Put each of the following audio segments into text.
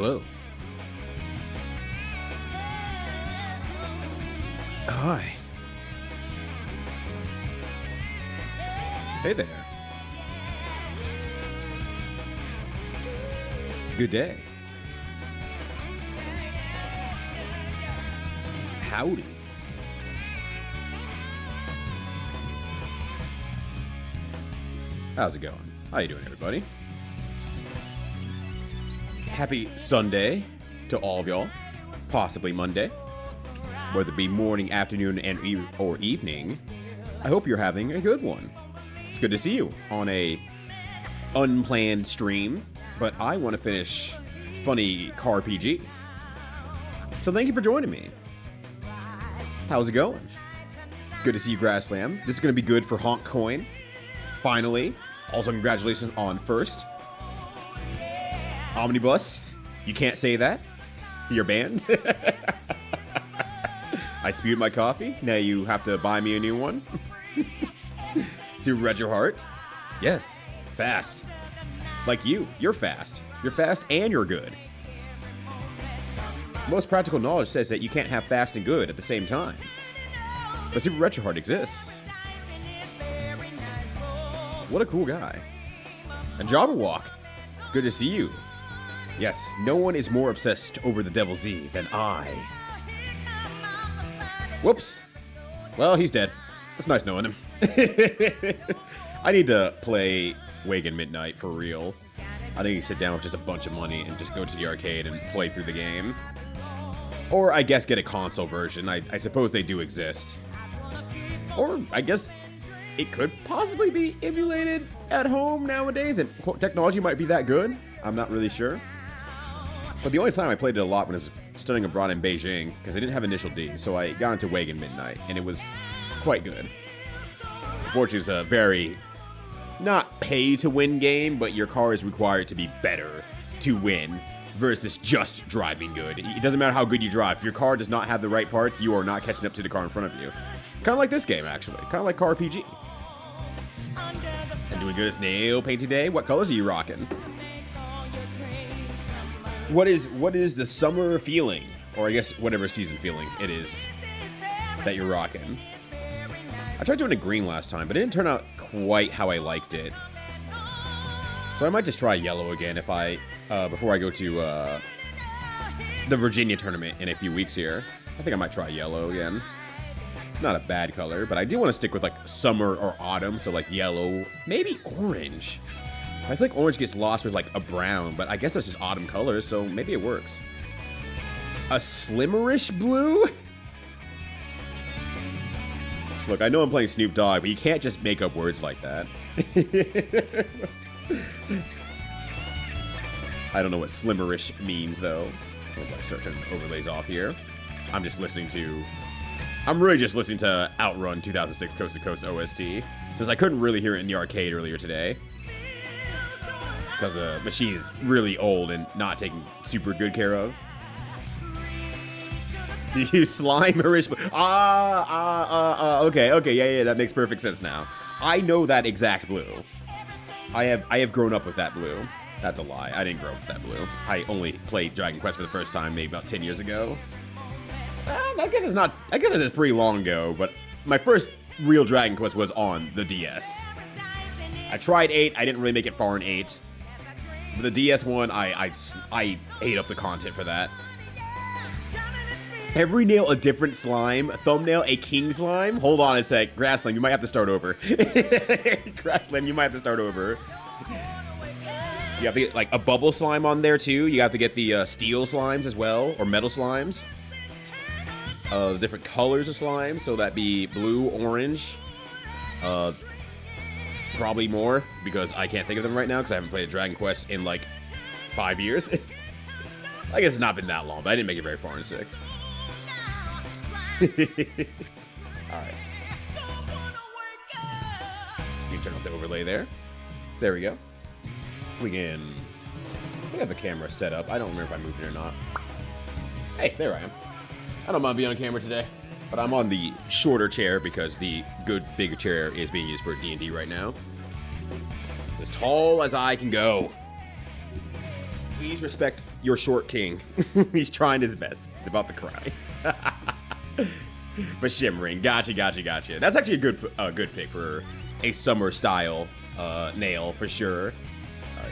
Hello. Hi. Hey there. Good day. Howdy. How's it going? How you doing, everybody? Happy Sunday to all of y'all. Possibly Monday. Whether it be morning, afternoon, or evening, I hope you're having a good one. It's good to see you on a unplanned stream, but I want to finish funny caRPG. So thank you for joining me. How's it going? Good to see you, Grasslam. This is going to be good for Honk Coin. Finally. Also, congratulations on first. Omnibus. You can't say that. You're banned. I spewed my coffee. Now you have to buy me a new one. To read your heart. Yes. Fast. Like you. You're fast. You're fast and you're good. Most practical knowledge says that you can't have fast and good at the same time. But Super Retro Heart exists. What a cool guy. And Jabberwock. Good to see you. Yes, no one is more obsessed over the Devil's Eve than I. Whoops. Well, he's dead. It's nice knowing him. I need to play Wagon Midnight for real. I need to sit down with just a bunch of money and just go to the arcade and play through the game. Or I guess get a console version. I suppose they do exist. Or I guess it could possibly be emulated at home nowadays, and technology might be that good. I'm not really sure. But the only time I played it a lot when I was studying abroad in Beijing, because I didn't have Initial D, so I got into Wagon Midnight, and it was quite good. Unfortunately, it's a very, not pay-to-win game, but your car is required to be better to win versus just driving good. It doesn't matter how good you drive. If your car does not have the right parts, you are not catching up to the car in front of you. Kind of like this game, actually. Kind of like caRPG. And doing good at nail paint today. What colors are you rocking? What is the summer feeling, or I guess whatever season feeling it is that you're rocking? I tried doing a green last time, but it didn't turn out quite how I liked it. So I might just try yellow again if I before I go to the Virginia tournament in a few weeks here. I think I might try yellow again. It's not a bad color, but I do want to stick with like summer or autumn, so like yellow, maybe orange. I feel like orange gets lost with like a brown, but I guess that's just autumn colors, so maybe it works. A slimmerish blue? Look, I know I'm playing Snoop Dogg, but you can't just make up words like that. I don't know what slimmerish means, though. I'll start turning overlays off here. I'm really just listening to Outrun 2006 Coast to Coast OST, since I couldn't really hear it in the arcade earlier today. Because the machine is really old and not taken super good care of. You slimerish. Okay, yeah, that makes perfect sense now. I know that exact blue. I have grown up with that blue. That's a lie. I didn't grow up with that blue. I only played Dragon Quest for the first time maybe about 10 years ago. I guess it's pretty long ago, but my first real Dragon Quest was on the DS. I tried 8. I didn't really make it far in 8. But the DS one, I ate up the content for that. Every nail a different slime. Thumbnail a king slime. Hold on a sec. Grassland, you might have to start over. Grassland, you might have to start over. You have to get like a bubble slime on there too. You have to get the steel slimes as well, or metal slimes. Different colors of slimes, so that'd be blue, orange. Probably more, because I can't think of them right now, because I haven't played Dragon Quest in, like, 5 years. I guess it's not been that long, but I didn't make it very far in 6. Alright. You can turn off the overlay there. There we go. We have the camera set up. I don't remember if I moved it or not. Hey, there I am. I don't mind being on camera today. But I'm on the shorter chair because the good big chair is being used for D&D right now. It's as tall as I can go. Please respect your short king. He's trying his best. He's about to cry. But shimmering, gotcha. That's actually a good pick for a summer style nail for sure.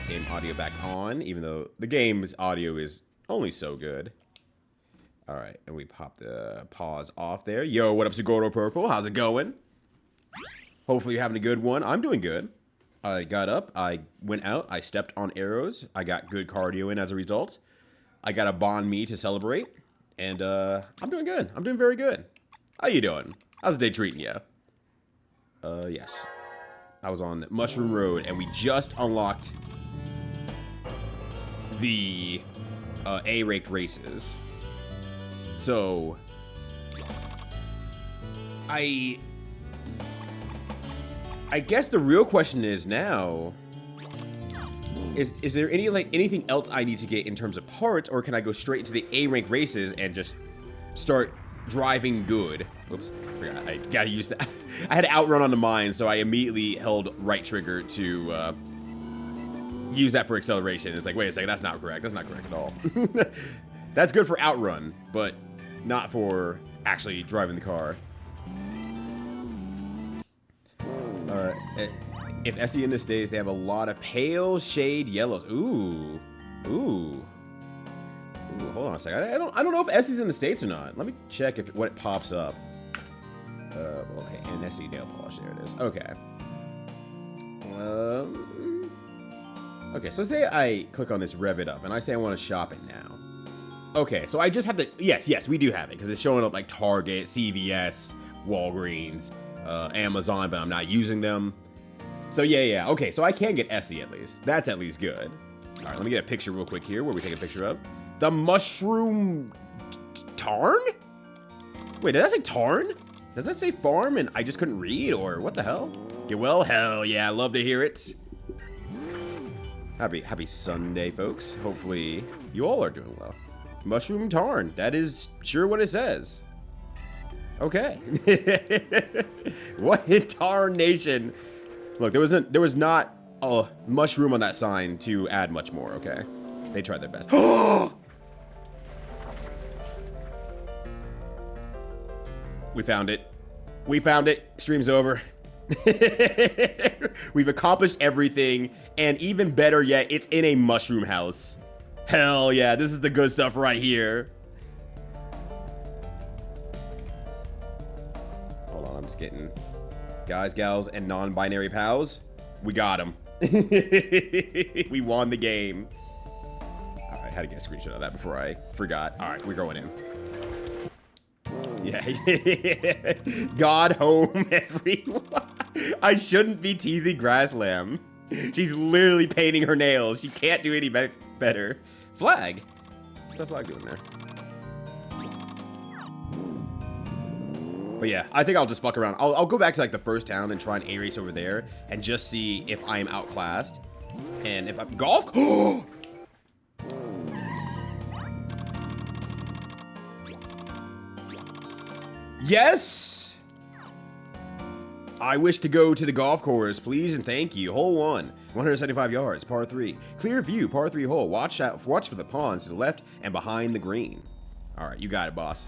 Game audio back on, even though the game's audio is only so good. All right, and we pop the pause off there. Yo, what up, Segoro Purple? How's it going? Hopefully you're having a good one. I'm doing good. I got up, I went out, I stepped on arrows. I got good cardio in as a result. I got a Bon Me to celebrate, and I'm doing good. I'm doing very good. How you doing? How's the day treating you? Yes. I was on Mushroom Road, and we just unlocked the A-ranked races. So I guess the real question is now, is there anything else I need to get in terms of parts, or can I go straight into the A-rank races and just start driving good? Oops, I forgot. I gotta use that. I had to outrun on the mine, so I immediately held right trigger to use that for acceleration. It's like, wait a second, that's not correct. That's not correct at all. That's good for outrun, but not for actually driving the car. Alright, if SE in this stays, they have a lot of pale shade yellows. Ooh, hold on a second. I don't know if SE's in the States or not. Let me check what it pops up. Okay, and SE nail polish. There it is. Okay. Okay, so say I click on this Rev It Up, and I say I want to shop it now. Okay, so I just have to. Yes, we do have it because it's showing up like Target, CVS, Walgreens, Amazon, but I'm not using them. So yeah. Okay, so I can get SE at least. That's at least good. All right, let me get a picture real quick here. Where we take a picture of the mushroom tarn. Wait, did that say tarn? Does that say farm and I just couldn't read, or what the hell? Yeah, well, hell yeah, love to hear it. Happy Sunday, folks. Hopefully you all are doing well. Mushroom tarn. That is sure what it says. Okay. What in tarnation? Look, there was not a mushroom on that sign to add much more. Okay, they tried their best. We found it. We found it. Stream's over. We've accomplished everything, and even better yet, it's in a mushroom house. Hell yeah, this is the good stuff right here. Hold on, I'm just getting guys, gals, and non-binary pals. We got them. We won the game. All right, I had to get a screenshot of that before I forgot. All right, we're going in. Yeah. God home, everyone. I shouldn't be teasing Grasslam. She's literally painting her nails. She can't do any better. Flag? What's that flag doing there? But yeah, I think I'll just fuck around. I'll go back to like the first town and try and A-race over there and just see if I'm outclassed. And if I'm golf. Yes! I wish to go to the golf course, please and thank you. Hole 1, 175 yards, par 3. Clear view, par 3 hole. Watch for the ponds to the left and behind the green. All right, you got it, boss.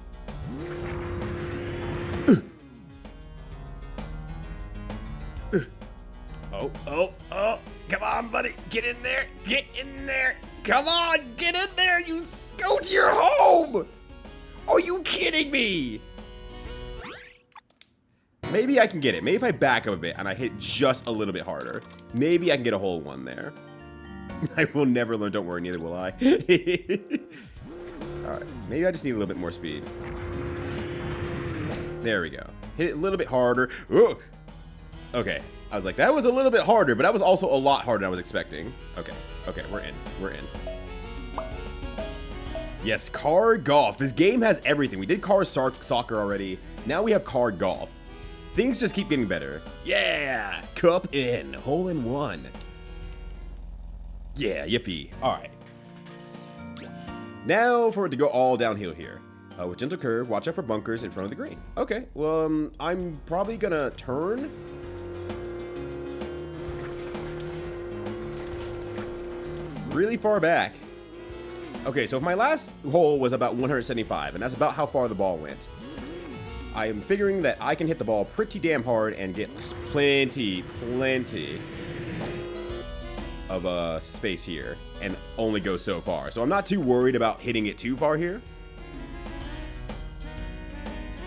Oh, come on, buddy. Get in there. Get in there. Come on, get in there. You go to your home. Are you kidding me? Maybe I can get it. Maybe if I back up a bit and I hit just a little bit harder, maybe I can get a hole 1 there. I will never learn. Don't worry, neither will I. All right, maybe I just need a little bit more speed. There we go. Hit it a little bit harder. Ooh. Okay, I was like, that was a little bit harder, but that was also a lot harder than I was expecting. Okay, we're in. We're in. Yes, car golf. This game has everything. We did car soccer already. Now we have car golf. Things just keep getting better. Yeah, cup in, hole in 1. Yeah, yippee. All right. Now for it to go all downhill here. With gentle curve, watch out for bunkers in front of the green. Okay, well, I'm probably gonna turn. Really far back. Okay, so if my last hole was about 175, and that's about how far the ball went, I am figuring that I can hit the ball pretty damn hard and get plenty of space here and only go so far. So I'm not too worried about hitting it too far here.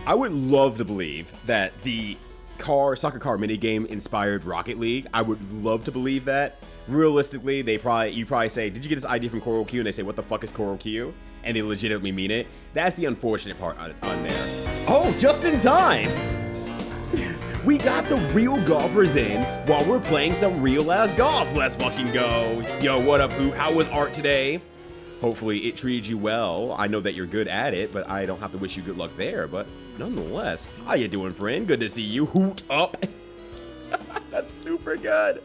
I would love to believe that the soccer car minigame inspired Rocket League. I would love to believe that. Realistically, you probably say, did you get this idea from Coral Q? And they say, what the fuck is Coral Q? And they legitimately mean it. That's the unfortunate part on there. Oh, just in time! We got the real golfers in while we're playing some real-ass golf. Let's fucking go. Yo, what up, Hoot? How was art today? Hopefully it treated you well. I know that you're good at it, but I don't have to wish you good luck there. But nonetheless, how you doing, friend? Good to see you. Hoot up. That's super good.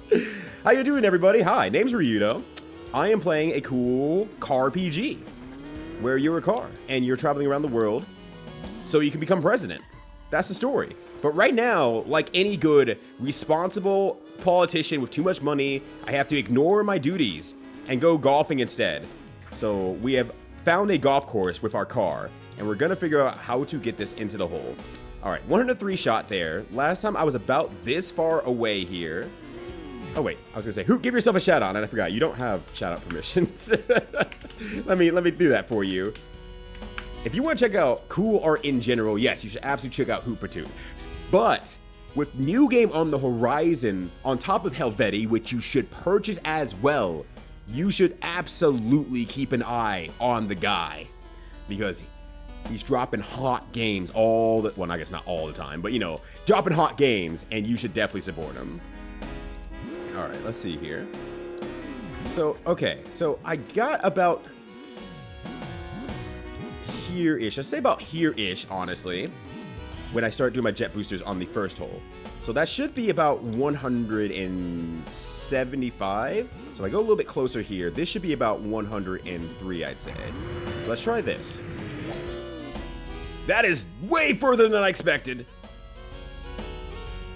How you doing, everybody? Hi, name's Ryudo. I am playing a cool caRPG where you're a car and you're traveling around the world so you can become president. That's the story. But right now, like any good, responsible politician with too much money, I have to ignore my duties and go golfing instead. So we have found a golf course with our car, and we're going to figure out how to get this into the hole. All right, 103 shot there. Last time I was about this far away here. Oh, wait, I was going to say, Hoot, give yourself a shout out, and I forgot. You don't have shout out permissions. let me do that for you. If you want to check out cool art in general, yes, you should absolutely check out Hoot Patoot. But with new game on the horizon, on top of Helvetii, which you should purchase as well, you should absolutely keep an eye on the guy, because he's dropping hot games well, I guess not all the time, but you know, dropping hot games, and you should definitely support him. All right, let's see here. So, okay, so I got about here-ish. I'd say about here-ish, honestly, when I start doing my jet boosters on the first hole. So that should be about 175. So if I go a little bit closer here, this should be about 103, I'd say. So let's try this. That is way further than I expected.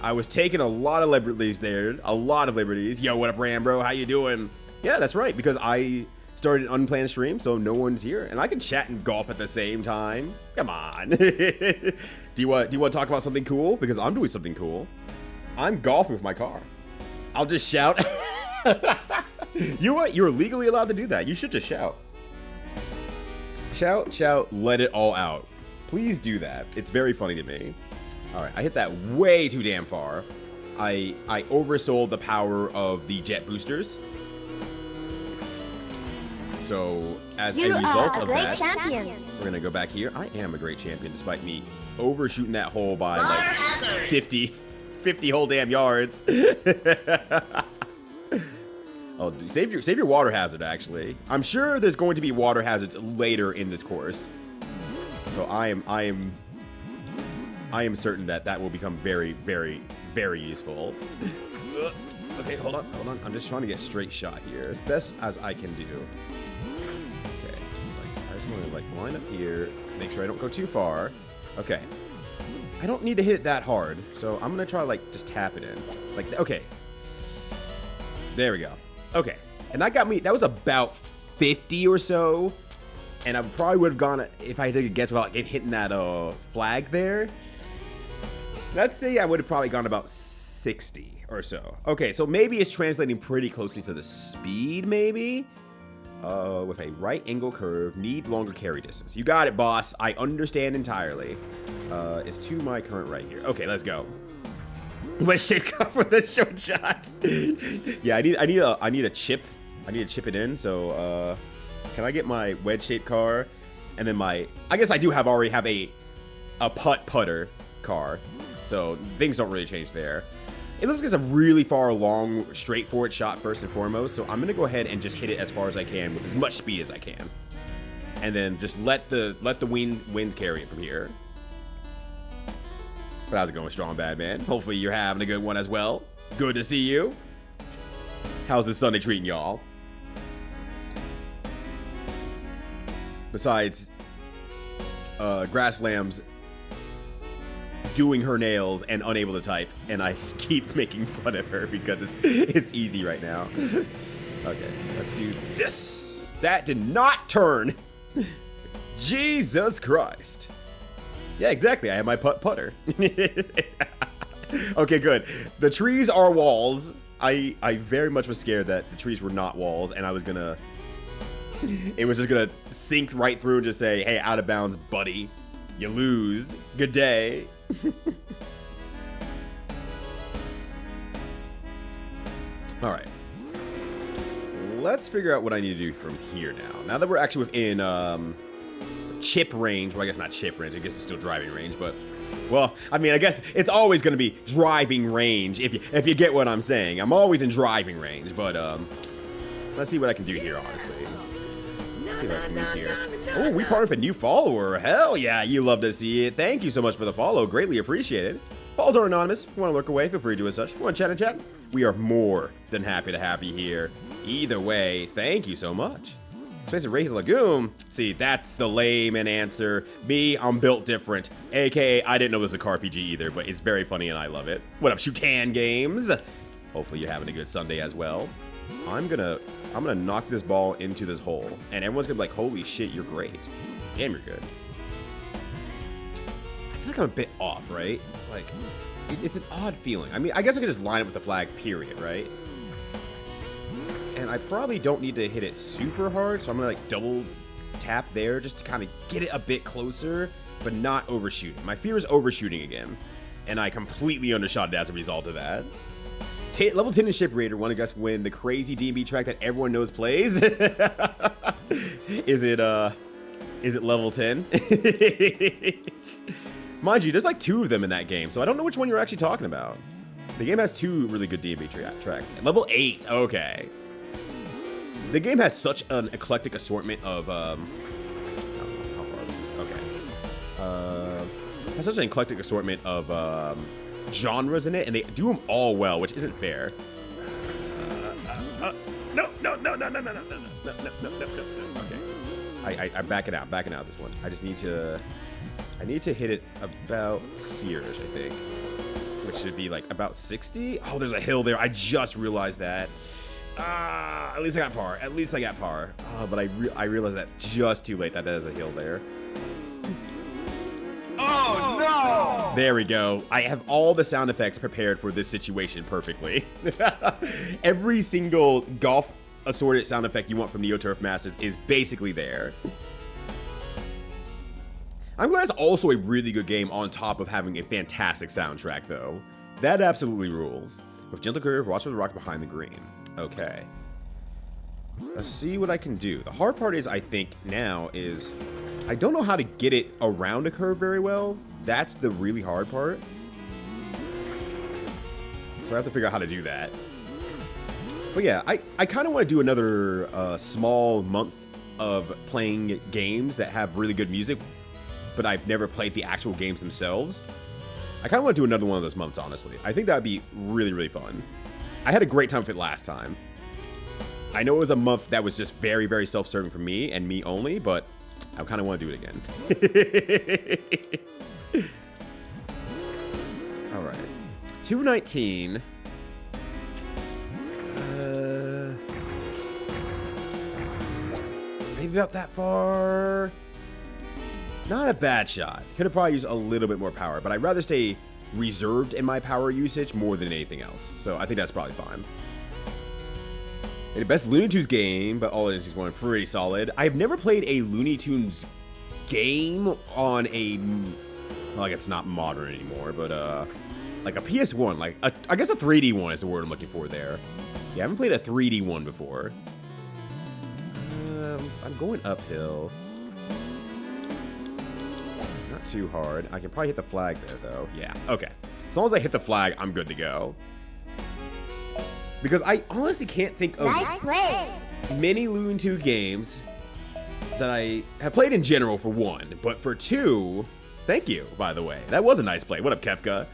I was taking a lot of liberties there. A lot of liberties. Yo, what up, Rambro? How you doing? Yeah, that's right, because I started an unplanned stream, so no one's here. And I can chat and golf at the same time. Come on. Do you want to talk about something cool? Because I'm doing something cool. I'm golfing with my car. I'll just shout. You know what? You're legally allowed to do that. You should just shout. Shout, shout, let it all out. Please do that. It's very funny to me. All right, I hit that way too damn far. I oversold the power of the jet boosters. So as a result of that, we're gonna go back here. I am a great champion, despite me overshooting that hole by like 50 whole damn yards. Oh, save your water hazard. Actually, I'm sure there's going to be water hazards later in this course. So I am certain that will become very, very, very useful. Okay, hold on. I'm just trying to get straight shot here as best as I can do. Okay, I just want to line up here, make sure I don't go too far. Okay, I don't need to hit it that hard, so I'm gonna try just tap it in. Okay, there we go. Okay, and that got me. That was about 50 or so, and I probably would have gone if I had to guess without hitting that flag there. Let's say I would have probably gone about 60 or so. Okay, so maybe it's translating pretty closely to the speed, maybe? With a right angle curve, need longer carry distance. You got it, boss. I understand entirely. It's to my current right here. Okay, let's go. Let's shake up with the short shots. Yeah, I need a chip. I need to chip it in. So, can I get my wedge-shaped car, and then I guess I do already have a putter car. So things don't really change there. It looks like it's a really far along, straightforward shot first and foremost. So I'm gonna go ahead and just hit it as far as I can with as much speed as I can, and then just let the winds carry it from here. But how's it going, Strong Bad Man? Hopefully you're having a good one as well. Good to see you. How's this Sunday treating y'all? Besides, Grass Lamb's doing her nails and unable to type, and I keep making fun of her because it's easy right now. Okay, let's do this. That did not turn. Jesus Christ. Yeah, exactly. I have my putter. Okay, good. The trees are walls. I very much was scared that the trees were not walls, and I was gonna... It was just gonna sink right through and just say, hey, out of bounds, buddy. You lose. Good day. Alright. Let's figure out what I need to do from here now. Now that we're actually within, chip range. Well, I guess not chip range. I guess it's still driving range, but... Well, I mean, I guess it's always going to be driving range, if you get what I'm saying. I'm always in driving range, but, let's see what I can do here, honestly. Let's see if I can move here. Oh, we partnered with a new follower. Hell yeah, you love to see it. Thank you so much for the follow. Greatly appreciated. Follows are anonymous. If you want to lurk away, feel free to do as such. You want to chat and chat? We are more than happy to have you here. Either way, thank you so much. Space of Wraith Lagoon. See, that's the layman answer. Me, I'm built different. AKA, I didn't know this was a caRPG either, but it's very funny and I love it. What up, Shutan Games? Hopefully you're having a good Sunday as well. I'm gonna knock this ball into this hole, and everyone's gonna be like, holy shit, you're great. Damn, you're good. I feel like I'm a bit off, right? Like, it's an odd feeling. I mean, I guess I could just line it with the flag, period, right? And I probably don't need to hit it super hard, so I'm gonna like double tap there just to kind of get it a bit closer, but not overshooting. My fear is overshooting again, and I completely undershot it as a result of that. Level 10 in Ship Raider want to guess when the crazy D&B track that everyone knows plays? Is it level 10? Mind you, there's like 2 of them in that game, so I don't know which one you're actually talking about. The game has 2 really good D&B tracks. Level 8, okay. The game has such an eclectic assortment of, I don't know how far this is, okay. Has such an eclectic assortment of, genres in it, and they do them all well, which isn't fair. No. Okay. I'm backing out this one. I just need to, hit it about here-ish, I think. Which should be like about 60. Oh, there's a hill there. I just realized that. At least I got par. But I realized that just too late that there's a hill there. Oh, no! There we go. I have all the sound effects prepared for this situation perfectly. Every single golf assorted sound effect you want from Neo Turf Masters is basically there. I'm glad it's also a really good game on top of having a fantastic soundtrack, though. That absolutely rules. With gentle curve, watch for the rock behind the green. Okay. Let's see what I can do. The hard part is, I think, now is... I don't know how to get it around a curve very well. That's the really hard part. So I have to figure out how to do that. But yeah, I kind of want to do another small month of playing games that have really good music, but I've never played the actual games themselves. I kind of want to do another one of those months, honestly. I think that would be really, really fun. I had a great time with it last time. I know it was a month that was just very, very self-serving for me and me only, but I kind of want to do it again. All right. 219. Maybe about that far. Not a bad shot. Could have probably used a little bit more power, but I'd rather stay reserved in my power usage more than anything else. So I think that's probably fine. The best Looney Tunes game, but all it is going pretty solid. I've never played a Looney Tunes game on a, well, I guess it's not modern anymore, but like a PS1, like I guess a 3D one is the word I'm looking for there. Yeah, I haven't played a 3D one before. I'm going uphill. Not too hard. I can probably hit the flag there, though. Yeah, okay. As long as I hit the flag, I'm good to go. Because I honestly can't think of many Looney Tunes games that I have played in general, for one. But for two, thank you, by the way. That was a nice play. What up, Kefka?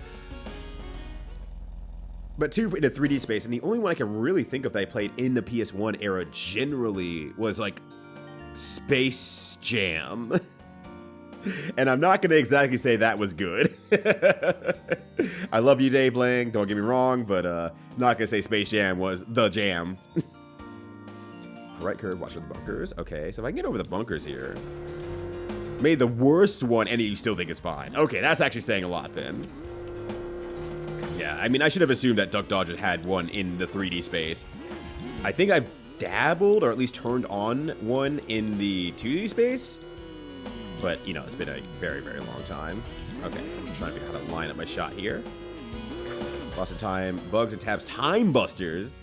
But two in a 3D space, and the only one I can really think of that I played in the PS1 era generally was like Space Jam. And I'm not going to exactly say that was good. I love you, Dave Lang. Don't get me wrong, but not going to say Space Jam was the jam. right curve, watch for the bunkers. Okay, so if I can get over the bunkers here. Made the worst one, and you still think it's fine. Okay, that's actually saying a lot then. Yeah, I mean, I should have assumed that Duck Dodgers had one in the 3D space. I think I've dabbled, or at least turned on one in the 2D space. But, you know, it's been a very, very long time. Okay, I'm trying to figure out how to line up my shot here. Lots of time. Bugs and tabs. Time busters.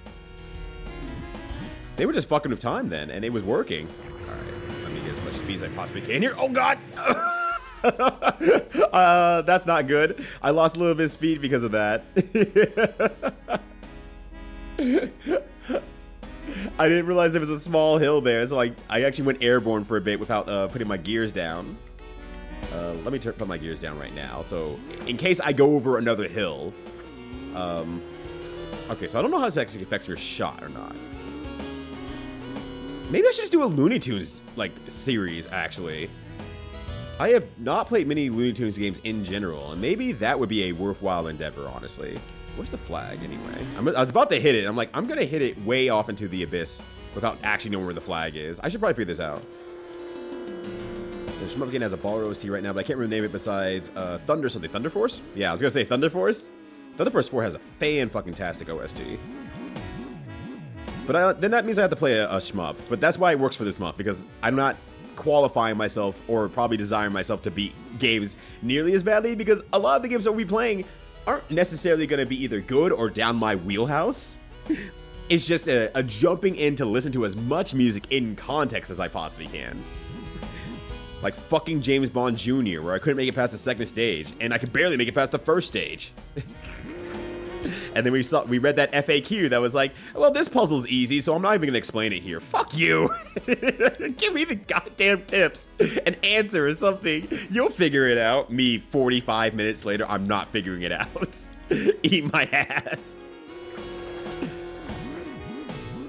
They were just fucking with time then, and it was working. All right, let me get as much speed as I possibly can here. Oh, God! That's not good. I lost a little bit of speed because of that. I didn't realize there was a small hill there, so I actually went airborne for a bit without putting my gears down. Let me put my gears down right now, so in case I go over another hill. Okay, so I don't know how this actually affects your shot or not. Maybe I should just do a Looney Tunes, like, series, actually. I have not played many Looney Tunes games in general, and maybe that would be a worthwhile endeavor, honestly. Where's the flag, anyway? I was about to hit it. I'm like, I'm going to hit it way off into the abyss without actually knowing where the flag is. I should probably figure this out. The Shmup game has a ball OST right now, but I can't remember the name of it besides Thunder something. Thunder Force? Yeah, I was going to say Thunder Force. Thunder Force 4 has a fan-fucking-tastic OST. But then that means I have to play a shmup. But that's why it works for this month, because I'm not qualifying myself or probably desiring myself to beat games nearly as badly, because a lot of the games that we'll be playing aren't necessarily going to be either good or down my wheelhouse. It's just a jumping in to listen to as much music in context as I possibly can. Like fucking James Bond Jr., where I couldn't make it past the second stage, and I could barely make it past the first stage. And then we read that FAQ that was like, well, this puzzle's easy, so I'm not even gonna explain it here. Fuck you! Give me the goddamn tips and answer or something. You'll figure it out. Me, 45 minutes later, I'm not figuring it out. Eat my ass.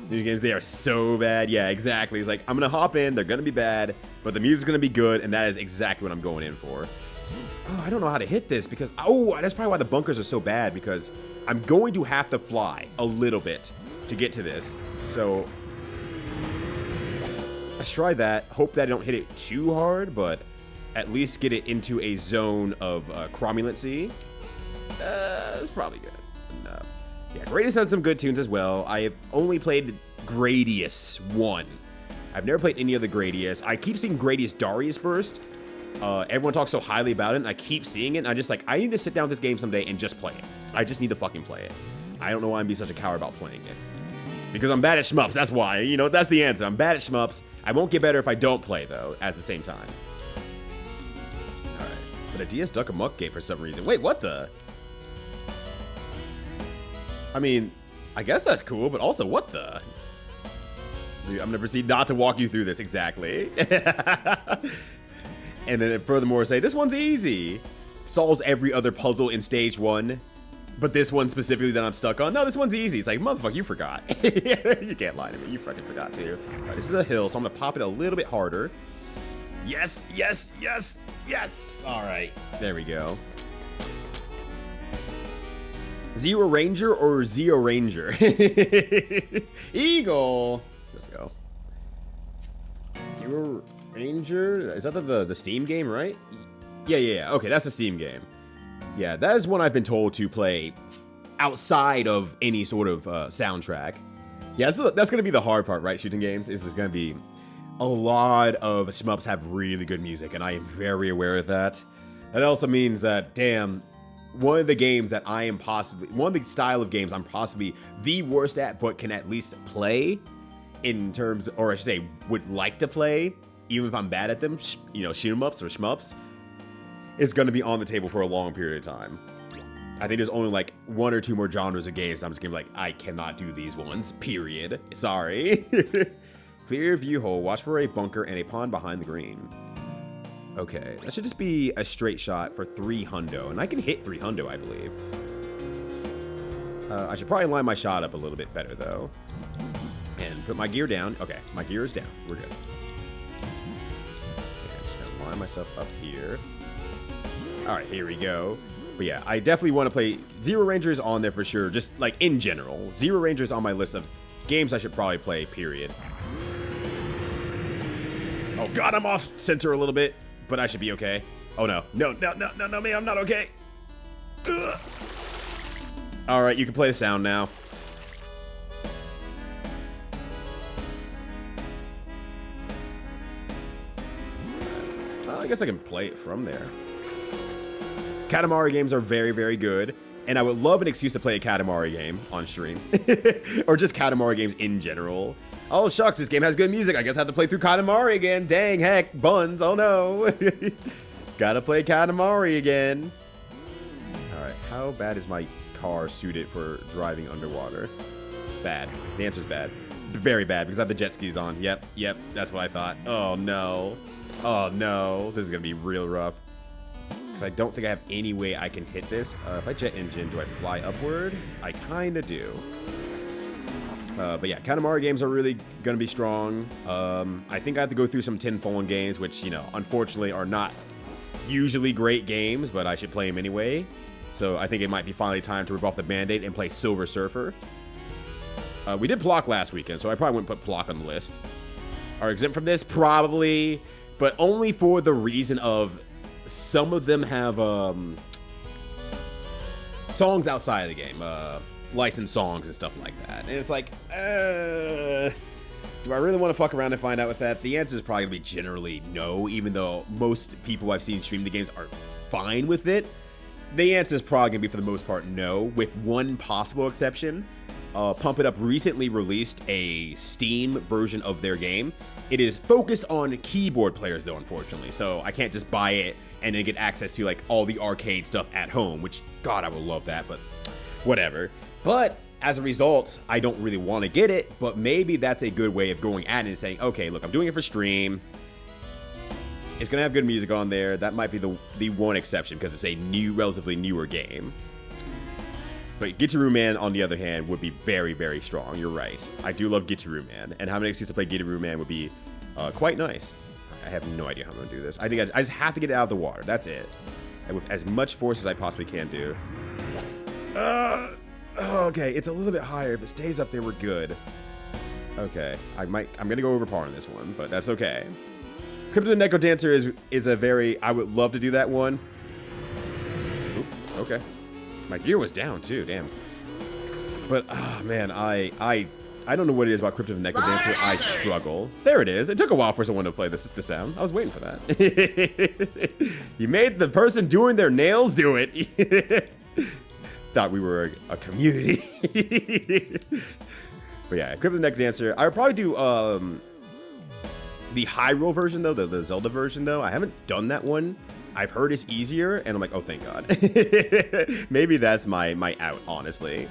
New games, they are so bad. Yeah, exactly. It's like, I'm gonna hop in, they're gonna be bad, but the music's gonna be good, and that is exactly what I'm going in for. Oh, I don't know how to hit this because, oh, that's probably why the bunkers are so bad, because I'm going to have to fly a little bit to get to this. So let's try that. Hope that I don't hit it too hard, but at least get it into a zone of chromulency. It's probably good. No. Yeah, Gradius has some good tunes as well. I have only played Gradius 1. I've never played any other Gradius. I keep seeing Gradius Darius Burst. Everyone talks so highly about it, and I keep seeing it, and I just like, I need to sit down with this game someday and just play it. I just need to fucking play it. I don't know why I'm being such a coward about playing it. Because I'm bad at shmups, that's why. You know, that's the answer. I'm bad at shmups. I won't get better if I don't play, though, at the same time. Alright. But a DS Duck Amuck game for some reason. Wait, what the? I mean, I guess that's cool, but also, what the? I'm gonna proceed not to walk you through this exactly. And then furthermore say, this one's easy. Solves every other puzzle in stage 1. But this one specifically that I'm stuck on, no, this one's easy. It's like, motherfucker, you forgot. You can't lie to me. You fucking forgot too. All right, this is a hill, so I'm going to pop it a little bit harder. Yes, yes, yes, yes. All right, there we go. Zero Ranger or Zero Ranger? Eagle. Let's go. Zero Ranger? Is that the Steam game, right? Yeah. Okay, that's the Steam game. Yeah, that is one I've been told to play outside of any sort of soundtrack. Yeah, that's going to be the hard part, right? Shooting games is going to be a lot of shmups have really good music, and I am very aware of that. That also means that, damn, one of the games that I am possibly, one of the style of games I'm possibly the worst at, but can at least play in terms, or I should say, would like to play, even if I'm bad at them, you know, shoot 'em ups or shmups, is going to be on the table for a long period of time. I think there's only like 1 or 2 more genres of games. I'm just going to be like, I cannot do these ones, period. Sorry. Clear view hole. Watch for a bunker and a pond behind the green. Okay, that should just be a straight shot for 3 hundo. And I can hit 3 hundo, I believe. I should probably line my shot up a little bit better, though. And put my gear down. Okay, my gear is down. We're good. Okay, I'm just going to line myself up here. Alright, here we go. But yeah, I definitely want to play Zero Rangers on there for sure. Just like in general. Zero Rangers on my list of games I should probably play, period. Oh god, I'm off center a little bit, but I should be okay. Oh no. No, me, I'm not okay. Alright, you can play the sound now. Well, I guess I can play it from there. Katamari games are very, very good, and I would love an excuse to play a Katamari game on stream. Or just Katamari games in general. Oh shucks, this game has good music. I guess I have to play through Katamari again. Dang heck, buns, oh no. Gotta play Katamari again. Alright, how bad is my car suited for driving underwater? Bad. The answer's bad. Very bad, because I have the jet skis on. Yep, that's what I thought. Oh no. Oh no, this is gonna be real rough. Because I don't think I have any way I can hit this. If I jet engine, do I fly upward? I kinda do. But yeah, Katamari games are really gonna be strong. I think I have to go through some Tin Fallen games, which, you know, unfortunately are not usually great games, but I should play them anyway. So I think it might be finally time to rip off the Band-Aid and play Silver Surfer. We did Plock last weekend, so I probably wouldn't put Plock on the list. Are exempt from this? Probably, but only for the reason of some of them have songs outside of the game, licensed songs and stuff like that. And it's like, do I really want to fuck around and find out with that? The answer is probably going to be generally no, even though most people I've seen stream the games are fine with it. The answer is probably going to be, for the most part, no, with one possible exception. Pump It Up recently released a Steam version of their game. It is focused on keyboard players, though, unfortunately, so I can't just buy it and then get access to, like, all the arcade stuff at home, which, God, I would love that, but whatever. But as a result, I don't really want to get it, but maybe that's a good way of going at it and saying, okay, look, I'm doing it for stream. It's going to have good music on there. That might be the one exception, because it's a relatively newer game. But Gitaru Man, on the other hand, would be very, very strong. You're right. I do love Gitaru Man, and having an excuse to play Gitaru Man would be quite nice. I have no idea how I'm going to do this. I think I just have to get it out of the water. That's it. And with as much force as I possibly can do. Okay, it's a little bit higher. If it stays up there, we're good. Okay, I'm going to go over par on this one, but that's okay. Crypto Neko Dancer is a very... I would love to do that one. Oop, okay. My gear was down too, damn. But man, I don't know what it is about Crypto Neko Dancer. I struggle. There it is. It took a while for someone to play the sound. I was waiting for that. You made the person doing their nails do it. Thought we were a community. But yeah, Crypto Neko Dancer. I would probably do the Hyrule version though, the Zelda version though. I haven't done that one. I've heard it's easier, and I'm like, oh, thank God. Maybe that's my out, honestly.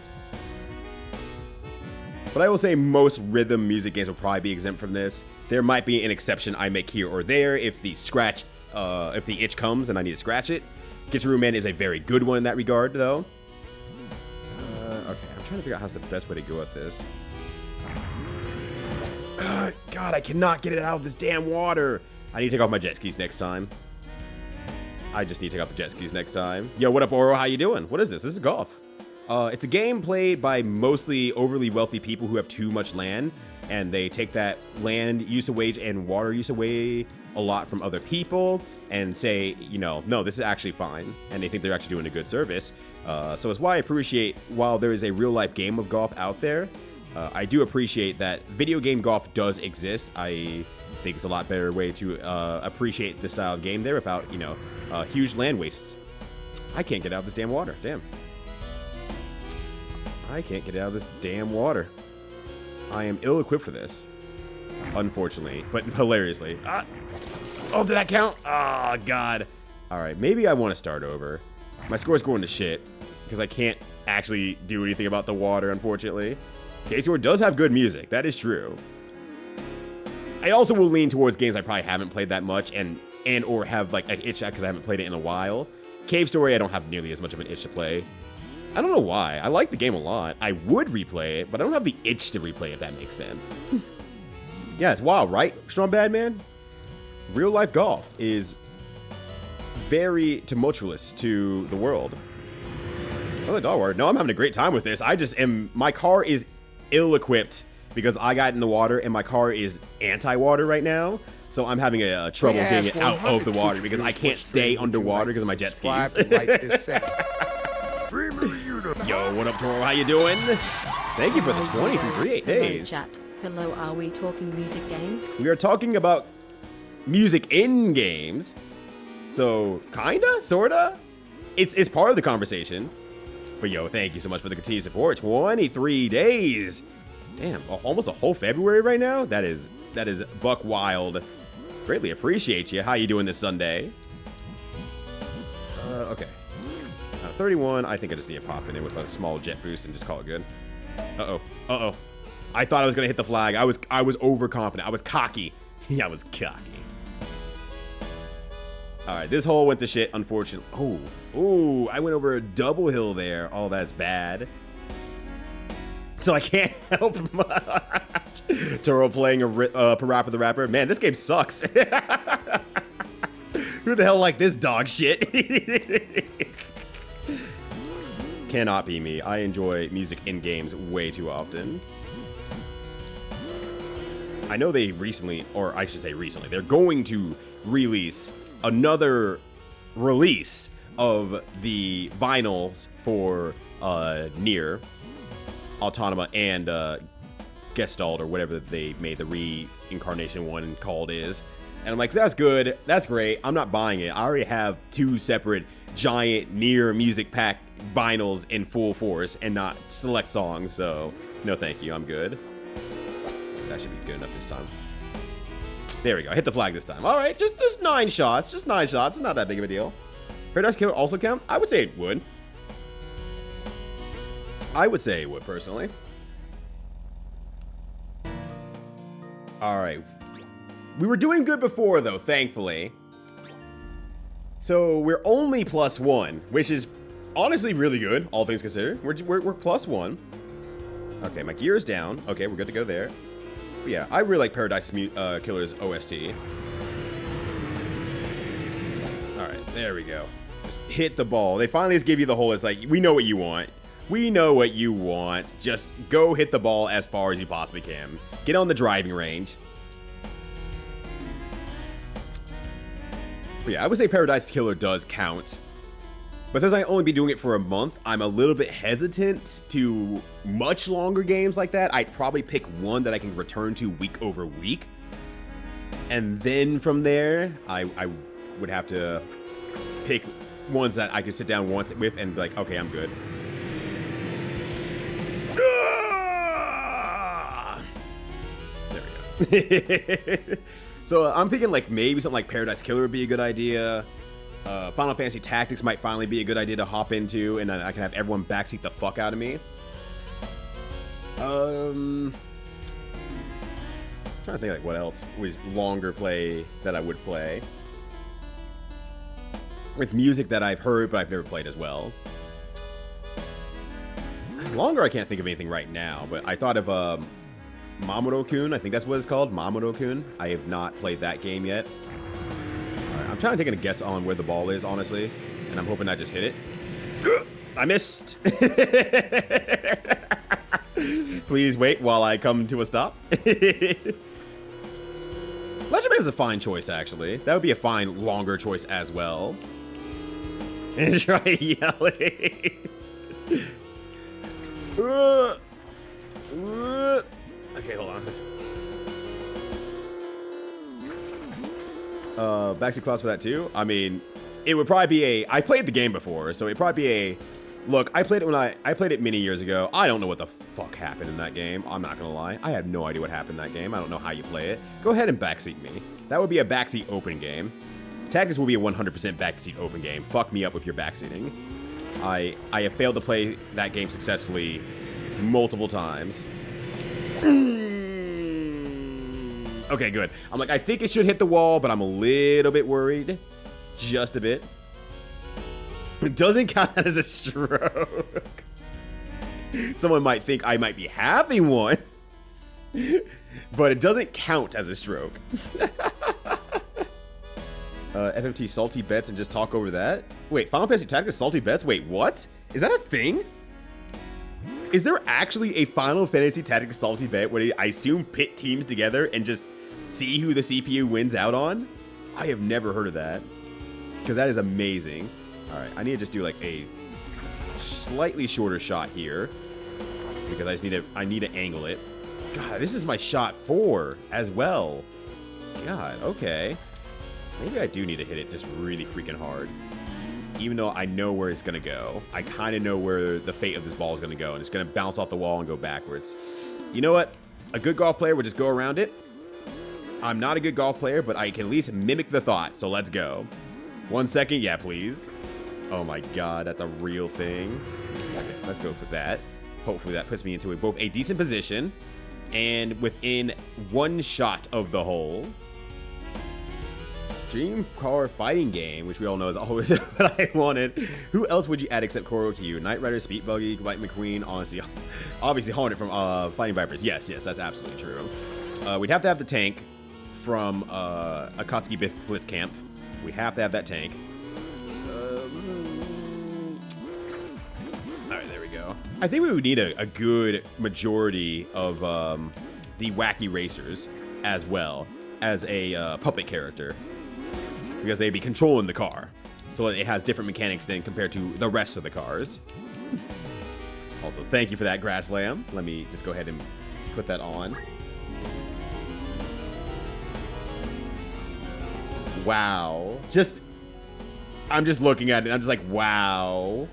But I will say most rhythm music games will probably be exempt from this. There might be an exception I make here or there if the itch comes and I need to scratch it. Gitaru Man is a very good one in that regard, though. Okay, I'm trying to figure out how's the best way to go at this. God, I cannot get it out of this damn water. I need to take off my jet skis next time. I just need to take off the jet skis next time. Yo, what up, Oro? How you doing? What is this? This is golf. It's a game played by mostly overly wealthy people who have too much land, and they take that land use of wage and water use away a lot from other people and say, you know, no, this is actually fine, and they think they're actually doing a good service. So it's why I appreciate, while there is a real-life game of golf out there, I do appreciate that video game golf does exist. I think it's a lot better way to appreciate the style of game there without, you know, huge land wastes. I can't get out of this damn water. Damn. I can't get out of this damn water. I am ill-equipped for this. Unfortunately. But hilariously. Oh, did that count? Oh, God. Alright, maybe I want to start over. My score's going to shit. Because I can't actually do anything about the water, unfortunately. KCOR does have good music. That is true. I also will lean towards games I probably haven't played that much and or have like an itch at because I haven't played it in a while. Cave Story, I don't have nearly as much of an itch to play. I don't know why. I like the game a lot. I would replay it, but I don't have the itch to replay, if that makes sense. Yeah, it's wild, right? Strong Bad Man? Real life golf is very tumultuous to the world. Oh, the dog word. No, I'm having a great time with this. I just am... My car is ill-equipped because I got in the water and my car is anti-water right now. So I'm having a trouble getting it out of the water because I can't stay underwater because of my jet skis. Yo, what up, Toro? How you doing? Thank you for the 20 for 38 days. Chat. Hello, are we talking music games? We are talking about music in games. So, kinda? Sorta? It's part of the conversation. But yo, thank you so much for the continued support. 23 days! Damn, almost a whole February right now? That is buck wild. Greatly appreciate you. How you doing this Sunday? Okay. 31, I think I just need to pop in with a small jet boost and just call it good. Uh-oh. Uh-oh. I thought I was gonna hit the flag. I was overconfident. I was cocky. Yeah, I was cocky. Alright, this hole went to shit, unfortunately. Oh. Ooh, I went over a double hill there. Oh, that's bad. So I can't help much. Toro playing a Parappa the Rapper. Man, this game sucks. Who the hell like this dog shit? Cannot be me. I enjoy music in games way too often. I know they recently, or I should say recently, they're going to release another release of the vinyls for Nier Automata and Gestalt, or whatever they made the reincarnation one called is. And I'm like, that's good, that's great, I'm not buying it. I already have 2 separate giant Nier music pack vinyls in full force and not select songs, so no thank you, I'm good. That should be good enough this time. There we go, I hit the flag this time. Alright, just 9 shots, just 9 shots, it's not that big of a deal. Paradise Killer also count? I would say it would. I would say it would, personally. Alright. We were doing good before, though, thankfully. So, we're only +1, which is honestly really good, all things considered. We're +1. Okay, my gear is down. Okay, we're good to go there. But yeah, I really like Paradise Killer's OST. Alright, there we go. Just hit the ball. They finally just give you the hole. It's like, we know what you want. We know what you want. Just go hit the ball as far as you possibly can. Get on the driving range. But yeah, I would say Paradise Killer does count. But since I only be doing it for a month, I'm a little bit hesitant to much longer games like that. I'd probably pick one that I can return to week over week. And then from there, I would have to pick ones that I could sit down once with and be like, okay, I'm good. There we go. So I'm thinking like maybe something like Paradise Killer would be a good idea. Final Fantasy Tactics might finally be a good idea to hop into, and then I can have everyone backseat the fuck out of me. Trying to think like what else was longer play that I would play. With music that I've heard but I've never played as well. Longer, I can't think of anything right now, but I thought of Mamoru-kun, I think that's what it's called, Mamoru-kun. I have not played that game yet. Right, I'm trying to take a guess on where the ball is, honestly, and I'm hoping I just hit it. I missed! Please wait while I come to a stop. Legend Man is a fine choice, actually. That would be a fine, longer choice as well. And try yelling. Okay, hold on. Backseat class for that too? I mean, it would probably be a... I played the game before, so it'd probably be a... Look, I played it when I played it many years ago. I don't know what the fuck happened in that game. I'm not gonna lie. I have no idea what happened in that game. I don't know how you play it. Go ahead and backseat me. That would be a backseat open game. Tactics will be a 100% backseat open game. Fuck me up with your backseating. I have failed to play that game successfully multiple times. Okay, good. I'm like, I think it should hit the wall, but I'm a little bit worried. Just a bit. It doesn't count as a stroke. Someone might think I might be having one. But it doesn't count as a stroke. FFT salty bets and just talk over that? Wait, Final Fantasy Tactics salty bets? Wait, what? Is that a thing? Is there actually a Final Fantasy Tactics Salty Bet where I assume pit teams together and just see who the CPU wins out on? I have never heard of that. Because that is amazing. Alright, I need to just do like a slightly shorter shot here. Because I need to angle it. God, this is my shot 4 as well. God, okay. Maybe I do need to hit it just really freaking hard. Even though I know where it's going to go. I kind of know where the fate of this ball is going to go. And it's going to bounce off the wall and go backwards. You know what? A good golf player would just go around it. I'm not a good golf player, but I can at least mimic the thought. So let's go. 1 second. Yeah, please. Oh my god, that's a real thing. Okay, let's go for that. Hopefully that puts me into both a decent position and within 1 shot of the hole. Dream car fighting game, which we all know is always what I wanted. Who else would you add except Korokyuu? Knight Rider, Speed Buggy, Light McQueen, honestly. Obviously Hornet from Fighting Vipers. Yes, that's absolutely true. We'd have to have the tank from Akatsuki Blitz Camp. We have to have that tank. Alright, there we go. I think we would need a good majority of the wacky racers as well as a puppet character. Because they'd be controlling the car. So it has different mechanics than compared to the rest of the cars. Also, thank you for that, Grass Lamb. Let me just go ahead and put that on. Wow. I'm just looking at it. I'm just like, wow.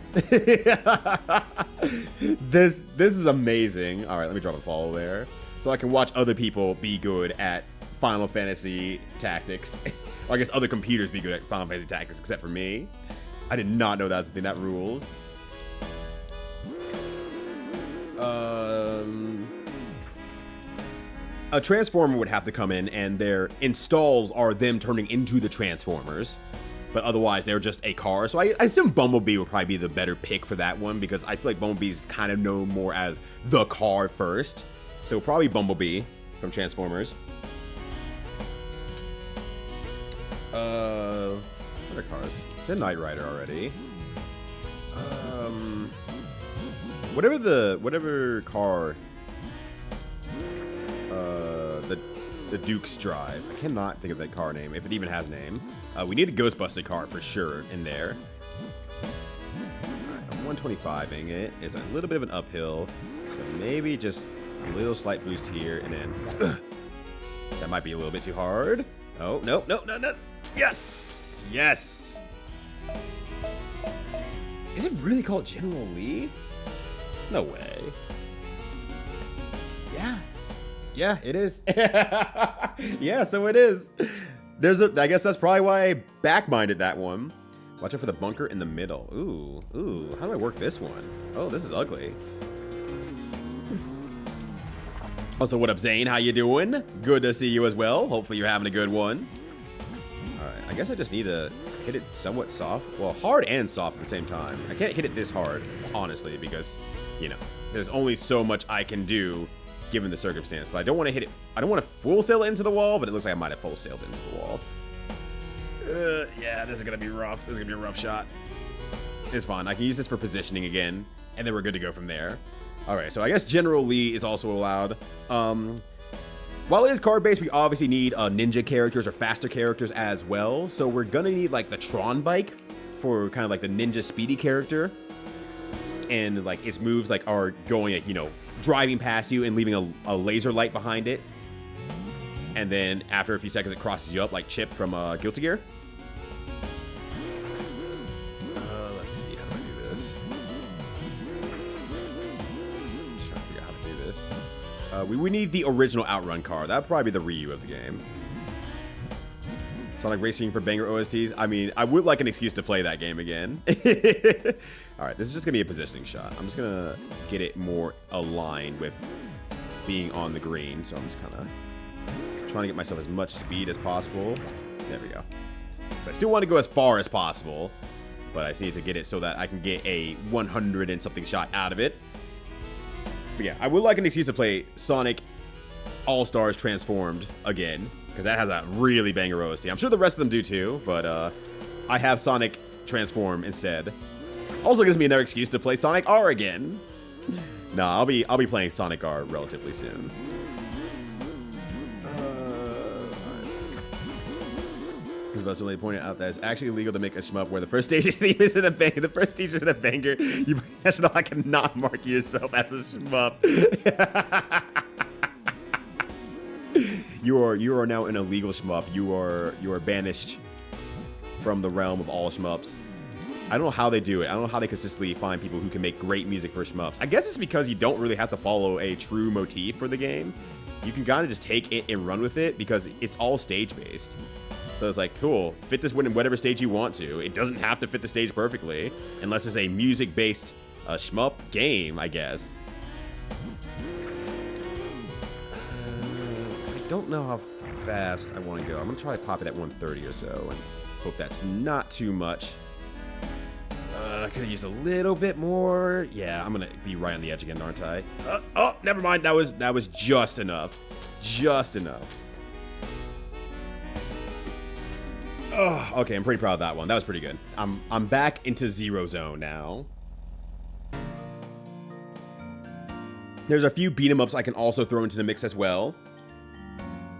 This is amazing. All right, let me drop a follow there. So I can watch other people be good at Final Fantasy Tactics. Or I guess other computers be good at Final Fantasy Tactics except for me. I did not know that was the thing that rules. A Transformer would have to come in, and their installs are them turning into the Transformers. But otherwise, they're just a car. So I assume Bumblebee would probably be the better pick for that one, because I feel like Bumblebee's kind of known more as the car first. So probably Bumblebee from Transformers. What are cars? Said Knight Rider already. Whatever car the Dukes drive. I cannot think of that car name, if it even has a name. We need a Ghostbuster car for sure in there. Alright, I'm 125ing it. It's a little bit of an uphill, so maybe just a little slight boost here, and then that might be a little bit too hard. Oh, no. Yes! Yes! Is it really called General Lee? No way. Yeah, it is. Yeah, so it is. I guess that's probably why I backminded that one. Watch out for the bunker in the middle. Ooh. How do I work this one? Oh, this is ugly. Also, what up, Zane? How you doing? Good to see you as well. Hopefully you're having a good one. Alright, I guess I just need to hit it somewhat soft. Well, hard and soft at the same time. I can't hit it this hard, honestly, because, you know, there's only so much I can do given the circumstance. But I don't want to hit it. I don't want to full sail it into the wall, but it looks like I might have full sailed into the wall. Yeah, this is going to be rough. This is going to be a rough shot. It's fine. I can use this for positioning again, and then we're good to go from there. Alright, so I guess General Lee is also allowed. While it is card-based, we obviously need ninja characters or faster characters as well. So we're going to need, like, the Tron bike for kind of like the ninja speedy character. And, like, its moves, like, are going, you know, driving past you and leaving a laser light behind it. And then after a few seconds, it crosses you up like Chip from Guilty Gear. Let's see, how do I do this? I'm just trying to figure out how to do this. We need the original Outrun car. That would probably be the Ryu of the game. Sonic Racing for banger OSTs. I mean, I would like an excuse to play that game again. Alright, this is just going to be a positioning shot. I'm just going to get it more aligned with being on the green. So I'm just kind of trying to get myself as much speed as possible. There we go. So I still want to go as far as possible, but I just need to get it so that I can get a 100 and something shot out of it. But yeah, I would like an excuse to play Sonic All-Stars Transformed again, because that has a really banger OST. I'm sure the rest of them do too, but I have Sonic Transform instead. Also gives me another excuse to play Sonic R again. No, I'll be playing Sonic R relatively soon. I was about to point out that it's actually illegal to make a shmup where the first stage's theme isn't a banger. The first stage isn't a banger. You professional, I cannot mark yourself as a shmup. You are now an illegal shmup. You are banished from the realm of all shmups. I don't know how they do it. I don't know how they consistently find people who can make great music for shmups. I guess it's because you don't really have to follow a true motif for the game. You can kind of just take it and run with it because it's all stage-based. So it's like, cool, fit this in whatever stage you want to. It doesn't have to fit the stage perfectly, unless it's a music-based shmup game, I guess. I don't know how fast I want to go. I'm going to try to pop it at 130 or so, and hope that's not too much. I could have used a little bit more. Yeah, I'm gonna be right on the edge again, aren't I? Oh, never mind. That was just enough. Just enough. Oh, okay. I'm pretty proud of that one. That was pretty good. I'm back into zero zone now. There's a few beat 'em ups I can also throw into the mix as well.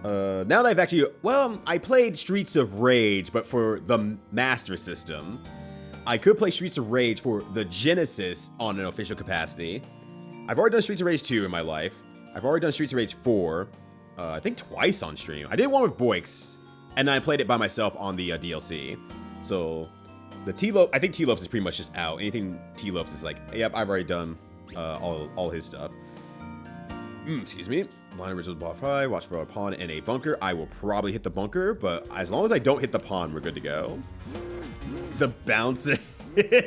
Now that I've actually, well, I played Streets of Rage, but for the Master System. I could play Streets of Rage for the Genesis on an official capacity. I've already done Streets of Rage 2 in my life. I've already done Streets of Rage 4, I think twice on stream. I did one with Boix, and then I played it by myself on the DLC. So, the T-Lopes, I think T-Lopes is pretty much just out. Anything T-Lopes is like, yep, I've already done all his stuff. Excuse me. Blind Original Ball Fry, watch for a pawn and a bunker. I will probably hit the bunker, but as long as I don't hit the pawn, we're good to go. The bouncer.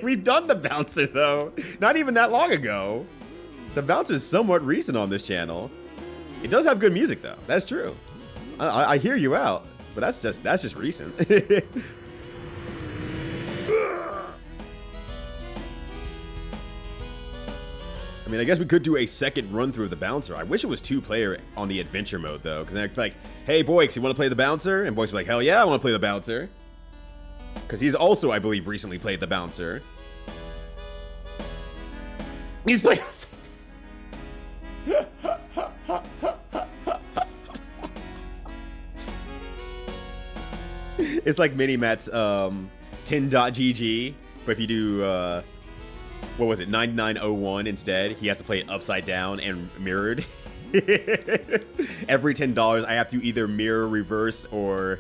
We've done the bouncer, though. Not even that long ago. The bouncer is somewhat recent on this channel. It does have good music, though. That's true. I hear you out, but that's just recent. I mean, I guess we could do a second run through of the bouncer. I wish it was 2-player on the adventure mode, though, because then I'd be like, hey, Boix, you want to play the bouncer? And Boix would be like, hell yeah, I want to play the bouncer. Because he's also, I believe, recently played the bouncer. He's played... It's like Minimat's 10.gg, but if you do, what was it, 9901 instead, he has to play it upside down and mirrored. Every $10, I have to either mirror, reverse, or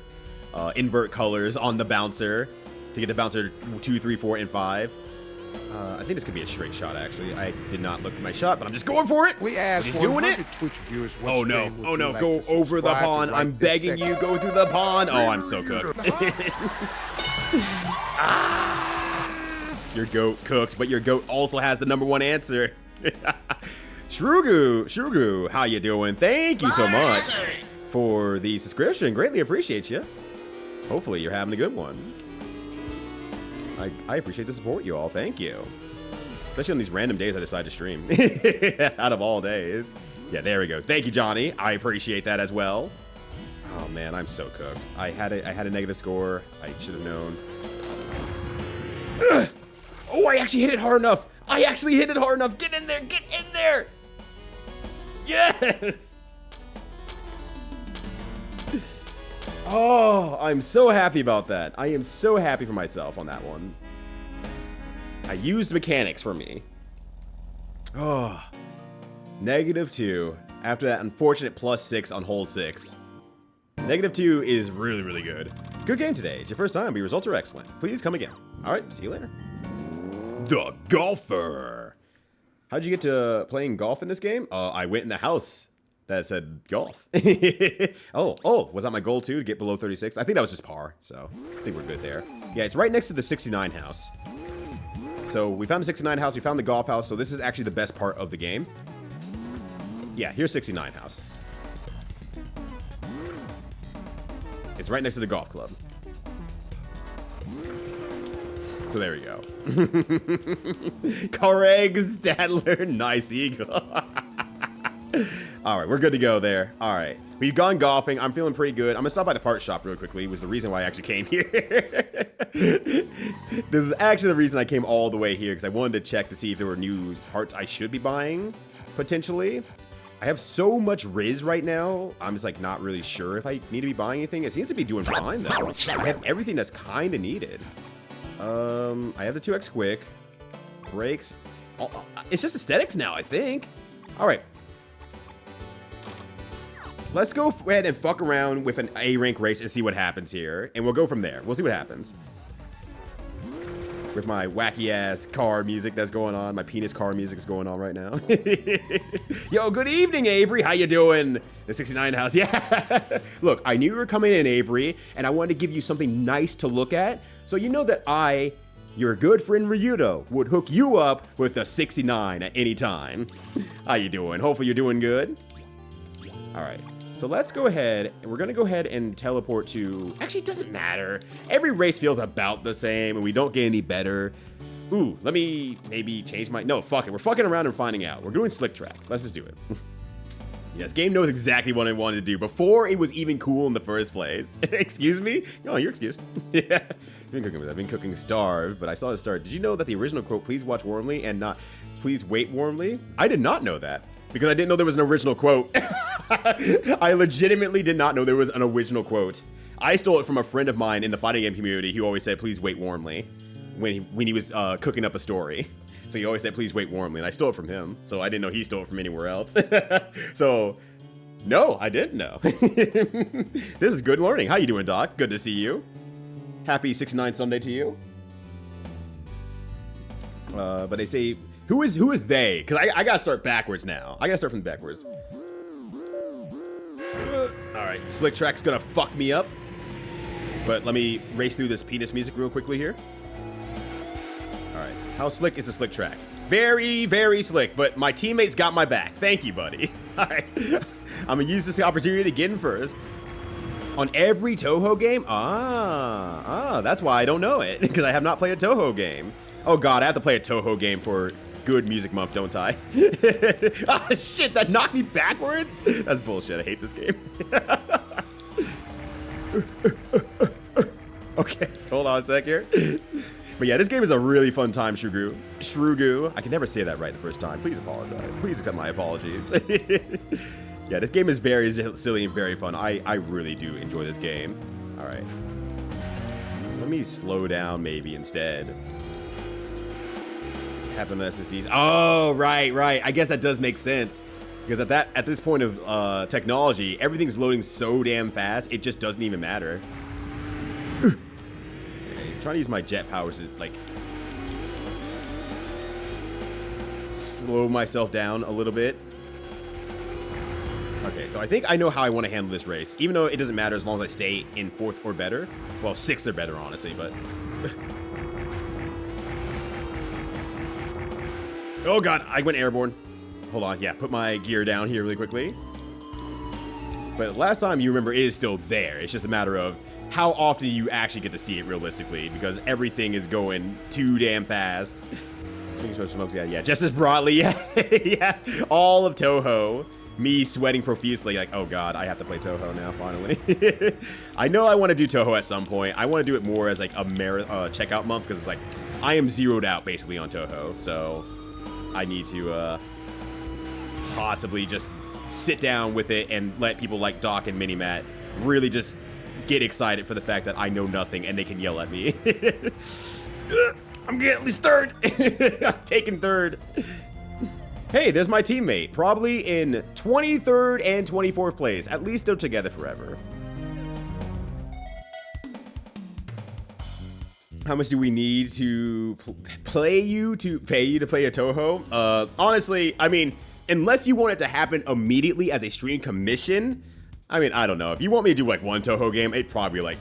invert colors on the bouncer to get the bouncer 2, 3, 4, and 5. I think this could be a straight shot, actually. I did not look at my shot, but I'm just going for it. We asked for doing it. Twitch viewers, oh no, go over the pawn. I'm begging you, go through the pawn. Oh, I'm so cooked. Your goat cooked, but your goat also has the #1 answer. Shrugu, how you doing? Thank you so much for the subscription. Greatly appreciate you. Hopefully you're having a good one. I appreciate the support, you all. Thank you. Especially on these random days I decide to stream. Out of all days. Yeah, there we go. Thank you, Johnny. I appreciate that as well. Oh man, I'm so cooked. I had a negative score. I should have known. Ugh. Oh, I actually hit it hard enough. Get in there. Get in there. Yes. Oh, I'm so happy about that. I am so happy for myself on that one. I used mechanics for me. Oh, -2 after that unfortunate +6 on hole 6. -2 is really, really good. Good game today. It's your first time, but your results are excellent. Please come again. All right, see you later. The golfer. How'd you get to playing golf in this game? I went in the house that said golf. oh, was that my goal too, to get below 36? I think that was just par, so I think we're good there. Yeah, it's right next to the 69 house. So we found the 69 house, we found the golf house, so this is actually the best part of the game. Yeah, here's 69 house. It's right next to the golf club. So there we go. Craig Stadler, nice eagle. All right, we're good to go there. All right, we've gone golfing. I'm feeling pretty good. I'm gonna stop by the part shop real quickly. It was the reason why I actually came here. This is actually the reason I came all the way here, because I wanted to check to see if there were new parts I should be buying. potentially. I have so much Riz right now, I'm just like not really sure if I need to be buying anything. It seems to be doing fine though. I have everything that's kind of needed. I have the 2x quick, brakes. It's just aesthetics now, I think. All right. Let's go ahead and fuck around with an A rank race and see what happens here. And we'll go from there. We'll see what happens. With my wacky ass car music that's going on. My penis car music is going on right now. Yo, good evening, Avery. How you doing? The 69 house. Yeah. Look, I knew you were coming in, Avery, and I wanted to give you something nice to look at. So you know that I, your good friend Ryudo, would hook you up with the 69 at any time. How you doing? Hopefully you're doing good. All right. So let's go ahead, and we're gonna go ahead and teleport to, actually it doesn't matter. Every race feels about the same and we don't get any better. Ooh, let me maybe change my, no, fuck it. We're fucking around and finding out. We're doing slick track. Let's just do it. Yes, game knows exactly what I wanted to do before it was even cool in the first place. Excuse me? Oh, you're excused. Yeah. I've been cooking starved, but I saw it start. Did you know that the original quote, please watch warmly and not please wait warmly? I did not know that. Because I didn't know there was an original quote. I legitimately did not know there was an original quote. I stole it from a friend of mine in the fighting game community who always said, please wait warmly, when he was cooking up a story. So he always said, please wait warmly, and I stole it from him. So I didn't know he stole it from anywhere else. So, no, I didn't know. This is good learning. How you doing, Doc? Good to see you. Happy 6-9 Sunday to you. But they say... Who is they? Because I gotta start backwards now. I gotta start from backwards. Alright, slick track's gonna fuck me up. But let me race through this penis music real quickly here. Alright, how slick is the slick track? Very, very slick, but my teammates got my back. Thank you, buddy. Alright, I'm gonna use this opportunity to get in first. On every Toho game? That's why I don't know it. Because I have not played a Toho game. Oh god, I have to play a Toho game for good music month, don't I? Ah, shit, that knocked me backwards? That's bullshit, I hate this game. Okay, hold on a sec here. But yeah, this game is a really fun time, Shrugu. I can never say that right the first time. Please apologize. Please accept my apologies. Yeah, this game is very silly and very fun. I really do enjoy this game. Alright. Let me slow down maybe instead. Happen to SSDs. Oh, right. I guess that does make sense. Because at this point of technology, everything's loading so damn fast, it just doesn't even matter. Okay, trying to use my jet powers to, like, slow myself down a little bit. Okay, so I think I know how I want to handle this race. Even though it doesn't matter as long as I stay in 4th or better. Well, 6th or better, honestly, but... Oh god, I went airborne. Hold on, yeah, put my gear down here really quickly. But last time, you remember, it is still there. It's just a matter of how often you actually get to see it realistically, because everything is going too damn fast. Yeah, just as broadly, yeah. Yeah, all of Toho. Me sweating profusely, like, oh god, I have to play Toho now, finally. I know I want to do Toho at some point. I want to do it more as, like, a checkout month, because it's like, I am zeroed out, basically, on Toho, so... I need to possibly just sit down with it and let people like Doc and Minimat really just get excited for the fact that I know nothing and they can yell at me. I'm getting at least 3rd. I'm taking 3rd. Hey, there's my teammate. Probably in 23rd and 24th place. At least they're together forever. How much do we need to pay you to play a Toho? Honestly, I mean, unless you want it to happen immediately as a stream commission, I mean, I don't know. If you want me to do like one Toho game, it'd probably be like,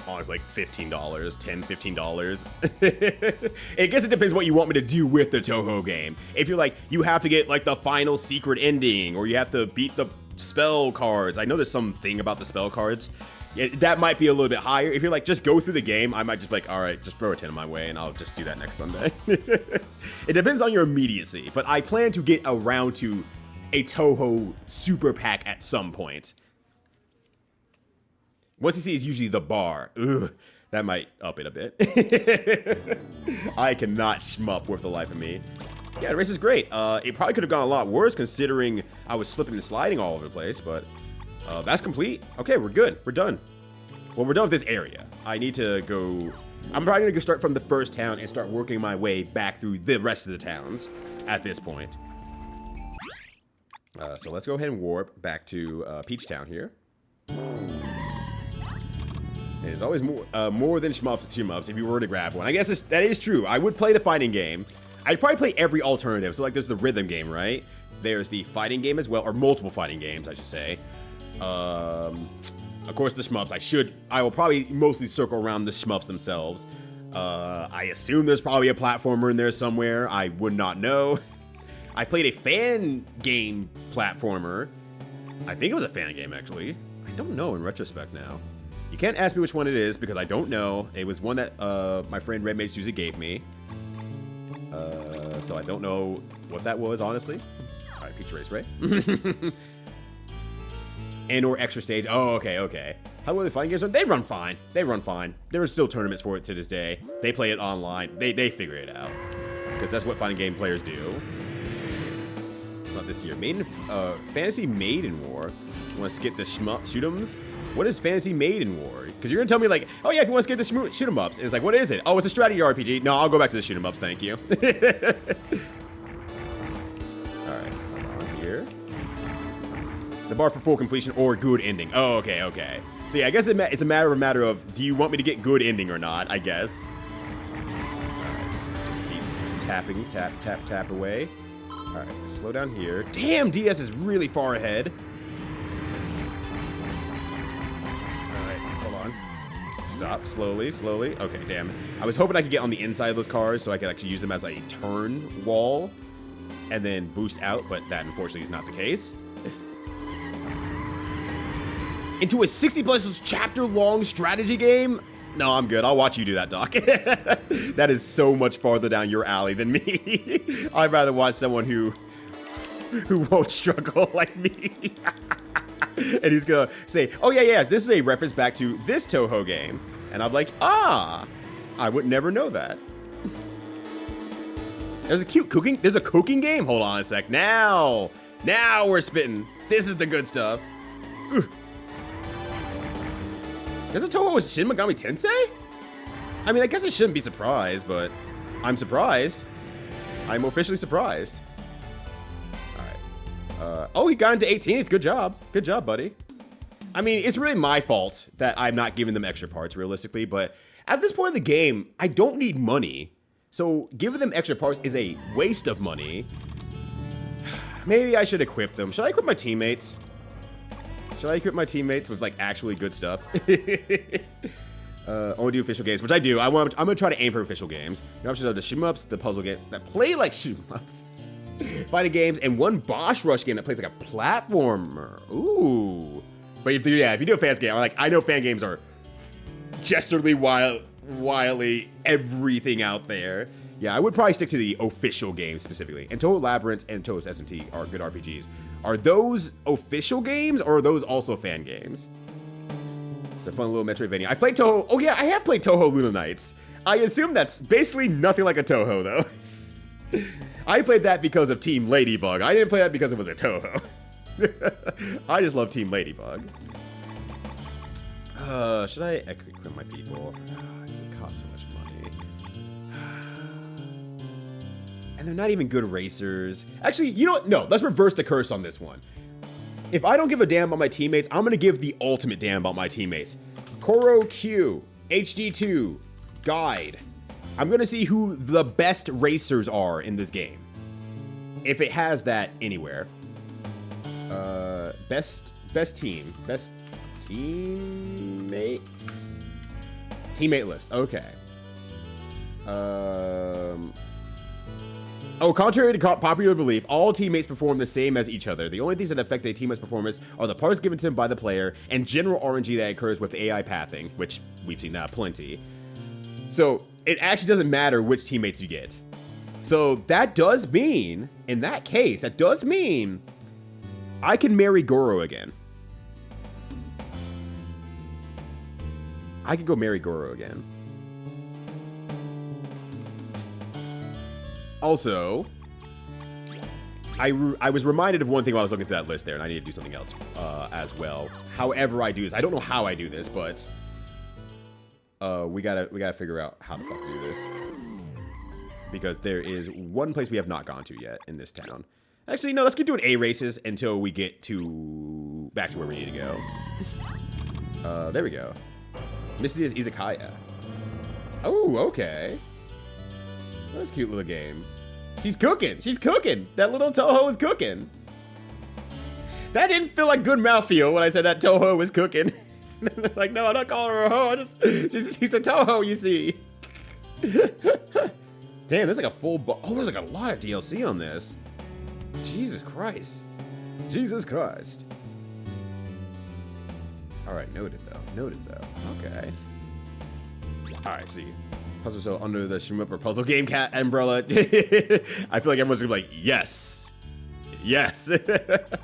honestly, like $15, $10, $15. I guess it depends what you want me to do with the Toho game. If you're like, you have to get like the final secret ending, or you have to beat the spell cards. I know there's something about the spell cards. Yeah, that might be a little bit higher. If you're like, just go through the game, I might just be like, all right, just throw a 10 my way, and I'll just do that next Sunday. It depends on your immediacy, but I plan to get around to a Toho super pack at some point. What's you see is usually the bar. Ugh, that might up it a bit. I cannot shmup worth the life of me. Yeah, the race is great. It probably could have gone a lot worse considering I was slipping and sliding all over the place, but that's complete. Okay, we're good. We're done. Well, we're done with this area. I need to go... I'm probably going to start from the first town and start working my way back through the rest of the towns at this point. So let's go ahead and warp back to Peach Town here. There's always more than shmups if you were to grab one. I guess that is true. I would play the fighting game. I'd probably play every alternative. So like there's the rhythm game, right? There's the fighting game as well, or multiple fighting games, I should say. Of course, the shmups. I will probably mostly circle around the shmups themselves. I assume there's probably a platformer in there somewhere. I would not know. I played a fan game platformer. I think it was a fan game, actually. I don't know in retrospect now. You can't ask me which one it is because I don't know. It was one that my friend Red Mage Susie gave me. So I don't know what that was, honestly. All right, Peach Race, right? And or extra stage. Oh, okay. How do the fighting games run? They run fine. There are still tournaments for it to this day. They play it online. They figure it out. Because that's what fighting game players do. Not this year. Fantasy Maiden War. You want to skip the shoot-'ems? What is Fantasy Maiden War? Because you're going to tell me like, oh yeah, if you want to skip the shoot-'em-ups. And it's like, what is it? Oh, it's a strategy RPG. No, I'll go back to the shoot-'em-ups, thank you. Alright, hold on here. The bar for full completion or good ending. Oh, okay. So yeah, I guess it's a matter of, do you want me to get good ending or not, I guess. Alright, just keep tapping, tap away. Alright, slow down here. Damn, DS is really far ahead. Alright, hold on. Stop, slowly. Okay, damn. I was hoping I could get on the inside of those cars so I could actually use them as a turn wall and then boost out, but that unfortunately is not the case. Into a 60+ chapter long strategy game? No, I'm good. I'll watch you do that, Doc. That is so much farther down your alley than me. I'd rather watch someone who won't struggle like me. And he's gonna say, oh yeah, this is a reference back to this Toho game. And I'm like, I would never know that. There's a cooking game? Hold on a sec. Now we're spitting. This is the good stuff. Ooh. There's a Toho with Shin Megami Tensei? I mean, I guess I shouldn't be surprised, but I'm surprised. I'm officially surprised. Alright. Oh, he got into 18th. Good job. Good job, buddy. I mean, it's really my fault that I'm not giving them extra parts, realistically, but at this point in the game, I don't need money. So giving them extra parts is a waste of money. Maybe I should equip them. Should I equip my teammates? Should I equip my teammates with, like, actually good stuff? Only do official games, which I do. I'm gonna try to aim for official games. The options are the shoot-'em-ups, the puzzle game that play like shoot-'em-ups, fighting games, and one boss rush game that plays like a platformer. Ooh. But if you do a fan game, I know fan games are gesturedly wildly everything out there. Yeah, I would probably stick to the official games specifically. And Toho Labyrinth and Toho's SMT are good RPGs. Are those official games, or are those also fan games? It's a fun little Metroidvania. I played Toho. Oh yeah, I have played Toho Luna Nights. I assume that's basically nothing like a Toho, though. I played that because of Team Ladybug. I didn't play that because it was a Toho. I just love Team Ladybug. Should I equip my people? It costs so much money. And they're not even good racers. Actually, you know what? No, let's reverse the curse on this one. If I don't give a damn about my teammates, I'm gonna give the ultimate damn about my teammates. Koro Q, HD2, Guide. I'm gonna see who the best racers are in this game. If it has that anywhere. Best teammates. Teammate list, okay. Oh, contrary to popular belief, all teammates perform the same as each other. The only things that affect a teammate's performance are the parts given to them by the player and general RNG that occurs with AI pathing, which we've seen that plenty. So it actually doesn't matter which teammates you get. So that does mean, in that case, I can marry Goro again. I could go marry Goro again. Also, I was reminded of one thing while I was looking through that list there, and I need to do something else as well. However I do this, I don't know how I do this, but we gotta figure out how the fuck to do this, because there is one place we have not gone to yet in this town. Actually, no, let's keep doing A races until we get to back to where we need to go. There we go. Misty Izakaya. Oh, okay. That's a cute little game. She's cooking. She's cooking. That little Toho is cooking. That didn't feel like good mouthfeel when I said that Toho was cooking. Like, no, I'm not calling her a hoe. She's a Toho, you see. Damn, there's like a full... Oh, there's like a lot of DLC on this. Jesus Christ. Jesus Christ. All right, noted, though. Noted, though. Okay. All right, see. Puzzle show under the Shmup or puzzle game cat umbrella. I feel like everyone's gonna be like, yes. Yes. But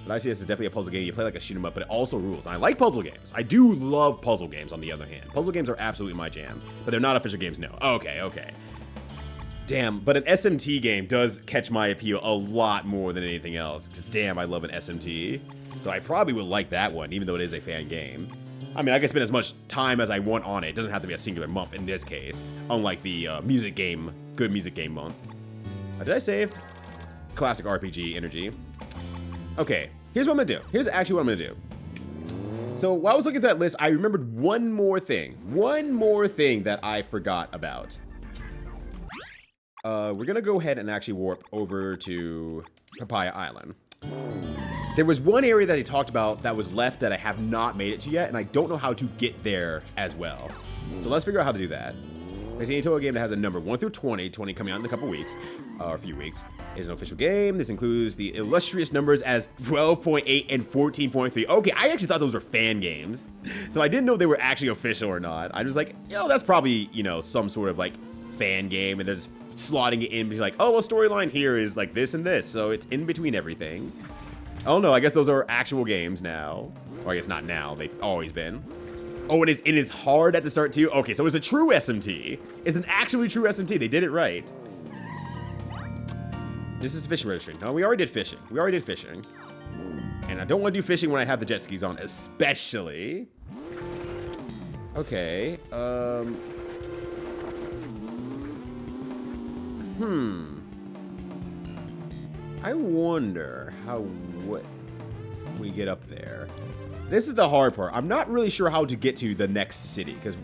I see this is definitely a puzzle game. You play like a shoot 'em up, but it also rules. And I like puzzle games. I do love puzzle games, on the other hand. Puzzle games are absolutely my jam. But they're not official games, no. Okay, okay. Damn, but an SMT game does catch my appeal a lot more than anything else. Damn, I love an SMT. So I probably would like that one, even though it is a fan game. I mean, I can spend as much time as I want on it. It doesn't have to be a singular month in this case, unlike the music game, good music game month. Did I save? Classic RPG energy. Okay, here's what I'm gonna do. Here's actually what I'm gonna do. So while I was looking at that list, I remembered one more thing that I forgot about. We're gonna go ahead and actually warp over to Papaya Island. There was one area that he talked about that was left that I have not made it to yet, and I don't know how to get there as well. So let's figure out how to do that. There's an Toho game that has a number 1 through 20, 20 coming out in a couple weeks, or a few weeks. It's an official game. This includes the illustrious numbers as 12.8 and 14.3. Okay, I actually thought those were fan games. So I didn't know they were actually official or not. I was like, yo, that's probably, you know, some sort of like fan game, and they're just slotting it in, like, oh, well, storyline here is like this and this, so it's in between everything. Oh no, I guess those are actual games now. Or I guess not now, they've always been. Oh, it is hard at the start too? Okay, so it's a true SMT. It's an actually true SMT, they did it right. This is fishing registry. No, we already did fishing. We already did fishing. And I don't want to do fishing when I have the jet skis on, especially. Okay, I wonder how we get up there. This is the hard part. I'm not really sure how to get to the next city, because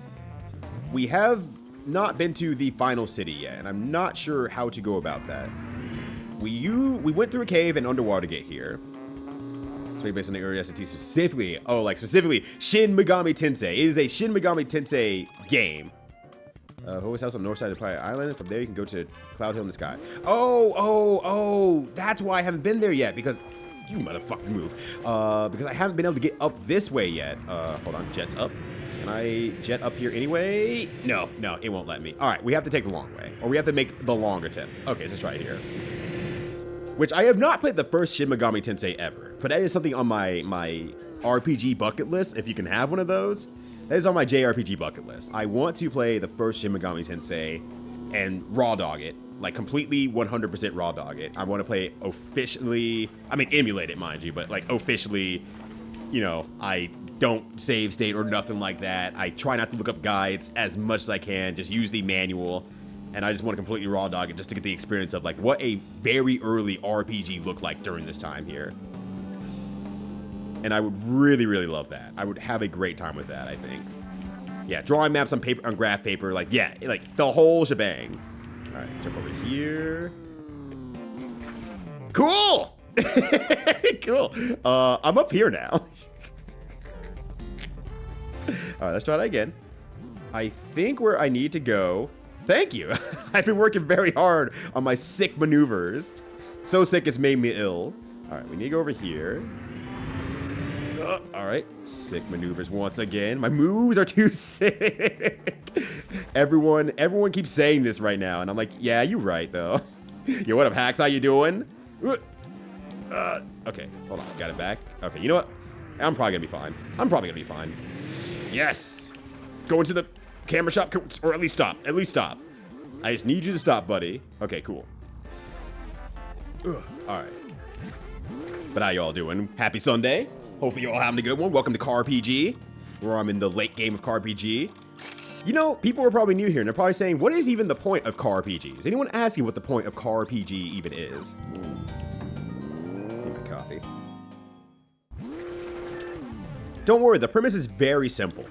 we have not been to the final city yet, and I'm not sure how to go about that. We went through a cave and underwater to get here. So based on the area SAT specifically. Oh, like specifically Shin Megami Tensei. It is a Shin Megami Tensei game. Ho's house on the north side of Papaya Island. From there, you can go to Cloud Hill in the sky. Oh, that's why I haven't been there yet, because you motherfucking move. Because I haven't been able to get up this way yet. Hold on, jet's up. Can I jet up here anyway? No, it won't let me. All right, we have to take the long way, or we have to make the longer tip. Okay, so let's try it here. Which I have not played the first Shin Megami Tensei ever, but that is something on my RPG bucket list, if you can have one of those. That is on my JRPG bucket list. I want to play the first Shin Megami Tensei and raw dog it. Like, completely 100% raw dog it. I want to play it officially. I mean, emulate it, mind you, but, like, officially, you know, I don't save state or nothing like that. I try not to look up guides as much as I can. Just use the manual. And I just want to completely raw dog it just to get the experience of, like, what a very early RPG looked like during this time here. And I would really, really love that. I would have a great time with that, I think. Yeah, drawing maps on paper, on graph paper, like, yeah, like the whole shebang. All right, jump over here. Cool! Cool. I'm up here now. All right, let's try that again. I think where I need to go... Thank you. I've been working very hard on my sick maneuvers. So sick it's made me ill. All right, we need to go over here. All right, sick maneuvers once again. My moves are too sick. Everyone keeps saying this right now, and I'm like, yeah, you're right though. Yo, what up, hacks? How you doing? Okay, hold on, got it back. Okay, you know what? I'm probably gonna be fine. Yes. Go into the camera shop, or at least stop. I just need you to stop, buddy. Okay, cool. Alright. But how y'all doing? Happy Sunday. Hopefully y'all having a good one. Welcome to caRPG, where I'm in the late game of caRPG. You know, people are probably new here, and they're probably saying, what is even the point of caRPG? Is anyone asking what the point of caRPG even is? Need my coffee. Don't worry, the premise is very simple.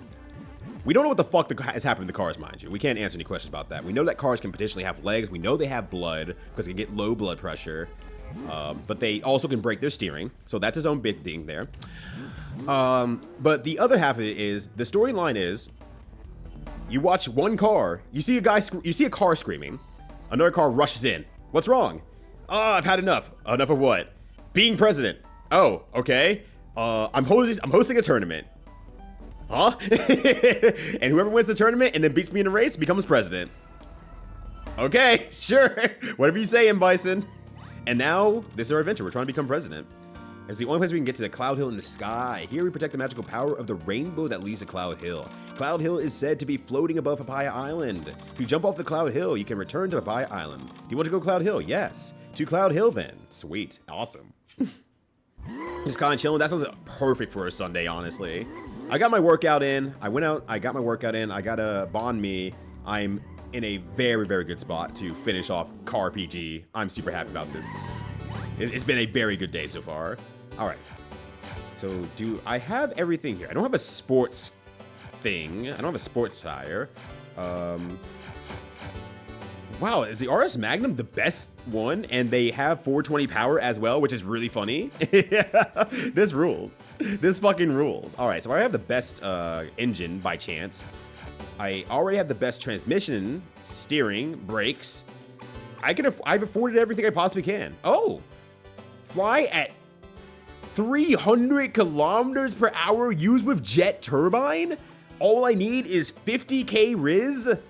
We don't know what the fuck has happened to the cars, mind you. We can't answer any questions about that. We know that cars can potentially have legs. We know they have blood, because they can get low blood pressure. But they also can break their steering. So that's his own big thing there. But the other half of it is, the storyline is, you watch one car, you see a car screaming. Another car rushes in. What's wrong? Oh, I've had enough. Enough of what? Being president. Oh, okay. I'm hosting a tournament. Huh? And whoever wins the tournament and then beats me in a race becomes president. Okay, sure. Whatever you say, M. Bison. And now, this is our adventure. We're trying to become president. It's the only place we can get to the Cloud Hill in the sky. Here we protect the magical power of the rainbow that leads to Cloud Hill. Cloud Hill is said to be floating above Papaya Island. If you jump off the Cloud Hill, you can return to Papaya Island. Do you want to go Cloud Hill? Yes. To Cloud Hill then. Sweet. Awesome. Just kind of chilling. That sounds perfect for a Sunday, honestly. I got my workout in. I went out. I got my workout in. I got a Bond Me. I'm in a very, very good spot to finish off caRPG. I'm super happy about this. It's been a very good day so far. All right. So do I have everything here? I don't have a sports thing. I don't have a sports tire. Wow, is the RS Magnum the best one? And they have 420 power as well, which is really funny. This rules. This fucking rules. All right, so I have the best engine by chance. I already have the best transmission, steering, brakes. I've afforded everything I possibly can. Oh, fly at 300 kilometers per hour used with jet turbine? All I need is 50k Riz? And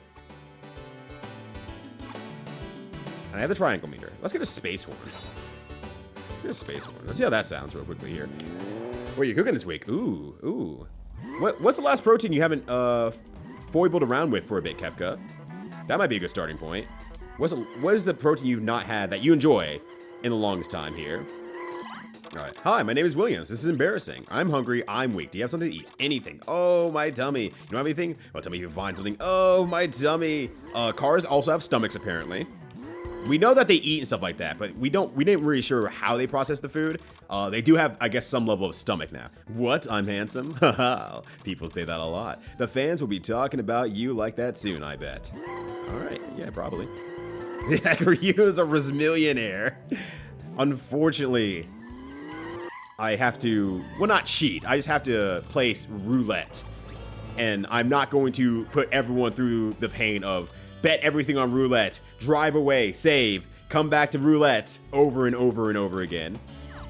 I have the triangle meter. Let's get a space horn. Let's get a space horn. Let's see how that sounds real quickly here. What are you cooking this week? Ooh, ooh. What's the last protein you haven't foibled around with for a bit, Kefka? That might be a good starting point. What is the protein you've not had that you enjoy in the longest time here? All right. Hi, my name is Williams. This is embarrassing. I'm hungry. I'm weak. Do you have something to eat? Anything. Oh, my tummy. You don't have anything? Well, tell me if you find something. Oh, my tummy. Cars also have stomachs, apparently. We know that they eat and stuff like that, but we didn't really sure how they process the food. They do have, I guess, some level of stomach now. What? I'm handsome? Haha. People say that a lot. The fans will be talking about you like that soon, I bet. All right. Yeah, probably. Ryu is a Resmillionaire. Unfortunately, I have to, well, not cheat. I just have to place roulette. And I'm not going to put everyone through the pain of bet everything on roulette, drive away, save, come back to roulette over and over and over again.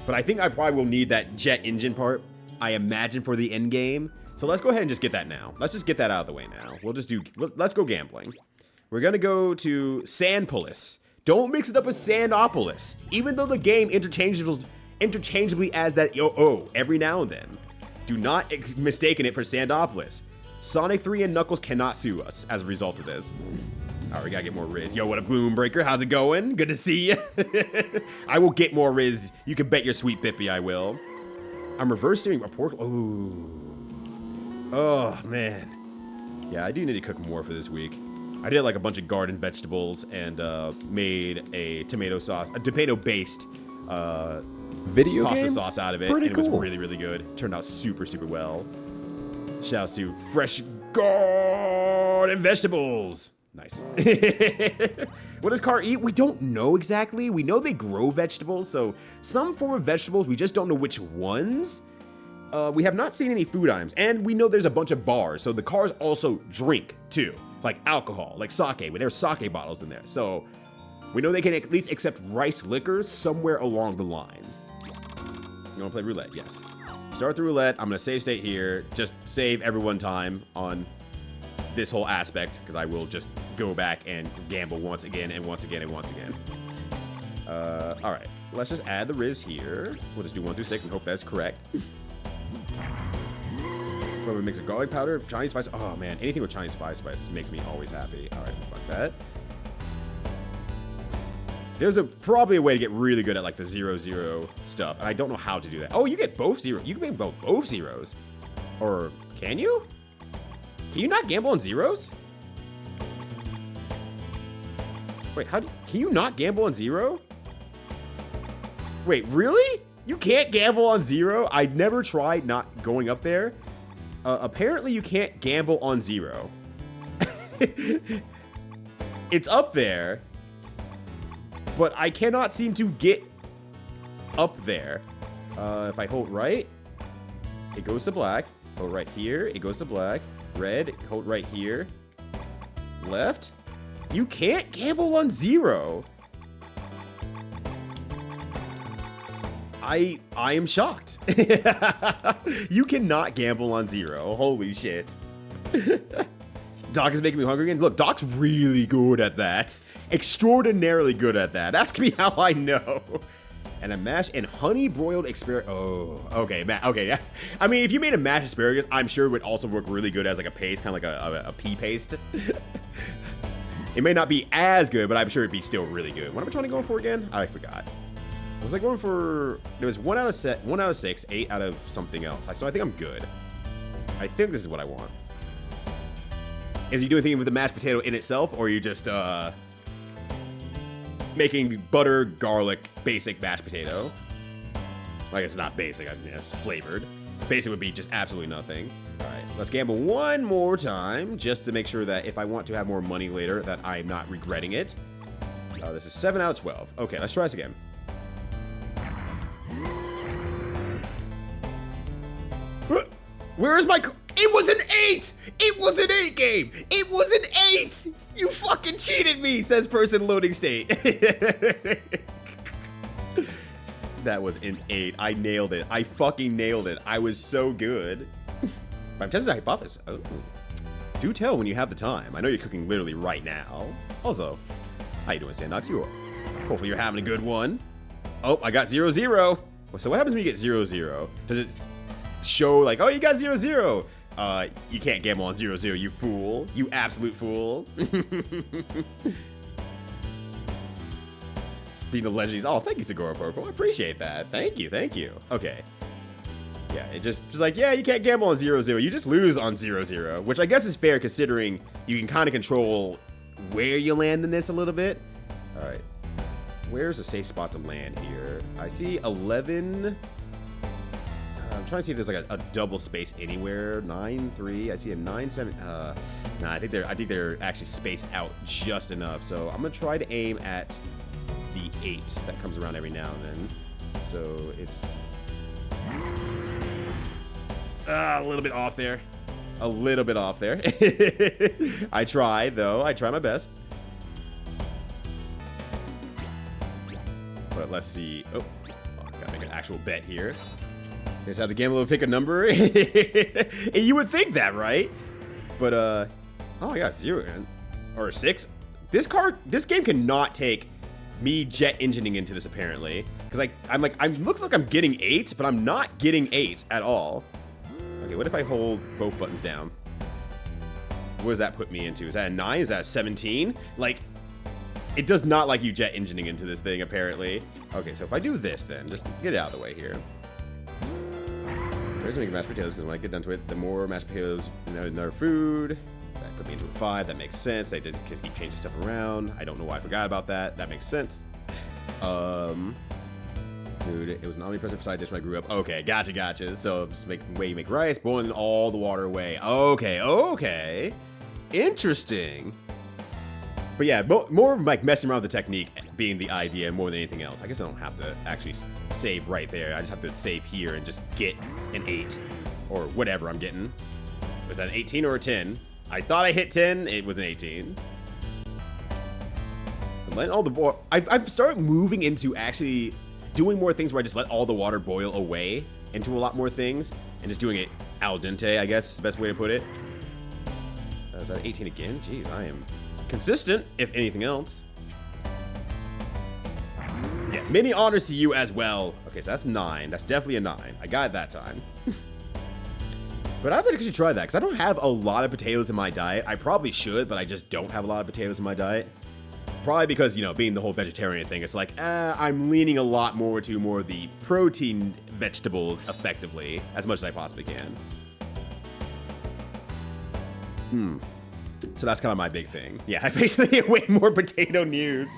But I think I probably will need that jet engine part, I imagine, for the end game. So let's go ahead and just get that now. Let's just get that out of the way now. Let's go gambling. We're gonna go to Sandpolis. Don't mix it up with Sandopolis. Even though the game interchangeably as that every now and then. Do not mistaken it for Sandopolis. Sonic 3 and Knuckles cannot sue us as a result of this. All right, we gotta get more Riz. Yo, what up, Gloombreaker? How's it going? Good to see you. I will get more Riz. You can bet your sweet Bippy I will. I'm reversing a pork. Oh, man. Yeah, I do need to cook more for this week. I did like a bunch of garden vegetables and made a tomato sauce, a tomato-based video pasta games? sauce out of it. Pretty and it was cool. really, really good. It turned out super, super well. Shouts to fresh garden vegetables. Nice. What does Car eat? We don't know exactly. We know they grow vegetables, so some form of vegetables, we just don't know which ones. We have not seen any food items, and we know there's a bunch of bars, so the cars also drink, too. Like alcohol, like sake, but there's sake bottles in there. So we know they can at least accept rice liquors somewhere along the line. You wanna play roulette? Yes. Start the roulette. I'm gonna save state here. Just save everyone time on this whole aspect, because I will just go back and gamble once again and once again and once again. All right, let's just add the Riz here. We'll just do 1 through 6 and hope that's correct. Where we mix a garlic powder, Chinese spice. Oh man, anything with Chinese spices makes me always happy. All right, fuck that. There's probably a way to get really good at like the 0-0 stuff, and I don't know how to do that. Oh, you get both zeros. You can make both zeros. Or can you? Can you not gamble on zeros? Wait, can you not gamble on zero? Wait, really? You can't gamble on zero? I never tried not going up there. Apparently you can't gamble on zero. It's up there, but I cannot seem to get up there. If I hold right, it goes to black. Hold right here, it goes to black. Red, hold right here. Left. You can't gamble on zero. I am shocked. You cannot gamble on zero. Holy shit. Doc is making me hungry again. Look, Doc's really good at that. Extraordinarily good at that. Ask me how I know. And a mashed and honey broiled asparagus. Oh, okay, okay, yeah. I mean, if you made a mashed asparagus, I'm sure it would also work really good as like a paste, kind of like a pea paste. It may not be as good, but I'm sure it'd be still really good. What am I trying to go for again? I forgot. Was I going for? There was 1 out of 6, 8 out of something else. So I think I'm good. I think this is what I want. Is you doing anything with the mashed potato in itself, or are you just making butter, garlic, basic mashed potato? Like, it's not basic, I mean, it's flavored. Basic would be just absolutely nothing. All right, let's gamble one more time, just to make sure that if I want to have more money later, that I'm not regretting it. This is 7 out of 12. Okay, let's try this again. Where is my... It was an 8! It was an 8 game! It was an 8! You fucking cheated me, says person loading state. That was an 8. I nailed it. I fucking nailed it. I was so good. I'm testing a hypothesis. Oh. Do tell when you have the time. I know you're cooking literally right now. Also, how you doing, Sandox? Hopefully you're having a good one. Oh, I got 0-0. So what happens when you get 0-0? Does it show like, oh, you got 0-0? You can't gamble on 0-0, you fool. You absolute fool. Being the legends. Oh, thank you, Segura Purple. I appreciate that. Thank you, thank you. Okay. Yeah, it just like, yeah, you can't gamble on 0-0. You just lose on 0-0, which I guess is fair considering you can kind of control where you land in this a little bit. All right. Where's a safe spot to land here? I see 11. I'm trying to see if there's like a double space anywhere. 9-3. I see a 9-7. Nah, I think they're actually spaced out just enough. So I'm gonna try to aim at the 8 that comes around every now and then. So it's a little bit off there. A little bit off there. I tried though. I try my best. But let's see. Oh, gotta make an actual bet here. Just have to gamble to pick a number. You would think that, right? But oh, I got 0 or 6. This game cannot take me jet engineering into this apparently, because looks like I'm getting 8, but I'm not getting 8 at all. Okay, what if I hold both buttons down? What does that put me into? Is that a 9? Is that a 17? Like, it does not like you jet engineering into this thing apparently. Okay, so if I do this, then just get it out of the way here. There's making mashed potatoes because when I get down to it, the more mashed potatoes in our food. That put me into a 5. That makes sense. They just keep changing stuff around. I don't know why I forgot about that. That makes sense. Dude, it was an omnipresent side dish when I grew up. Okay, gotcha. So just make rice, boiling all the water away. Okay. Interesting. But yeah, more like messing around with the technique being the idea more than anything else. I guess I don't have to actually save right there. I just have to save here and just get an 8 or whatever I'm getting. Was that an 18 or a 10? I thought I hit 10. It was an 18. I'm letting all the boil. I've started moving into actually doing more things where I just let all the water boil away into a lot more things and just doing it al dente, I guess is the best way to put it. Is that 18 again? Jeez, I am consistent, if anything else. Yeah, many honors to you as well. Okay, so that's 9. That's definitely a 9. I got it that time. But I have to actually try that, because I don't have a lot of potatoes in my diet. I probably should, but I just don't have a lot of potatoes in my diet. Probably because, you know, being the whole vegetarian thing, it's like, I'm leaning a lot more to more of the protein vegetables effectively, as much as I possibly can. So that's kind of my big thing. Yeah, I basically get way more potato news.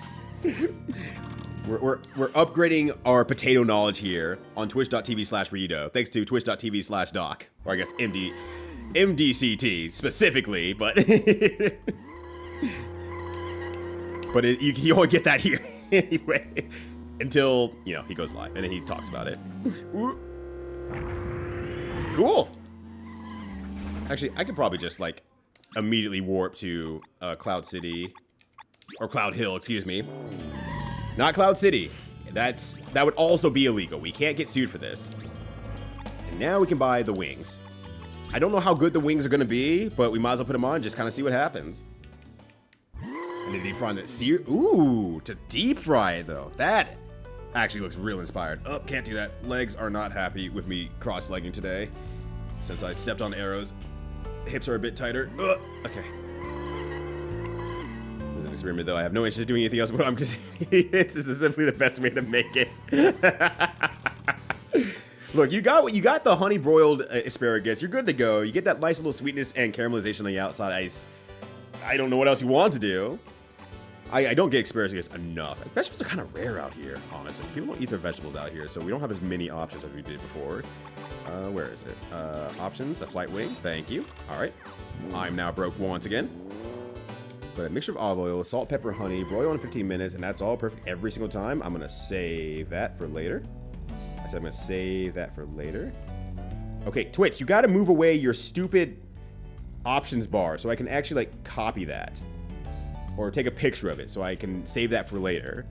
We're upgrading our potato knowledge here on twitch.tv/Rito, thanks to twitch.tv/Doc, or I guess MDCT specifically, but you only get that here anyway, until, you know, he goes live and then he talks about it. Cool. Actually, I could probably just like immediately warp to Cloud City, or Cloud Hill, excuse me. Not Cloud City. That would also be illegal. We can't get sued for this. And now we can buy the wings. I don't know how good the wings are gonna be, but we might as well put them on, just kind of see what happens. And to deep fry that ooh, to deep fry it though. That actually looks real inspired. Oh, can't do that. Legs are not happy with me cross-legging today. Since I stepped on arrows, hips are a bit tighter. Okay. This is an experiment though. I have no interest in doing anything else, but I'm just, this is simply the best way to make it. Look, you got the honey broiled asparagus. You're good to go. You get that nice little sweetness and caramelization on the outside. I don't know what else you want to do. I don't get asparagus enough. Vegetables are kind of rare out here, honestly. People don't eat their vegetables out here, so we don't have as many options as we did before. Where is it? Options, a flight wing. Thank you. All right. I'm now broke once again. But a mixture of olive oil, salt, pepper, honey, broil in 15 minutes, and that's all perfect every single time. I'm gonna save that for later. I said I'm gonna save that for later. Okay, Twitch, you gotta move away your stupid options bar so I can actually like copy that. Or take a picture of it so I can save that for later.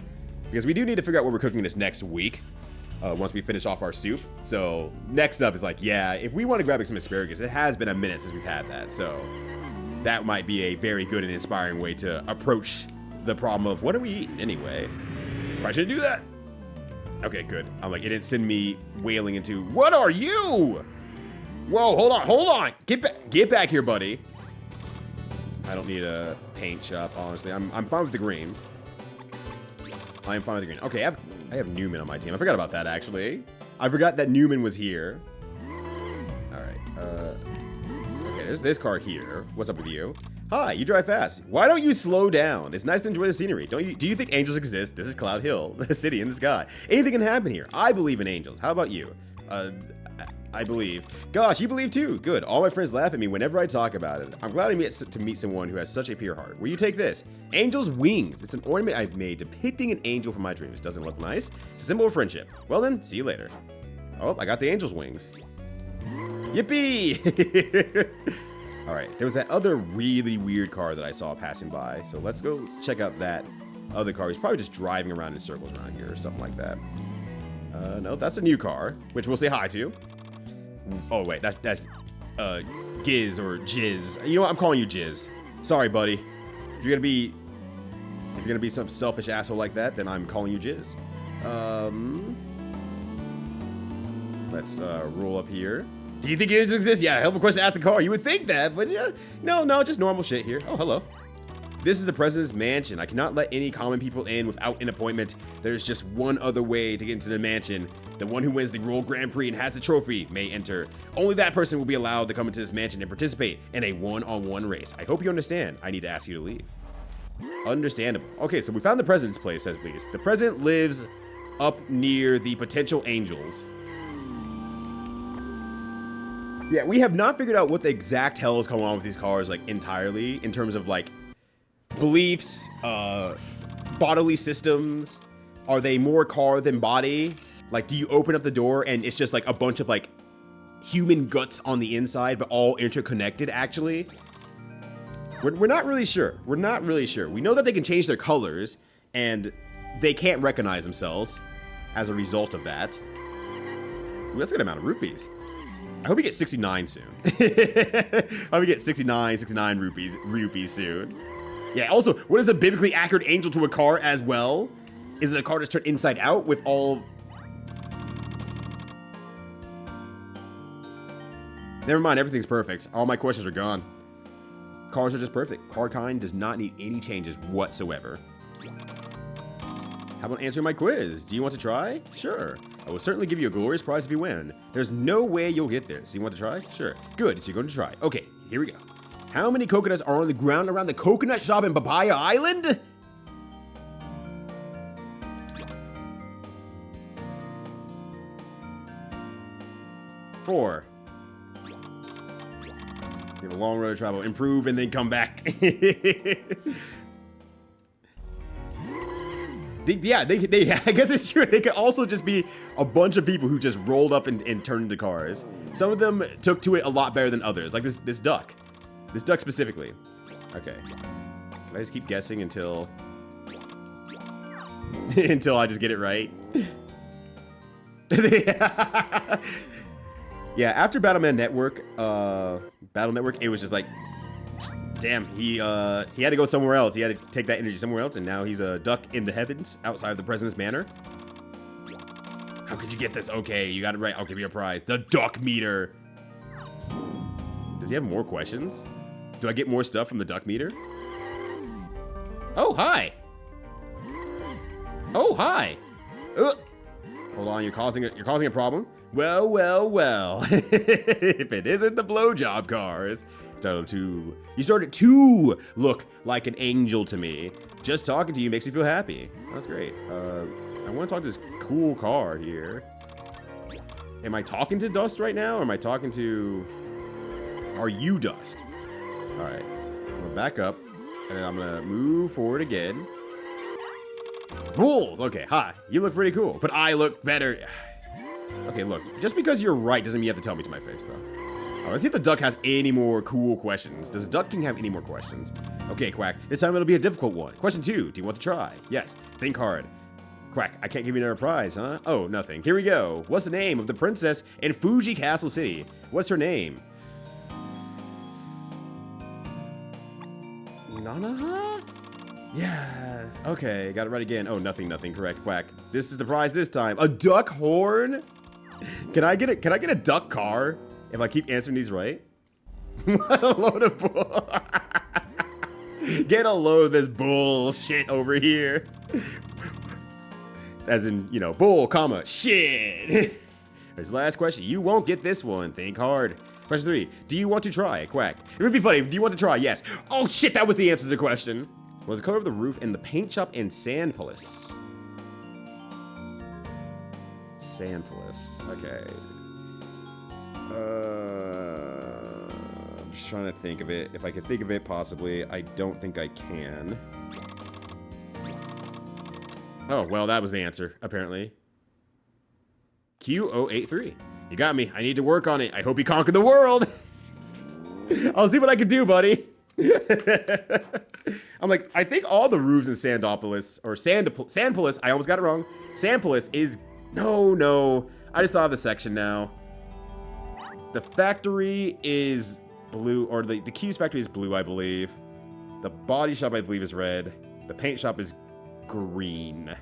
Because we do need to figure out what we're cooking this next week. Once we finish off our soup. So next up is like, yeah, if we want to grab some asparagus, it has been a minute since we've had that. So that might be a very good and inspiring way to approach the problem of what are we eating anyway? Probably shouldn't do that. Okay, good. I'm like, it didn't send me wailing into, what are you? Whoa, hold on. Get back here, buddy. I don't need a paint shop, honestly. I'm fine with the green. I am fine with the green. Okay, I have Newman on my team. I forgot about that, actually. I forgot that Newman was here. All right. Okay, there's this car here. What's up with you? Hi, you drive fast. Why don't you slow down? It's nice to enjoy the scenery. Do you think angels exist? This is Cloud Hill, the city in the sky. Anything can happen here. I believe in angels. How about you? I believe. Gosh, you believe too. Good. All my friends laugh at me whenever I talk about it. I'm glad I get to meet someone who has such a pure heart. Will you take this? Angel's wings. It's an ornament I've made depicting an angel from my dreams. Doesn't it look nice? It's a symbol of friendship. Well then, see you later. Oh, I got the angel's wings. Yippee! All right, there was that other really weird car that I saw passing by. So let's go check out that other car. He's probably just driving around in circles around here or something like that. No, that's a new car, which we'll say hi to. Oh wait, that's Giz or Jizz. You know what? I'm calling you Jizz. Sorry, buddy. If you're gonna be some selfish asshole like that, then I'm calling you Jizz. Let's roll up here. Do you think angels exist? Yeah, hell of a question to ask the car. You would think that, but yeah, no, just normal shit here. Oh, hello. This is the president's mansion. I cannot let any common people in without an appointment. There's just one other way to get into the mansion. The one who wins the Royal Grand Prix and has the trophy may enter. Only that person will be allowed to come into this mansion and participate in a one-on-one race. I hope you understand. I need to ask you to leave. Understandable. Okay, so we found the president's place, says please. The president lives up near the potential angels. Yeah, we have not figured out what the exact hell is going on with these cars, like, entirely, in terms of, like, beliefs, bodily systems. Are they more car than body? Like, do you open up the door and it's just like a bunch of like human guts on the inside, but all interconnected actually? We're not really sure. We're not really sure. We know that they can change their colors and they can't recognize themselves as a result of that. Ooh, that's a good amount of rupees. I hope we get 69 soon. I hope we get 69 rupees soon. Yeah, also, what is a biblically accurate angel to a car as well? Is it a car that's turned inside out with all... Never mind, everything's perfect. All my questions are gone. Cars are just perfect. Car kind does not need any changes whatsoever. How about answering my quiz? Do you want to try? Sure. I will certainly give you a glorious prize if you win. There's no way you'll get this. You want to try? Sure. Good, so you're going to try. Okay, here we go. How many coconuts are on the ground around the coconut shop in Papaya Island? Four. You have a long road to travel. Improve and then come back. I guess it's true. They could also just be a bunch of people who just rolled up and turned into cars. Some of them took to it a lot better than others. Like this duck. This duck specifically. Okay. Can I just keep guessing until... until I just get it right? Yeah, after Battle Network, it was just like... Damn, he had to go somewhere else. He had to take that energy somewhere else, and now he's a duck in the heavens outside of the President's Manor. How could you get this? Okay, you got it right. I'll give you a prize. The duck meter. Does he have more questions? Do I get more stuff from the duck meter? Oh, hi. Oh, hi. Hold on, you're causing a problem. Well, well, well. If it isn't the blowjob cars. You started to look like an angel to me. Just talking to you makes me feel happy. That's great. I want to talk to this cool car here. Am I talking to Dust right now, or am I talking to... Are you Dust? Alright. I'm gonna back up, and then I'm gonna move forward again. Bulls! Okay, hi. You look pretty cool, but I look better. Okay, look. Just because you're right doesn't mean you have to tell me to my face, though. Let's see if the duck has any more cool questions. Does the Duck King have any more questions? Okay, Quack. This time it'll be a difficult one. Question 2. Do you want to try? Yes. Think hard. Quack, I can't give you another prize, huh? Oh, nothing. Here we go. What's the name of the princess in Fuji Castle City? What's her name? Nanaha? Yeah. Okay, got it right again. Oh, nothing. Correct, Quack. This is the prize this time. A duck horn? Can I get a duck car? If I keep answering these right? What a load of bull. Get a load of this bullshit over here. As in, you know, bull, comma, shit. Here's the last question. You won't get this one. Think hard. Question 3. Do you want to try? Quack. It would be funny. Do you want to try? Yes. Oh, shit. That was the answer to the question. Was the color of the roof in the paint shop in Sandpolis? Sandpolis. Okay. I'm just trying to think of it. If I could think of it, possibly. I don't think I can. Oh, well, that was the answer, apparently. Q083. You got me. I need to work on it. I hope you conquer the world. I'll see what I can do, buddy. I'm like, I think all the roofs in Sandopolis, or Sandpolis, I almost got it wrong. Sandpolis is, no. I just thought of the section now. The factory is blue, or the Q's factory is blue, I believe. The body shop, I believe, is red. The paint shop is green,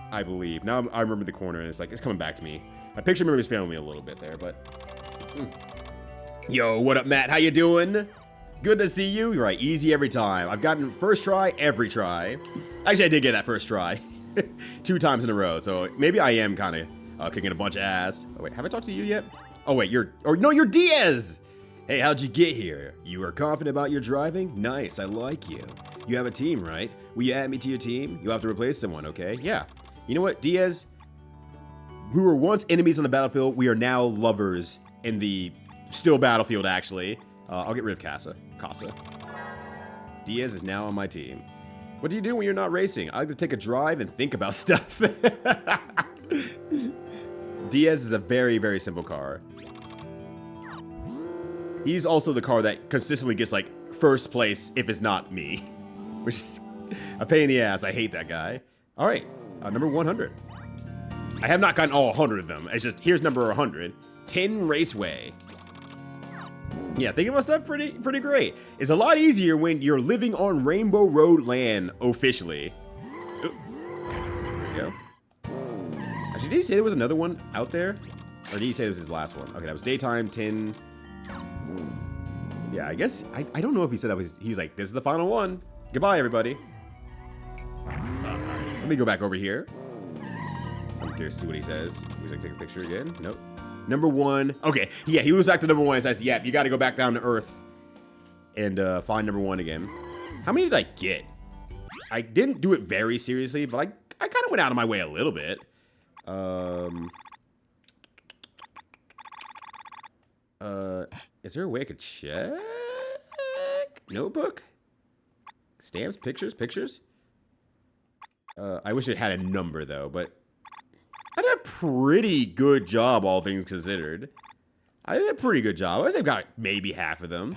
I believe. Now I remember the corner, and it's like, it's coming back to me. My picture memory is failing me a little bit there, but... Yo, what up, Matt? How you doing? Good to see you. You're right, easy every time. I've gotten first try every try. Actually, I did get that first try. 2 times in a row, so maybe I am kind of kicking a bunch of ass. Oh, wait, have I talked to you yet? Oh, wait, you're Diaz! Hey, how'd you get here? You are confident about your driving? Nice, I like you. You have a team, right? Will you add me to your team? You'll have to replace someone, okay? Yeah. You know what, Diaz? We were once enemies on the battlefield. We are now lovers in the still battlefield, actually. I'll get rid of Casa. Diaz is now on my team. What do you do when you're not racing? I like to take a drive and think about stuff. Diaz is a very, very simple car. He's also the car that consistently gets, like, first place if it's not me. Which is a pain in the ass. I hate that guy. All right, number 100. I have not gotten all 100 of them. It's just, here's number 100. Tin Raceway. Yeah, thinking about stuff pretty great. It's a lot easier when you're living on Rainbow Road land officially. Ooh. There we go. Actually, did he say there was another one out there? Or did he say it was his last one? Okay, that was daytime, tin. Yeah, I guess, I don't know if he said that was, he was like, this is the final one. Goodbye, everybody. Let me go back over here. I'm curious to see what he says. He's like, take a picture again. Nope. Number 1. Okay, yeah, he moves back to number 1 and says, yep, you got to go back down to Earth and find number 1 again. How many did I get? I didn't do it very seriously, but I kind of went out of my way a little bit. Is there a way I could check? Notebook? Stamps? Pictures? I wish it had a number, though, but I did a pretty good job, all things considered. I did a pretty good job. I got maybe half of them.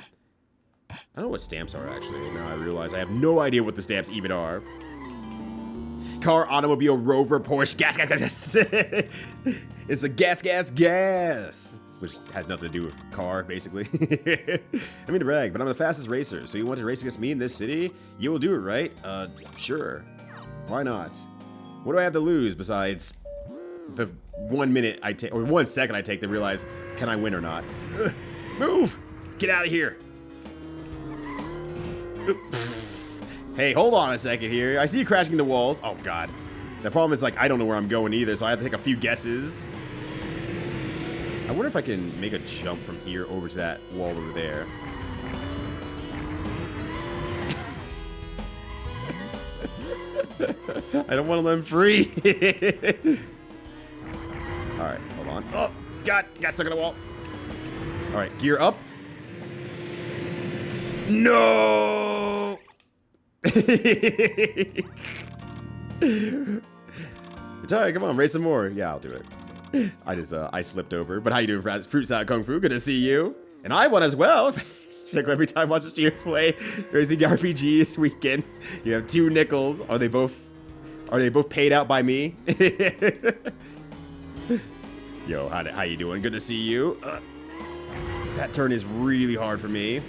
I don't know what stamps are, actually. Now I realize I have no idea what the stamps even are. Car, automobile, rover, Porsche, gas. It's a gas. Which has nothing to do with car, basically. I mean to brag, but I'm the fastest racer. So you want to race against me in this city? You will do it, right? Sure. Why not? What do I have to lose besides the 1 minute I take, or 1 second I take to realize, can I win or not? Move! Get out of here! Hey, hold on a second here. I see you crashing into walls. Oh, God. The problem is, like, I don't know where I'm going either, so I have to take a few guesses. I wonder if I can make a jump from here over to that wall over there. I don't want to let him free. Alright, hold on. Oh, God, got stuck in the wall. Alright, gear up. No! It's alright, come on, race some more. Yeah, I'll do it. I slipped over. But how you doing, Fruit Salad Kung Fu? Good to see you. And I won as well. Check every time I watch you play Racing RPG this weekend. You have 2 nickels. Are they both paid out by me? Yo, how you doing? Good to see you. That turn is really hard for me.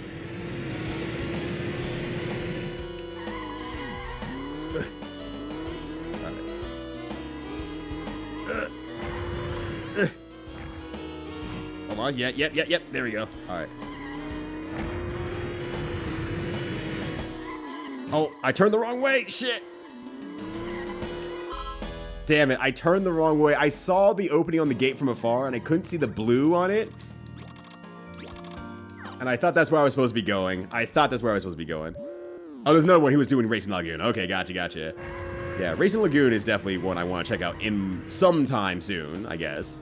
Hold on. Yep. There we go. All right. Oh, I turned the wrong way. Shit. Damn it. I turned the wrong way. I saw the opening on the gate from afar, and I couldn't see the blue on it. And I thought that's where I was supposed to be going. Oh, there's another one. He was doing Racing Lagoon. Okay, gotcha. Yeah, Racing Lagoon is definitely one I want to check out in sometime soon, I guess.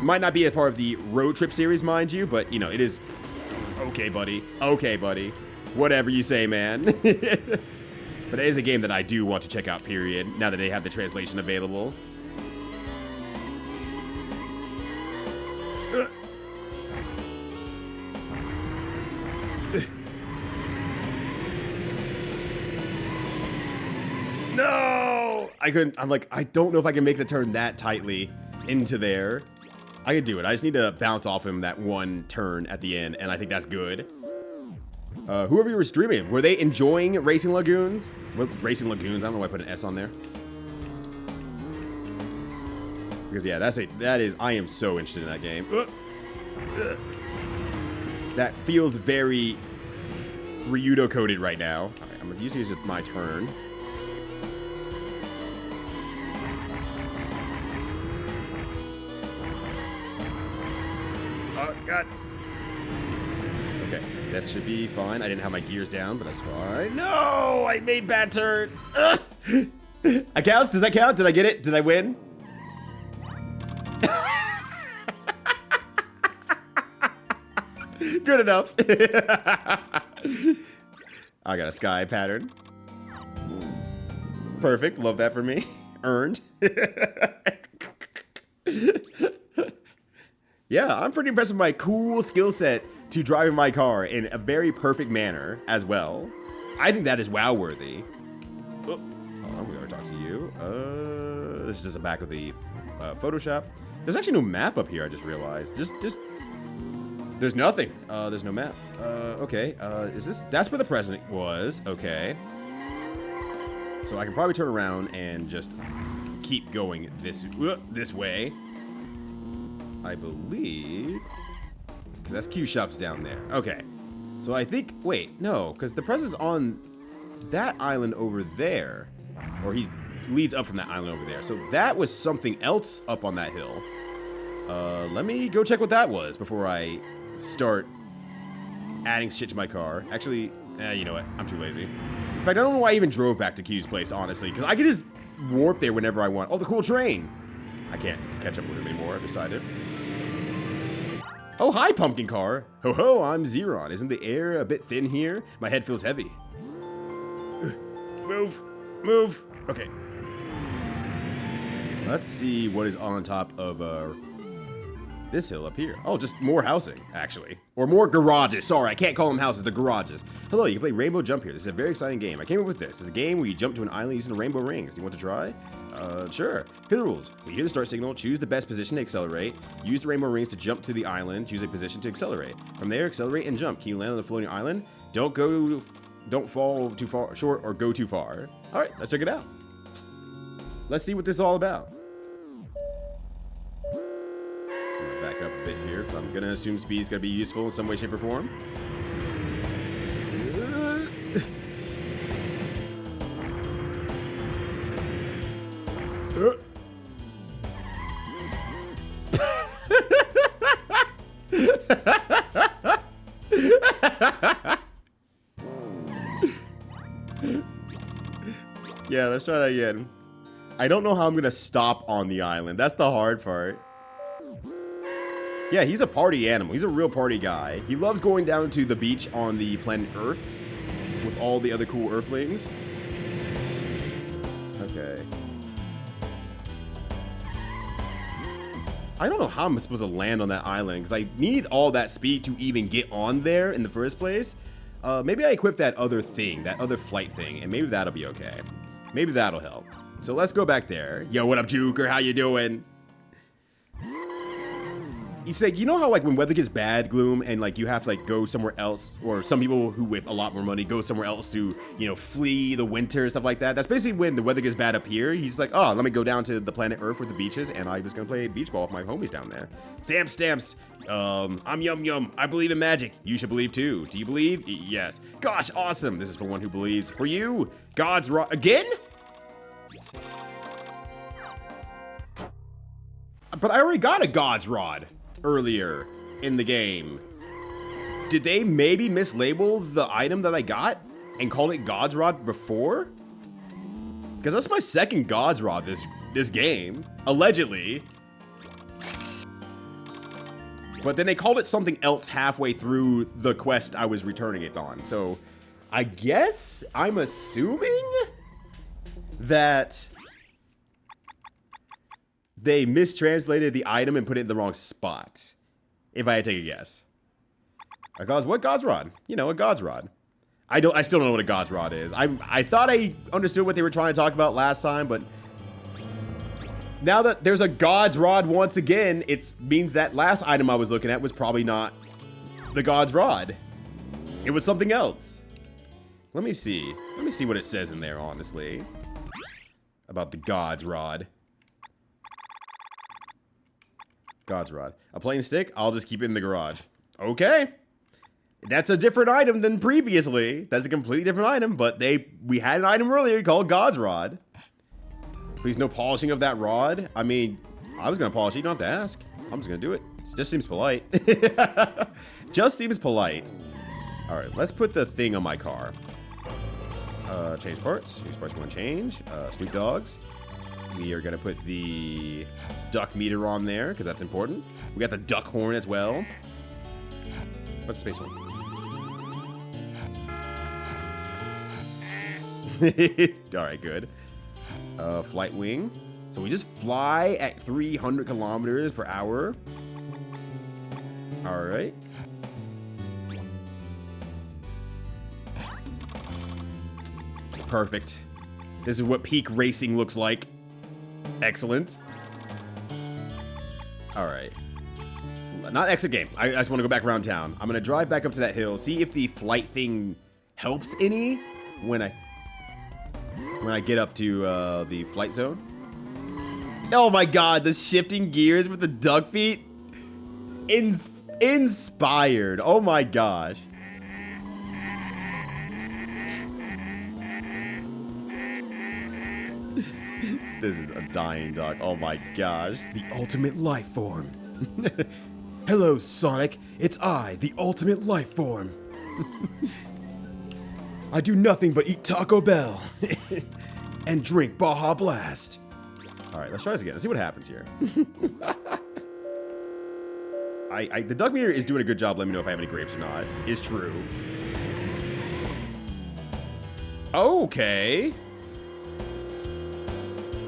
Might not be a part of the road trip series, mind you, but, you know, it is... Okay, buddy. Whatever you say, man. But it is a game that I do want to check out, period, now that they have the translation available. No! I'm like, I don't know if I can make the turn that tightly into there. I could do it. I just need to bounce off him that 1 turn at the end, and I think that's good. Whoever you were streaming, were they enjoying Racing Lagoons? Racing Lagoons, I don't know why I put an S on there. Because yeah, that is, I am so interested in that game. That feels very Ryudo coded right now. All right, I'm gonna use my turn. Oh, God. Okay, this should be fine. I didn't have my gears down, but that's fine. No, I made bad turn. That counts? Does that count? Did I get it? Did I win? Good enough. I got a sky pattern. Perfect. Love that for me. Earned. Yeah, I'm pretty impressed with my cool skill set to driving my car in a very perfect manner as well. I think that is wow-worthy. Oh, hold on, we gotta talk to you. This is just the back of the Photoshop. There's actually no map up here, I just realized. There's nothing. There's no map. Okay, that's where the president was. Okay. So I can probably turn around and just keep going this way. I believe, because that's Q Shop's down there. Okay, so I think, wait, no, because the president's on that island over there. Or he leads up from that island over there. So that was something else up on that hill. Let me go check what that was before I start adding shit to my car. Actually, you know what? I'm too lazy. In fact, I don't know why I even drove back to Q's place, honestly. Because I could just warp there whenever I want. Oh, the cool train. I can't catch up with him anymore, I've decided. Oh, hi, pumpkin car. Ho ho, I'm Zeron. Isn't the air a bit thin here? My head feels heavy. Move. Move. Okay. Let's see what is on top of this hill up here. Oh, just more housing, actually. Or more garages. Sorry, I can't call them houses, the garages. Hello, you can play Rainbow Jump here. This is a very exciting game. I came up with this. It's a game where you jump to an island using the rainbow rings. Do you want to try? Sure. Here are the rules. When you hear the start signal, choose the best position to accelerate. Use the rainbow rings to jump to the island. Choose a position to accelerate. From there, accelerate and jump. Can you land on the floating island? Don't fall too far short or go too far. All right, let's check it out. Let's see what this is all about. I'm gonna back up a bit here because I'm gonna assume speed's gonna be useful in some way, shape, or form. Yeah, let's try that again. I don't know how I'm gonna stop on the island. That's the hard part. Yeah, he's a party animal. He's a real party guy. He loves going down to the beach on the planet Earth with all the other cool Earthlings. Okay. I don't know how I'm supposed to land on that island because I need all that speed to even get on there in the first place. Maybe I equip that other thing, that other flight thing, and maybe that'll be okay. Maybe that'll help. So let's go back there. Yo, what up, Juker? How you doing? He's like, you know how like when weather gets bad, Gloom, and like you have to like go somewhere else, or some people who with a lot more money go somewhere else to, you know, flee the winter and stuff like that. That's basically when the weather gets bad up here. He's like, oh, let me go down to the planet Earth with the beaches, and I'm just gonna play beach ball with my homies down there. Stamps. I'm Yum Yum. I believe in magic. You should believe too. Do you believe? Yes. Gosh, awesome. This is for one who believes. For you, God's Rod again? But I already got a God's Rod earlier in the game. Did they maybe mislabel the item that I got and called it God's Rod before? Because that's my second God's Rod this game, allegedly. But then they called it something else halfway through the quest I was returning it on. So I guess I'm assuming that they mistranslated the item and put it in the wrong spot. If I had to take a guess. What God's Rod? You know, a God's Rod. I still don't know what a God's Rod is. I thought I understood what they were trying to talk about last time, but now that there's a God's Rod once again, it means that last item I was looking at was probably not the God's Rod. It was something else. Let me see. Let me see what it says in there, honestly. About the God's Rod. God's Rod. A plain stick? I'll just keep it in the garage. Okay. That's a different item than previously. That's a completely different item, but we had an item earlier called God's Rod. Please no polishing of that rod. I mean, I was gonna polish it, you don't have to ask. I'm just gonna do it. It just seems polite. Just seems polite. Alright, let's put the thing on my car. Change parts. Change parts we want to change. Snoop Dogs. We are gonna put the duck meter on there, because that's important. We got the duck horn as well. What's the space one? Alright, good. Flight wing. So we just fly at 300 kilometers per hour. Alright. It's perfect. This is what peak racing looks like. Excellent. Alright. Not exit game. I just want to go back around town. I'm going to drive back up to that hill, see if the flight thing helps any when I get up to the flight zone. Oh my god, the shifting gears with the duck feet. Inspired. Oh my gosh. This is a dying duck. Oh my gosh. The ultimate life form. Hello, Sonic. It's I, the ultimate life form. I do nothing but eat Taco Bell and drink Baja Blast. All right, let's try this again. Let's see what happens here. The duck meter is doing a good job. Let me know if I have any grapes or not. Is true. Okay.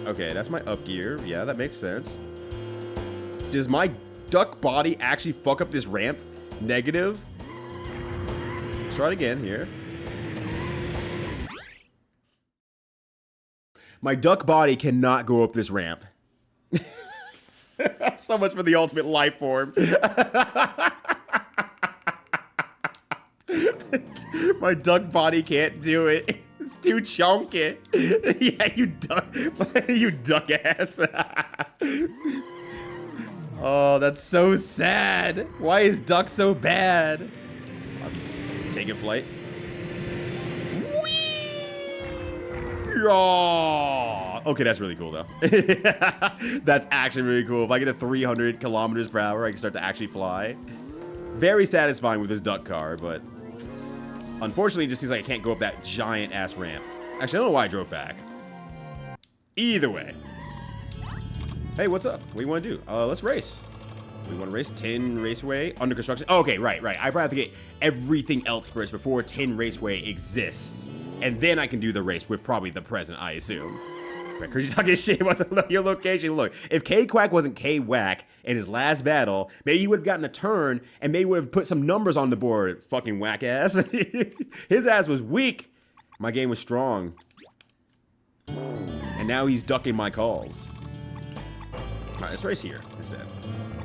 Okay, that's my up gear. Yeah, that makes sense. Does my duck body actually fuck up this ramp? Negative. Let's try it again here. My duck body cannot go up this ramp. So much for the ultimate life form. My duck body can't do it. It's too chunky. Yeah, you duck ass. Oh, that's so sad. Why is duck so bad? I'm taking flight. Oh, okay, that's really cool though. That's actually really cool. If I get to 300 kilometers per hour, I can start to actually fly. Very satisfying with this duck car, but unfortunately, it just seems like I can't go up that giant ass ramp. Actually, I don't know why I drove back. Either way. Hey, what's up? What do you want to do? Let's race. We want to race 10 Raceway under construction. Oh, okay, right. I probably have to get everything else first before 10 Raceway exists. And then I can do the race with probably the present, I assume. Right, cause you talking shit about your location. Look, if K-Quack wasn't K-Whack in his last battle, maybe he would have gotten a turn and maybe would have put some numbers on the board. Fucking whack ass. His ass was weak. My game was strong. And now he's ducking my calls. All right, let's race here instead.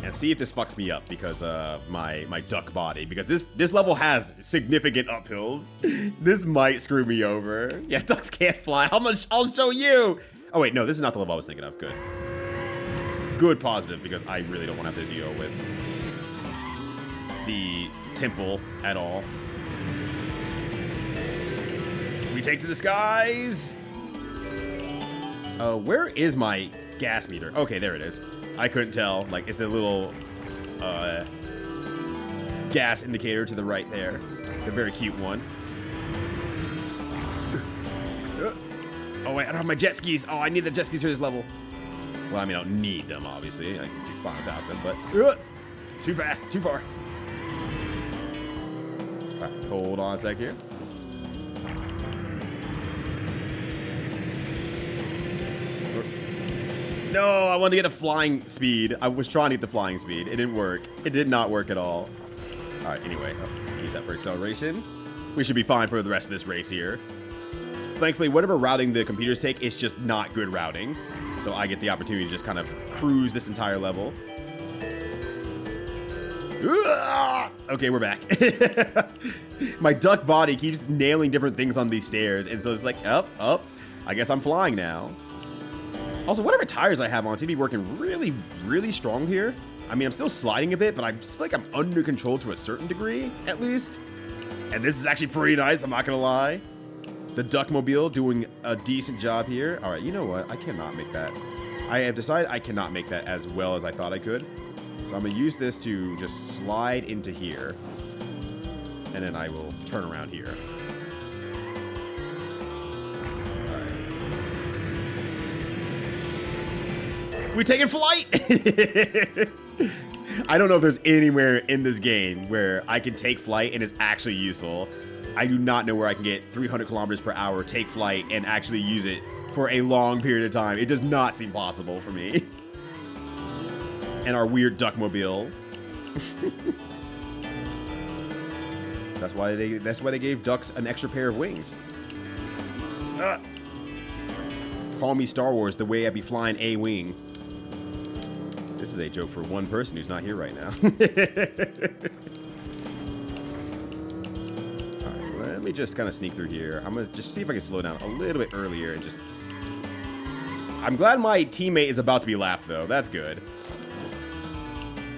And see if this fucks me up because of my duck body. Because this level has significant uphills. This might screw me over. Yeah, ducks can't fly. I'll show you. Oh wait, no, this is not the level I was thinking of. Good. Good positive because I really don't want to have to deal with the temple at all. We take to the skies. Where is my gas meter? Okay, there it is. I couldn't tell. Like, it's a little gas indicator to the right there. The very cute one. Oh, wait, I don't have my jet skis. Oh, I need the jet skis for this level. Well, I mean, I don't need them, obviously. I can do fine without them, but too fast, too far. All right, hold on a sec here. No, I wanted to get a flying speed. I was trying to get the flying speed. It didn't work. It did not work at all. All right, anyway, use that for acceleration. We should be fine for the rest of this race here. Thankfully, whatever routing the computers take, it's just not good routing. So I get the opportunity to just kind of cruise this entire level. Okay, we're back. My duck body keeps nailing different things on these stairs, and so it's like, up. I guess I'm flying now. Also, whatever tires I have on seem to be working really, really strong here. I mean, I'm still sliding a bit, but I feel like I'm under control to a certain degree, at least. And this is actually pretty nice, I'm not gonna lie. The Duckmobile doing a decent job here. All right, you know what? I cannot make that. I have decided I cannot make that as well as I thought I could. So I'm gonna use this to just slide into here. And then I will turn around here. We're taking flight! I don't know if there's anywhere in this game where I can take flight and it's actually useful. I do not know where I can get 300 kilometers per hour, take flight, and actually use it for a long period of time. It does not seem possible for me. And our weird Duckmobile. That's why they gave ducks an extra pair of wings. Call me Star Wars, the way I be flying a wing. This is a joke for one person who's not here right now. Alright, let me just kind of sneak through here. I'm going to just see if I can slow down a little bit earlier and just... I'm glad my teammate is about to be lapped, though. That's good.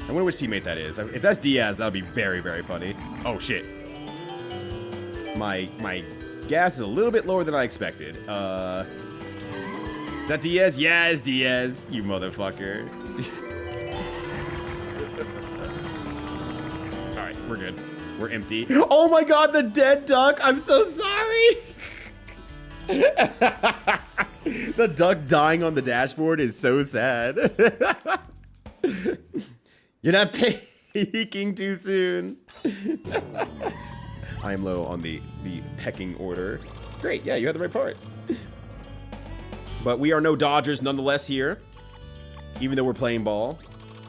I wonder which teammate that is. If that's Diaz, that would be very, very funny. Oh, shit. My gas is a little bit lower than I expected. Is that Diaz? Yeah, it's Diaz, you motherfucker. Alright, we're good. We're empty. Oh my god, the dead duck! I'm so sorry! The duck dying on the dashboard is so sad. You're not peeking too soon. I am low on the pecking order. Great, yeah, you had the right parts. But we are no Dodgers nonetheless here, even though we're playing ball.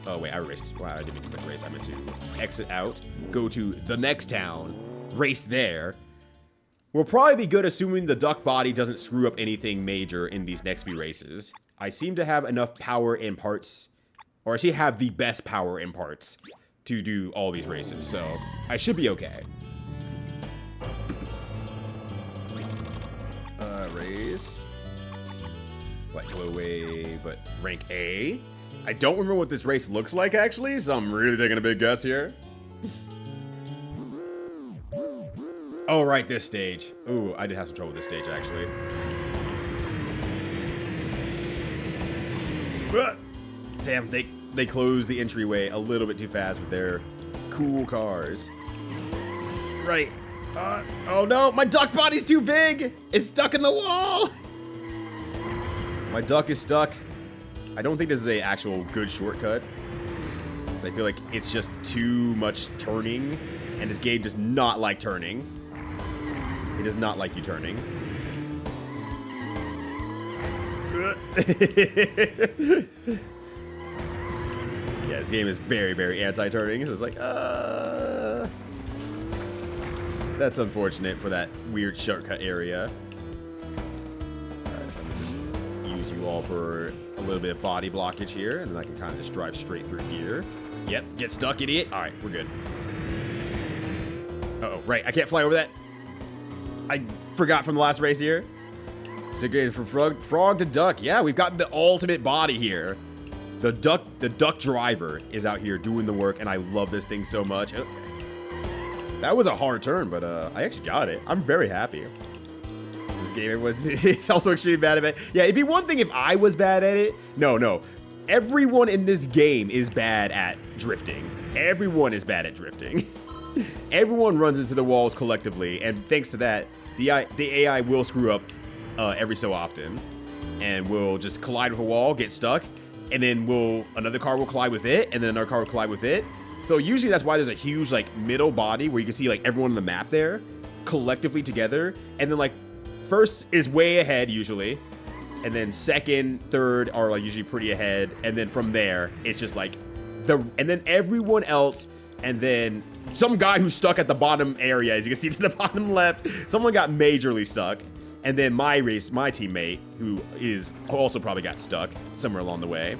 Oh wait, I raced. Wow, I didn't mean to click race. I meant to exit out, go to the next town, race there. We'll probably be good assuming the duck body doesn't screw up anything major in these next few races. I seem to have enough power in parts, or I actually have the best power in parts to do all these races, so I should be okay. Race. Like blow away, but rank A. I don't remember what this race looks like actually, so I'm really taking a big guess here. Oh, right, this stage. Ooh, I did have some trouble with this stage actually. Damn, they closed the entryway a little bit too fast with their cool cars. Right. Oh no, my duck body's too big! It's stuck in the wall! My duck is stuck. I don't think this is a actual good shortcut. So I feel like it's just too much turning, and this game does not like turning. It does not like you turning. Yeah, this game is very, very anti-turning. So it's like, that's unfortunate for that weird shortcut area. Alright, let me just use you all for a little bit of body blockage here, and then I can kind of just drive straight through here. Yep, get stuck, idiot. Alright, we're good. Uh-oh, right, I can't fly over that. I forgot from the last race here. Segregated from frog to duck. Yeah, we've got the ultimate body here. The duck driver is out here doing the work, and I love this thing so much. Okay. That was a hard turn, but I actually got it. I'm very happy. This game it's also extremely bad at it. Yeah, it'd be one thing if I was bad at it. No. Everyone in this game is bad at drifting. Everyone is bad at drifting. Everyone runs into the walls collectively, and thanks to that, the AI will screw up every so often, and will just collide with a wall, get stuck, and then another car will collide with it, and then another car will collide with it. So usually that's why there's a huge like middle body where you can see like everyone on the map there collectively together, and then like first is way ahead usually, and then second, third are like usually pretty ahead, and then from there it's just like and then everyone else, and then some guy who's stuck at the bottom area, as you can see to the bottom left, someone got majorly stuck, and then my teammate who also probably got stuck somewhere along the way.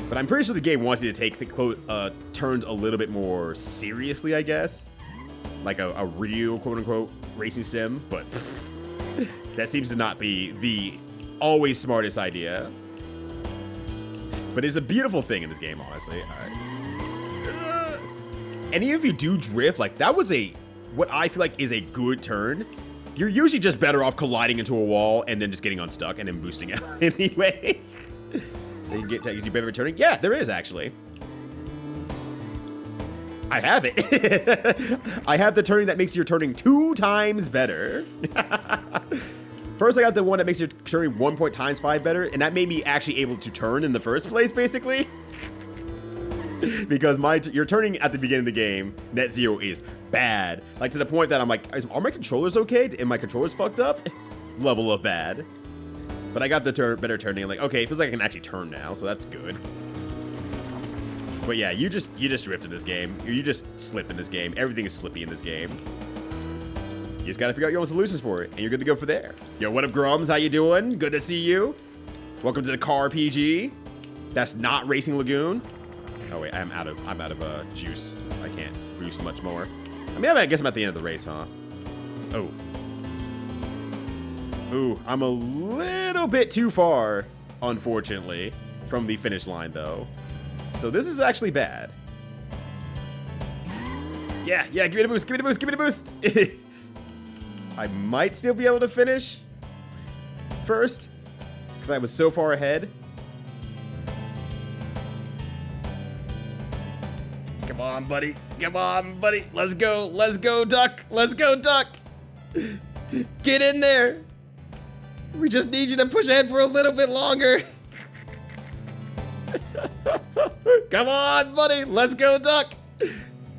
But I'm pretty sure the game wants you to take the turns a little bit more seriously, I guess. Like a real, quote-unquote, racing sim. But that seems to not be the always smartest idea. But it's a beautiful thing in this game, honestly. All right. And even if you do drift, like, that was what I feel like is a good turn. You're usually just better off colliding into a wall and then just getting unstuck and then boosting out anyway. They get is you better turning? Yeah, there is actually. I have it. I have the turning that makes your turning 2 times better. First, I got the one that makes your turning 1 times 5 better, and that made me actually able to turn in the first place, basically. Because your turning at the beginning of the game, net zero, is bad. Like to the point that I'm like, are my controllers okay? And my controllers fucked up? Level of bad. But I got the better turning. I'm like, okay, it feels like I can actually turn now, so that's good. But yeah, you just drift in this game. You just slip in this game. Everything is slippy in this game. You just gotta figure out your own solutions for it, and you're good to go for there. Yo, what up, Grums? How you doing? Good to see you. Welcome to the caRPG. That's not Racing Lagoon. Oh wait, I'm out of juice. I can't boost much more. I mean, I guess I'm at the end of the race, huh? Oh. Ooh, I'm a little bit too far, unfortunately, from the finish line, though. So this is actually bad. Yeah, give me the boost, give me the boost, give me the boost! I might still be able to finish first. because I was so far ahead. Come on, buddy. Come on, buddy. Let's go. Let's go, Duck. Let's go, Duck. Get in there. We just need you to push ahead for a little bit longer. Come on, buddy. Let's go, Duck.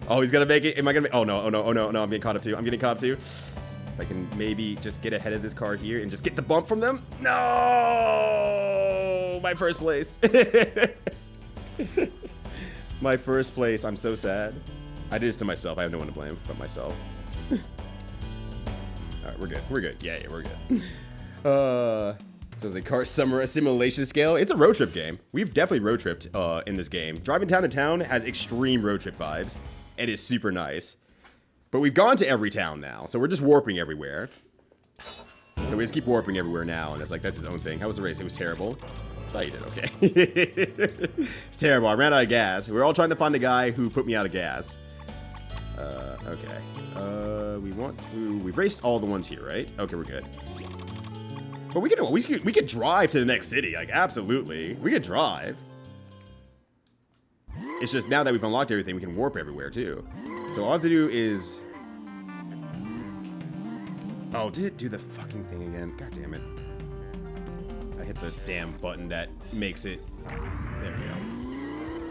Oh, he's gonna make it. Am I gonna make? Oh no, oh no, oh no, no. I'm getting caught up too. I'm getting caught up too. If I can maybe just get ahead of this car here and just get the bump from them. No, my first place. My first place. I'm so sad. I did this to myself. I have no one to blame but myself. All right, we're good. We're good. Yeah, we're good. So the car summer simulation scale. It's a road trip game. We've definitely road tripped in this game. Driving town to town has extreme road trip vibes. It is super nice. But we've gone to every town now, so we're just warping everywhere. So we just keep warping everywhere now, and it's like, that's his own thing. How was the race? It was terrible. Thought you did okay. It's terrible. I ran out of gas. We were all trying to find the guy who put me out of gas. Okay. We've raced all the ones here, right? Okay, we're good. But we could drive to the next city, like, absolutely. We could drive. It's just now that we've unlocked everything, we can warp everywhere, too. So all I have to do is... Oh, did it do the fucking thing again? God damn it. I hit the damn button that makes it... There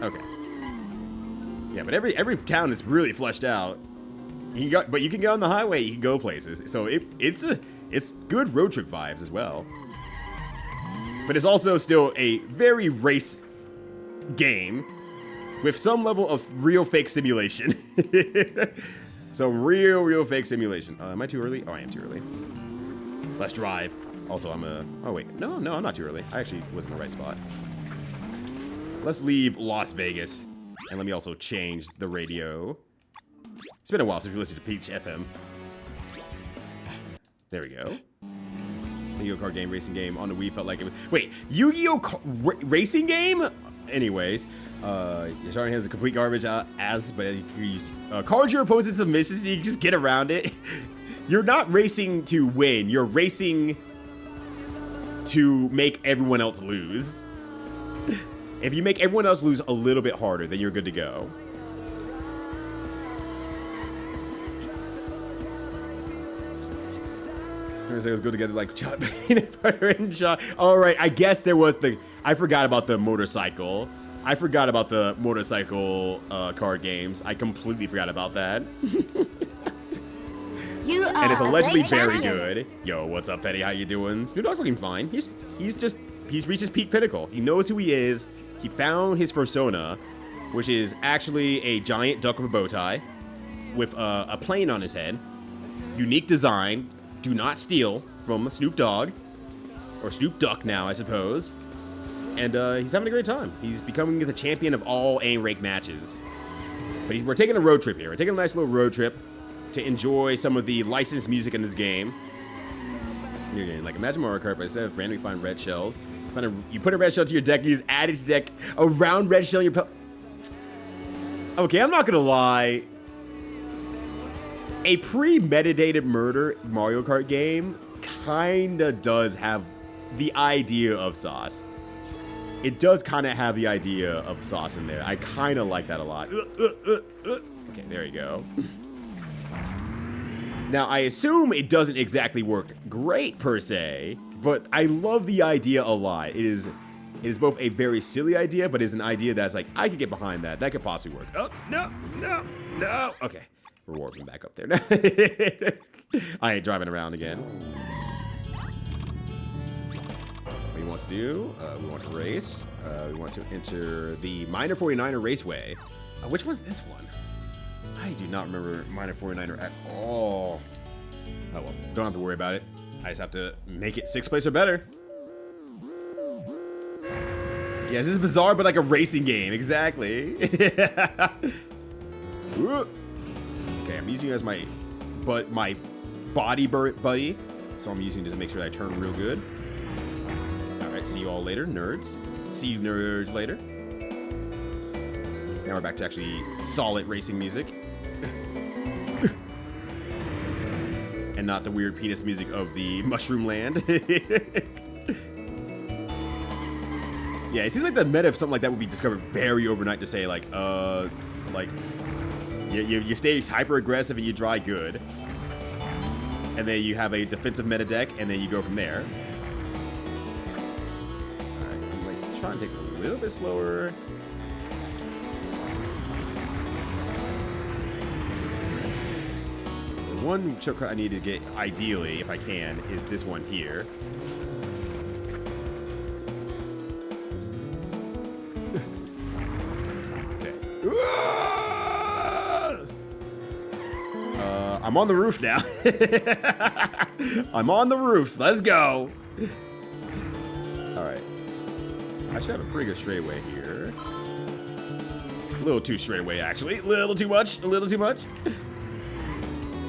we go. Okay. Yeah, but every town is really fleshed out. But you can go on the highway, you can go places. So it's good road trip vibes as well. But it's also still a very race game with some level of real fake simulation. Some real fake simulation. Am I too early? Oh, I am too early. Let's drive. Also, oh wait, no, I'm not too early. I actually was in the right spot. Let's leave Las Vegas. And let me also change the radio. It's been a while since we listened to Peach FM. There we go. Yu-Gi-Oh! Card game, racing game on the Wii felt like it was... Wait, Yu-Gi-Oh! Racing game? Anyways, your starting hand is a complete garbage but you can use cards your opponent's submissions, so you can just get around it. You're not racing to win, you're racing to make everyone else lose. If you make everyone else lose a little bit harder, then you're good to go. Let's go together like peanut butter and shot. All right, I guess there was I forgot about the motorcycle. I forgot about the motorcycle card games. I completely forgot about that. You are and it's allegedly very champion. good. Yo, what's up, Petty? How you doing? Snoop Dogg's looking fine. He's reached his peak pinnacle. He knows who he is. He found his persona, which is actually a giant duck with a bow tie, with a plane on his head. Unique design. Do not steal from Snoop Dogg, or Snoop Duck now, I suppose. And he's having a great time. He's becoming the champion of all A-rank matches. But we're taking a road trip here. We're taking a nice little road trip to enjoy some of the licensed music in this game. You're getting like imagine Mario Kart, but instead of randomly find red shells, you put a red shell to your deck, you just add it to your deck, a round red shell in your Okay, I'm not gonna lie. A premeditated murder Mario Kart game kinda does have the idea of sauce. It does kinda have the idea of sauce in there. I kinda like that a lot. Okay, there you go. Now, I assume it doesn't exactly work great per se, but I love the idea a lot. It is both a very silly idea, but is an idea that's like, I could get behind that. That could possibly work. Oh, no. Okay. We're warping back up there now. I ain't driving around again. What we want to do, we want to race. We want to enter the Minor 49er Raceway. Which one's this one? I do not remember Minor 49er at all. Oh well, don't have to worry about it. I just have to make it 6th place or better. Yes, this is bizarre, but like a racing game. Exactly. Okay, I'm using you as my body buddy, so I'm using it to make sure that I turn real good. All right, see you all later, nerds. See you nerds later. Now we're back to actually solid racing music. And not the weird penis music of the Mushroom Land. Yeah, it seems like the meta of something like that would be discovered very overnight to say, like, you stay hyper aggressive and you dry good. And then you have a defensive meta deck, and then you go from there. Alright, I'm like trying to take this a little bit slower. The one shortcut I need to get, ideally, if I can, is this one here. I'm on the roof now. I'm on the roof. Let's go. All right. I should have a pretty good straightaway here. A little too straightaway, actually. A little too much. A little too much.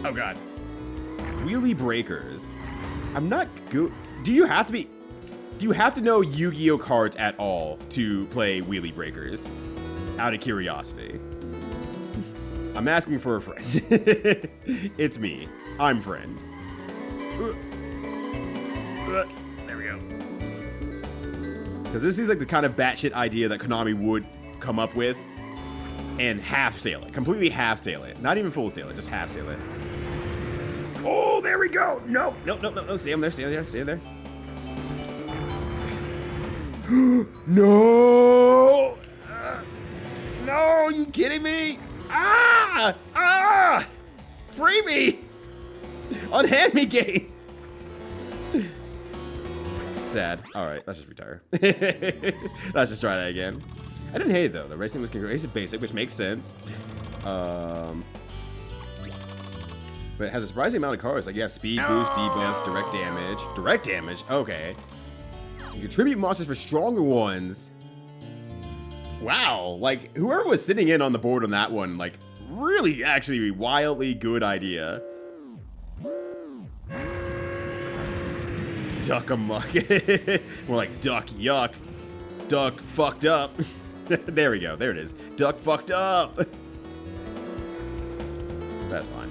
Oh, God. Wheelie breakers. I'm not good. Do you have to know Yu-Gi-Oh cards at all to play wheelie breakers? Out of curiosity. I'm asking for a friend. It's me. I'm friend. There we go. Because this seems like the kind of batshit idea that Konami would come up with and half sail it. Completely half sail it. Not even full sail it, just half sail it. Oh, there we go. No. Stay there, stay there, stay there. No! No, are you kidding me? Free me! Unhand me, game! Sad. Alright, let's just retire. Let's just try that again. I didn't hate it though. The racing was basic, which makes sense. But it has a surprising amount of cards. Like you have speed boost, debuffs, direct damage. Direct damage? Okay. You contribute monsters for stronger ones. Wow, like whoever was sitting in on the board on that one, like really actually wildly good idea. Duck amuck. More like duck yuck. Duck fucked up. There we go, there it is. Duck fucked up. That's fine.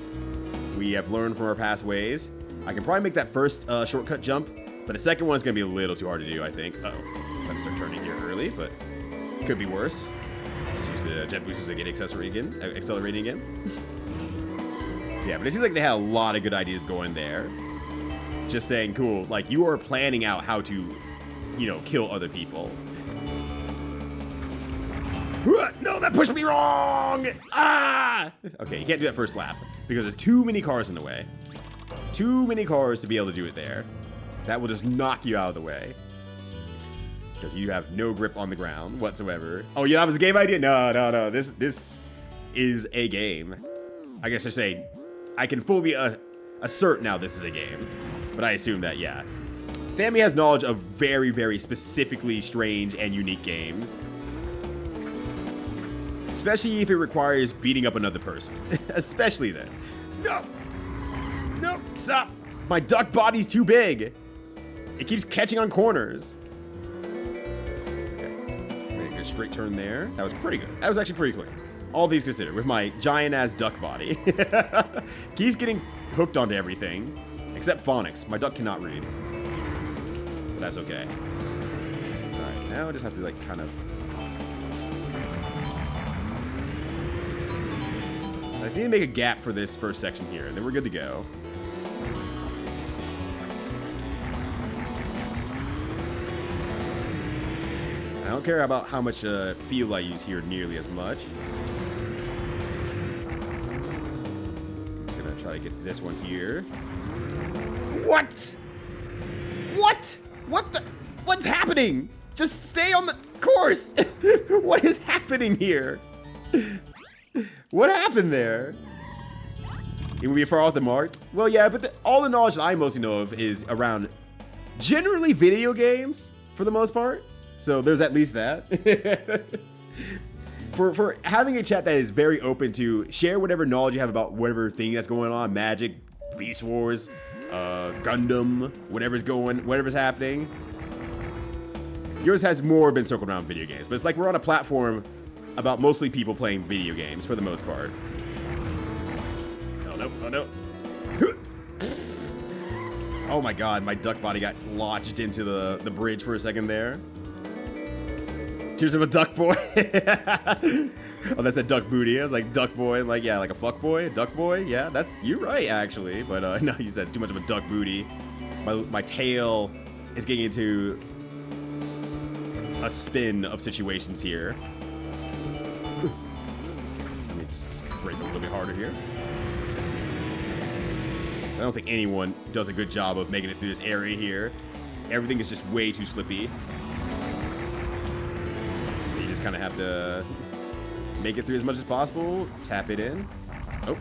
We have learned from our past ways. I can probably make that first shortcut jump, but the second one's gonna be a little too hard to do, I think. Uh-oh, let's start turning here early, but could be worse. Let's use the jet boosters to get accelerating again. Yeah, but it seems like they had a lot of good ideas going there. Just saying, cool, like you are planning out how to, you know, kill other people. No, that pushed me wrong! Ah! Okay, you can't do that first lap because there's too many cars in the way. Too many cars to be able to do it there. That will just knock you out of the way. Because you have no grip on the ground whatsoever. Oh, yeah, that was a game idea? No. This is a game. I guess I say, I can fully assert now this is a game. But I assume that, yeah. Family has knowledge of very, very specifically strange and unique games. Especially if it requires beating up another person. Especially then. No! No, stop! My duck body's too big. It keeps catching on corners. Straight turn there. That was pretty good. That was actually pretty clear. All these considered, with my giant-ass duck body. Keeps getting hooked onto everything, except phonics. My duck cannot read. But that's okay. Alright, now I just have to, like, kind of... I just need to make a gap for this first section here, and then we're good to go. I don't care about how much fuel I use here nearly as much. I'm just gonna try to get this one here. What? What? What the? What's happening? Just stay on the course. What is happening here? What happened there? It would be far off the mark? Well, yeah, but all the knowledge that I mostly know of is around generally video games for the most part. So there's at least that. For having a chat that is very open to share whatever knowledge you have about whatever thing that's going on, Magic, Beast Wars, Gundam, whatever's happening. Yours has more been circled around video games, but it's like we're on a platform about mostly people playing video games for the most part. Oh no, oh no. Oh my god, my duck body got lodged into the bridge for a second there. Cheers of a duck boy. Oh, that's a duck booty. I was like, duck boy. Like, yeah, like a fuck boy, a duck boy. Yeah, you're right, actually. But no, you said too much of a duck booty. My tail is getting into a spin of situations here. Let me just brake a little bit harder here. So I don't think anyone does a good job of making it through this area here. Everything is just way too slippy. So you just kind of have to make it through as much as possible. Tap it in. Oh.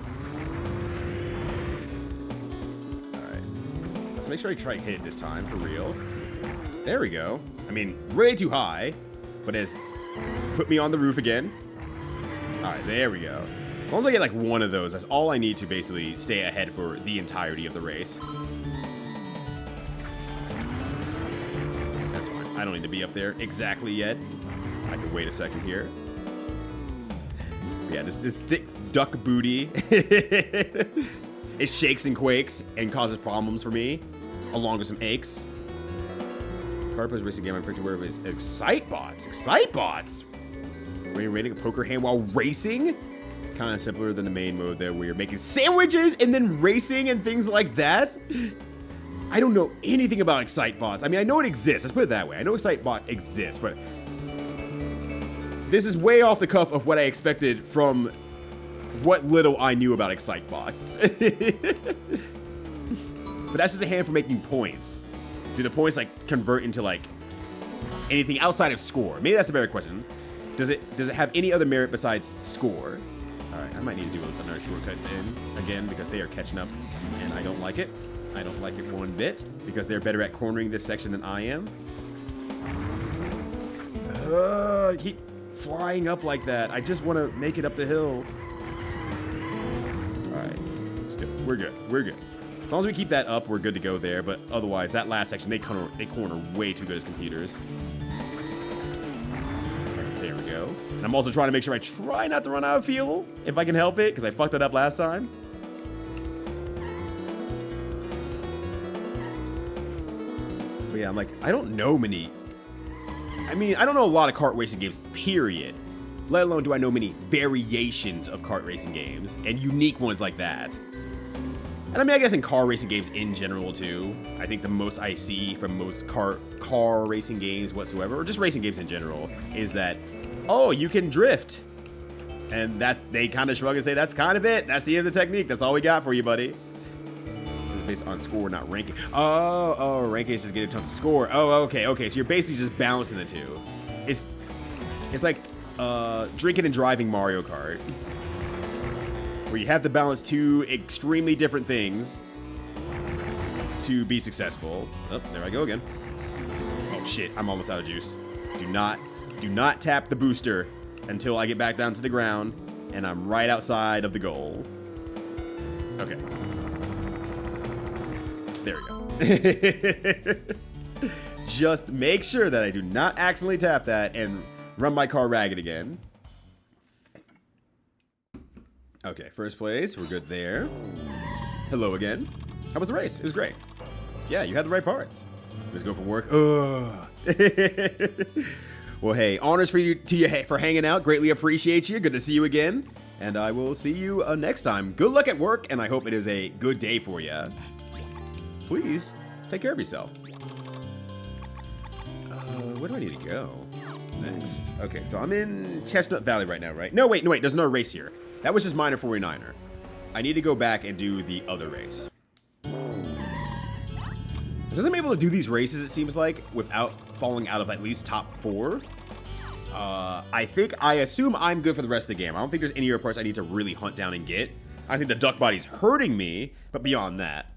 Alright. Let's make sure I try to hit it this time, for real. There we go. I mean, way too high, but it's put me on the roof again. Alright, there we go. As long as I get like one of those, that's all I need to basically stay ahead for the entirety of the race. That's fine. I don't need to be up there exactly yet. I can wait a second here. Yeah, this thick duck booty. It shakes and quakes and causes problems for me, along with some aches. caRPG racing game I'm pretty aware of is Excitebots. Excitebots! When you're rating a poker hand while racing? Kind of simpler than the main mode there, where you're making sandwiches and then racing and things like that. I don't know anything about Excitebots. I mean, I know it exists. Let's put it that way. I know Excitebot exists, but this is way off the cuff of what I expected from what little I knew about Excitebots. But that's just a hand for making points. Do the points like convert into like anything outside of score? Maybe that's a better question. Does it have any other merit besides score? All right, I might need to do another shortcut then again because they are catching up, and I don't like it. I don't like it one bit because they're better at cornering this section than I am. Keep flying up like that. I just want to make it up the hill. All right, still, we're good. We're good. As long as we keep that up, we're good to go there. But otherwise, that last section, they corner way too good as computers. There we go. And I'm also trying to make sure I try not to run out of fuel if I can help it, because I fucked it up last time. But yeah, I'm like, I don't know many. I mean, I don't know a lot of kart racing games, period. Let alone do I know many variations of kart racing games and unique ones like that. And I mean, I guess in car racing games in general too. I think the most I see from most car racing games whatsoever, or just racing games in general, is that, oh, you can drift. And they kind of shrug and say, that's kind of it. That's the end of the technique. That's all we got for you, buddy. This is based on score, not ranking. Oh, ranking is just getting a ton of score. Oh, okay. So you're basically just balancing the two. It's like drinking and driving Mario Kart, where you have to balance two extremely different things to be successful. Oh, there I go again. Oh shit, I'm almost out of juice. Do not tap the booster until I get back down to the ground and I'm right outside of the goal. Okay. There we go. Just make sure that I do not accidentally tap that and run my car ragged again. Okay, first place. We're good there. Hello again. How was the race? It was great. Yeah, you had the right parts. Let's go for work. Well, hey, honors for you for hanging out. Greatly appreciate you. Good to see you again. And I will see you next time. Good luck at work, and I hope it is a good day for you. Please, take care of yourself. Where do I need to go next? Okay, so I'm in Chestnut Valley right now, right? No, wait. There's no race here. That was just minor 49er. I need to go back and do the other race. Since I'm able to do these races, it seems like, without falling out of at least top 4, I assume I'm good for the rest of the game. I don't think there's any other parts I need to really hunt down and get. I think the duck body's hurting me, but beyond that.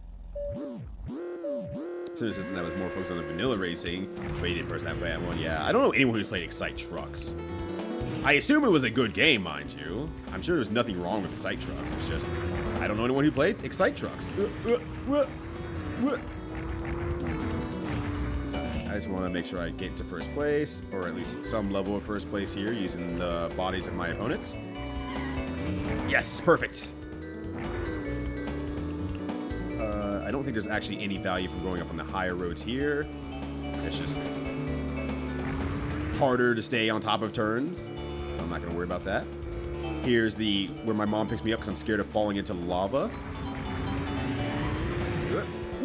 Since I was more focused on the vanilla racing, but you didn't press that bad one. Yeah, I don't know anyone who's played Excite Trucks. I assume it was a good game, mind you. I'm sure there's nothing wrong with Excite Trucks. It's just, I don't know anyone who plays Excite Trucks. I just want to make sure I get to first place, or at least some level of first place here, using the bodies of my opponents. Yes, perfect. I don't think there's actually any value from going up on the higher roads here. It's just harder to stay on top of turns, so I'm not gonna worry about that. Here's where my mom picks me up because I'm scared of falling into lava.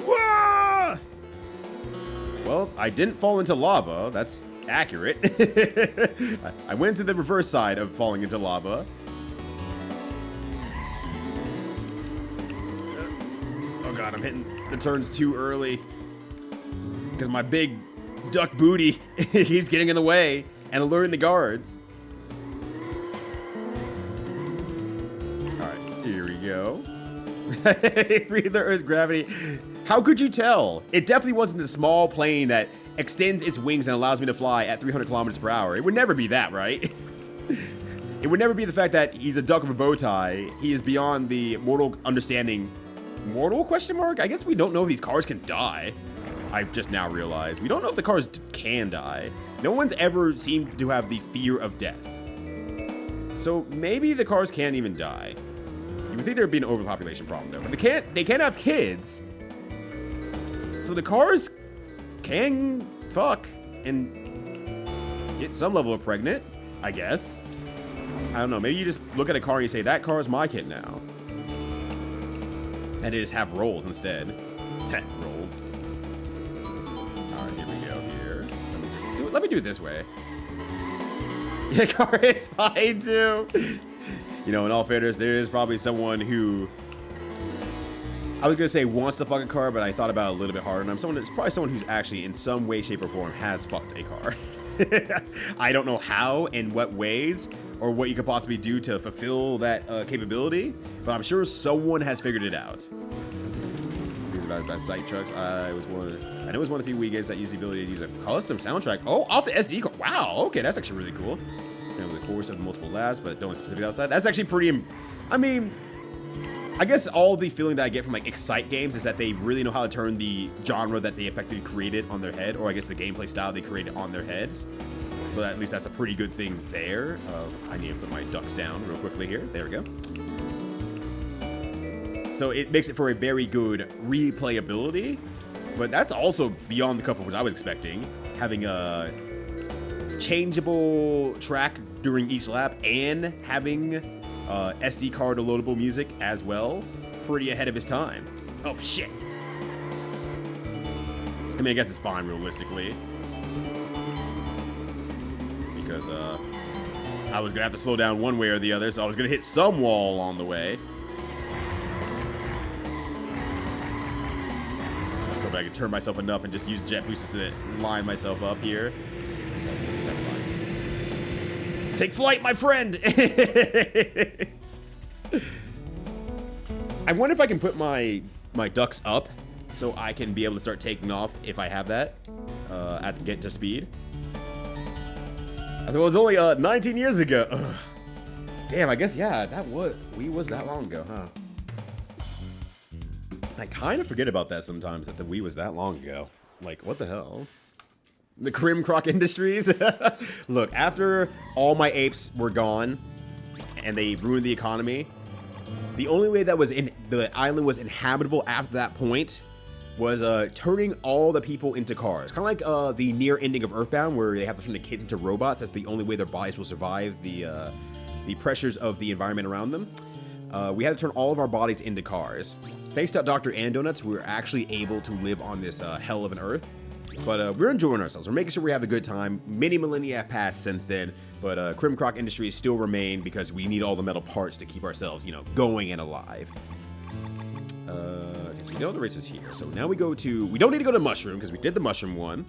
Whoa! Well, I didn't fall into lava. That's accurate. I went to the reverse side of falling into lava. Oh god, I'm hitting the turns too early because my big duck booty keeps getting in the way and alerting the guards. Alright, here we go. Free the Earth's gravity. How could you tell? It definitely wasn't the small plane that extends its wings and allows me to fly at 300 kilometers per hour. It would never be that, right? It would never be the fact that he's a duck with a bow tie. He is beyond the mortal understanding. Mortal question mark? I guess we don't know if these cars can die. I've just now realized. We don't know if the cars can die. No one's ever seemed to have the fear of death. So maybe the cars can't even die. You would think there would be an overpopulation problem though. But they can't have kids. So the cars can fuck and get some level of pregnant, I guess. I don't know. Maybe you just look at a car and you say, that car is my kid now. And just have rolls instead. Rolls. Alright, here we go here. Let me do it this way. Yeah, car is fine too. You know, in all fairness, there is probably someone who, I was gonna say wants to fuck a car, but I thought about it a little bit harder, and it's probably someone who's actually in some way, shape, or form has fucked a car. I don't know how and what ways or what you could possibly do to fulfill that capability, but I'm sure someone has figured it out. These about sight trucks. I know it was one of the few Wii games that used the ability to use a custom soundtrack. Oh, off the SD card. Wow. Okay, that's actually really cool. You know, the course of multiple labs, but don't specifically outside. That's actually pretty. I mean, I guess all the feeling that I get from like Excite games is that they really know how to turn the genre that they effectively created on their head, or I guess the gameplay style they created on their heads. So at least that's a pretty good thing there. I need to put my ducks down real quickly here. There we go. So it makes it for a very good replayability, but that's also beyond the cup of what I was expecting. Having a changeable track during each lap and having SD card loadable music as well. Pretty ahead of his time. Oh, shit. I mean, I guess it's fine realistically. Because I was gonna have to slow down one way or the other, so I was gonna hit some wall on the way. Let's hope I can turn myself enough and just use jet boosters to line myself up here. That's fine. Take flight, my friend! I wonder if I can put my ducks up so I can be able to start taking off if I have that at get to speed. I thought it was only 19 years ago. Ugh. Damn, I guess, yeah, Wii was that long ago, huh? I kind of forget about that sometimes, that the Wii was that long ago. Like, what the hell? The caRPG Industries? Look, after all my apes were gone and they ruined the economy, the only way that the island was inhabitable after that point was turning all the people into cars. Kind of like the near ending of Earthbound, where they have to turn the kids into robots. That's the only way their bodies will survive the pressures of the environment around them. We had to turn all of our bodies into cars. Thanks to Dr. Andonuts, we were actually able to live on this hell of an Earth. But we're enjoying ourselves. We're making sure we have a good time. Many millennia have passed since then, but caRPG Industries still remain because we need all the metal parts to keep ourselves, you know, going and alive. Okay, so we know the race is here. So now we go to... We don't need to go to Mushroom, because we did the Mushroom one.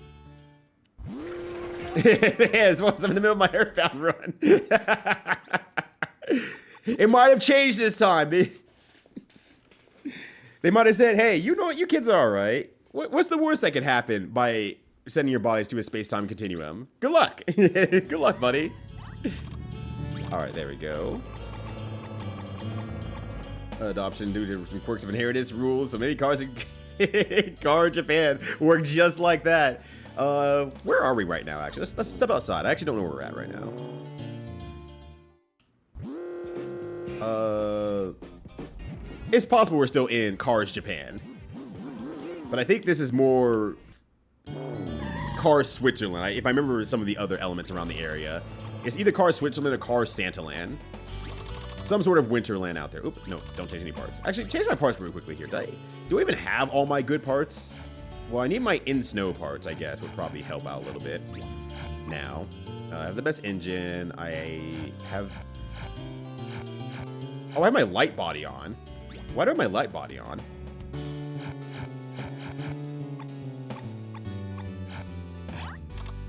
Yes, once I'm in the middle of my Earthbound run. It might have changed this time. They might have said, hey, you know what? You kids are all right. What's the worst that could happen by sending your bodies to a space-time continuum? Good luck. Good luck, buddy. All right, there we go. Adoption due to some quirks of inheritance rules. So many cars in Car Japan work just like that. Where are we right now, actually? Let's step outside. I actually don't know where we're at right now. It's possible we're still in Cars Japan. But I think this is more Car Switzerland. If I remember some of the other elements around the area, it's either Car Switzerland or Car Santaland. Some sort of Winterland out there. Oop, no, don't change any parts. Actually, change my parts really quickly here. Do I even have all my good parts? Well, I need my in-snow parts, I guess, would probably help out a little bit. Now, I have the best engine. I have... Oh, I have my light body on. Why do I have my light body on?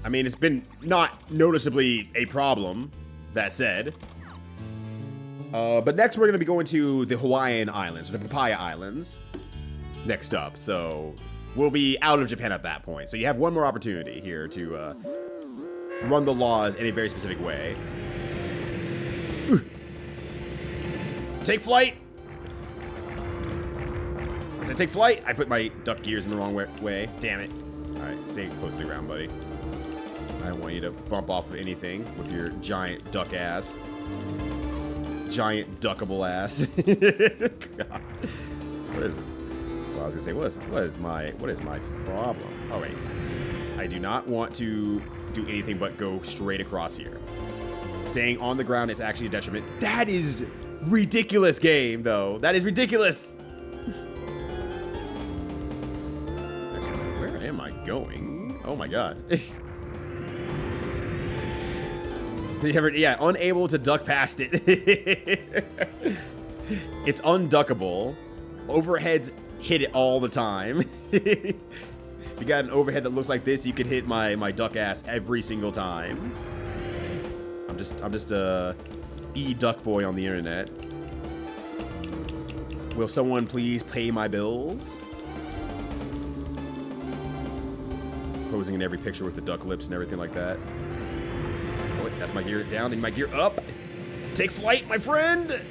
I mean, it's been not noticeably a problem, that said. But next we're going to be going to the Hawaiian Islands, or the Papaya Islands, next up. So we'll be out of Japan at that point. So you have one more opportunity here to run the laws in a very specific way. Take flight! I said take flight! I put my duck gears in the wrong way. Damn it. Alright, stay close to the ground, buddy. I don't want you to bump off of anything with your giant duck ass. Giant duckable ass. God. What is it? Well, I was gonna say, what is my problem? Oh wait. I do not want to do anything but go straight across here. Staying on the ground is actually a detriment. That is ridiculous, game, though. That is ridiculous. Actually, where am I going? Oh my god. Yeah, unable to duck past it. It's unduckable. Overheads hit it all the time. If you got an overhead that looks like this, you could hit my duck ass every single time. I'm just a e-duck boy on the internet. Will someone please pay my bills? Posing in every picture with the duck lips and everything like that. Oh, that's my gear down and my gear up. Take flight, my friend!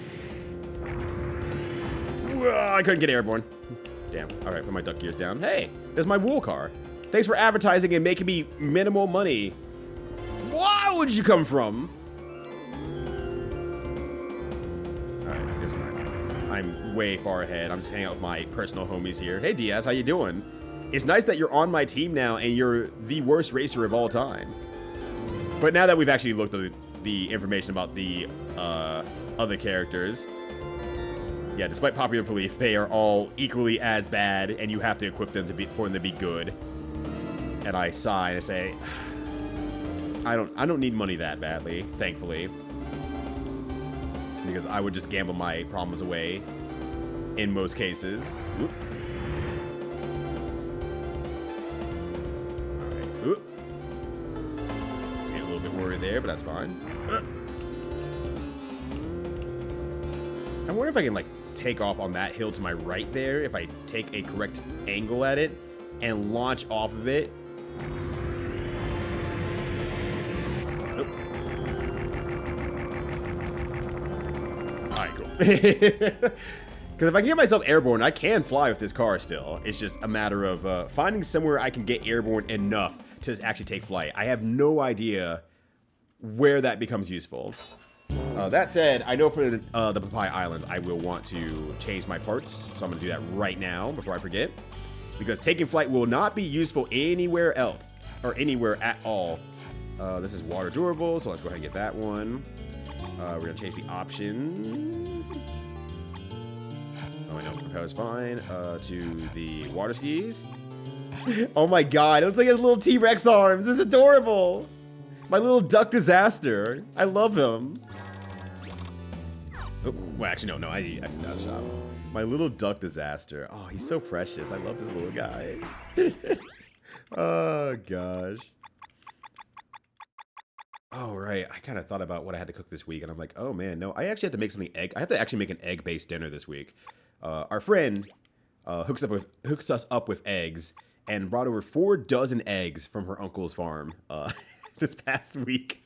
I couldn't get airborne. Damn. Alright, put my duck gears down. Hey, there's my wool car. Thanks for advertising and making me minimal money. Why would you come from? Alright, I guess I'm way far ahead. I'm just hanging out with my personal homies here. Hey, Diaz, how you doing? It's nice that you're on my team now and you're the worst racer of all time. But now that we've actually looked at the information about the other characters, yeah, despite popular belief, they are all equally as bad, and you have to equip them for them to be good. And I sigh and I say, I don't need money that badly, thankfully, because I would just gamble my problems away in most cases. Whoop. All right. Whoop. Getting a little bit worried there, but that's fine. I wonder if I can like take off on that hill to my right there if I take a correct angle at it and launch off of it. Alright, cool. Because if I can get myself airborne, I can fly with this car still. It's just a matter of finding somewhere I can get airborne enough to actually take flight. I have no idea where that becomes useful. That said, I know for the Papaya Islands, I will want to change my parts, so I'm going to do that right now before I forget. Because taking flight will not be useful anywhere else, or anywhere at all. This is water durable, so let's go ahead and get that one. We're going to change the option. Oh, I know, propeller's fine. To the water skis. Oh my god, it looks like he has little T-Rex arms. It's adorable. My little duck disaster. I love him. Oh, well, actually, no, I need to exit out shop. My little duck disaster. Oh, he's so precious. I love this little guy. Oh, gosh. Oh, right. I kind of thought about what I had to cook this week, and I'm like, oh, man, no. I actually have to make something egg. I have to actually make an egg-based dinner this week. Our friend hooks us up with eggs and brought over 4 dozen eggs from her uncle's farm. This past week.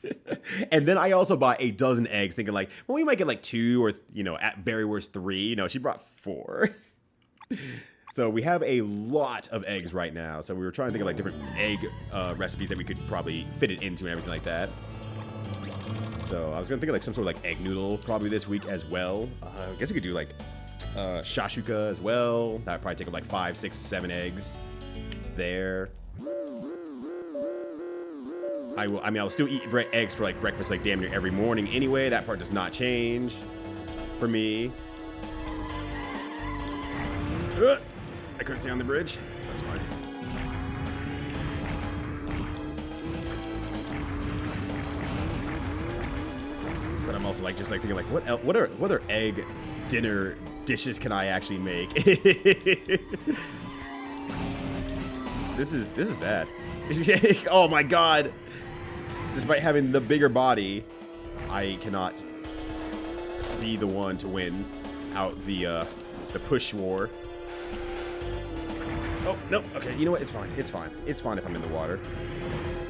And then I also bought a dozen eggs thinking like, well, we might get like 2 or, you know, at very worst 3. You know, she brought 4. So we have a lot of eggs right now. So we were trying to think of like different egg recipes that we could probably fit it into and everything like that. So I was gonna think of like some sort of like egg noodle probably this week as well. I guess we could do like shashuka as well. That would probably take up like 5, 6, 7 eggs there. I mean, I'll still eat eggs for like breakfast, like damn near every morning anyway. That part does not change for me. I couldn't stay on the bridge. That's fine. But I'm also like just like thinking like what other egg dinner dishes can I actually make? This is bad. Oh my god. Despite having the bigger body, I cannot be the one to win out the push war. Oh, no. Okay, you know what? It's fine. It's fine. It's fine if I'm in the water.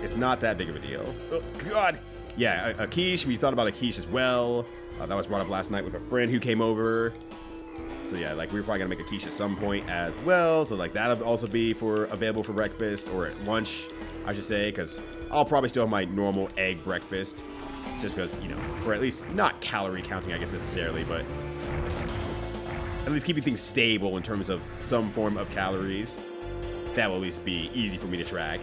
It's not that big of a deal. Oh, God. Yeah, a quiche. We thought about a quiche as well. That was brought up last night with a friend who came over. So, yeah, like, we were probably going to make a quiche at some point as well. So, like, that'll also be available for breakfast or at lunch, I should say, because I'll probably still have my normal egg breakfast. Just because, you know, for at least not calorie counting, I guess, necessarily, but at least keeping things stable in terms of some form of calories. That will at least be easy for me to track.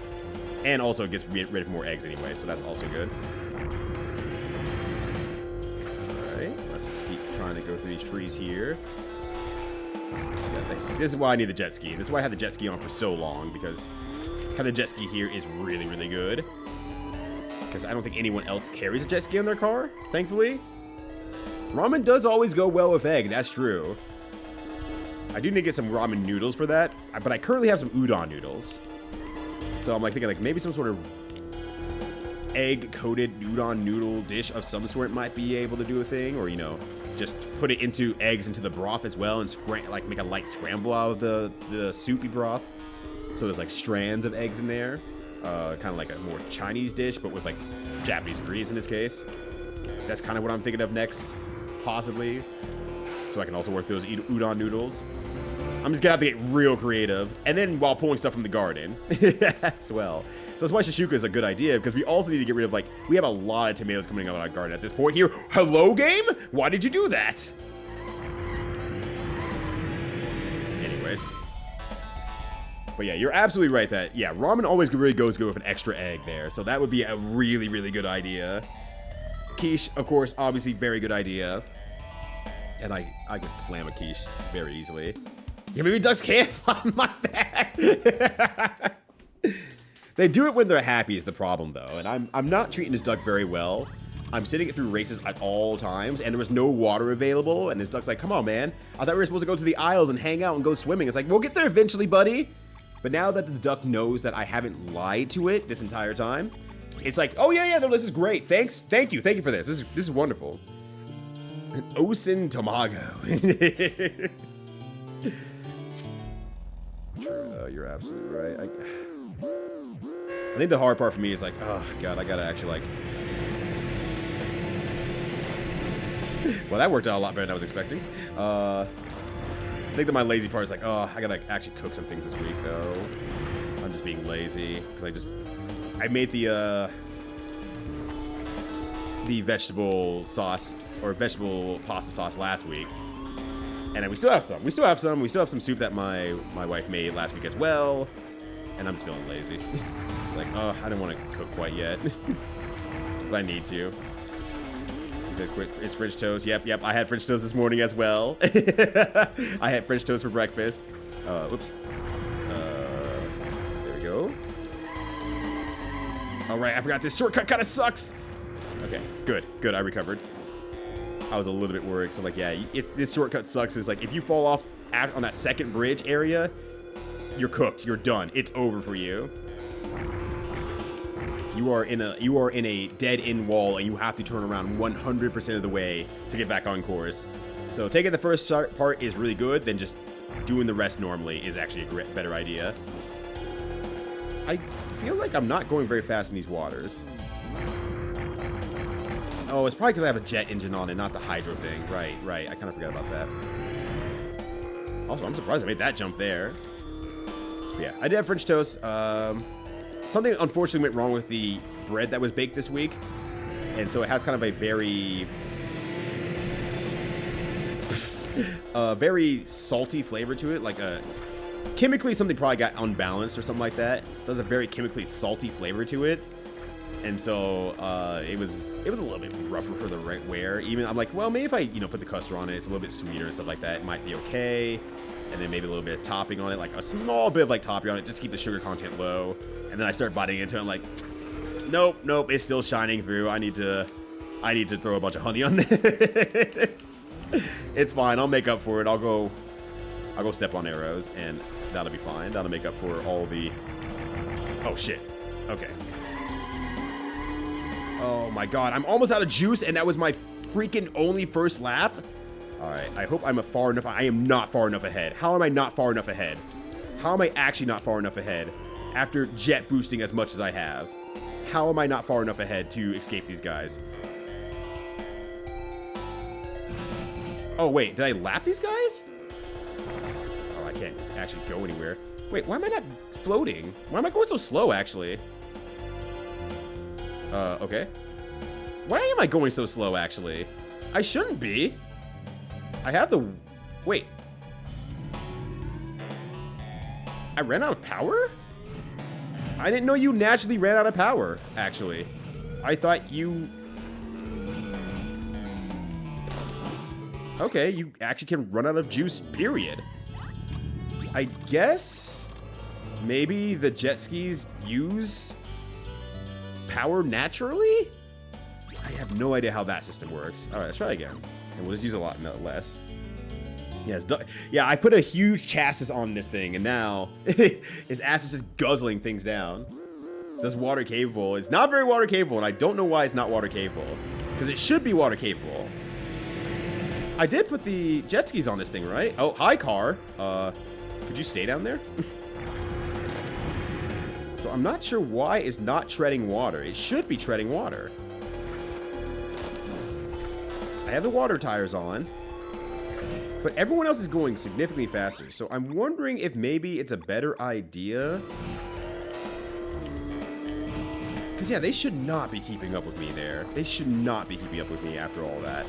And also it gets rid of more eggs anyway, so that's also good. Alright, let's just keep trying to go through these trees here. Yeah, this is why I need the jet ski. This is why I had the jet ski on for so long, because having the jet ski here is really, really good. Because I don't think anyone else carries a jet ski on their car, thankfully. Ramen does always go well with egg, that's true. I do need to get some ramen noodles for that, but I currently have some udon noodles. So I'm like thinking like maybe some sort of egg-coated udon noodle dish of some sort might be able to do a thing, or you know, just put it into eggs into the broth as well and like make a light scramble out of the soupy broth. So there's like strands of eggs in there, kind of like a more Chinese dish, but with like Japanese ingredients in this case. That's kind of what I'm thinking of next, possibly. So I can also work those udon noodles. I'm just gonna have to get real creative, and then while pulling stuff from the garden as well. So that's why Shishuka is a good idea, because we also need to get rid of, like, we have a lot of tomatoes coming out of our garden at this point here. Hello, game? Why did you do that? Anyways. But yeah, you're absolutely right that, yeah, ramen always really goes good with an extra egg there. So that would be a really, really good idea. Quiche, of course, obviously very good idea. And I could slam a quiche very easily. Yeah, maybe ducks can't fly on my back. They do it when they're happy is the problem, though. And I'm not treating this duck very well. I'm sitting it through races at all times, and there was no water available. And this duck's like, come on, man. I thought we were supposed to go to the aisles and hang out and go swimming. It's like, we'll get there eventually, buddy. But now that the duck knows that I haven't lied to it this entire time, it's like, oh, yeah, no, this is great. Thanks. Thank you for this. This is wonderful. Osin Tomago. True, you're absolutely right. I think the hard part for me is like, oh god, I gotta actually like. Well, that worked out a lot better than I was expecting. I think that my lazy part is like, oh, I gotta actually cook some things this week though. I'm just being lazy because I made the vegetable sauce or vegetable pasta sauce last week. And we still have some. We still have some soup that my wife made last week as well. And I'm just feeling lazy. It's like, oh, I don't want to cook quite yet. But I need to. It's French toast. Yep. I had French toast this morning as well. I had French toast for breakfast. Whoops. There we go. All right, I forgot this shortcut kind of sucks. Okay, good. I recovered. I was a little bit worried, so I'm like, yeah, this shortcut sucks. Is like, if you fall off on that second bridge area, you're cooked. You're done. It's over for you. You are in a dead-end wall, and you have to turn around 100% of the way to get back on course. So taking the first part is really good. Then just doing the rest normally is actually a better idea. I feel like I'm not going very fast in these waters. Oh, it's probably because I have a jet engine on and not the hydro thing. Right. I kind of forgot about that. Also, I'm surprised I made that jump there. But yeah, I did have French toast. Something unfortunately went wrong with the bread that was baked this week. And so it has kind of a very salty flavor to it. Like chemically something probably got unbalanced or something like that. So it has a very chemically salty flavor to it. And so it was a little bit rougher for the right wear. Even I'm like, well, maybe if I put the custard on it, it's a little bit sweeter and stuff like that. It might be okay. And then maybe a little bit of topping on it, like a small bit of like topping on it, just to keep the sugar content low. And then I start biting into it. I'm like, nope, it's still shining through. I need to throw a bunch of honey on this. It's fine. I'll make up for it. I'll go step on arrows, and that'll be fine. That'll make up for all the. Oh shit. Okay. Oh my god, I'm almost out of juice, and that was my freaking only first lap. All right, I hope I'm far enough. I am not far enough ahead. How am I not far enough ahead? How am I actually not far enough ahead after jet boosting as much as I have? How am I not far enough ahead to escape these guys? Oh, wait, did I lap these guys? Oh, I can't actually go anywhere. Wait, why am I not floating? Why am I going so slow, actually? Okay. Why am I going so slow, actually? I shouldn't be. I have the... Wait. I ran out of power? I didn't know you naturally ran out of power, actually. I thought you... Okay, you actually can run out of juice, period. I guess... Maybe the jet skis use... power naturally? I have no idea how that system works. All right, let's try again. And we'll just use a lot less. Yes, yeah, I put a huge chassis on this thing, and now his ass is just guzzling things down. This water capable. It's not very water capable, and I don't know why it's not water capable. Because it should be water capable. I did put the jet skis on this thing, right? Oh, hi, car. Could you stay down there? So I'm not sure why it's not treading water. It should be treading water. I have the water tires on, but everyone else is going significantly faster. So I'm wondering if maybe it's a better idea. Because, yeah, they should not be keeping up with me there. They should not be keeping up with me after all that.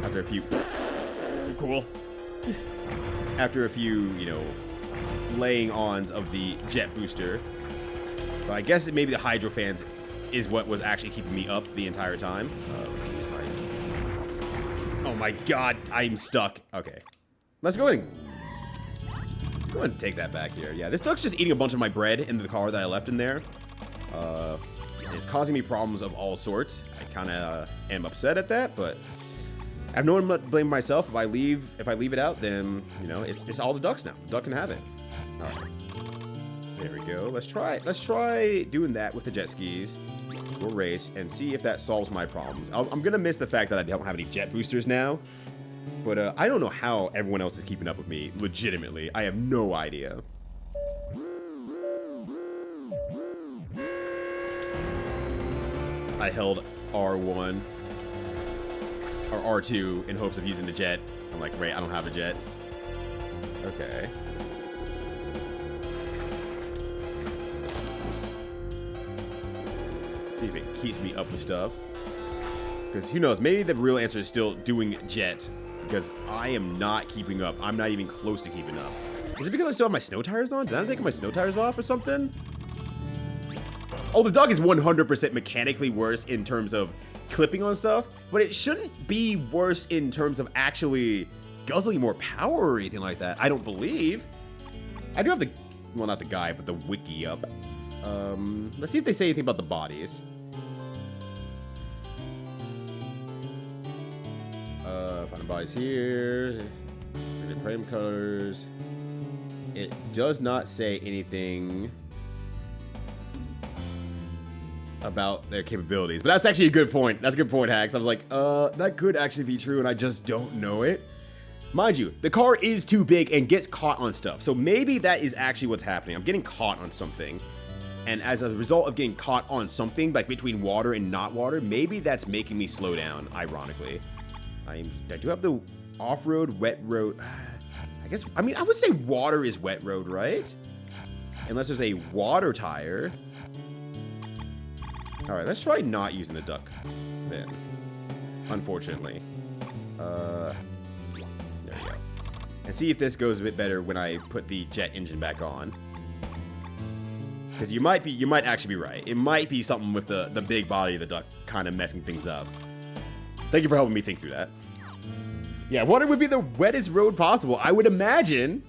After a few... Cool. After a few, you know, laying ons of the jet booster. But I guess maybe the hydro fans is what was actually keeping me up the entire time. Oh my god, I'm stuck. Okay. Let's go ahead and take that back here. Yeah, this duck's just eating a bunch of my bread into the car that I left in there. It's causing me problems of all sorts. I kind of am upset at that, but I have no one to blame myself. If I leave it out, then, you know, it's all the ducks now. The duck can have it. All right. There we go. Let's try doing that with the jet skis. We'll race and see if that solves my problems. I'm gonna miss the fact that I don't have any jet boosters now, but I don't know how everyone else is keeping up with me. Legitimately, I have no idea. I held R1 or R2 in hopes of using the jet. I'm like, great, I don't have a jet. Okay. See if it keeps me up with stuff. Because who knows, maybe the real answer is still doing jet. Because I am not keeping up. I'm not even close to keeping up. Is it because I still have my snow tires on? Did I take my snow tires off or something? Oh, the dog is 100% mechanically worse in terms of clipping on stuff. But it shouldn't be worse in terms of actually guzzling more power or anything like that. I don't believe. I do have the, well, not the guide, but the wiki up. Let's see if they say anything about the bodies. Find the bodies here. The frame colors. It does not say anything about their capabilities, but that's actually a good point. That's a good point, Hacks. I was like, that could actually be true, and I just don't know it. Mind you, the car is too big and gets caught on stuff, so maybe that is actually what's happening. I'm getting caught on something. And as a result of getting caught on something, like between water and not water, maybe that's making me slow down, ironically. I do have the off-road, wet road. I guess, I mean, I would say water is wet road, right? Unless there's a water tire. All right, let's try not using the duck then, unfortunately. There we go. And see if this goes a bit better when I put the jet engine back on. Because you might actually be right. It might be something with the big body of the duck kind of messing things up. Thank you for helping me think through that. Yeah, water would be the wettest road possible, I would imagine.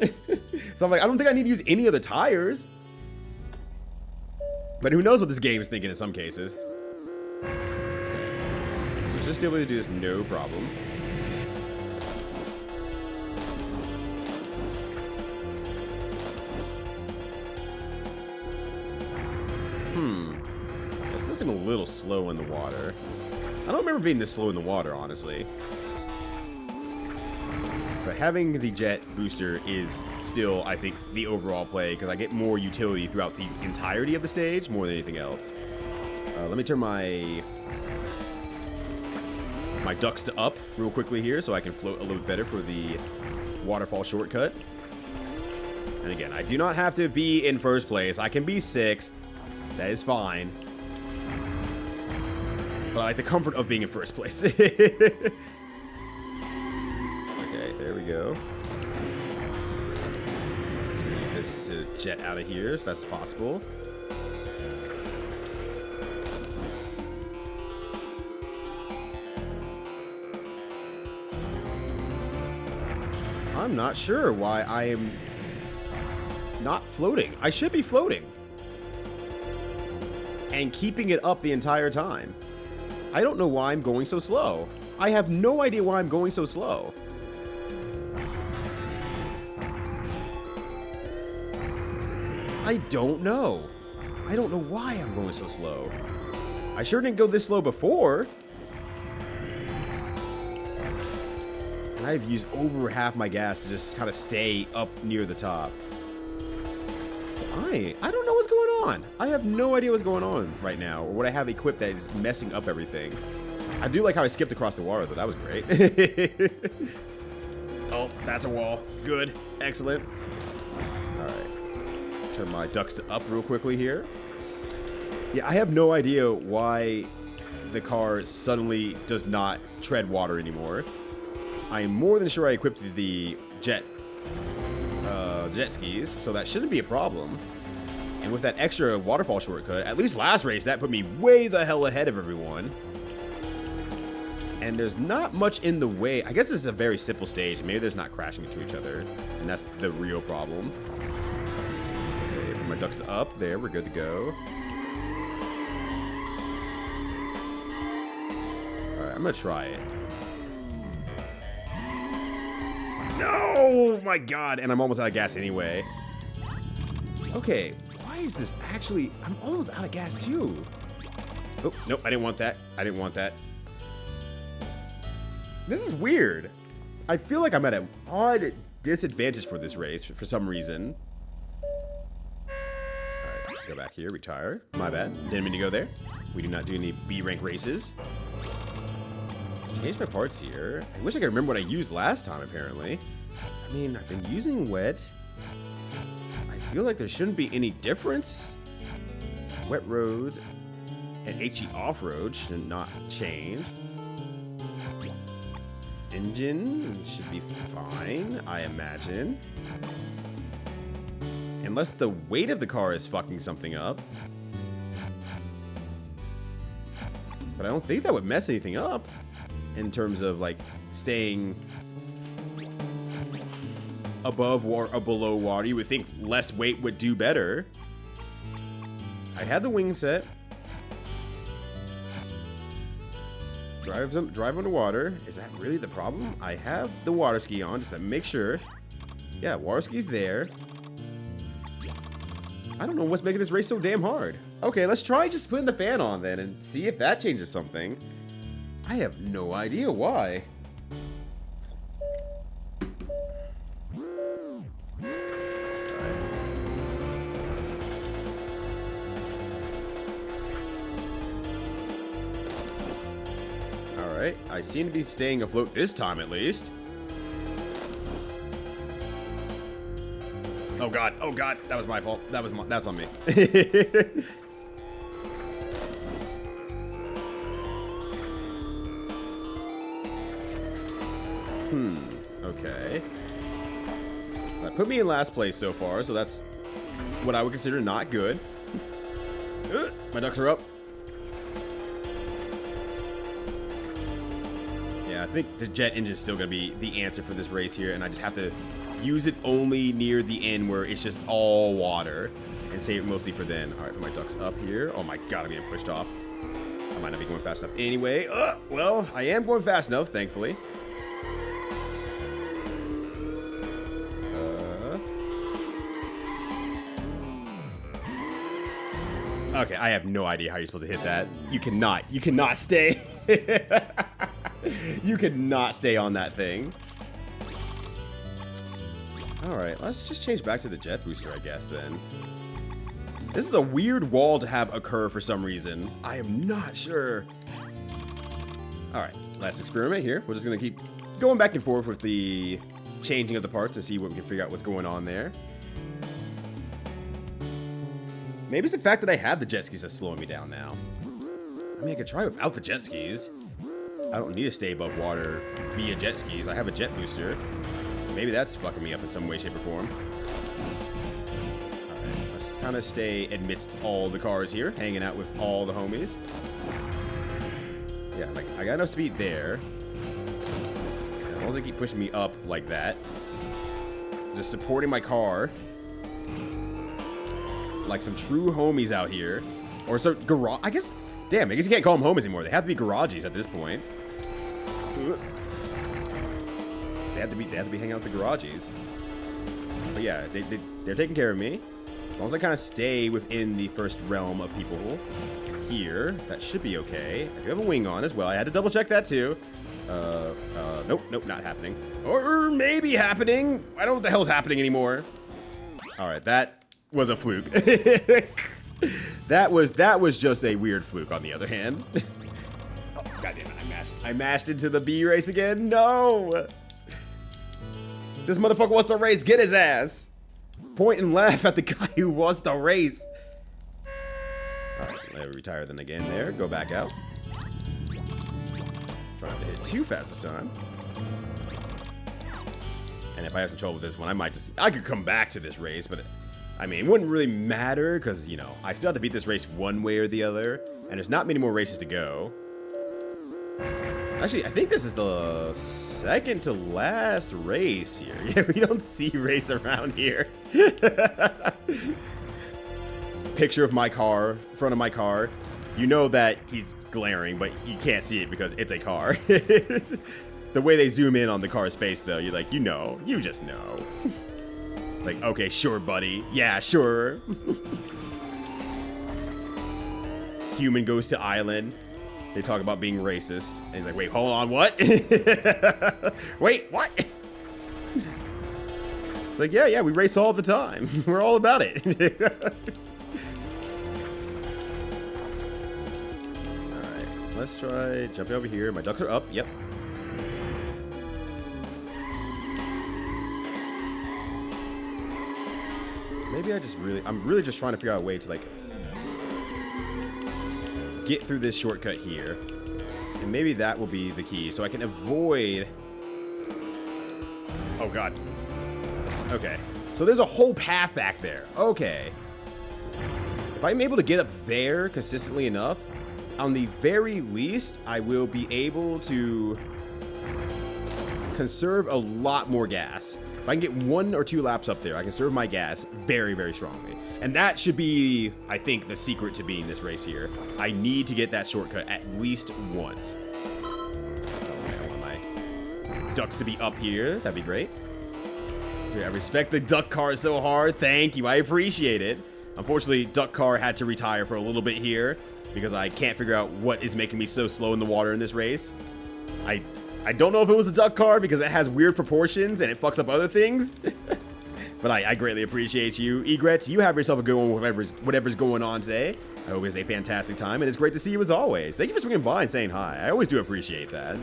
So I'm like, I don't think I need to use any of the tires. But who knows what this game is thinking in some cases. Okay. So just able to do this, no problem. I still seem a little slow in the water. I don't remember being this slow in the water, honestly. But having the jet booster is still, I think, the overall play, because I get more utility throughout the entirety of the stage, more than anything else. Let me turn my ducks to up real quickly here, so I can float a little bit better for the waterfall shortcut. And again, I do not have to be in first place. I can be 6th. That is fine. But I like the comfort of being in first place. Okay, there we go. Just gonna use this to jet out of here as fast as possible. I'm not sure why I am not floating. I should be floating. And keeping it up the entire time. I don't know why I'm going so slow. I have no idea why I'm going so slow. I don't know. I don't know why I'm going so slow. I sure didn't go this slow before. And I've used over half my gas to just kind of stay up near the top. So I don't know what's going on. I have no idea what's going on right now, or what I have equipped that is messing up everything. I do like how I skipped across the water, though. That was great. Oh, that's a wall. Good. Excellent. All right. Turn my ducks to up real quickly here. Yeah, I have no idea why the car suddenly does not tread water anymore. I am more than sure I equipped the jet skis, so that shouldn't be a problem. And with that extra waterfall shortcut, at least last race, that put me way the hell ahead of everyone. And there's not much in the way. I guess this is a very simple stage. Maybe there's not crashing into each other, and that's the real problem. Okay, put my ducks to up. There, we're good to go. Alright, I'm gonna try it. No! My god, and I'm almost out of gas anyway. Okay, why is this actually... I'm almost out of gas too. Oh, nope, I didn't want that. I didn't want that. This is weird. I feel like I'm at an odd disadvantage for this race for some reason. Alright, go back here, retire. My bad. Didn't mean to go there. We do not do any B rank races. Change my parts here. I wish I could remember what I used last time, apparently. I mean, I've been using wet. I feel like there shouldn't be any difference. Wet roads and HE off-road should not change. Engine should be fine, I imagine. Unless the weight of the car is fucking something up. But I don't think that would mess anything up. In terms of, like, staying above or below water. You would think less weight would do better. I had the wing set. Drive underwater. Is that really the problem? I have the water ski on, just to make sure. Yeah, water ski's there. I don't know what's making this race so damn hard. Okay, let's try just putting the fan on then and see if that changes something. I have no idea why. Alright, I seem to be staying afloat this time at least. Oh god, that was my fault. That's on me. Okay. That put me in last place so far, so that's what I would consider not good. My ducks are up. Yeah, I think the jet engine is still going to be the answer for this race here, and I just have to use it only near the end where it's just all water and save it mostly for then. All right, put my ducks up here. Oh my god, I'm getting pushed off. I might not be going fast enough anyway. Well, I am going fast enough, thankfully. Okay, I have no idea how you're supposed to hit that. You cannot stay. You cannot stay on that thing. Alright, let's just change back to the jet booster, I guess, then. This is a weird wall to have occur for some reason. I am not sure. Alright, last experiment here. We're just going to keep going back and forth with the changing of the parts to see what we can figure out what's going on there. Maybe it's the fact that I have the jet skis that's slowing me down now. I mean, I could try without the jet skis. I don't need to stay above water via jet skis. I have a jet booster. Maybe that's fucking me up in some way, shape, or form. Alright, let's kind of stay amidst all the cars here, hanging out with all the homies. Yeah, like, I got enough speed there. As long as they keep pushing me up like that. Just supporting my car. Like some true homies out here. Or so garage. I guess you can't call them homies anymore. They have to be garages at this point. They have to be hanging out with the garages. But yeah, they're taking care of me. As long as I kind of stay within the first realm of people here, that should be okay. I do have a wing on as well. I had to double check that too. Nope, not happening. Or maybe happening. I don't know what the hell's happening anymore. All right, that was a fluke. That was just a weird fluke on the other hand. Oh, goddamn it, I mashed into the B race again. No! This motherfucker wants to race. Get his ass. Point and laugh at the guy who wants to race. Alright, let me retire then again there. Go back out. Try not to hit too fast this time. And if I have some trouble with this one, I could come back to this race, but I mean, it wouldn't really matter because, you know, I still have to beat this race one way or the other, and there's not many more races to go. Actually, I think this is the second to last race here. Yeah, we don't see race around here. Picture of my car, front of my car. You know that he's glaring, but you can't see it because it's a car. The way they zoom in on the car's face, though, you're like, you just know. It's like, okay, sure, buddy. Yeah, sure. Human goes to island. They talk about being racist. And he's like, wait, hold on, what? Wait, what? It's like, yeah, we race all the time. We're all about it. Alright, let's try jumping over here. My ducks are up, yep. Maybe I'm really just trying to figure out a way to, like, get through this shortcut here. And maybe that will be the key. So I can avoid... Oh, God. Okay. So there's a whole path back there. Okay. If I'm able to get up there consistently enough, on the very least, I will be able to conserve a lot more gas. If I can get 1 or 2 laps up there, I can conserve my gas very, very strongly. And that should be, I think, the secret to being this race here. I need to get that shortcut at least once. I want my ducks to be up here. That'd be great. Dude, I respect the duck car so hard. Thank you. I appreciate it. Unfortunately, duck car had to retire for a little bit here because I can't figure out what is making me so slow in the water in this race. I don't know if it was a duck car because it has weird proportions and it fucks up other things. But I greatly appreciate you. Egrets, you have yourself a good one with whatever's going on today. I hope it's a fantastic time, and it's great to see you as always. Thank you for swinging by and saying hi. I always do appreciate that.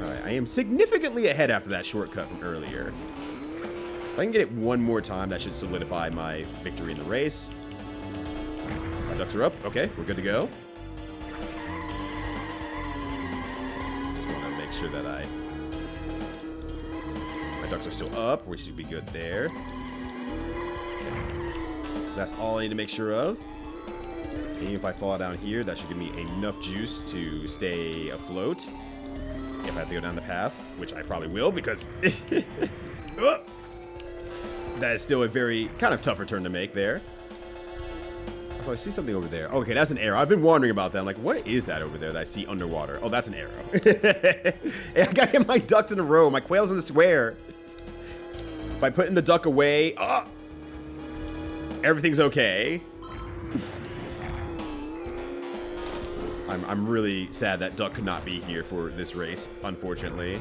Alright, I am significantly ahead after that shortcut from earlier. If I can get it one more time, that should solidify my victory in the race. My ducks are up. Okay, we're good to go. Just want to make sure that my ducks are still up. We should be good there. Okay. That's all I need to make sure of. And if I fall down here, that should give me enough juice to stay afloat. If I have to go down the path, which I probably will, because that is still a very kind of tough return to make there. So I see something over there. Okay, that's an arrow. I've been wondering about that. I'm like, what is that over there that I see underwater? Oh, that's an arrow. Hey, I gotta get my ducks in a row. My quail's in the square. By putting the duck away, everything's okay. I'm really sad that duck could not be here for this race, unfortunately.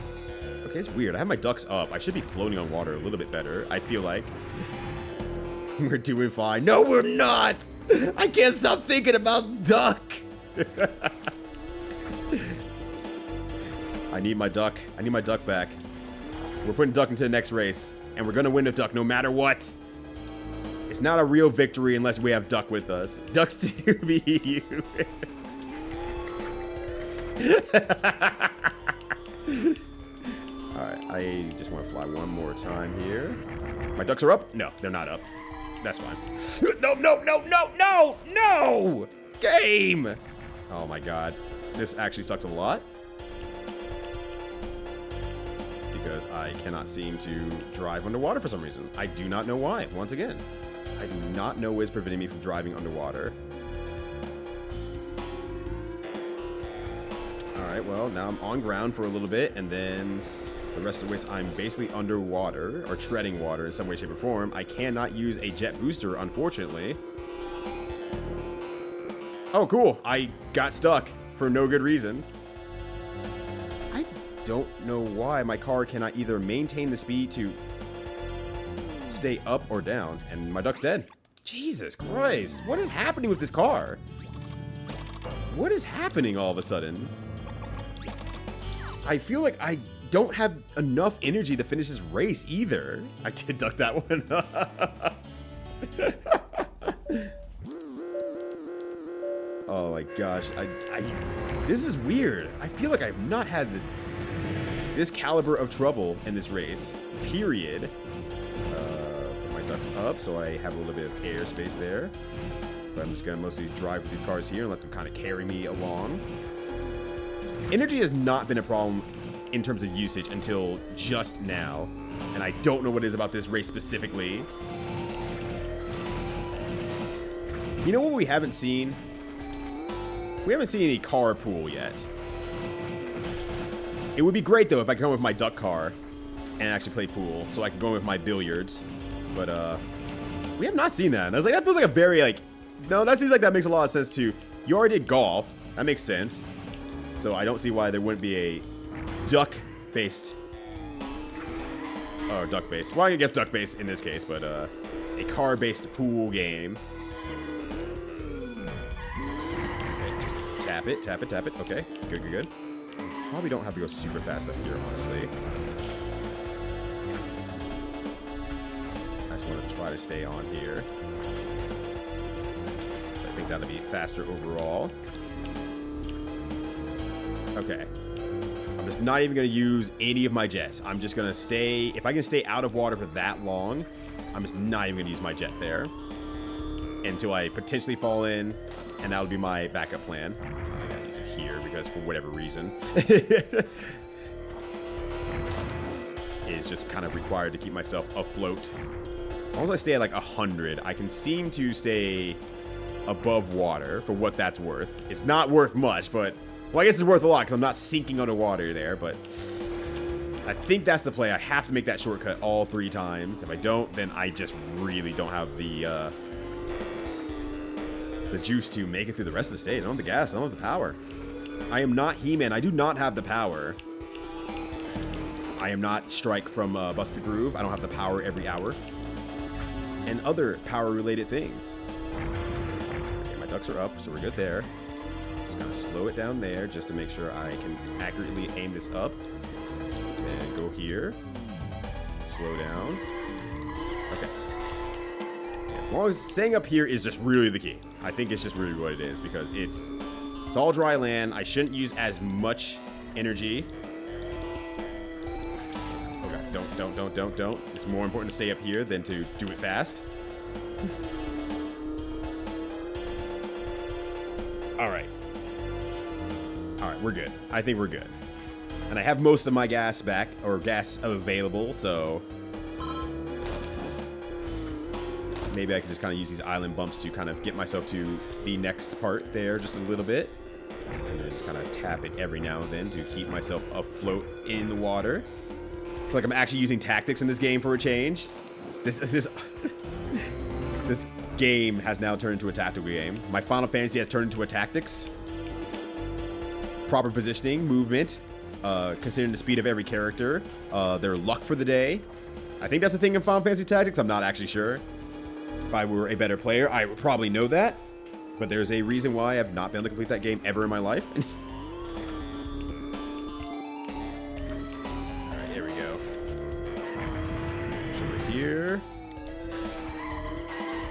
Okay, it's weird. I have my ducks up. I should be floating on water a little bit better, I feel like. We're doing fine. No, we're not! I can't stop thinking about duck! I need my duck. I need my duck back. We're putting duck into the next race, and we're gonna win the duck no matter what. It's not a real victory unless we have duck with us. Ducks to be you. Alright, I just want to fly one more time here. My ducks are up? No, they're not up. That's fine. No, no, no, no, no, no! Game! Oh my god. This actually sucks a lot. Because I cannot seem to drive underwater for some reason. I do not know why, once again. I do not know what is preventing me from driving underwater. Alright, well, now I'm on ground for a little bit, and then the rest of the race I'm basically underwater, or treading water in some way, shape, or form. I cannot use a jet booster, unfortunately. Oh, cool. I got stuck for no good reason. I don't know why my car cannot either maintain the speed to stay up or down, and my duck's dead. Jesus Christ. What is happening with this car? What is happening all of a sudden? I feel like I don't have enough energy to finish this race either. I did duck that one. Oh my gosh. This is weird. I feel like I've not had this caliber of trouble in this race. Period. Put my ducks up so I have a little bit of airspace there. But I'm just going to mostly drive with these cars here and let them kind of carry me along. Energy has not been a problem in terms of usage until just now, and I don't know what it is about this race specifically. You know what we haven't seen? We haven't seen any car pool yet. It would be great though if I could come with my duck car and actually play pool, so I can go with my billiards. But we have not seen that. And I was like, that feels like a very no, that seems like that makes a lot of sense too. You already did golf. That makes sense. So I don't see why there wouldn't be a duck-based, or duck-based. Well, I guess duck-based in this case, but a car-based pool game. Okay, just tap it, tap it, tap it. Okay, good, good, good. Probably don't have to go super fast up here, honestly. I just want to try to stay on here. So I think that'll be faster overall. Okay. I'm just not even going to use any of my jets. I'm just going to stay... If I can stay out of water for that long, I'm just not even going to use my jet there. Until I potentially fall in, and that'll be my backup plan. I got to use it here because for whatever reason. It's just kind of required to keep myself afloat. As long as I stay at like 100, I can seem to stay above water for what that's worth. It's not worth much, but... Well, I guess it's worth a lot because I'm not sinking underwater there, but I think that's the play. I have to make that shortcut all 3 times. If I don't, then I just really don't have the juice to make it through the rest of the stage. I don't have the gas. I don't have the power. I am not He-Man. I do not have the power. I am not Strike from Bust the Groove. I don't have the power every hour. And other power-related things. Okay, my ducks are up, so we're good there. Gonna slow it down there just to make sure I can accurately aim this up. And go here. Slow down. Okay. Yeah, as long as staying up here is just really the key. I think it's just really what it is because it's all dry land. I shouldn't use as much energy. Okay, don't. It's more important to stay up here than to do it fast. All right. All right, we're good. I think we're good. And I have most of my gas back, or gas available, so maybe I can just kind of use these island bumps to kind of get myself to the next part there just a little bit. And then just kind of tap it every now and then to keep myself afloat in the water. I feel like I'm actually using tactics in this game for a change. This game has now turned into a tactical game. My Final Fantasy has turned into a tactics. Proper positioning, movement, considering the speed of every character, their luck for the day. I think that's the thing in Final Fantasy Tactics. I'm not actually sure. If I were a better player, I would probably know that. But there's a reason why I have not been able to complete that game ever in my life. Alright, here we go. Push over here.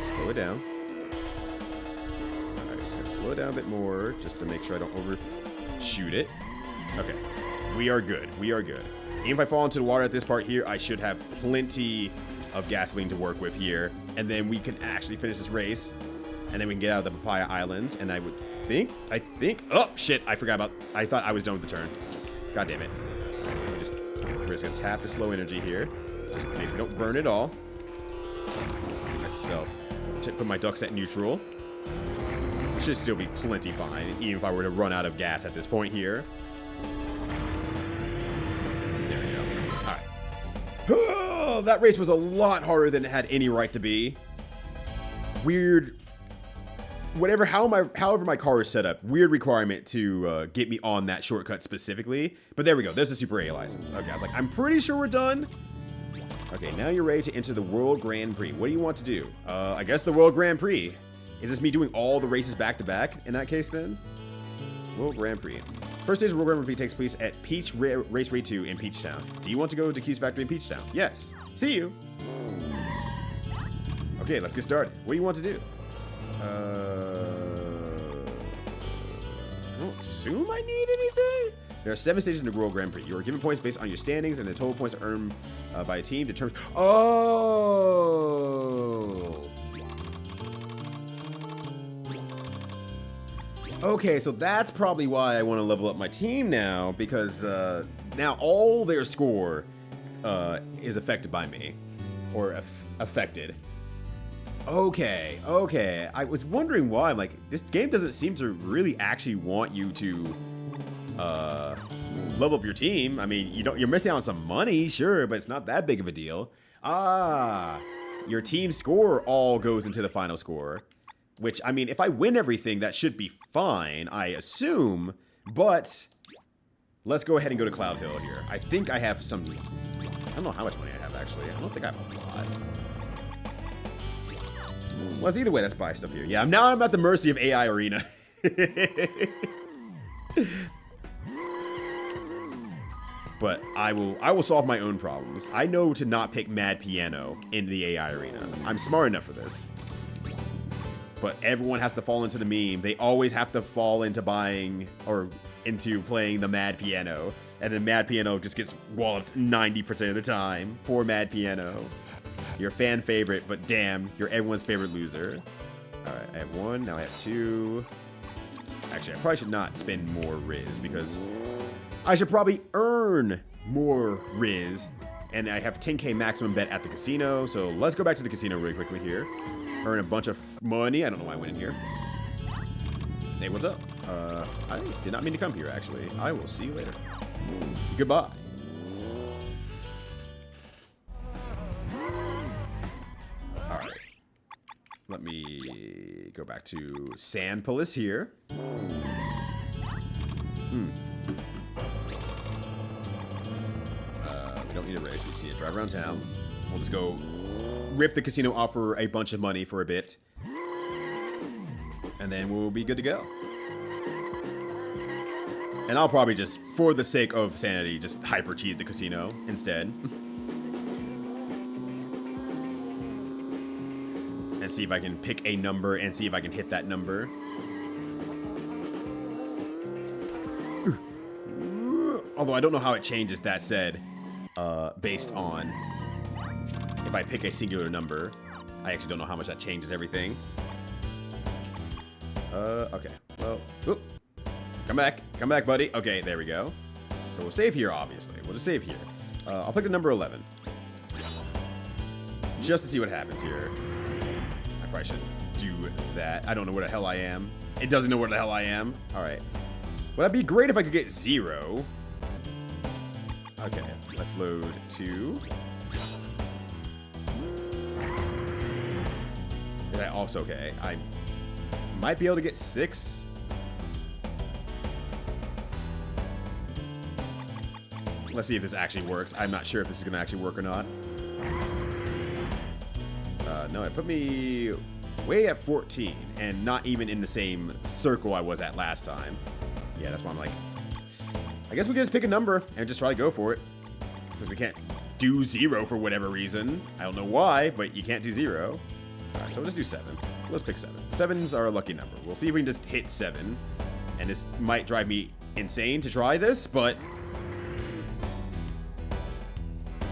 Slow it down. Alright, just gonna slow it down a bit more, just to make sure I don't overshoot it. Okay. We are good. We are good. Even if I fall into the water at this part here, I should have plenty of gasoline to work with here. And then we can actually finish this race. And then we can get out of the Papaya Islands. And I think, oh, shit, I thought I was done with the turn. God damn it. Right, we're just going to tap the slow energy here. Just make sure we don't burn it all. Get myself, put my ducks at neutral. Should still be plenty fine, even if I were to run out of gas at this point here. There we go. All right. Oh, that race was a lot harder than it had any right to be. Weird. However my car is set up, weird requirement to get me on that shortcut specifically. But there we go. There's a Super A license. Okay, I was like, I'm pretty sure we're done. Okay, now you're ready to enter the World Grand Prix. What do you want to do? I guess the World Grand Prix. Is this me doing all the races back to back in that case then? World Grand Prix. First stage of World Grand Prix takes place at Raceway 2 in Peachtown. Do you want to go to Q's Factory in Peachtown? Yes. See you. Okay, let's get started. What do you want to do? I don't assume I need anything. There are 7 stages in the World Grand Prix. You are given points based on your standings, and the total points earned by a team determines. Oh. Okay, so that's probably why I want to level up my team now, because now all their score is affected by me, or affected. Okay. I was wondering why. I'm like, this game doesn't seem to really actually want you to level up your team. I mean, you're missing out on some money, sure, but it's not that big of a deal. Ah, your team score all goes into the final score. Which, I mean, if I win everything, that should be fine, I assume. But let's go ahead and go to Cloud Hill here. I think I have some. I don't know how much money I have, actually. I don't think I have a lot. Well, either way, let's buy stuff here. Yeah, now I'm at the mercy of AI Arena. But I will solve my own problems. I know to not pick Mad Piano in the AI Arena. I'm smart enough for this. But everyone has to fall into the meme. They always have to fall into buying or into playing the Mad Piano. And then Mad Piano just gets walloped 90% of the time. Poor Mad Piano. You're a fan favorite, but damn, you're everyone's favorite loser. Alright, I have 1, now I have 2. Actually, I probably should not spend more Riz, because I should probably earn more Riz. And I have 10k maximum bet at the casino, so let's go back to the casino really quickly here. Earn a bunch of money. I don't know why I went in here. Hey, what's up? I did not mean to come here, actually. I will see you later. Goodbye. Alright. Let me go back to Sandpolis here. We don't need a race. We just need to drive around town. We'll just go rip the casino off for a bunch of money for a bit. And then we'll be good to go. And I'll probably just, for the sake of sanity, just hyper cheat the casino instead. And see if I can pick a number and see if I can hit that number. Although I don't know how it changes, that said, based on if I pick a singular number. I actually don't know how much that changes everything. Okay. Well, oop. Come back, buddy. Okay, there we go. So we'll save here, obviously. We'll just save here. I'll pick the number 11. Just to see what happens here. I probably shouldn't do that. I don't know where the hell I am. It doesn't know where the hell I am. All right. Well, that'd be great if I could get 0. Okay, let's load 2. Is that also okay? I might be able to get 6. Let's see if this actually works. I'm not sure if this is going to actually work or not. No, it put me way at 14 and not even in the same circle I was at last time. Yeah, that's why I'm like, I guess we can just pick a number and just try to go for it. Since we can't do 0 for whatever reason. I don't know why, but you can't do 0. All right, so we'll just do 7. Let's pick 7. 7's our lucky number. We'll see if we can just hit 7. And this might drive me insane to try this, but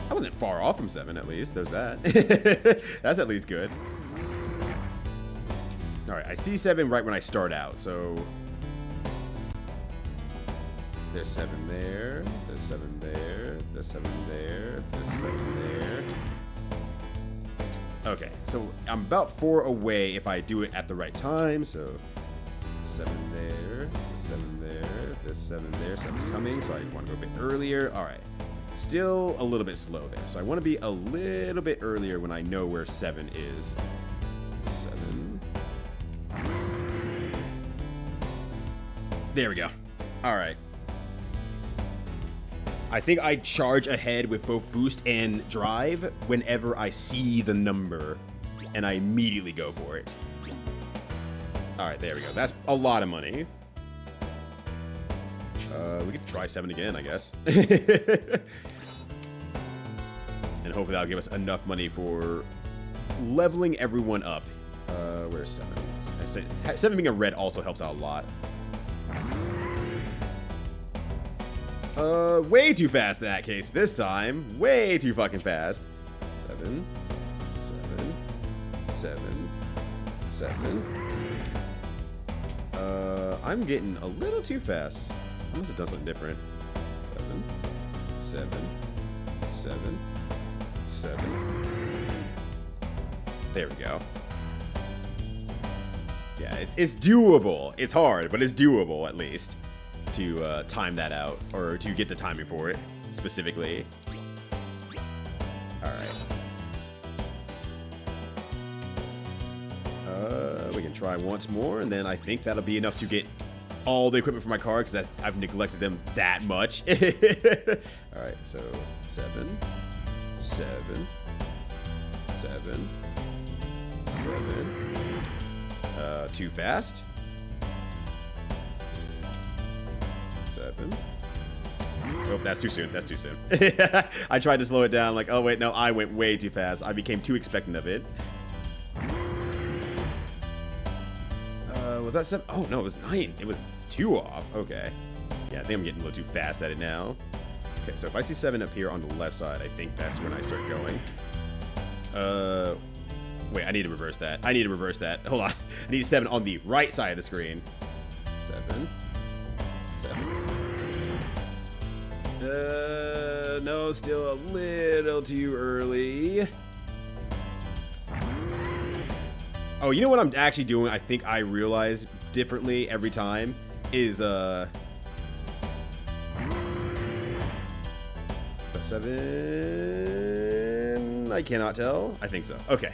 I wasn't far off from 7, at least. There's that. That's at least good. All right, I see 7 right when I start out, so there's 7 there, there's 7 there, there's 7 there, there's 7 there. Okay, so I'm about 4 away if I do it at the right time, so 7 there, 7 there, there's 7 there, 7's coming, so I want to go a bit earlier. All right. Still a little bit slow there, so I want to be a little bit earlier when I know where 7 is. 7. There we go. All right. I think I charge ahead with both boost and drive whenever I see the number, and I immediately go for it. All right, there we go. That's a lot of money. We could try 7 again, I guess. And hopefully that'll give us enough money for leveling everyone up. Where's 7? 7 being a red also helps out a lot. Way too fast in that case. This time, way too fucking fast. 7, 7, 7, 7. I'm getting a little too fast. I must have done something different. 7, 7, 7, 7. There we go. Yeah, it's doable. It's hard, but it's doable at least to time that out, or to get the timing for it specifically. All right. We can try once more, and then I think that'll be enough to get all the equipment for my car, because I've neglected them that much. All right, so 7, 7, 7, 7. Too fast. 7. Oh, that's too soon. That's too soon. I tried to slow it down. Like, oh wait, no, I went way too fast. I became too expectant of it. Was that 7? Oh no, it was 9. It was 2 off. Okay. Yeah, I think I'm getting a little too fast at it now. Okay, so if I see 7 up here on the left side, I think that's when I start going. Wait, I need to reverse that. I need to reverse that. Hold on. I need 7 on the right side of the screen. 7. 7. No, still a little too early. Oh, you know what I'm actually doing? I think I realize differently every time is 7. I cannot tell. I think so. Okay.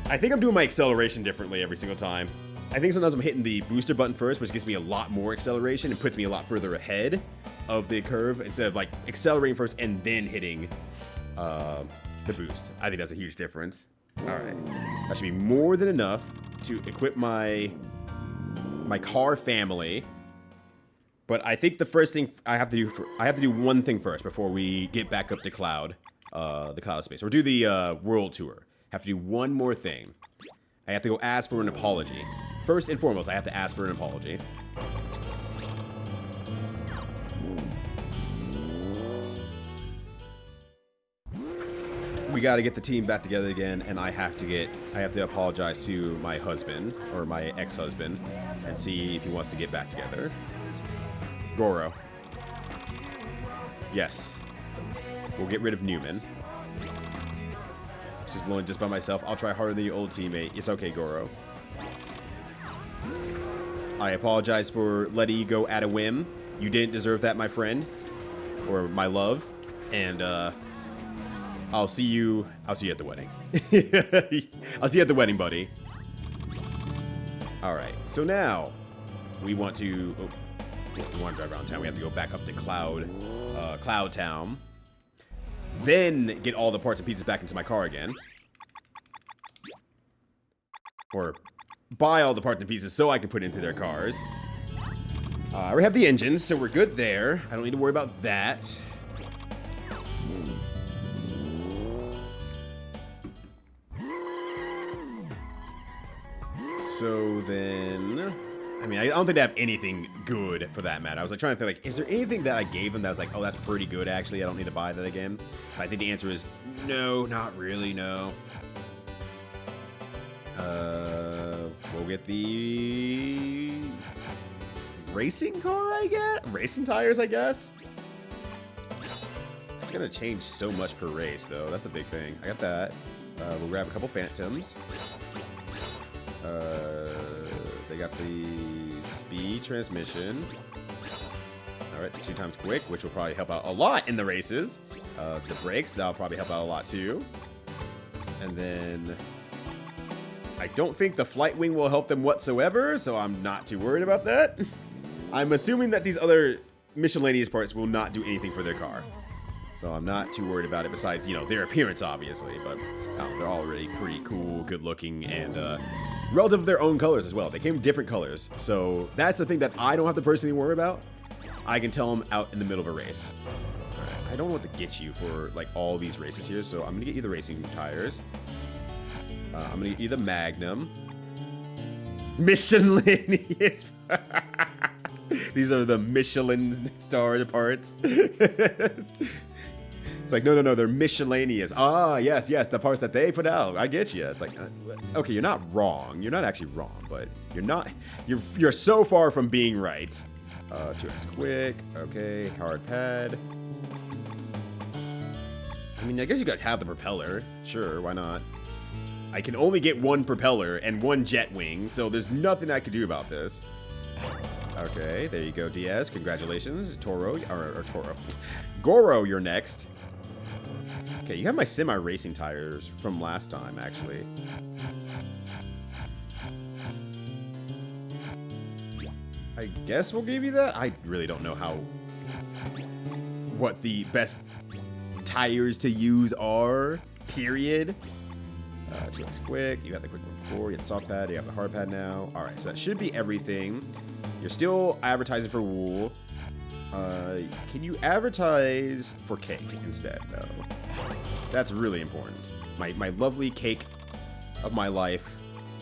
I think I'm doing my acceleration differently every single time. I think sometimes I'm hitting the booster button first, which gives me a lot more acceleration and puts me a lot further ahead of the curve instead of like accelerating first and then hitting the boost. I think that's a huge difference. All right, that should be more than enough to equip my car family. But I think the first thing I have to do one thing first before we get back up to Cloud, the Cloud space, or do the world tour. Have to do one more thing. I have to go ask for an apology. First and foremost, I have to ask for an apology. We got to get the team back together again, and I have to apologize to my husband, or my ex-husband, and see if he wants to get back together. Goro. Yes. We'll get rid of Newman. She's alone just by myself. I'll try harder than your old teammate. It's okay, Goro. I apologize for letting you go at a whim. You didn't deserve that, my friend. Or my love. And, I'll see you at the wedding. I'll see you at the wedding, buddy. Alright, so now we want to drive around town. We have to go back up to Cloud Town. Then get all the parts and pieces back into my car again. Or buy all the parts and pieces so I can put it into their cars. I already have the engines, so we're good there. I don't need to worry about that. So then, I mean, I don't think they have anything good for that matter. I was like trying to think, like, is there anything that I gave them that was like, oh, that's pretty good actually? I don't need to buy that again. But I think the answer is no, not really, no. We'll get the racing car, I guess? Racing tires, I guess? It's gonna change so much per race, though. That's the big thing. I got that. We'll grab a couple Phantoms. They got the speed transmission. Alright, 2 times quick, which will probably help out a lot in the races. The brakes, that'll probably help out a lot too. And then I don't think the flight wing will help them whatsoever, so I'm not too worried about that. I'm assuming that these other miscellaneous parts will not do anything for their car. So I'm not too worried about it, besides, you know, their appearance, obviously. But they're already pretty cool, good looking, and relative to their own colors as well. They came different colors. So that's the thing that I don't have to personally worry about. I can tell them out in the middle of a race. I don't know what to get you for, like, all these races here. So I'm going to get you the racing tires. I'm going to get you the Magnum. Miscellaneous. These are the Michelin star parts. It's like, no, they're miscellaneous. Ah, yes, the parts that they put out. I get you. It's like, okay, you're not wrong. You're not actually wrong, but you're so far from being right. 2x quick. Okay, hard pad. I mean, I guess you could have the propeller. Sure, why not? I can only get one propeller and one jet wing, so there's nothing I can do about this. Okay, there you go, Diaz. Congratulations. Toro, or Toro. Goro, you're next. Okay, you have my semi-racing tires from last time, actually. I guess we'll give you that? I really don't know what the best tires to use are, period. 2x quick, you got the quick one before, you got the soft pad, you have the hard pad now. Alright, so that should be everything. You're still advertising for wool. Can you advertise for cake instead, though? That's really important. My lovely cake of my life,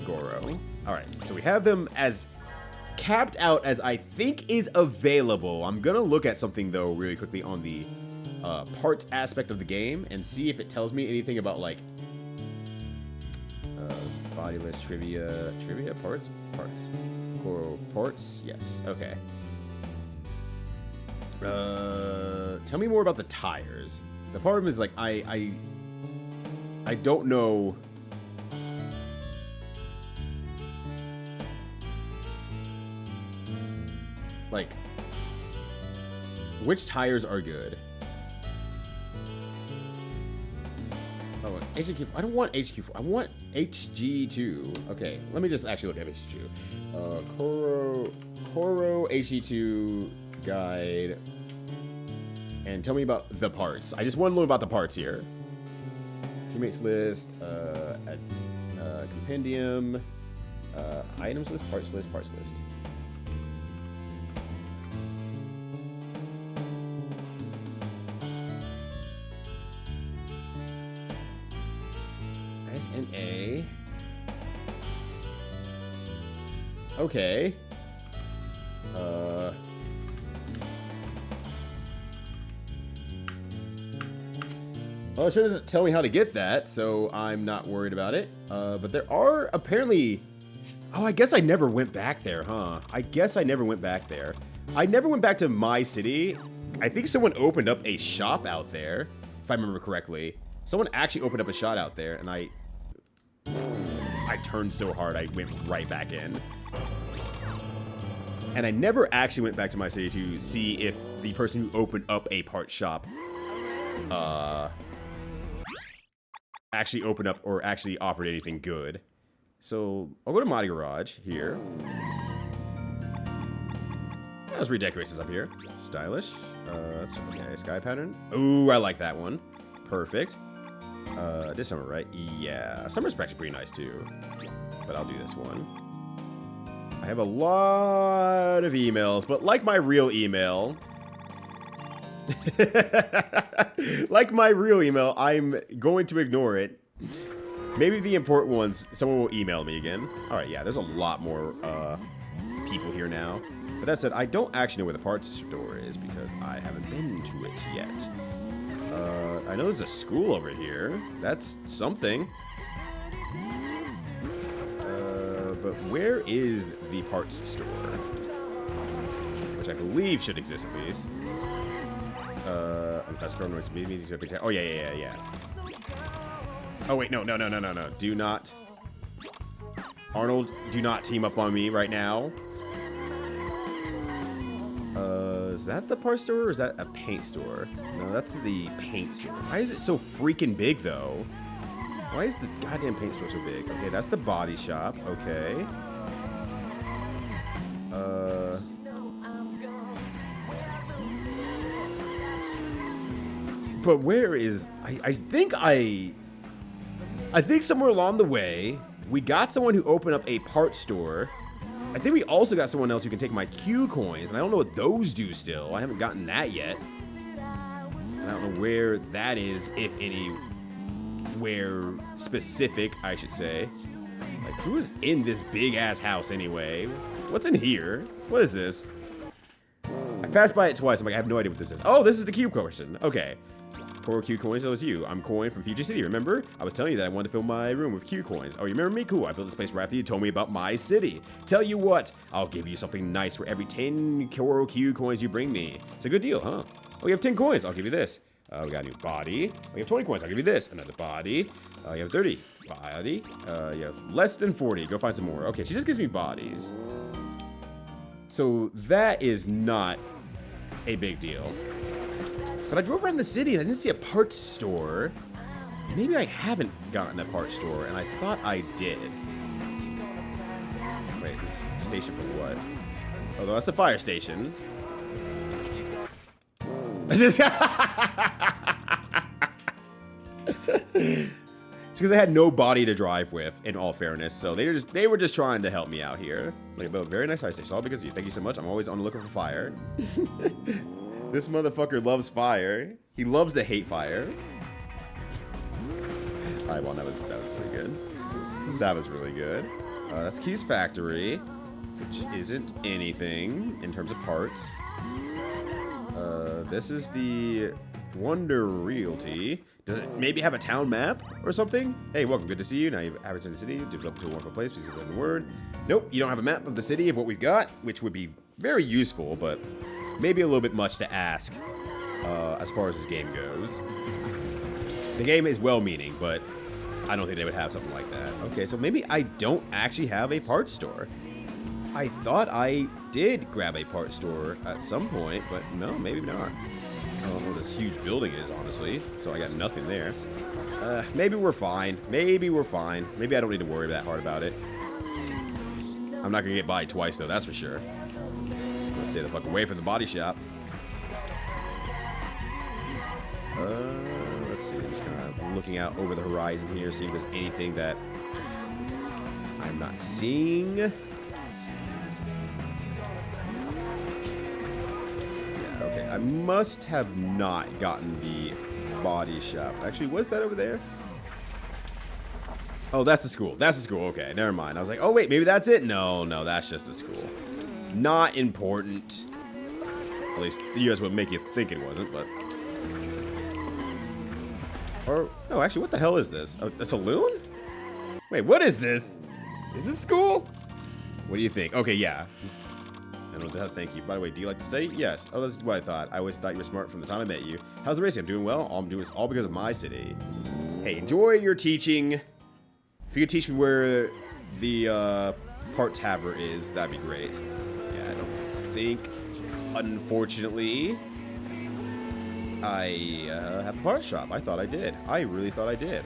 Goro. Alright, so we have them as capped out as I think is available. I'm gonna look at something, though, really quickly on the parts aspect of the game and see if it tells me anything about, like, body list, trivia, parts? Goro, parts? Yes, okay. Tell me more about the tires. The problem is, like, I don't know. Like, which tires are good? Oh, HG4. I don't want HQ4. I want HG2. Okay, let me just actually look at HG2. Koro HG2 guide. And tell me about the parts. I just want to learn about the parts here. Teammates list, compendium, items list, parts list. S&A. Okay. Well, it sure doesn't tell me how to get that, so I'm not worried about it. But there are apparently... Oh, I guess I never went back there, huh? I guess I never went back there. I never went back to my city. I think someone opened up a shop out there, if I remember correctly. Someone actually opened up a shop out there, and I turned so hard I went right back in. And I never actually went back to my city to see if the person who opened up a part shop actually opened up or actually offered anything good. So I'll go to Mod Garage here. Let's redecorate this up here. Stylish. That's okay. Sky pattern. Ooh, I like that one. Perfect. This summer, right? Yeah. Summer's actually pretty nice too. But I'll do this one. I have a lot of emails, but like my real email, I'm going to ignore it. Maybe the important ones, someone will email me again. All right, yeah, there's a lot more people here now. But that said, I don't actually know where the parts store is because I haven't been to it yet. I know there's a school over here. That's something. But where is the parts store? Which I believe should exist at least. Oh, yeah. Oh, wait, no. Do not. Arnold, do not team up on me right now. Is that the parts store or is that a paint store? No, that's the paint store. Why is it so freaking big, though? Why is the goddamn paint store so big? Okay, that's the body shop. Okay. But where is... I think somewhere along the way, we got someone who opened up a parts store. I think we also got someone else who can take my Q coins, and I don't know what those do still. I haven't gotten that yet. And I don't know where that is, if anywhere specific, I should say. Like, who's in this big-ass house anyway? What's in here? What is this? I passed by it twice. I'm like, I have no idea what this is. Oh, this is the cube question. Okay. 4 Q coins, so it's you. I'm Coin from Future City, remember? I was telling you that I wanted to fill my room with Q coins. Oh, you remember me? Cool, I built this place right after you told me about my city. Tell you what, I'll give you something nice for every 10 Q coins you bring me. It's a good deal, huh? Oh, you have 10 coins, I'll give you this. We got a new body. We have 20 coins, I'll give you this. Another body. You have 30. Body. You have less than 40. Go find some more. Okay, she just gives me bodies. So that is not a big deal. But I drove around the city and I didn't see a parts store. Maybe I haven't gotten a parts store, and I thought I did. Wait, this station for what? Oh, that's the fire station. It's because I had no body to drive with, in all fairness. So they were just trying to help me out here. Like, about very nice fire station. All because of you. Thank you so much. I'm always on the lookout for fire. This motherfucker loves fire. He loves to hate fire. Alright, well, that was pretty good. That was really good. That's Key's Factory, which isn't anything in terms of parts. This is the Wonder Realty. Does it maybe have a town map or something? Hey, welcome. Good to see you. Now you've advertised the city. Developed to a wonderful place. Please give it a word. Nope, you don't have a map of the city of what we've got, which would be very useful, but maybe a little bit much to ask as far as this game goes. The game is well-meaning, but I don't think they would have something like that. Okay, so maybe I don't actually have a parts store. I thought I did grab a parts store at some point, but no, maybe not. I don't know what this huge building is, honestly, so I got nothing there. Maybe we're fine. Maybe we're fine. Maybe I don't need to worry that hard about it. I'm not gonna get by twice, though, that's for sure. I'm gonna stay the fuck away from the body shop. Let's see. I'm just kind of looking out over the horizon here, seeing if there's anything that I'm not seeing. Yeah, okay. I must have not gotten the body shop. Actually, was that over there? Oh, that's the school. That's the school. Okay, never mind. I was like, oh, wait, maybe that's it? No, that's just a school. Not important. At least the US would make you think it wasn't, but... Or, no, actually, what the hell is this? A saloon? Wait, what is this? Is this school? What do you think? Okay, yeah. I don't know. Thank you. By the way, do you like to study? Yes. Oh, that's what I thought. I always thought you were smart from the time I met you. How's the racing? I'm doing well. All I'm doing is all because of my city. Hey, enjoy your teaching. If you could teach me where the part tavern is, that'd be great. Yeah, I don't think, unfortunately, I have the part shop. I thought I did. I really thought I did.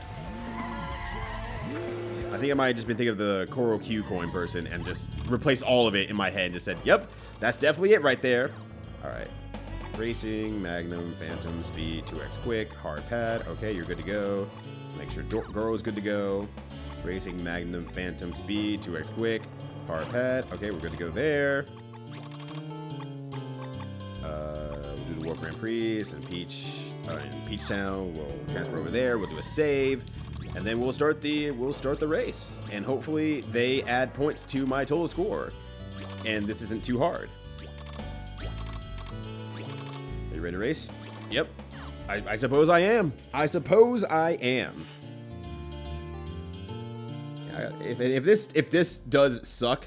I think I might have just been thinking of the Coral Q coin person and just replaced all of it in my head and just said, yep, that's definitely it right there. All right. Racing, Magnum, Phantom, Speed, 2x Quick, Hard Pad. Okay, you're good to go. Make sure Goro's good to go. Racing, Magnum, Phantom, Speed, 2x Quick, Hard Pad. Okay, we're good to go there. We'll do the War Grand Prix and Peach Town. We'll transfer over there. We'll do a save. And then we'll start the race, and hopefully they add points to my total score, and this isn't too hard. Are you ready to race? Yep. I suppose I am. I suppose I am. Yeah, if this does suck,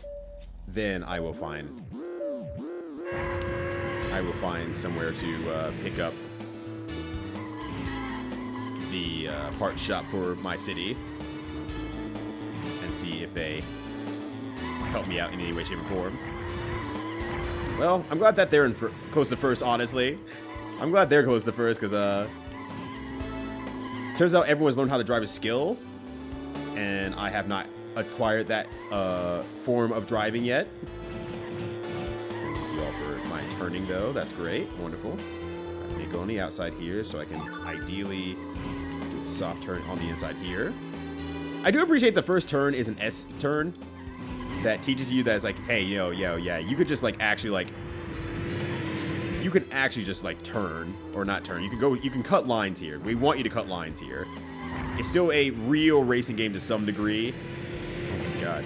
then I will find somewhere to pick up the parts shop for my city and see if they help me out in any way, shape, or form. Well, I'm glad that they're close to first, honestly. I'm glad they're close to first because turns out everyone's learned how to drive a skill, and I have not acquired that form of driving yet. Thank you all for my turning, though. That's great. Wonderful. Let me go on the outside here so I can ideally soft turn on the inside here. I do appreciate the first turn is an S turn that teaches you that it's like, hey, yeah, you could just like actually like, you can actually just like turn or not turn. You can cut lines here. We want you to cut lines here. It's still a real racing game to some degree. Oh my god.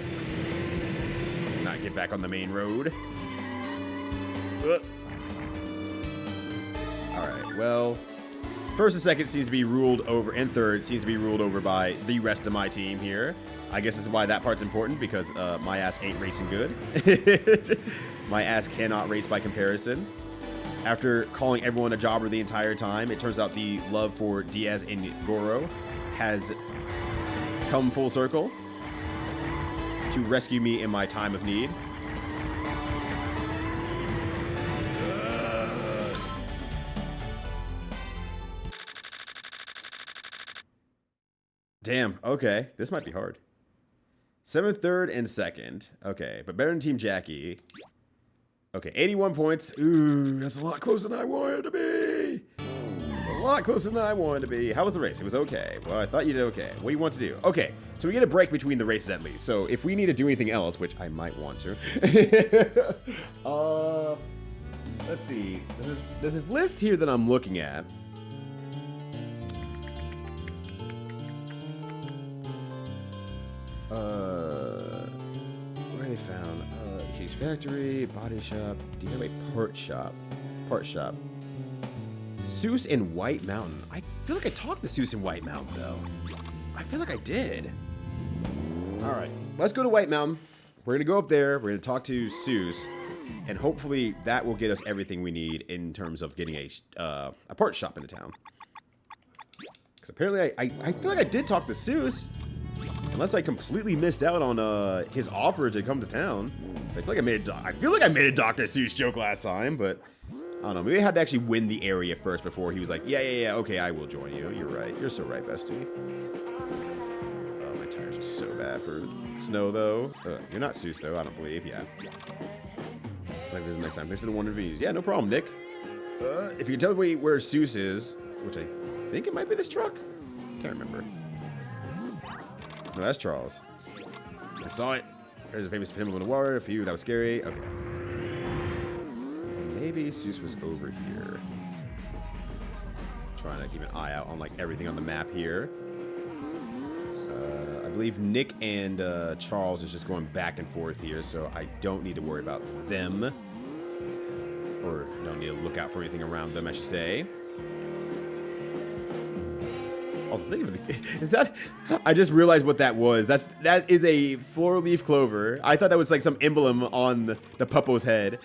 Not get back on the main road. Alright, well, first and second seems to be ruled over, and third seems to be ruled over by the rest of my team here. I guess this is why that part's important, because my ass ain't racing good. My ass cannot race by comparison. After calling everyone a jobber the entire time, it turns out the love for Diaz and Goro has come full circle to rescue me in my time of need. Damn, okay. This might be hard. 7th, 3rd, and 2nd. Okay, but better than Team Jackie. Okay, 81 points. Ooh, that's a lot closer than I wanted to be. It's a lot closer than I wanted to be. How was the race? It was okay. Well, I thought you did okay. What do you want to do? Okay, so we get a break between the races at least. So if we need to do anything else, which I might want to. Let's see. There's this list here that I'm looking at. Where I found Case Factory, Body Shop, DIY Part Shop. Seuss in White Mountain. I feel like I talked to Seuss in White Mountain though. I feel like I did. Alright, let's go to White Mountain. We're gonna go up there, we're gonna talk to Seuss, and hopefully that will get us everything we need in terms of getting a part shop into town. Because apparently I feel like I did talk to Seuss. Unless I completely missed out on his offer to come to town. So I feel like I made a Dr. Seuss joke last time, but I don't know. Maybe I had to actually win the area first before he was like, yeah, okay, I will join you. You're right. You're so right, bestie. Oh, my tires are so bad for snow, though. You're not Seuss, though, I don't believe. Yeah. Might visit next time. Thanks for the wonderful reviews. Yeah, no problem, Nick. If you can tell me where Seuss is, which I think it might be this truck. Can't remember. No, that's Charles. I saw it. There's a famous film in the water. For you, that was scary. Okay. Maybe Seuss was over here. Trying to keep an eye out on like everything on the map here. I believe Nick and Charles is just going back and forth here, so I don't need to worry about them. Or don't need to look out for anything around them, I should say. Also, thank you for the. Is that? I just realized what that was. That is a four-leaf clover. I thought that was like some emblem on the puppo's head.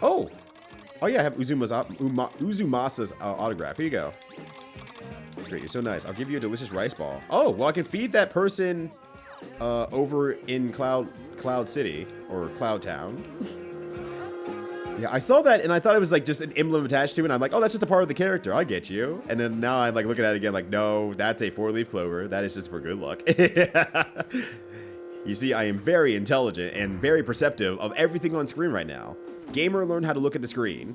Oh. Oh yeah, I have Uzumasa's autograph. Here you go. Great, you're so nice. I'll give you a delicious rice ball. Oh, well I can feed that person over in Cloud City or Cloud Town. Yeah, I saw that and I thought it was like just an emblem attached to it. And I'm like, oh, that's just a part of the character. I get you. And then now I'm like looking at it again, like, no, that's a four-leaf clover. That is just for good luck. You see, I am very intelligent and very perceptive of everything on screen right now. Gamer learned how to look at the screen.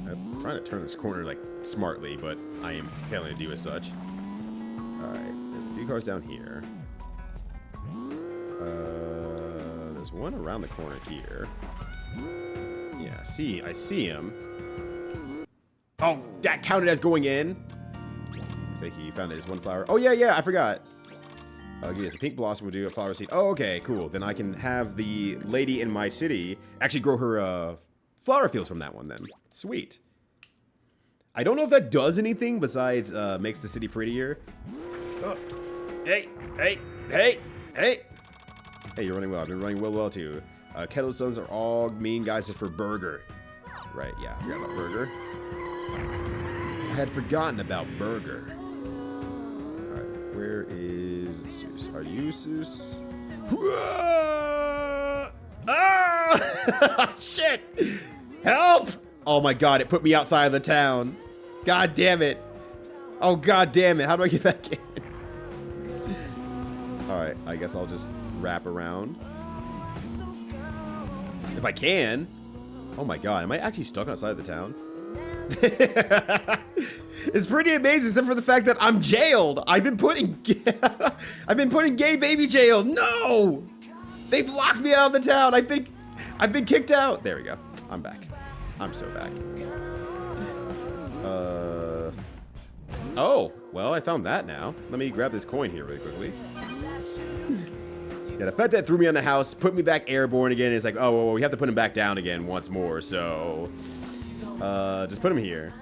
I'm trying to turn this corner like smartly, but I am failing to do as such. Alright, there's a few cars down here. There's one around the corner here. Yeah, I see him. Oh, that counted as going in? I think he found it as one flower. Oh, yeah, I forgot. Yes, a pink blossom will do a flower seed. Oh, okay, cool. Then I can have the lady in my city actually grow her flower fields from that one then. Sweet. I don't know if that does anything besides makes the city prettier. Oh. Hey, you're running well. I've been running well too. Kettle's sons are all mean guys except for Burger. Right, yeah, I forgot about Burger. I had forgotten about Burger. Alright, where is Seuss? Are you Seuss? Ah! Shit! Help! Oh my god, it put me outside of the town. God damn it. Oh god damn it, how do I get back in? Alright, I guess I'll just wrap around. If I can. Oh my god, am I actually stuck outside of the town? It's pretty amazing, except for the fact that I'm jailed. I've been put in gay baby jail. No! They've locked me out of the town. I've been kicked out. There we go. I'm back. I'm so back. Oh, well, I found that now. Let me grab this coin here really quickly. Yeah, the fact that threw me on the house, put me back airborne again, is like, oh, well, we have to put him back down again once more, so... just put him here.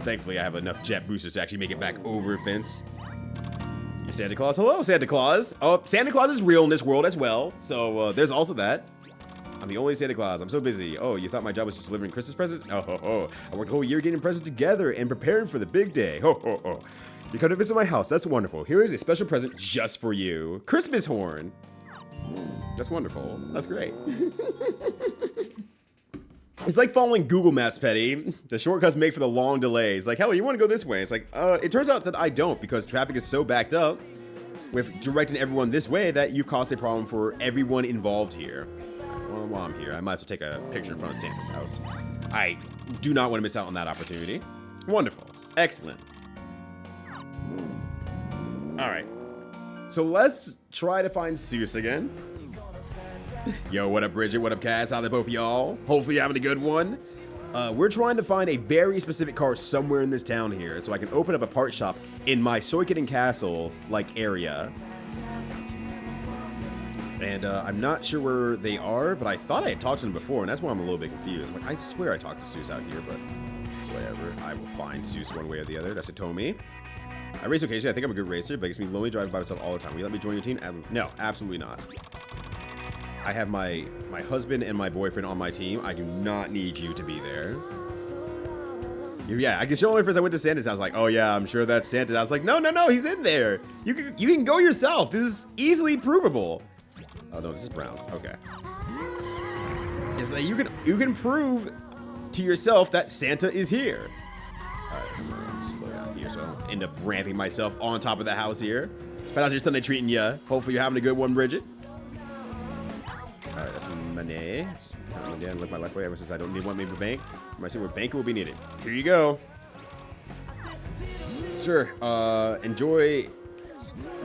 Thankfully, I have enough jet boosters to actually make it back over fence. Santa Claus. Hello, Santa Claus. Oh, Santa Claus is real in this world as well, so there's also that. I'm the only Santa Claus. I'm so busy. Oh, you thought my job was just delivering Christmas presents? Oh, ho, ho. I worked a whole year getting presents together and preparing for the big day. Ho, ho, ho. You come to visit my house. That's wonderful. Here is a special present just for you. Christmas horn. That's wonderful. That's great. It's like following Google Maps, Petty. The shortcuts make for the long delays. Like, hell, you want to go this way? It's like, it turns out that I don't because traffic is so backed up with directing everyone this way that you caused a problem for everyone involved here. Well, while I'm here, I might as well take a picture in front of Santa's house. I do not want to miss out on that opportunity. Wonderful. Excellent. All right. So let's try to find Seuss again. Yo, what up, Bridget? What up, Cass? How are both of y'all? Hopefully you're having a good one. We're trying to find a very specific car somewhere in this town here so I can open up a part shop in my Soiketing Castle, like, area. And I'm not sure where they are, but I thought I had talked to them before, and that's why I'm a little bit confused. I'm like, I swear I talked to Seuss out here, but whatever. I will find Seuss one way or the other. That's a Tomy. I race occasionally. I think I'm a good racer, but it gets me lonely driving by myself all the time. Will you let me join your team? No, absolutely not. I have my husband and my boyfriend on my team. I do not need you to be there. Yeah, I can show only first I went to Santa's. I was like, oh yeah, I'm sure that's Santa's. I was like, no, he's in there. You can go yourself. This is easily provable. Oh no, this is brown. Okay. It's like you can prove to yourself that Santa is here. Alright, I'm gonna slow down here so I don't end up ramping myself on top of the house here. But how's your Sunday treating ya? Hopefully you're having a good one, Bridget. Alright, that's money. I'm gonna live my life away ever since I don't need one maybe bank. I see where banker will be needed. Here you go. Sure. Enjoy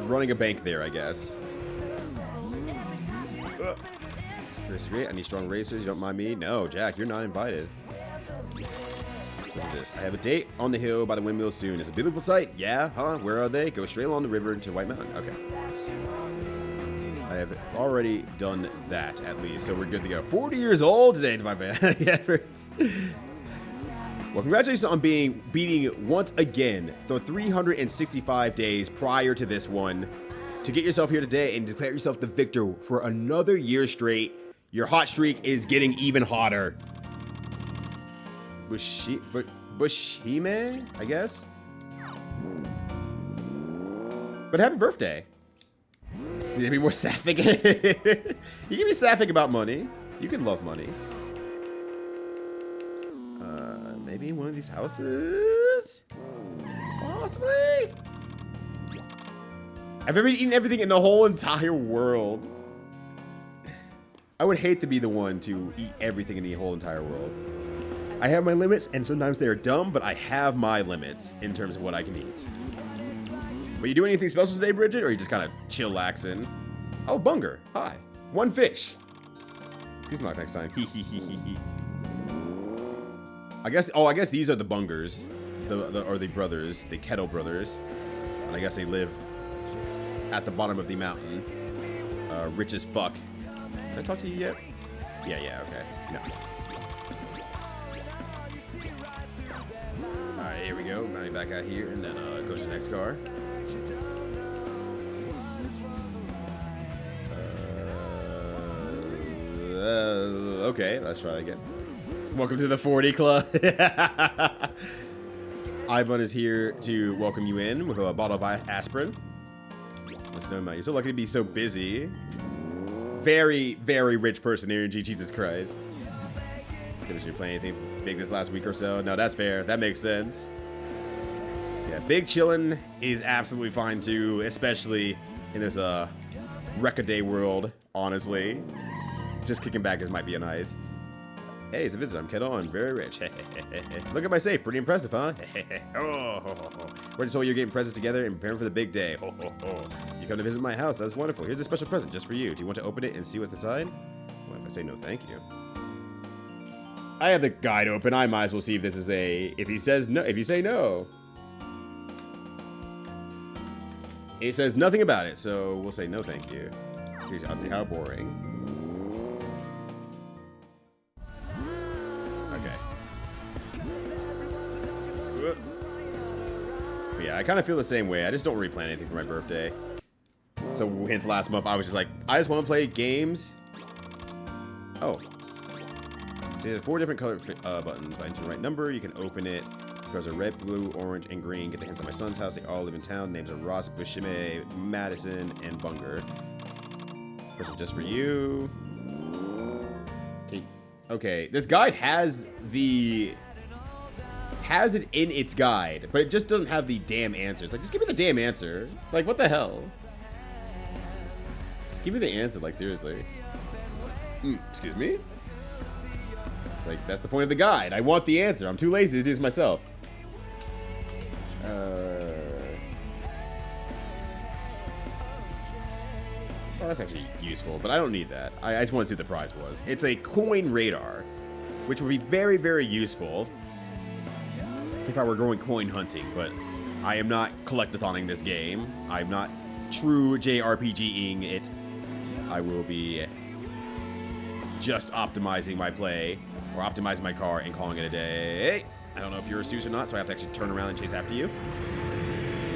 running a bank there, I guess. I need strong racers. You don't mind me? No, Jack, you're not invited. Listen to this. I have a date on the hill by the windmill soon. It's a beautiful sight. Yeah? Huh? Where are they? Go straight along the river to White Mountain. Okay. I have already done that, at least, so we're good to go. 40 years old today, my efforts. Well, congratulations on beating once again the 365 days prior to this one to get yourself here today and declare yourself the victor for another year straight. Your hot streak is getting even hotter. Bushime, I guess? But happy birthday. You need to be more sapphic. You can be sapphic about money. You can love money. Maybe in one of these houses? Possibly? I've ever eaten everything in the whole entire world. I would hate to be the one to eat everything in the whole entire world. I have my limits, and sometimes they're dumb, but I have my limits in terms of what I can eat. But you do anything special today, Bridget, or are you just kind of chillaxing? Oh, Bunger. Hi. One fish. He's not next time. Hee hee hee hee hee. I guess these are the Bungers, or the brothers, the Kettle brothers, and I guess they live at the bottom of the mountain, rich as fuck. Did I talk to you yet? Yeah, okay. No. All right, here we go. Running back out here, and then go to the next car. Okay, let's try again. Welcome to the 40 Club. Ivan is here to welcome you in with a bottle of aspirin. Let's know about you. So lucky to be so busy. Very, very rich person energy. Jesus Christ. Did you play anything big this last week or so? No, that's fair. That makes sense. Yeah, big chillin' is absolutely fine too, especially in this Wreck-A-Day world. Honestly, just kicking back might be a nice. Hey, it's a visitor. I'm Kettle. I'm very rich. Look at my safe. Pretty impressive, huh? We're just told you're getting presents together and preparing for the big day. You come to visit my house. That's wonderful. Here's a special present just for you. Do you want to open it and see what's inside? Well, if I say no, thank you. I have the guide open. I might as well see if this is a... If he says no... If you say no... It says nothing about it, so we'll say no, thank you. Jeez, I'll see how boring. But yeah, I kind of feel the same way. I just don't really plan anything for my birthday. So hence last month, I was just like, I just want to play games. Oh. See, there's 4 different color buttons. By entering the right number, you can open it. Because of red, blue, orange, and green. Get the hints at my son's house. They all live in town. Names are Ross, Bushime, Madison, and Bunger. Question just for you. Okay, this guide has it in its guide, but it just doesn't have the damn answers. Like, just give me the damn answer. Like, what the hell? Just give me the answer, like, seriously. Excuse me? Like, that's the point of the guide. I want the answer. I'm too lazy to do this myself. Oh, that's actually useful, but I don't need that. I just want to see what the prize was. It's a coin radar, which would be very, very useful if I were going coin hunting, but I am not collectathon-ing this game. I'm not true JRPG-ing it. I will be just optimizing my play, or optimizing my car and calling it a day. I don't know if you're a Seuss or not, so I have to actually turn around and chase after you.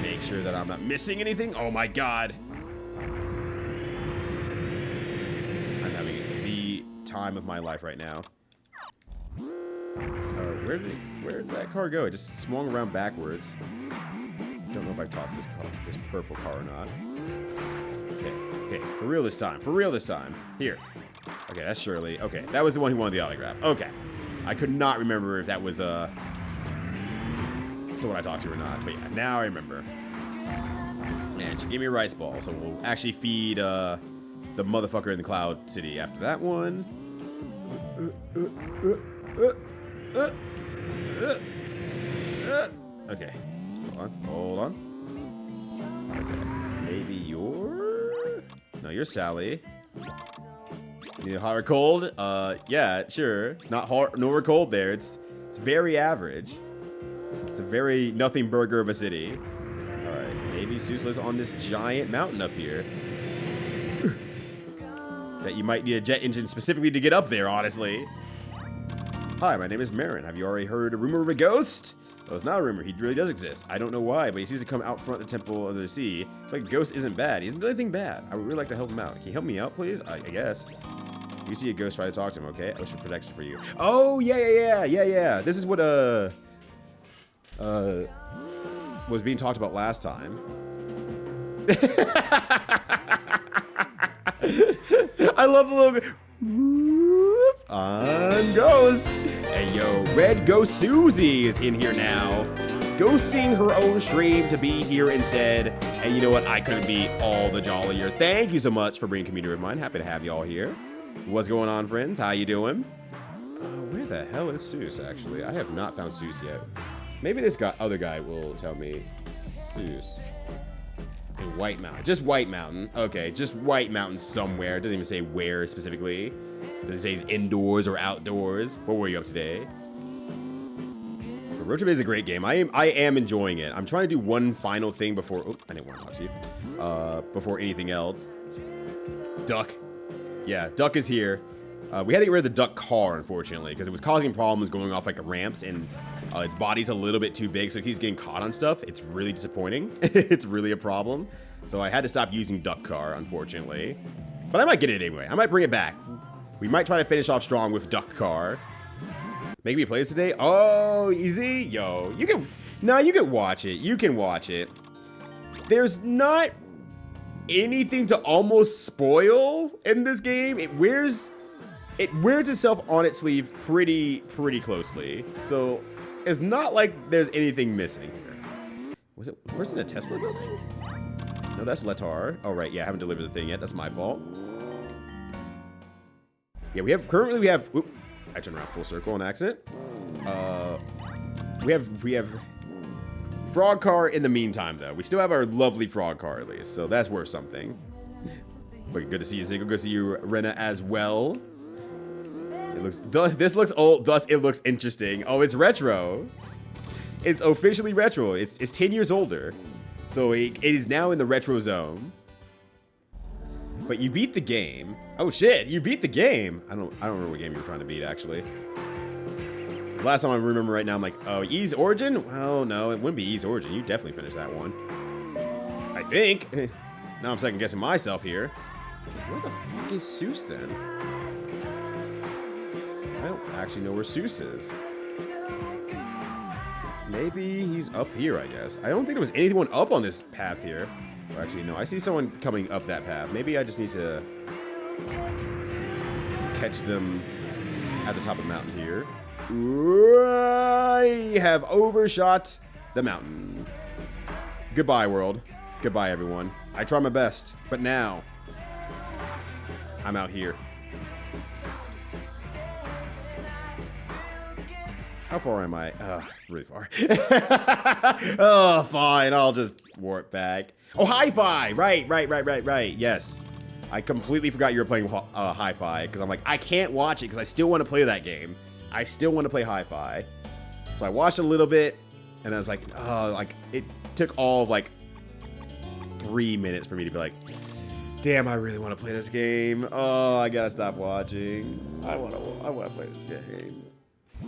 Make sure that I'm not missing anything. Oh my god. I'm having the time of my life right now. Where did that car go? It just swung around backwards. Don't know if I've talked to this purple car or not. Okay, for real this time. For real this time. Here. Okay, that's Shirley. Okay, that was the one who wanted the autograph. Okay. I could not remember if that was someone I talked to or not. But yeah, now I remember. And she gave me a rice ball, so we'll actually feed the motherfucker in the Cloud City after that one. Okay. Hold on. Okay. Maybe you're... No, you're Sally. You need hot or cold? Yeah, sure. It's not hot nor cold there. It's very average. It's a very nothing burger of a city. Alright, maybe Seuss lives on this giant mountain up here. That you might need a jet engine specifically to get up there, honestly. Hi, my name is Marin. Have you already heard a rumor of a ghost? Well, it's not a rumor. He really does exist. I don't know why, but he seems to come out front of the Temple of the Sea. It's like a ghost isn't bad. He doesn't do anything bad. I would really like to help him out. Can you help me out, please? I guess. If you see a ghost, try to talk to him, okay? I wish for protection for you. Oh, yeah. This is what, was being talked about last time. I love the little bit. I'm Ghost. Hey, yo, Red Ghost Susie is in here now. Ghosting her own stream to be here instead. And you know what? I couldn't be all the jollier. Thank you so much for bringing community of mine. Happy to have you all here. What's going on, friends? How you doing? Where the hell is Seuss, actually? I have not found Seuss yet. Maybe this other guy will tell me. Seuss. In White Mountain. Just White Mountain. Okay, just White Mountain somewhere. It doesn't even say where specifically. Does it say he's indoors or outdoors? What were you up today? Road Trip is a great game. I am enjoying it. I'm trying to do one final thing before... Oh, I didn't want to talk to you. Before anything else. Duck. Yeah, Duck is here. We had to get rid of the Duck car, unfortunately, because it was causing problems going off like ramps, and its body's a little bit too big, so it keeps getting caught on stuff. It's really disappointing. It's really a problem. So I had to stop using Duck car, unfortunately. But I might get it anyway. I might bring it back. We might try to finish off strong with Duck car. Make me play this today? Oh, easy? Yo, you can... No, you can watch it. You can watch it. There's not anything to almost spoil in this game. It wears itself on its sleeve pretty closely. So it's not like there's anything missing here. Where's the Tesla building? No, that's Letar. Oh, right. Yeah, I haven't delivered the thing yet. That's my fault. Yeah, currently we have, whoop, I turned around full circle on accident. We have frog car in the meantime, though. We still have our lovely frog car, at least, so that's worth something. But good to see you, Zico. Good to see you, Rena, as well. This looks old, thus it looks interesting. Oh, it's retro. It's officially retro. It's 10 years older. So it is now in the retro zone. But you beat the game. Oh shit, you beat the game. I don't remember what game you were trying to beat, actually. Last time I remember right now, I'm like, oh, Ys Origin? Well, no, it wouldn't be Ys Origin. You definitely finished that one. I think. Now I'm second guessing myself here. Where the fuck is Seuss then? I don't actually know where Seuss is. Maybe he's up here, I guess. I don't think there was anyone up on this path here. Or actually, no, I see someone coming up that path. Maybe I just need to catch them at the top of the mountain here. I have overshot the mountain. Goodbye, world. Goodbye, everyone. I try my best, but now I'm out here. How far am I? Really far. Oh, fine. I'll just warp back. Oh, Hi-Fi! Right. Yes. I completely forgot you were playing Hi-Fi, because I'm like, I can't watch it, because I still want to play that game. I still want to play Hi-Fi. So I watched a little bit, and I was like, oh, like, it took all of, like, 3 minutes for me to be like, damn, I really want to play this game. Oh, I gotta stop watching. I want to play this game.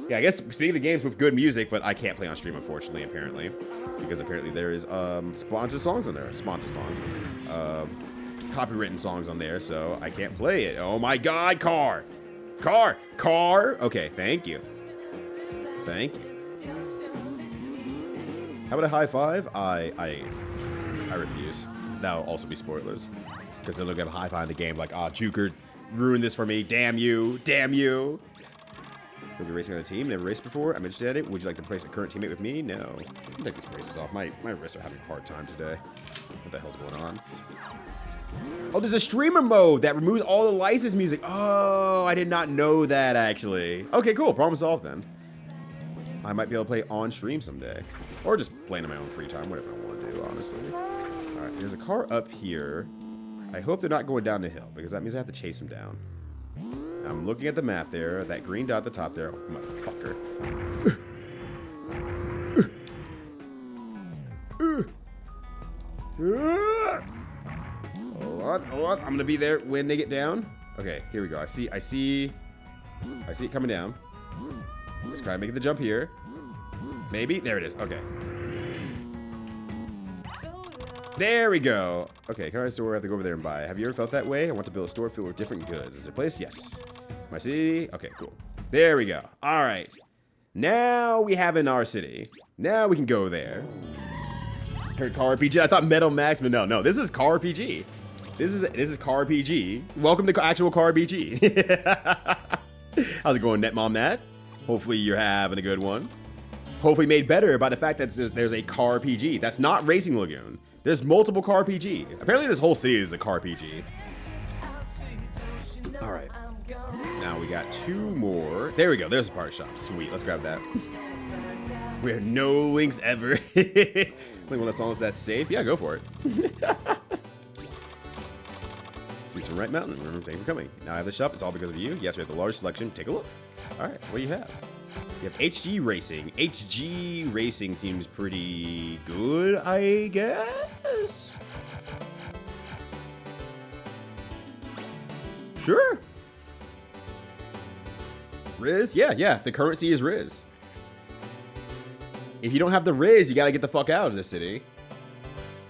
Yeah, I guess speaking of games with good music, but I can't play on stream, unfortunately, apparently. Because apparently there is sponsored songs on there. Sponsored songs. Copywritten songs on there, so I can't play it. Oh my god, car! Okay, thank you. Thank you. How about a high five? I refuse. That'll also be spoilers. Because they'll look at a high five in the game like, ah, Juker ruined this for me. Damn you. Damn you. We'll be racing on the team. Never raced before. I'm interested in it. Would you like to place a current teammate with me? No. I'll take these braces off. My wrists are having a hard time today. What the hell's going on? Oh, there's a streamer mode that removes all the licensed music. Oh, I did not know that, actually. Okay, cool. Problem solved, then. I might be able to play on stream someday. Or just playing in my own free time. Whatever I want to do, honestly. All right, there's a car up here. I hope they're not going down the hill, because that means I have to chase them down. I'm looking at the map there. That green dot at the top there. Oh, motherfucker. Hold on. I'm gonna be there when they get down. Okay, here we go. I see it coming down. Let's try making the jump here. Maybe? There it is. Okay. There we go. Okay, can I store? I have to go over there and buy. Have you ever felt that way? I want to build a store filled with different goods. Is there a place? Yes. My city? Okay, cool. There we go. All right. Now we have in our city. Now we can go there. Heard caRPG. I thought Metal Max, but no. This is caRPG. This is caRPG. Welcome to actual caRPG. How's it going, NetMom Nat? Hopefully you're having a good one. Hopefully made better by the fact that there's a caRPG. That's not Racing Lagoon. There's multiple caRPG. Apparently this whole city is a caRPG. All right. Now we got 2 more. There we go. There's a party shop. Sweet. Let's grab that. We have no links ever. Play one of the songs that's safe. Yeah, go for it. See some right mountain. Thank you for coming. Now I have the shop. It's all because of you. Yes, we have the large selection. Take a look. All right. What do you have? You have HG Racing. HG Racing seems pretty good, I guess. Sure. Riz? Yeah. The currency is Riz. If you don't have the Riz, you gotta get the fuck out of the city.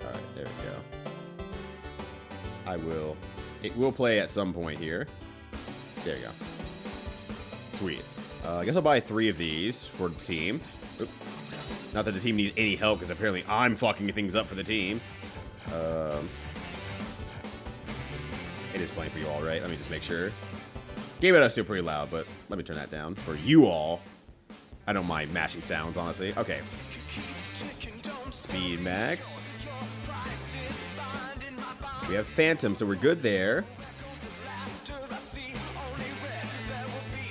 Alright, there we go. It will play at some point here. There you go. Sweet. I guess I'll buy 3 of these for the team. Oop. Not that the team needs any help, because apparently I'm fucking things up for the team. It is playing for you all, right? Let me just make sure. Game is still pretty loud, but let me turn that down for you all. I don't mind mashing sounds, honestly. Okay. Speed max. We have Phantom, so we're good there.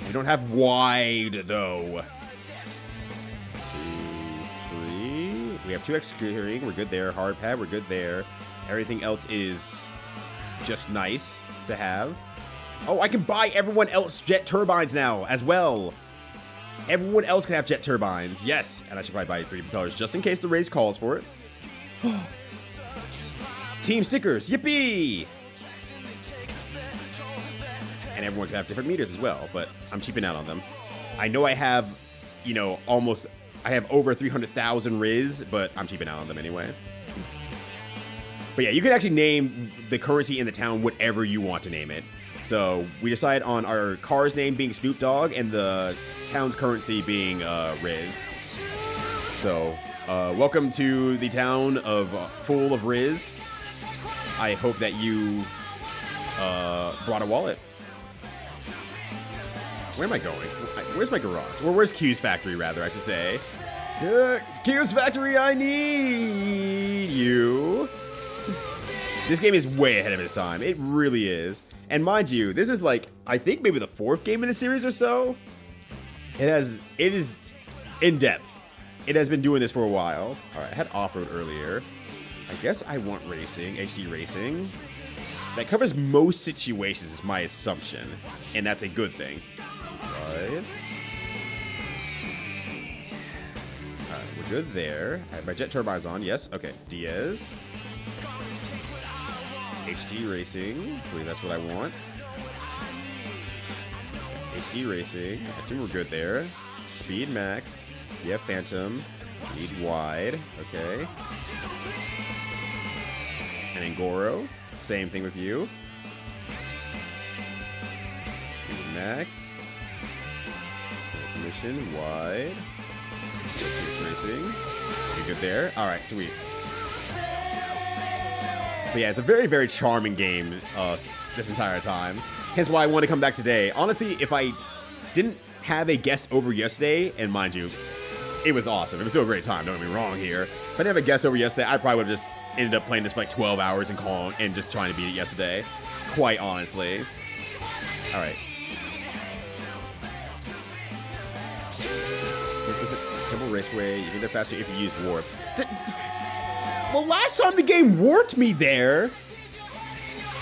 We don't have wide, though. 2, 3. We have 2 executing. We're good there. Hard pad, we're good there. Everything else is just nice to have. Oh, I can buy everyone else jet turbines now as well. Everyone else can have jet turbines. Yes. And I should probably buy 3 propellers just in case the race calls for it. Team stickers. Yippee! And everyone can have different meters as well, but I'm cheaping out on them. I know I have, you know, I have over 300,000 Riz, but I'm cheaping out on them anyway. But yeah, you can actually name the currency in the town whatever you want to name it. So we decide on our car's name being Snoop Dogg and the town's currency being Riz. So welcome to the town of full of Riz. I hope that you brought a wallet. Where am I going? Where's my garage? Or where's Q's factory, rather, I should say. Q's factory, I need you. This game is way ahead of its time. It really is. And mind you, this is like, I think maybe the 4th game in the series or so. It is in depth. It has been doing this for a while. All right, I had off-road earlier. I guess I want racing, HD racing. That covers most situations is my assumption. And that's a good thing. Right. All right, we're good there. I have my jet turbines on, yes. Okay, Diaz. HG Racing. I believe that's what I want. HG Racing. I assume we're good there. Speed max. We have Phantom. Need wide. Okay. And Angoro. Same thing with you. Speed max. Transmission wide. Racing. We good there. All right, sweet. But yeah, it's a very, very charming game this entire time. Hence why I want to come back today. Honestly, if I didn't have a guest over yesterday, and mind you, it was awesome. It was still a great time, don't get me wrong here. If I didn't have a guest over yesterday, I probably would have just ended up playing this for like 12 hours and just trying to beat it yesterday. Quite honestly. All right. Temple Raceway, you get there faster if you use warp. Well, last time the game warped me there.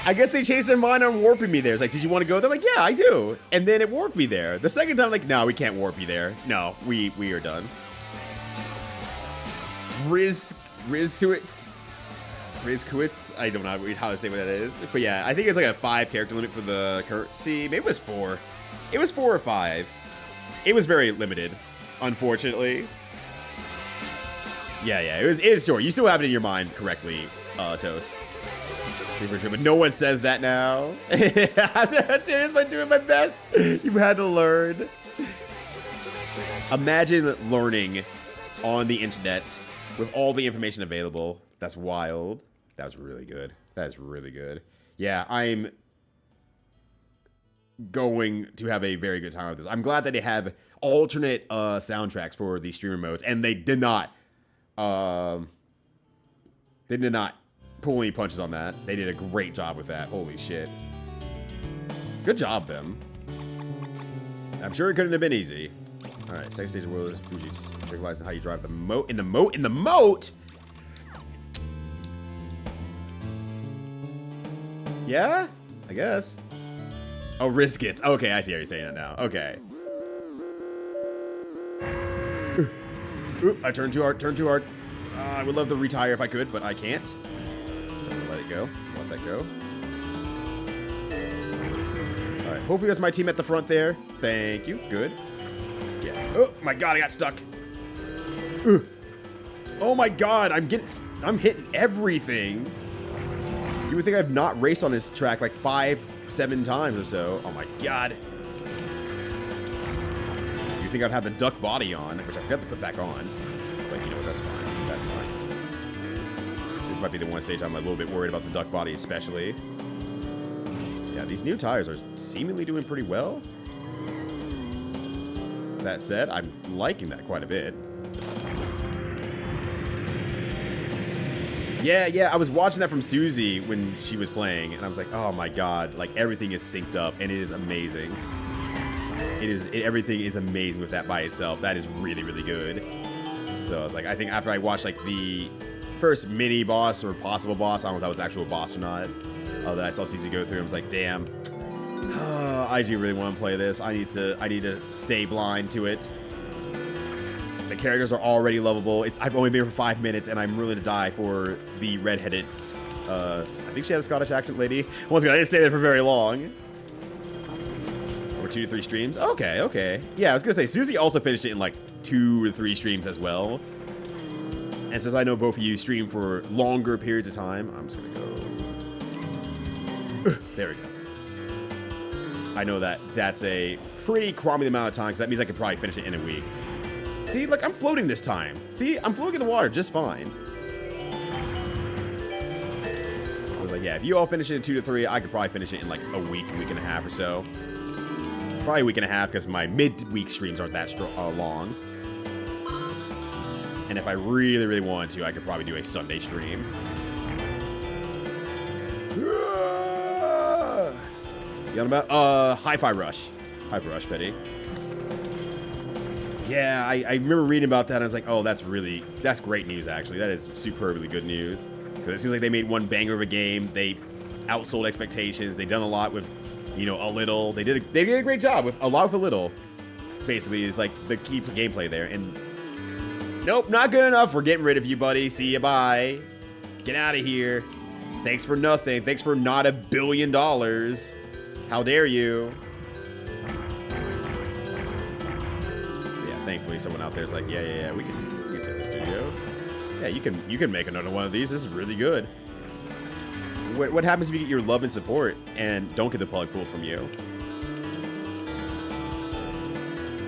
I guess they changed their mind on warping me there. It's like, did you want to go there? I'm like, yeah, I do. And then it warped me there. The second time, like, no, we can't warp you there. No, we are done. Rizquitz. I don't know how to say what that is. But yeah, I think it's like a 5 character limit for the currency. Maybe it was 4. It was 4 or 5. It was very limited, unfortunately. Yeah, it is short. You still have it in your mind correctly, Toast. But no one says that now. Serious by doing my best. You had to learn. Imagine learning on the internet with all the information available. That's wild. That was really good. That is really good. Yeah, I'm going to have a very good time with this. I'm glad that they have alternate soundtracks for the streamer modes, and they did not pull any punches on that. They did a great job with that. Holy shit. Good job, them. I'm sure it couldn't have been easy. All right, second stage of world is Fuji. Visualizing how you drive the moat in the moat. Yeah, I guess. Oh, risk it. Okay, I see how you're saying it now. Okay. I turned too hard. I would love to retire if I could, but I can't. So I'm gonna let it go. Let that go. All right. Hopefully that's my team at the front there. Thank you. Good. Yeah. Oh my God, I got stuck. Oh my God, I'm hitting everything. You would think I've not raced on this track like 5-7 times or so. Oh my God. You think I'd have the duck body on, which I forgot to put back on. But you know what, that's fine. That's fine. This might be the one stage I'm a little bit worried about the duck body especially. Yeah, these new tires are seemingly doing pretty well. That said, I'm liking that quite a bit. Yeah, I was watching that from Susie when she was playing, and I was like, oh my God, like everything is synced up, and it is amazing. Everything is amazing with that by itself. That is really, really good. So I was like, I think after I watched like the first mini boss or possible boss, I don't know if that was actual boss or not, that I saw Susie go through, I was like, damn, I do really want to play this. I need to stay blind to it. The characters are already lovable. I've only been here for 5 minutes, and I'm willing to die for the redheaded. I think she had a Scottish accent lady. Once again, I didn't stay there for very long. Or 2 to 3 streams. Okay. Yeah, I was gonna say Susie also finished it in like 2 to 3 streams as well. And since I know both of you stream for longer periods of time, I'm just gonna go. There we go. I know that's a pretty crummy amount of time, because that means I could probably finish it in a week. See, look, I'm floating this time. See, I'm floating in the water just fine. I was like, yeah, if you all finish it in 2 to 3, I could probably finish it in like a week and a half or so. Probably a week and a half, because my mid-week streams aren't that long. And if I really, really wanted to, I could probably do a Sunday stream. You know about? Hi-Fi Rush. Hi-Fi Rush, Betty. Yeah, I remember reading about that, and I was like, oh, that's great news, actually. That is superbly good news. Because it seems like they made one banger of a game. They outsold expectations. They've done a lot with, you know, a little. They did a great job with a lot with a little. Basically, it's like the key gameplay there. And nope, not good enough. We're getting rid of you, buddy. See ya, bye. Get out of here. Thanks for nothing. Thanks for not $1 billion. How dare you? Thankfully, someone out there's like, yeah, we can use it in the studio. Yeah, you can make another one of these. This is really good. What happens if you get your love and support and don't get the plug pulled from you? All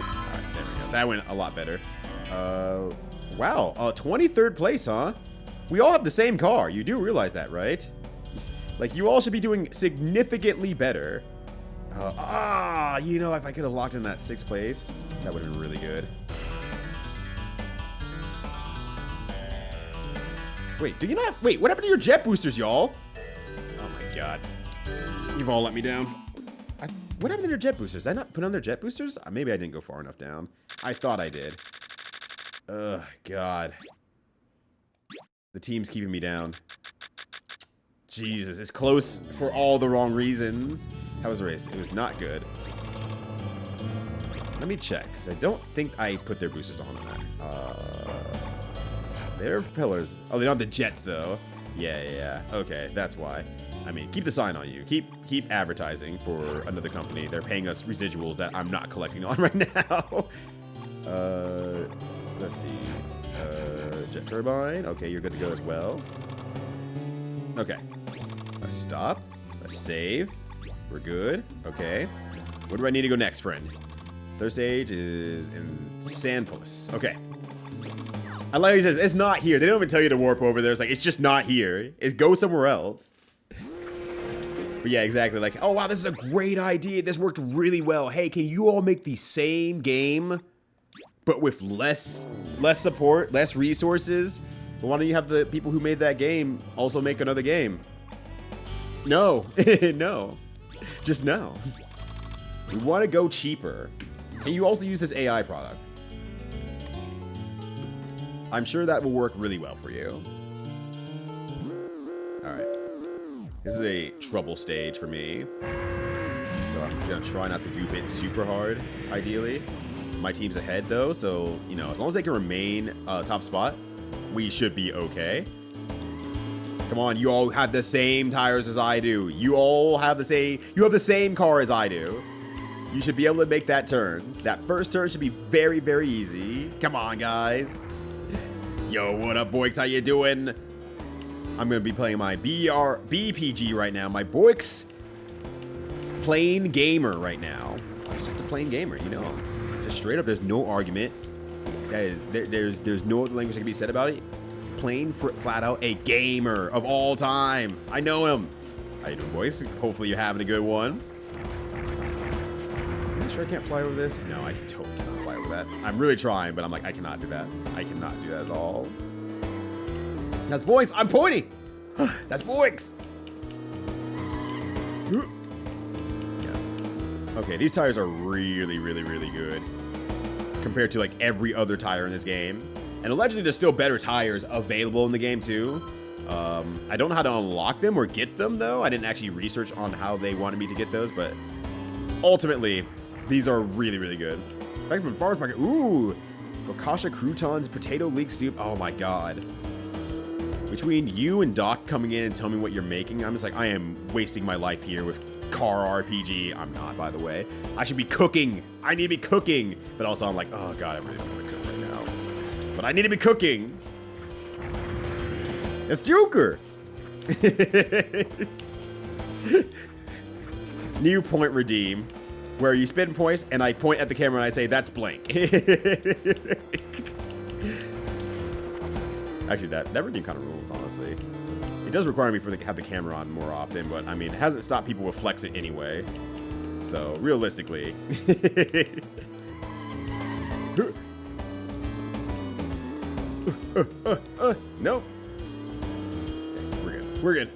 right, there we go. That went a lot better. Wow, 23rd place, huh? We all have the same car. You do realize that, right? Like, you all should be doing significantly better. You know, if I could have locked in that 6th place, that would have been really good. Wait, do you not? Wait, what happened to your jet boosters, y'all? Oh my God. You've all let me down. What happened to your jet boosters? Did I not put on their jet boosters? Maybe I didn't go far enough down. I thought I did. Ugh, God. The team's keeping me down. Jesus, it's close for all the wrong reasons. How was the race? It was not good. Let me check, because I don't think I put their boosters on that. Their propellers. Oh, they don't have the jets, though. Yeah. Okay, that's why. I mean, keep the sign on you. Keep advertising for another company. They're paying us residuals that I'm not collecting on right now. Let's see. Jet turbine. Okay, you're good to go as well. Okay. Let's stop. Let's save. We're good. Okay. Where do I need to go next, friend? Third stage is in Sandpolis. Okay. I like how he says, it's not here. They don't even tell you to warp over there. It's like, it's just not here. It's go somewhere else. But yeah, exactly. Like, oh, wow, this is a great idea. This worked really well. Hey, can you all make the same game, but with less support, less resources? But why don't you have the people who made that game also make another game? No. No. Just no. We want to go cheaper. And you also use this AI product. I'm sure that will work really well for you. Alright. This is a trouble stage for me. So I'm going to try not to goof it super hard, ideally. My team's ahead, though, so, you know, as long as they can remain top spot, we should be okay. Come on, you all have the same tires as I do. You all have the same car as I do. You should be able to make that turn. That first turn should be very, very easy. Come on, guys. Yo, what up, boys? How you doing? I'm going to be playing my BPG right now. My Boix plain gamer right now. It's just a plain gamer, you know. Just straight up, there's no argument. There's no other language that can be said about it. Plain, flat out, a gamer of all time. I know him. How you doing, boys? Hopefully you're having a good one. Are you sure I can't fly over this? No, I totally cannot fly over that. I'm really trying, but I'm like, I cannot do that. I cannot do that at all. That's Boix. I'm pointing. That's Boix. Yeah. Okay, these tires are really, really, really good compared to like every other tire in this game. And allegedly, there's still better tires available in the game, too. I don't know how to unlock them or get them, though. I didn't actually research on how they wanted me to get those, but ultimately, these are really, really good. Back from Farmer's Market. Ooh, focaccia croutons, potato leek soup. Oh, my God. Between you and Doc coming in and telling me what you're making, I'm just like, I am wasting my life here with caRPG. I'm not, by the way. I should be cooking. I need to be cooking. But also, I'm like, oh, God, I really don't want to cook right now. But I need to be cooking. It's Joker. New point redeem, where you spend points and I point at the camera and I say, that's blank. Actually, that redeem kind of rules, honestly. It does require me to have the camera on more often, but I mean, it hasn't stopped people with flex it anyway. So, realistically. No. Okay, we're good.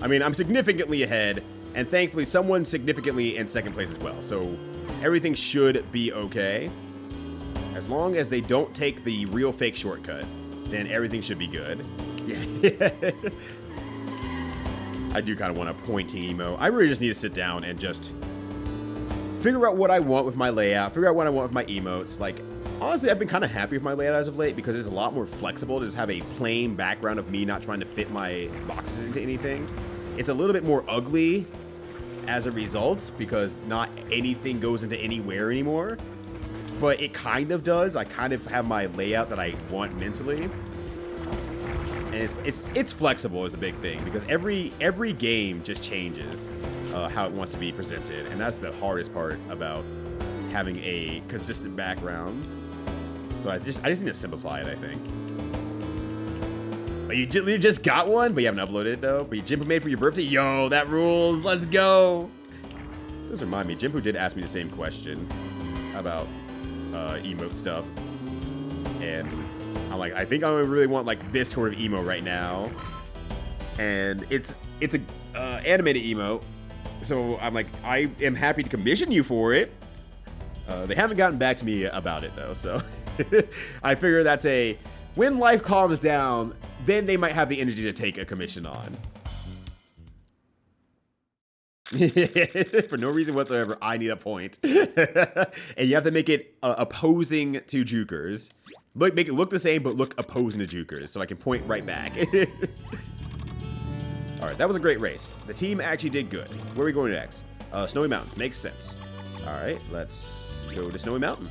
I mean, I'm significantly ahead, and thankfully someone's significantly in second place as well. So everything should be okay. As long as they don't take the real fake shortcut, then everything should be good. Yeah. I do kind of want a pointing emo. I really just need to sit down and just figure out what I want with my layout, figure out what I want with my emotes. Like, honestly, I've been kind of happy with my layout as of late because it's a lot more flexible to just have a plain background of me not trying to fit my boxes into anything. It's a little bit more ugly as a result because not anything goes into anywhere anymore. But it kind of does. I kind of have my layout that I want mentally. And it's flexible is a big thing because every game just changes how it wants to be presented. And that's the hardest part about having a consistent background. So I just need to simplify it, I think. But you just got one, but you haven't uploaded it, though. But you Jimpo made for your birthday? Yo, that rules. Let's go. Does remind me, Jimpo did ask me the same question about emote stuff. And I'm like, I think I really want like this sort of emo right now. And it's a animated emote. So I'm like, I am happy to commission you for it. They haven't gotten back to me about it, though, so I figure that's when life calms down, then they might have the energy to take a commission on. For no reason whatsoever, I need a point. And you have to make it opposing to Jukers. Make it look the same, but look opposing to Jukers, so I can point right back. All right, that was a great race. The team actually did good. Where are we going next? Snowy Mountains. Makes sense. All right, let's go to Snowy Mountain.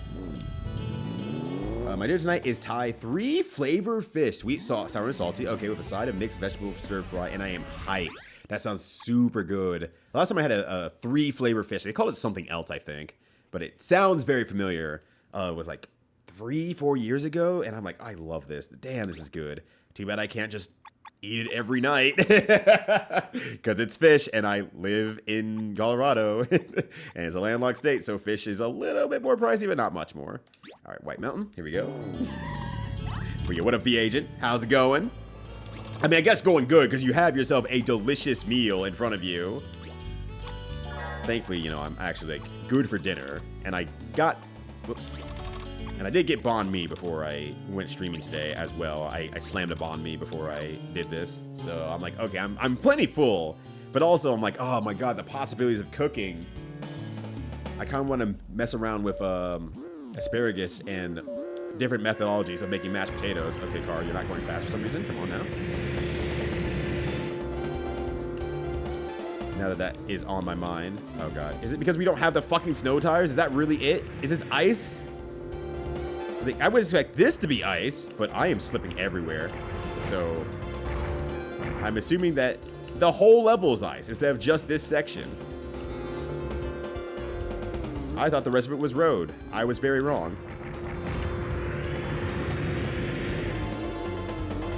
My dinner tonight is Thai 3-flavor fish. Sweet, sour, and salty. Okay, with a side of mixed vegetable stir fry, and I am hyped. That sounds super good. Last time I had a 3-flavor fish. They called it something else, I think. But it sounds very familiar. It was like 3-4 years ago, and I'm like, I love this. Damn, this is good. Too bad I can't just eat it every night because it's fish, and I live in Colorado, and it's a landlocked state, so fish is a little bit more pricey, but not much more. All right, White Mountain, here we go. But yeah, what up, V Agent? How's it going? I mean, I guess going good because you have yourself a delicious meal in front of you. Thankfully, you know, I'm actually like good for dinner, and I got, whoops. And I did get banh mi before I went streaming today as well. I slammed a banh mi before I did this. So I'm like, okay, I'm plenty full. But also I'm like, oh my god, the possibilities of cooking. I kind of want to mess around with asparagus and different methodologies of making mashed potatoes. Okay, Car, you're not going fast for some reason. Come on now. Now that that is on my mind. Oh god. Is it because we don't have the fucking snow tires? Is that really it? Is this ice? I would expect this to be ice, but I am slipping everywhere. So I'm assuming that the whole level is ice instead of just this section. I thought the rest of it was road. I was very wrong.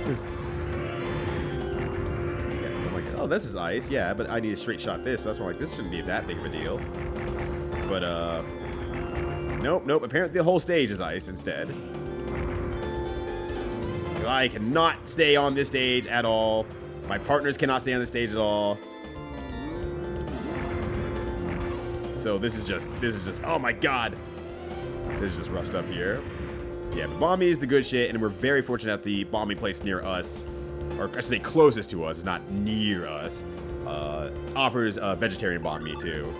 Yeah, so I'm like, oh, this is ice. Yeah, but I need a straight shot this. So that's why I'm like, this shouldn't be that big of a deal. But, Nope. Apparently the whole stage is ice instead. I cannot stay on this stage at all. My partners cannot stay on the stage at all. So this is just, oh my god. This is just rough stuff here. Yeah, but banh mi is the good shit, and we're very fortunate that the banh mi place near us, or I should say closest to us, not near us, offers vegetarian banh mi too.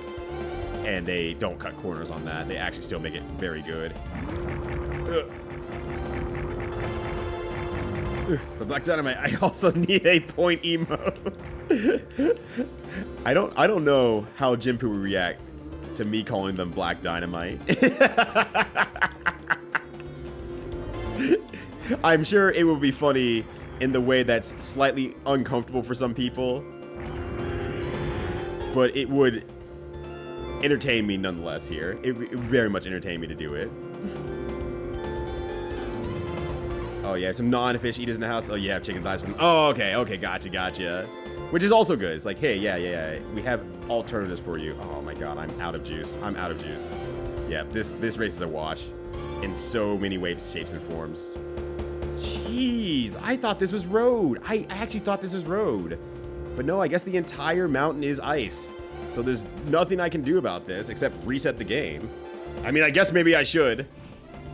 And they don't cut corners on that. They actually still make it very good. For Black Dynamite, I also need a point emote. I don't know how Jinpu would react to me calling them Black Dynamite. I'm sure it will be funny in the way that's slightly uncomfortable for some people. But it would entertain me nonetheless here. It very much entertained me to do it. Oh yeah, some non-fish eaters in the house. Oh, you have chicken thighs from. Oh, okay, gotcha. Which is also good. It's like, hey, yeah, we have alternatives for you. Oh my god, I'm out of juice. Yeah, this race is a wash in so many ways, shapes, and forms. Jeez, I thought this was road. I actually thought this was road. But no, I guess the entire mountain is ice. So there's nothing I can do about this except reset the game. I mean, I guess maybe I should,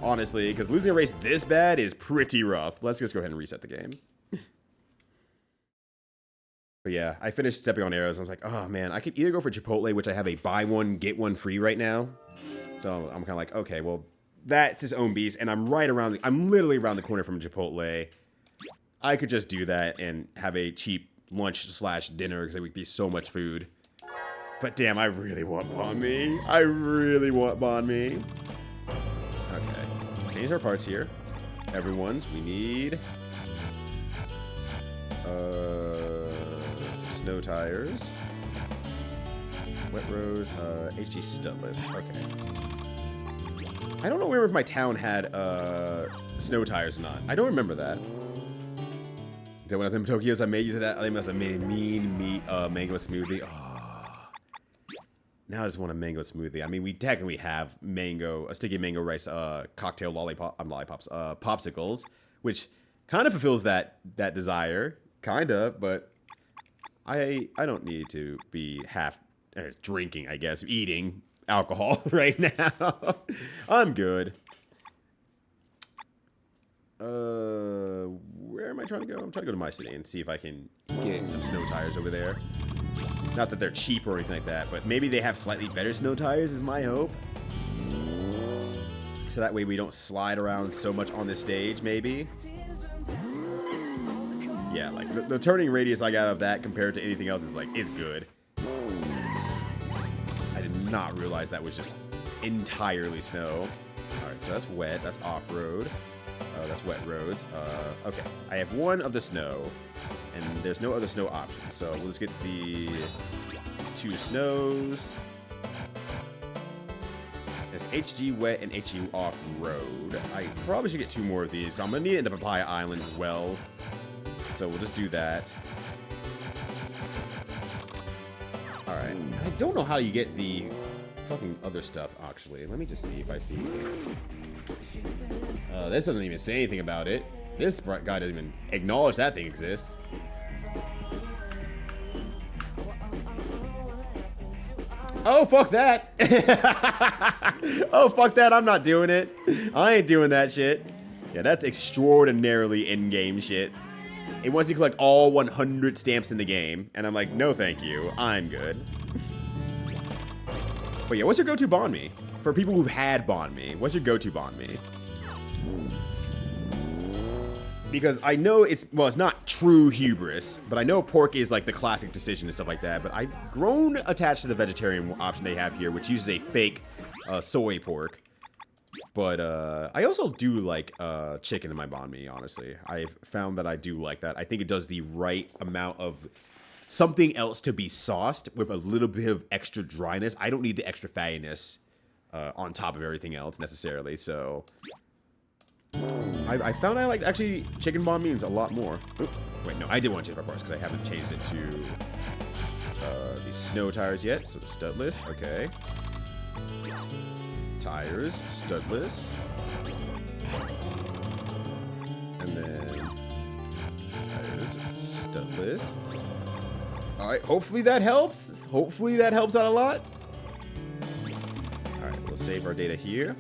honestly, because losing a race this bad is pretty rough. Let's just go ahead and reset the game. But yeah, I finished stepping on arrows. I was like, oh man, I could either go for Chipotle, which I have a buy one, get one free right now. So I'm kind of like, okay, well, that's his own beast. And I'm I'm literally around the corner from Chipotle. I could just do that and have a cheap lunch / dinner because it would be so much food. But damn, I really want banh mi. Okay. Change our parts here. We need some snow tires. Wet rose, HG studdless. Okay. I don't know where if my town had snow tires or not. I don't remember that. Then when I was in Tokyo, I made use of that. I must have made a mean mango smoothie. Oh. Now I just want a mango smoothie. I mean, we technically have sticky mango rice cocktail popsicles, which kind of fulfills that desire, kind of. But I don't need to be drinking, I guess, eating alcohol right now. I'm good. Where am I trying to go? I'm trying to go to my city and see if I can get some snow tires over there. Not that they're cheap or anything like that, but maybe they have slightly better snow tires is my hope. So that way we don't slide around so much on this stage, maybe. Yeah, like the turning radius I got of that compared to anything else is like, it's good. I did not realize that was just entirely snow. Alright, so that's wet, that's off-road. That's wet roads. Okay, I have one of the snow, and there's no other snow option. So let's get the 2 snows. There's HG wet and HG off-road. I probably should get 2 more of these. So I'm gonna need it in the Papaya Islands as well. So we'll just do that. Alright. I don't know how you get the fucking other stuff, actually. Let me just see if I see. This doesn't even say anything about it. This guy doesn't even acknowledge that thing exists. Oh, fuck that. Oh, fuck that. I'm not doing it. I ain't doing that shit. Yeah, that's extraordinarily in-game shit. It wants you to collect all 100 stamps in the game. And I'm like, no thank you. I'm good. But yeah, what's your go-to bond me? For people who've had bond me, what's your go-to bond me? Because I know it's, well, it's not true hubris, but I know pork is like the classic decision and stuff like that, but I've grown attached to the vegetarian option they have here, which uses a fake soy pork. But I also do like chicken in my banh mi, honestly. I've found that I do like that. I think it does the right amount of something else to be sauced with a little bit of extra dryness. I don't need the extra fattiness on top of everything else necessarily, so I found I like actually chicken banh mi's a lot more. Oop, wait, no, I did want to change my parts because I haven't changed it to the snow tires yet, so studless, okay. Tires, studless. And then tires, studless. Alright, hopefully that helps. Hopefully that helps out a lot. Alright, we'll save our data here.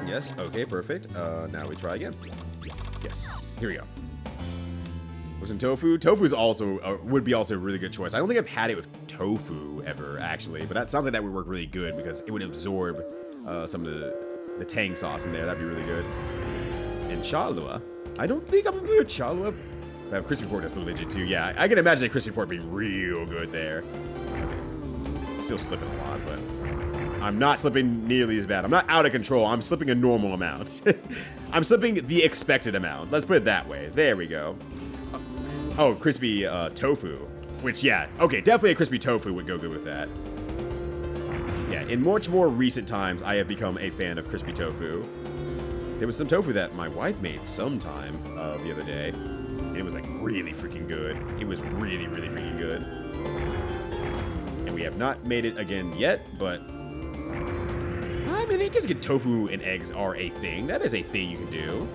Yes, okay, perfect. Now we try again. Yes, here we go. Was in tofu? Tofu's also, would be also a really good choice. I don't think I've had it with tofu ever, actually, but that sounds like that would work really good because it would absorb some of the tang sauce in there. That'd be really good. And chalua. I don't think I'm familiar with chalua. If I have crispy pork, that's a little legit too. Yeah, I can imagine a crispy pork being real good there. Okay. Still slipping a lot, but I'm not slipping nearly as bad. I'm not out of control. I'm slipping a normal amount. I'm slipping the expected amount. Let's put it that way. There we go. Oh, crispy tofu. Which, yeah. Okay, definitely a crispy tofu would go good with that. Yeah, in much more recent times, I have become a fan of crispy tofu. There was some tofu that my wife made sometime the other day. And it was, like, really freaking good. It was really, really freaking good. And we have not made it again yet, but I mean, I guess get tofu and eggs are a thing. That is a thing you can do.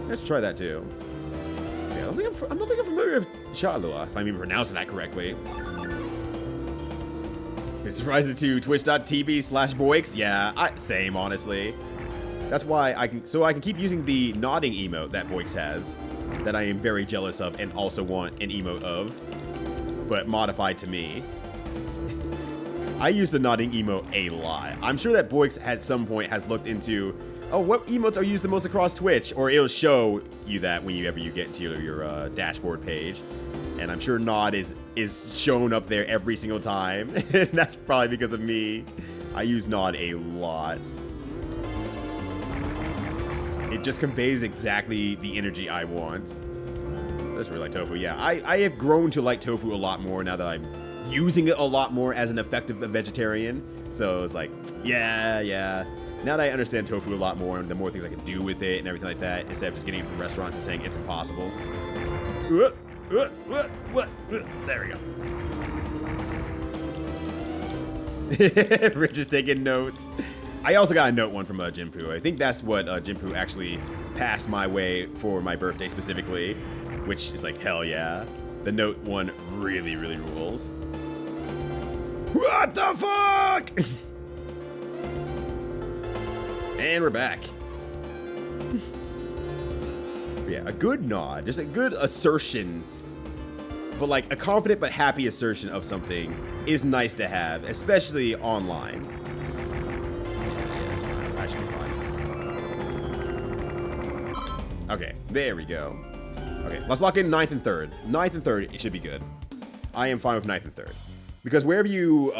Let's try that too. Yeah, I don't think I'm familiar with chalua, if I'm even pronouncing that correctly. It's surprising to twitch.tv/boix. Yeah, same, honestly. That's why I can keep using the nodding emote that Boix has, that I am very jealous of and also want an emote of, but modified to me. I use the nodding emote a lot. I'm sure that Boix at some point has looked into, oh, what emotes are used the most across Twitch? Or it'll show you that whenever you get into your dashboard page. And I'm sure nod is shown up there every single time. And that's probably because of me. I use nod a lot. It just conveys exactly the energy I want. I just really like tofu. Yeah, I have grown to like tofu a lot more now that I'm using it a lot more as an effective vegetarian. So it's like, yeah. Now that I understand tofu a lot more and the more things I can do with it and everything like that, instead of just getting it from restaurants and saying it's impossible. There we go. Rich is taking notes. I also got a note one from Jinpoo. I think that's what Jinpoo actually passed my way for my birthday specifically, which is like, hell yeah. The note one really, really rules. What the fuck? And we're back. Yeah, a good nod, just a good assertion, but like a confident but happy assertion of something is nice to have, especially online. Yeah, that's fine. That should be fine. Okay, there we go. Okay, let's lock in 9th and 3rd. 9th and 3rd, it should be good. I am fine with 9th and 3rd. Because wherever you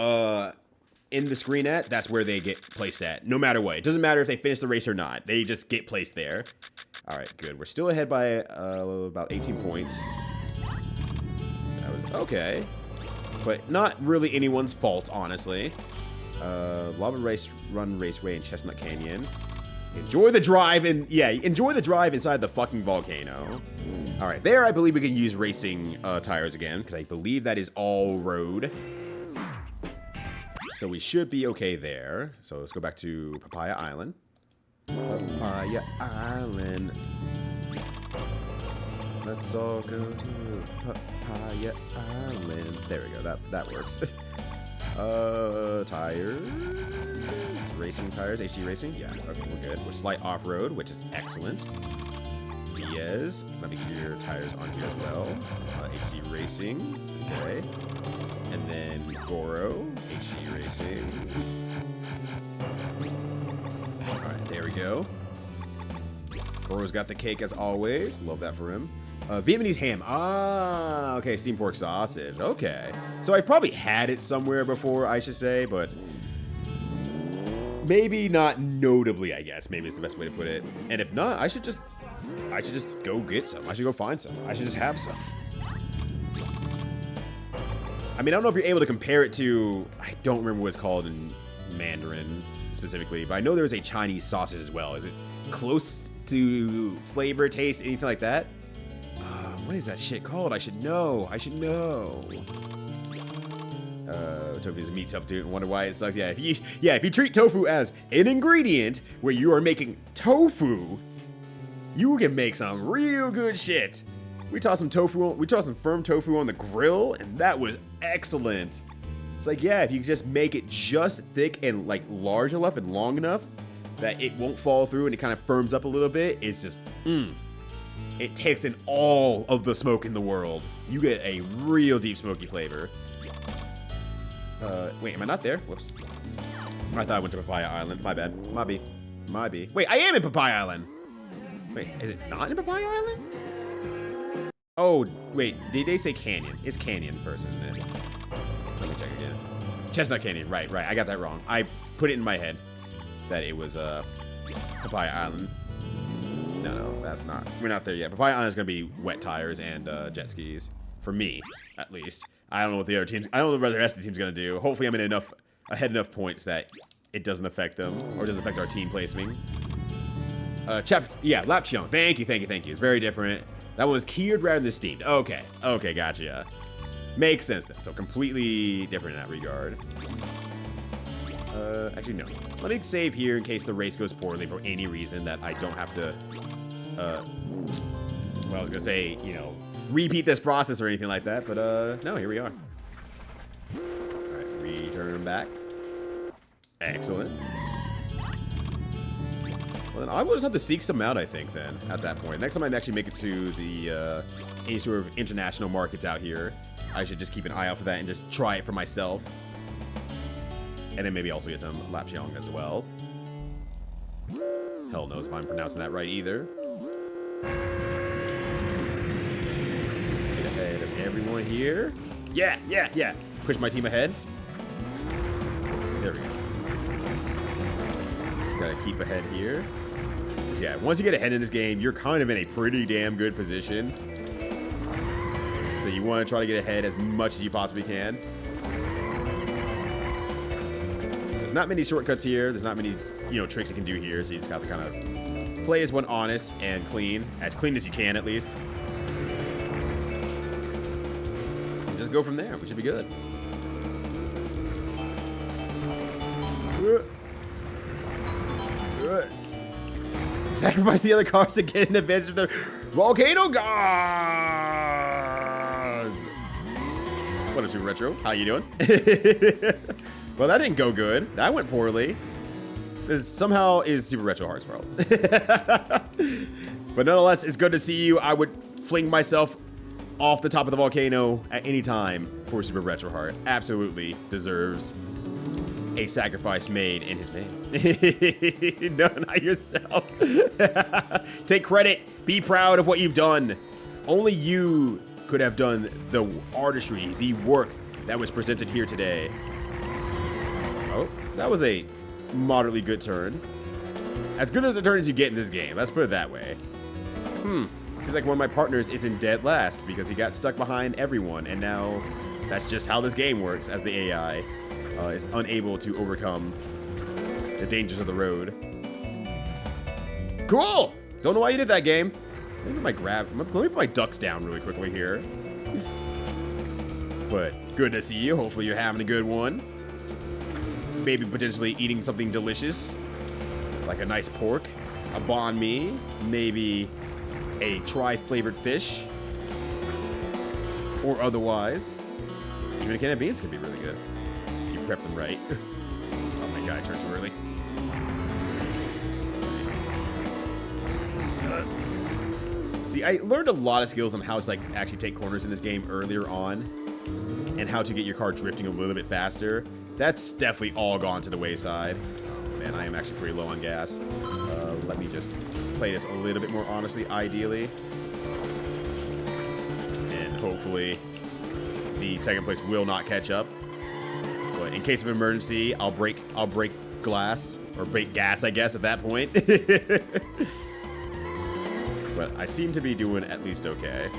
in the screen at, that's where they get placed at. No matter what. It doesn't matter if they finish the race or not. They just get placed there. All right, good. We're still ahead by about 18 points. That was okay. But not really anyone's fault, honestly. Lava Raceway in Chestnut Canyon. Enjoy the drive enjoy the drive inside the fucking volcano. All right, there I believe we can use racing tires again because I believe that is all road. So we should be okay there. So let's go back to Papaya Island. Papaya Island. Let's all go to Papaya Island. There we go. That works. Tires. Racing tires. HD Racing. Yeah. Okay, we're good. We're slight off-road, which is excellent. Diaz. Let me get your tires on here as well. HD Racing. Okay. And then Goro. HD Racing. Alright, there we go. Goro's got the cake as always. Love that for him. Vietnamese ham. Ah, okay, steamed pork sausage. Okay. So I've probably had it somewhere before, I should say, but maybe not notably, I guess. Maybe it's the best way to put it. And if not, I should just go get some. I should go find some. I should just have some. I mean, I don't know if you're able to compare it to, I don't remember what it's called in Mandarin specifically, but I know there's a Chinese sausage as well. Is it close to flavor, taste, anything like that? What is that shit called? I should know. I should know. Tofu is a meat substitute and wonder why it sucks. Yeah, if you treat tofu as an ingredient where you are making tofu, you can make some real good shit. We tossed some tofu. We tossed some firm tofu on the grill, and that was excellent. It's like, yeah, if you just make it just thick and like large enough and long enough that it won't fall through and it kind of firms up a little bit, it's just, It takes in all of the smoke in the world. You get a real deep smoky flavor. Wait, am I not there? Whoops. I thought I went to Papaya Island. My bad. My B. Wait, I am in Papaya Island. Wait, is it not in Papaya Island? Oh, wait, did they say Canyon? It's Canyon first, isn't it? Let me check again. Chestnut Canyon, right. I got that wrong. I put it in my head that it was Papaya Island. No, that's not. We're not there yet. Papaya Island is going to be wet tires and jet skis. For me, at least. I don't know what the other teams... I don't know what the rest of the team's going to do. Hopefully I'm in ahead enough points that it doesn't affect them. Or doesn't affect our team placing. Lap Cheong. Thank you. It's very different. That one was keyed rather than steamed. Okay, gotcha. Makes sense then. So completely different in that regard. Actually, no. Let me save here in case the race goes poorly for any reason that I don't have to... well, I was gonna say, repeat this process or anything like that, but no, here we are. Alright, return back. Excellent. Well, then I will just have to seek some out, I think, then, at that point. Next time I actually make it to the any sort of international markets out here, I should just keep an eye out for that and just try it for myself. And then maybe also get some Lap Cheong as well. Hell knows if I'm pronouncing that right either. Get ahead of everyone here. Yeah. Push my team ahead. There we go. Just gotta keep ahead here. Yeah, once you get ahead in this game, you're kind of in a pretty damn good position. So you want to try to get ahead as much as you possibly can. There's not many shortcuts here. There's not many, tricks you can do here. So you just got to kind of play as one honest and clean as you can at least. And just go from there. We should be good. Sacrifice the other cars to get an advantage of the volcano gods. What up, Super Retro? How you doing? Well, that didn't go good. That went poorly. This somehow is Super Retro Heart's fault. But nonetheless, it's good to see you. I would fling myself off the top of the volcano at any time for Super Retro Heart. Absolutely deserves a sacrifice made in his name. No, not yourself. Take credit. Be proud of what you've done. Only you could have done the artistry, the work that was presented here today. Oh, that was a moderately good turn. As good as a turn as you get in this game. Let's put it that way. Seems like one of my partners is in dead last because he got stuck behind everyone, and now that's just how this game works, as the AI is unable to overcome the dangers of the road. Cool! Don't know why you did that game. Let me put my ducks down really quickly here. But good to see you. Hopefully you're having a good one. Maybe potentially eating something delicious, like a nice pork, a banh mi, maybe a tri-flavored fish, or otherwise. Even a can of beans could be really good if you prep them right. Oh my god, I turned too early. See, I learned a lot of skills on how to actually take corners in this game earlier on, and how to get your car drifting a little bit faster. That's definitely all gone to the wayside. Oh man, I am actually pretty low on gas. Let me just play this a little bit more honestly, ideally. And hopefully the second place will not catch up. But in case of emergency, I'll break glass, or break gas, I guess, at that point. But I seem to be doing at least okay.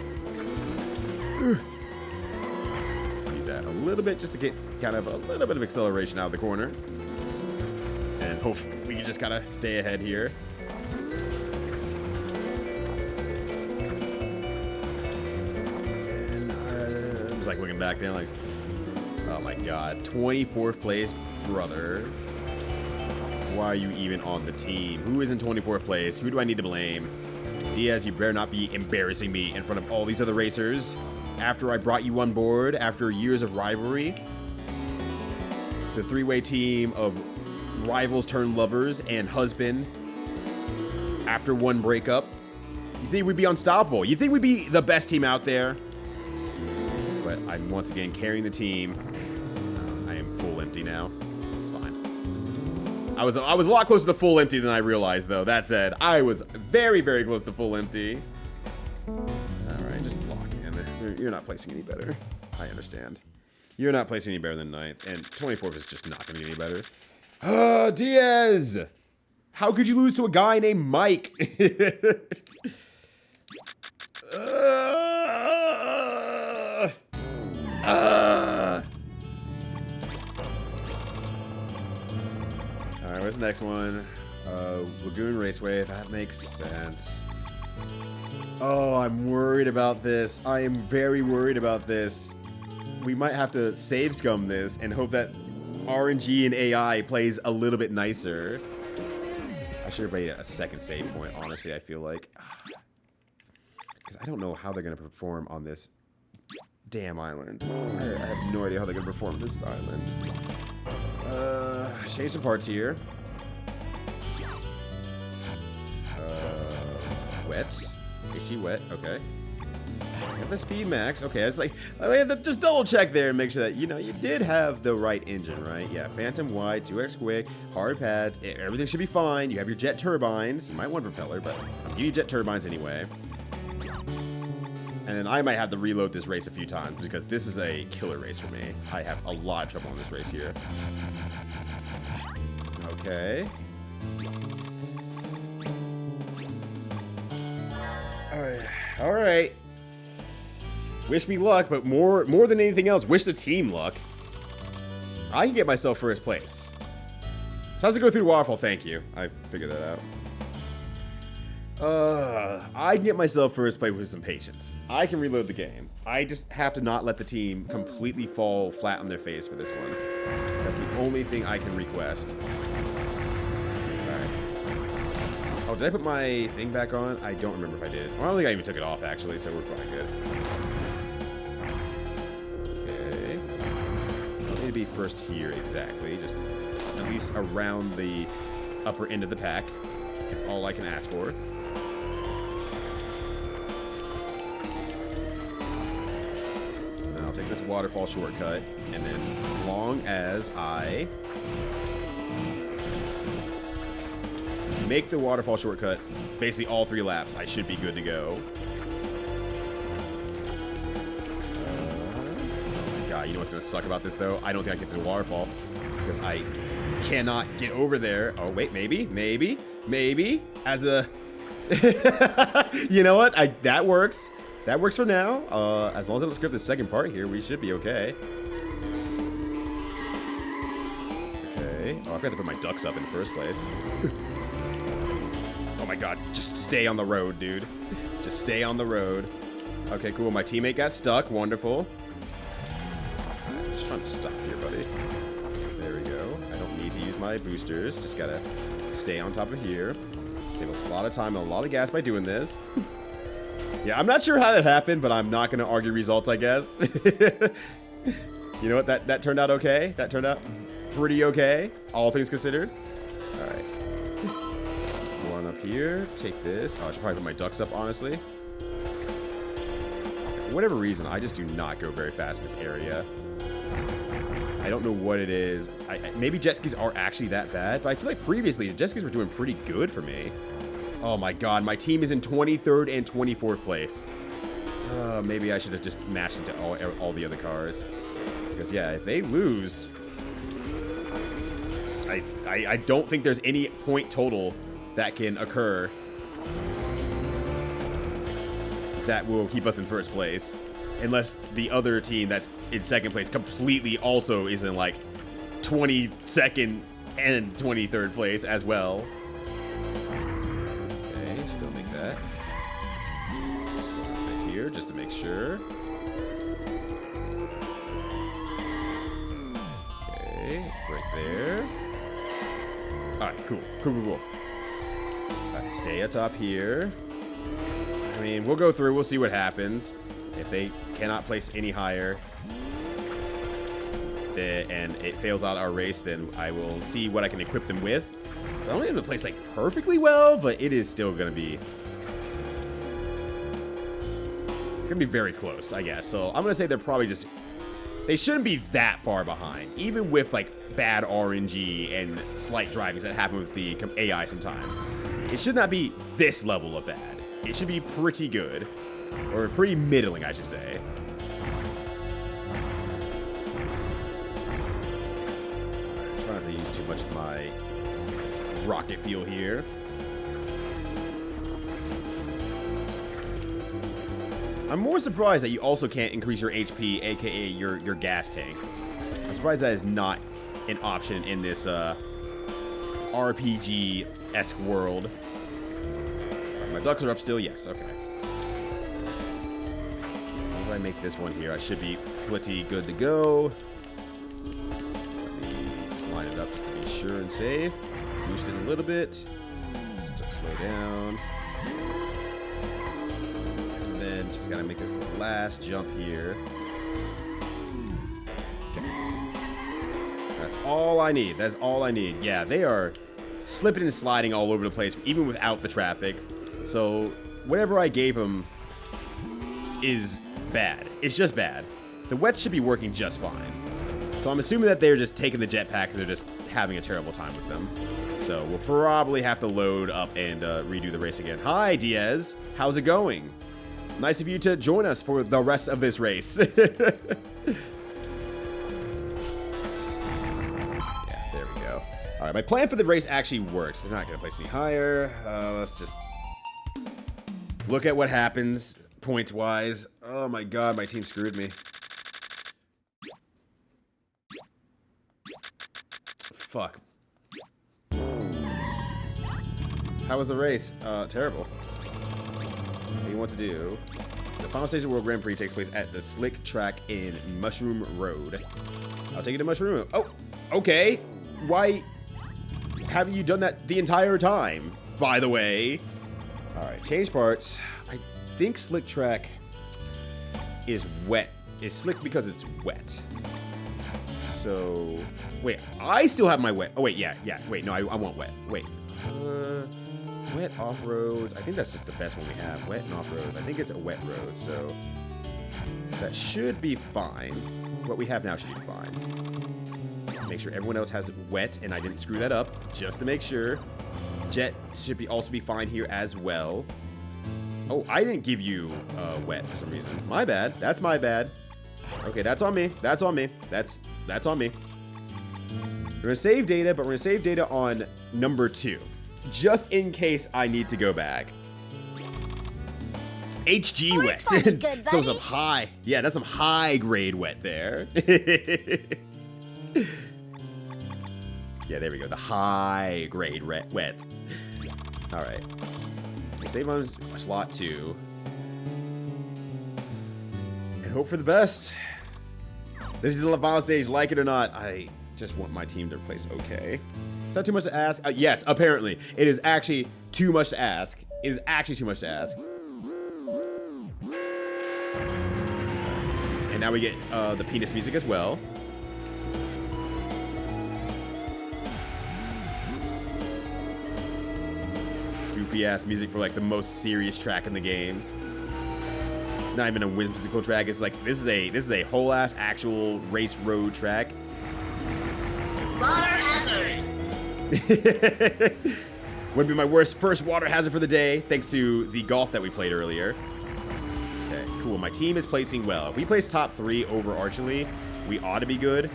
Use that a little bit just to get kind of a little bit of acceleration out of the corner. And hopefully we can just kind of stay ahead here. And I'm just like looking back there like, oh my god, 24th place, brother. Why are you even on the team? Who is in 24th place? Who do I need to blame? Diaz, you better not be embarrassing me in front of all these other racers. After I brought you on board, after years of rivalry, the three-way team of rivals turned lovers and husband, after one breakup, you think we'd be unstoppable? You think we'd be the best team out there? But I'm once again carrying the team. I am full empty now. It's fine. I was a lot closer to full empty than I realized, though. That said, I was very, very close to full empty. Alright, just lock in. You're not placing any better. I understand. You're not placing any better than 9th, and 24th is just not going to get any better. Diaz! How could you lose to a guy named Mike? Alright, what's the next one? Lagoon Raceway. That makes sense. Oh, I'm worried about this. I am very worried about this. We might have to save scum this and hope that RNG and AI plays a little bit nicer. I should have made a second save point, honestly, I feel like. Because I don't know how they're going to perform on this damn island. I have no idea how they're going to perform on this island. Change some parts here. Wet. Is she wet? Okay. Got the speed max. Okay, it's like, I have to just double check there and make sure that, you know, you did have the right engine, right? Yeah, Phantom wide, 2x quick, hard pads, everything should be fine. You have your jet turbines. You might want a propeller, but I'll give you jet turbines anyway. And then I might have to reload this race a few times because this is a killer race for me. I have a lot of trouble in this race here. Okay. All right. Wish me luck, but more than anything else, wish the team luck. I can get myself first place. So how's it go through the waterfall? Thank you. I figured that out. I can get myself first place with some patience. I can reload the game. I just have to not let the team completely fall flat on their face for this one. That's the only thing I can request. Alright. Oh, did I put my thing back on? I don't remember if I did. I don't think I even took it off, actually, so we're probably good. Okay. I don't need to be first here exactly. Just at least around the upper end of the pack. That's all I can ask for. I'll take this waterfall shortcut, and then as long as I make the waterfall shortcut basically all 3 laps, I should be good to go. You know what's gonna suck about this though? I don't think I get to the waterfall because I cannot get over there. Oh wait, maybe as a. You know what? That works. That works for now. As long as I don't skip the second part here, we should be okay. Okay. Oh, I forgot to put my ducks up in the first place. Oh my god, just stay on the road, dude. Just stay on the road. Okay, cool. My teammate got stuck. Wonderful. Just trying to stop here, buddy. There we go. I don't need to use my boosters. Just gotta stay on top of here. Save a lot of time and a lot of gas by doing this. Yeah, I'm not sure how that happened, but I'm not gonna argue results, I guess. You know what? That turned out okay. That turned out pretty okay, all things considered. All right. One up here. Take this. Oh, I should probably put my ducks up, honestly. For whatever reason, I just do not go very fast in this area. I don't know what it is. Maybe jet skis are actually that bad, but I feel like previously the jet skis were doing pretty good for me. Oh my god, my team is in 23rd and 24th place. Maybe I should have just mashed into all the other cars. Because yeah, if they lose, I don't think there's any point total that can occur that will keep us in first place. Unless the other team that's in second place completely also is in like 22nd and 23rd place as well. Okay, should go make that. Right here just to make sure. Okay, right there. Alright, cool. Cool. Alright, stay atop here. I mean, we'll go through, we'll see what happens. If they cannot place any higher and it fails out our race, then I will see what I can equip them with. So I don't even place like perfectly well, but it is still gonna be. It's gonna be very close, I guess. So I'm gonna say they're probably just. They shouldn't be that far behind, even with like bad RNG and slight drivings that happen with the AI sometimes. It should not be this level of bad. It should be pretty good. Or pretty middling, I should say. Trying not to use too much of my rocket fuel here. I'm more surprised that you also can't increase your HP, aka your gas tank. I'm surprised that is not an option in this RPG-esque world. My ducks are up still? Yes, okay. If I make this one here, I should be pretty good to go. Let me just line it up just to be sure and safe. Boost it a little bit. Slow down. And then just gotta make this last jump here. Okay. That's all I need. That's all I need. Yeah, they are slipping and sliding all over the place, even without the traffic. So whatever I gave them is bad. It's just bad. The wets should be working just fine. So I'm assuming that they're just taking the jetpacks and they're just having a terrible time with them. So we'll probably have to load up and redo the race again. Hi, Diaz. How's it going? Nice of you to join us for the rest of this race. Yeah, there we go. All right, my plan for the race actually works. They're not going to place any higher. Let's just look at what happens points-wise. Oh my god, my team screwed me. Fuck. How was the race? Terrible. What do you want to do? The final stage of the World Grand Prix takes place at the Slick Track in Mushroom Road. I'll take you to Mushroom Road. Oh, okay. Why haven't you done that the entire time, by the way? Alright, change parts. I think Slick Track is wet. It's slick because it's wet. So, wait, I still have my wet. Oh, wait, yeah. Wait, no, I want wet. Wait. Wet off-roads. I think that's just the best one we have. Wet and off-roads. I think it's a wet road, so that should be fine. What we have now should be fine. Make sure everyone else has wet, and I didn't screw that up, just to make sure. Jet should also be fine here as well. Oh, I didn't give you wet for some reason. My bad. That's my bad. Okay, that's on me. That's on me. That's on me. We're gonna save data, but we're gonna save data on number 2. Just in case I need to go back. HG wet. Good, So buddy. some high. Yeah, that's some high grade wet there. Yeah, there we go. The high grade wet. Alright. Save on slot 2. And hope for the best. This is the final stage, like it or not. I just want my team to place okay. Is that too much to ask? Yes, apparently. It is actually too much to ask. It is actually too much to ask. And now we get the penis music as well. Goofy ass music for like the most serious track in the game. It's not even a whimsical track. It's like this is a whole ass actual race road track. Water hazard. Would be my first water hazard for the day, thanks to the golf that we played earlier. Okay, cool. My team is placing well. If we place top 3 overarchingly, we ought to be good.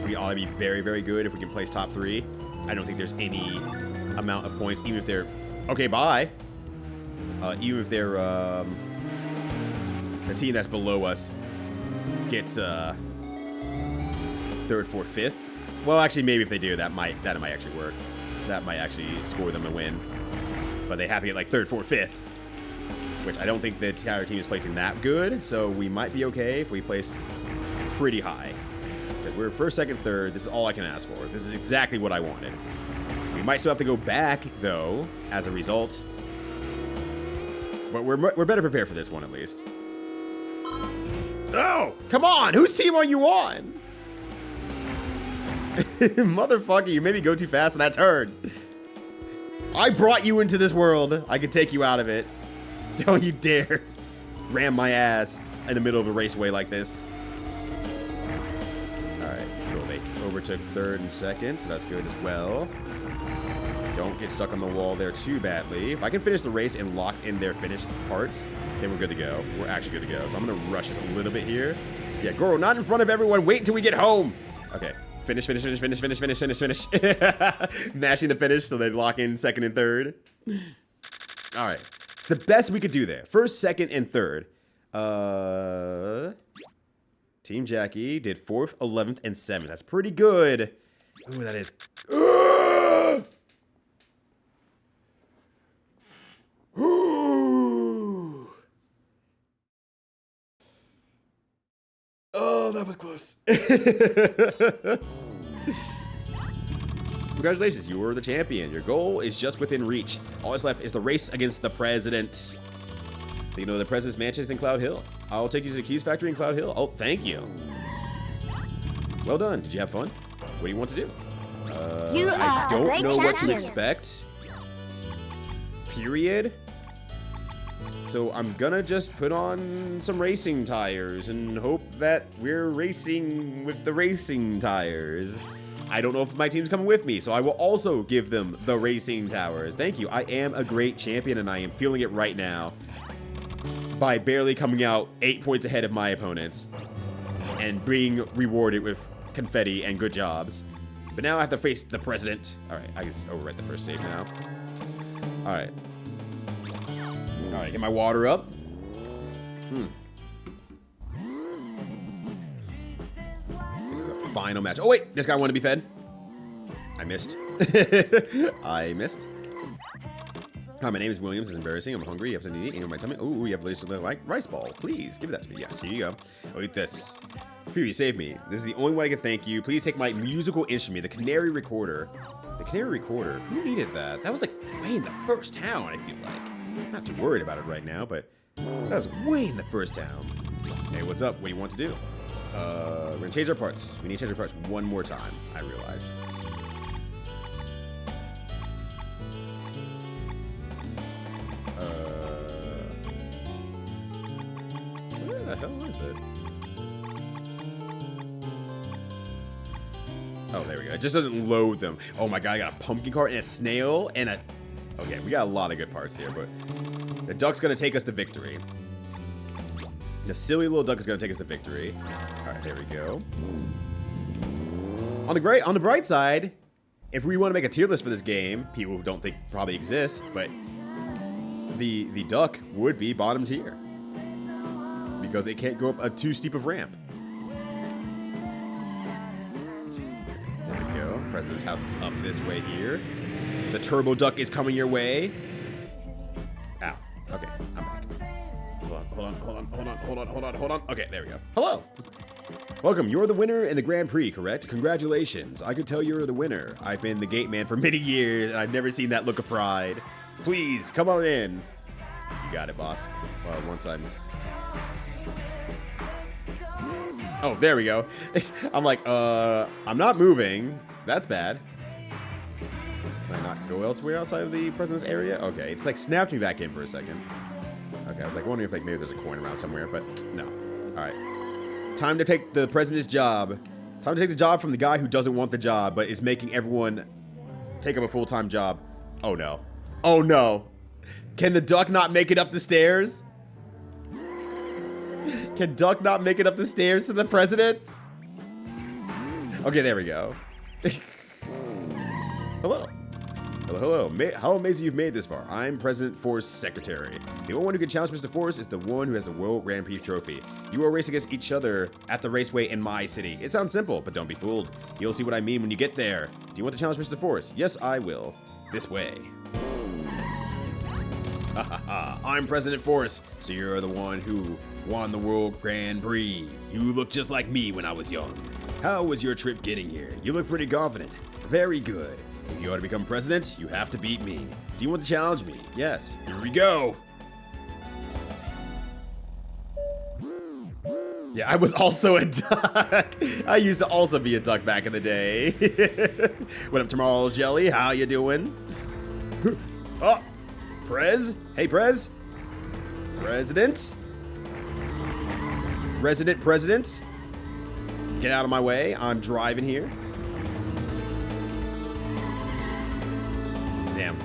We ought to be very, very good if we can place top 3. I don't think there's any amount of points, even if they're... Okay, bye. Even if they're... the team that's below us gets 3rd, 4th, 5th. Well, actually, maybe if they do, that might actually work. That might actually score them a win. But they have to get like 3rd, 4th, 5th. Which I don't think the entire team is placing that good. So we might be okay if we place pretty high. We're 1st, 2nd, 3rd. This is all I can ask for. This is exactly what I wanted. We might still have to go back, though, as a result. But we're better prepared for this one, at least. Oh! Come on! Whose team are you on? Motherfucker, you made me go too fast on that turn. I brought you into this world. I can take you out of it. Don't you dare ram my ass in the middle of a raceway like this. Alright, cool. They overtook 3rd and 2nd, so that's good as well. Don't get stuck on the wall there too badly. If I can finish the race and lock in their finished parts, then we're good to go. We're actually good to go. So I'm going to rush this a little bit here. Yeah, Goro, not in front of everyone. Wait until we get home. Okay. Finish. Mashing the finish so they lock in 2nd and 3rd. All right. It's the best we could do there. 1st, 2nd, and 3rd. Team Jackie did 4th, 11th, and 7th. That's pretty good. Ooh, that is... Ooh. Oh, that was close. Congratulations, you were the champion. Your goal is just within reach. All that's left is the race against the president. Do you know the president's mansion is in Cloud Hill? I'll take you to the Keys factory in Cloud Hill. Oh, thank you. Well done. Did you have fun? What do you want to do? You I are a don't great know what to champion. expect. Period. So I'm gonna just put on some racing tires and hope that we're racing with the racing tires. I don't know if my team's coming with me, so I will also give them the racing towers. Thank you. I am a great champion, and I am feeling it right now by barely coming out 8 points ahead of my opponents and being rewarded with confetti and good jobs. But now I have to face the president. All right, I can overwrite the first save now. All right. All right, get my water up. This is the final match. Oh, wait, this guy wanted to be fed. I missed. I missed. Hi, my name is Williams. It's embarrassing. I'm hungry. You have something to eat in my tummy. Ooh, you have a rice ball. Please, give that to me. Yes, here you go. I'll eat this. Phew, you saved me. This is the only way I can thank you. Please take my musical instrument, the canary recorder. The canary recorder? Who needed that? That was like way in the first town, I feel like. I'm not too worried about it right now, but that was way in the first town. Hey, what's up? What do you want to do? We're gonna change our parts. We need to change our parts one more time, I realize. Where the hell is it? Oh, there we go. It just doesn't load them. Oh my god, I got a pumpkin cart and a snail and a... Okay, we got a lot of good parts here, but the duck's gonna take us to victory. The silly little duck is going to take us to victory. All right, there we go. On the bright side, if we want to make a tier list for this game, people who don't think probably exists, but the duck would be bottom tier because it can't go up a too steep of ramp. There we go. President's house is up this way here. The turbo duck is coming your way. Ow. Okay, I'm back. Hold on. Okay, there we go. Hello. Welcome. You're the winner in the Grand Prix, correct? Congratulations. I could tell you're the winner. I've been the gate man for many years, and I've never seen that look of pride. Please, come on in. You got it, boss. Well, once I'm... Oh, there we go. I'm like, I'm not moving. That's bad. Can I not go elsewhere outside of the president's area? Okay, it's like snapped me back in for a second. Okay, I was like wondering if like maybe there's a coin around somewhere, but no. All right, time to take the president's job. Time to take the job from the guy who doesn't want the job, but is making everyone take up a full-time job. Oh no. Oh no. Can the duck not make it up the stairs? Can Duck not make it up the stairs to the president? Okay, there we go. Hello. Hello. How amazing you've made this far. I'm President Force Secretary. The only one who can challenge Mr. Force is the one who has the World Grand Prix trophy. You will race against each other at the raceway in my city. It sounds simple, but don't be fooled. You'll see what I mean when you get there. Do you want to challenge Mr. Force? Yes, I will. This way. I'm President Force, so you're the one who won the World Grand Prix. You look just like me when I was young. How was your trip getting here? You look pretty confident. Very good. If you want to become president, you have to beat me. Do you want to challenge me? Yes. Here we go. Yeah, I was also a duck. I used to also be a duck back in the day. What up, tomorrow, Jelly? How you doing? Oh, Prez? Hey, Prez? President? Resident President? Get out of my way. I'm driving here. Damn.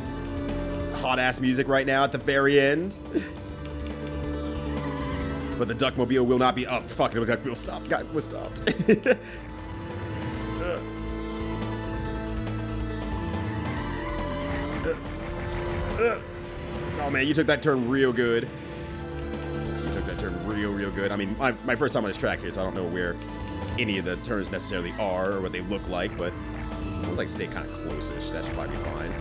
Hot-ass music right now at the very end. But the Duckmobile will not be up. Fuck, it looks like we'll stop. God, we're stopped. Oh man, you took that turn real good. You took that turn real good. I mean, my first time on this track here, so I don't know where any of the turns necessarily are or what they look like, but it looks like stay kind of close-ish. That should probably be fine.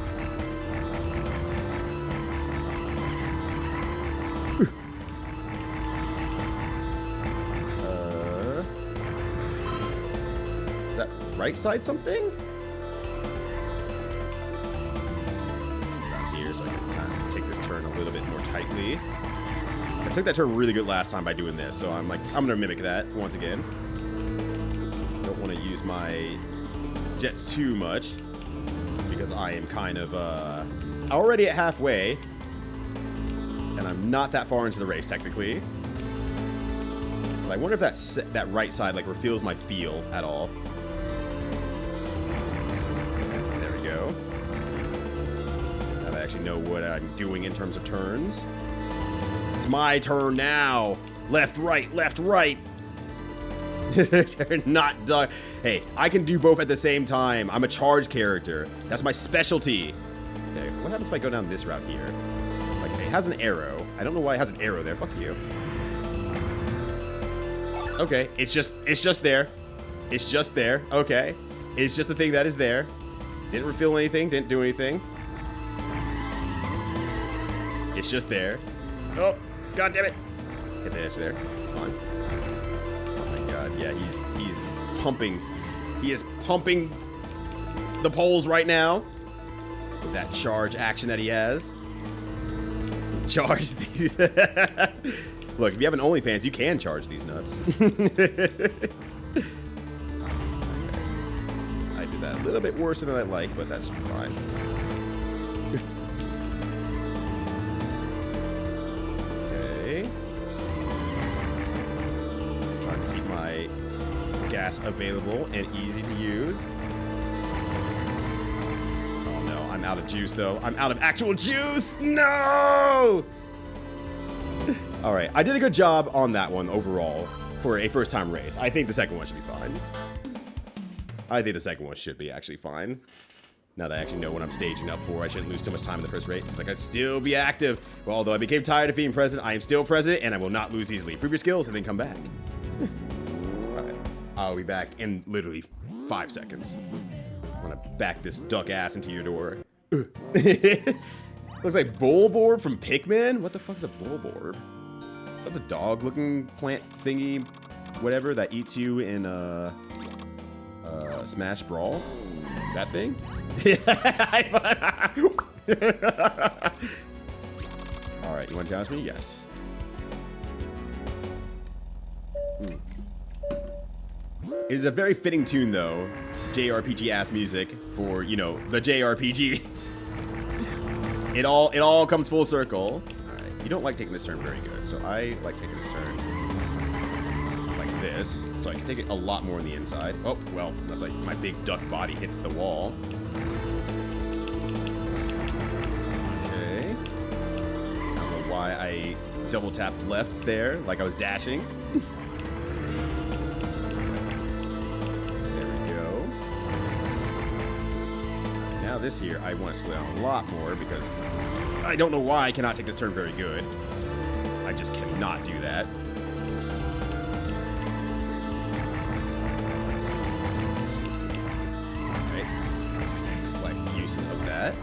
Is that right side something? Here, so I can kind of take this turn a little bit more tightly. I took that turn really good last time by doing this, so I'm like, I'm gonna mimic that once again. Don't want to use my jets too much because I am kind of already at halfway, and I'm not that far into the race technically. But I wonder if that right side like reveals my feel at all. There we go. Now I actually know what I'm doing in terms of turns. It's my turn now. Left, right, left, right. Not done. Hey, I can do both at the same time. I'm a charged character. That's my specialty. Okay, what happens if I go down this route here? Like, it has an arrow. I don't know why it has an arrow there. Fuck you. Okay, it's just there. It's just there. Okay. It's just the thing that is there. Didn't refill anything. Didn't do anything. It's just there. Oh, god damn it. Hit the edge there. It's fine. Yeah, he's pumping. He is pumping the poles right now with that charge action that he has. Charge these. Look, if you have an OnlyFans, you can charge these nuts. I did that a little bit worse than I like, but that's fine. Okay. Gas available and easy to use. Oh no, I'm out of juice though. I'm out of actual juice! No! All right, I did a good job on that one overall for a first-time race. I think the second one should be fine. I think the second one should be actually fine. Now that I actually know what I'm staging up for, I shouldn't lose too much time in the first race. It's like I'd still be active. Well, although I became tired of being president, I am still president, and I will not lose easily. Prove your skills and then come back. All right, I'll be back in literally 5 seconds. I'm gonna back this duck ass into your door. Looks like Bulborb from Pikmin? What the fuck is a Bulborb? Is that the dog-looking plant thingy, whatever, that eats you in, Smash Brawl? That thing? Alright, you want to challenge me? Yes. It is a very fitting tune, though. JRPG-ass music for, you know, the JRPG. It all comes full circle. Alright, you don't like taking this turn very good, so I like taking this turn like this, so I can take it a lot more on the inside. Oh, well, that's like my big duck body hits the wall. Okay. I don't know why I double tapped left there, like I was dashing. Now this here, I want to slow down a lot more because I don't know why I cannot take this turn very good. I just cannot do that. Okay. Slight uses of that.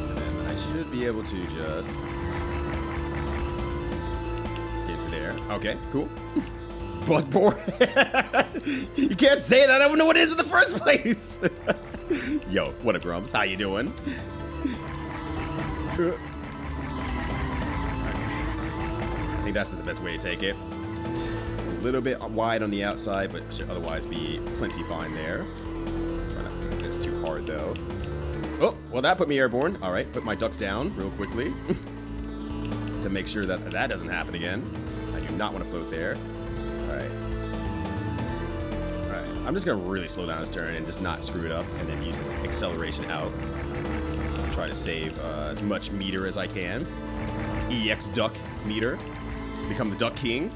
And then I should be able to just get to there. Okay, cool. But more. You can't say that. I don't know what it is in the first place. Yo, what a grumps. How you doing? I think that's the best way to take it. A little bit wide on the outside, but should otherwise be plenty fine there. Trying not to make this too hard though. Oh, well that put me airborne. All right, put my ducks down real quickly to make sure that that doesn't happen again. I do not want to float there. Alright. Alright. I'm just gonna really slow down this turn and just not screw it up and then use this acceleration out. Try to save as much meter as I can. EX duck meter. Become the duck king.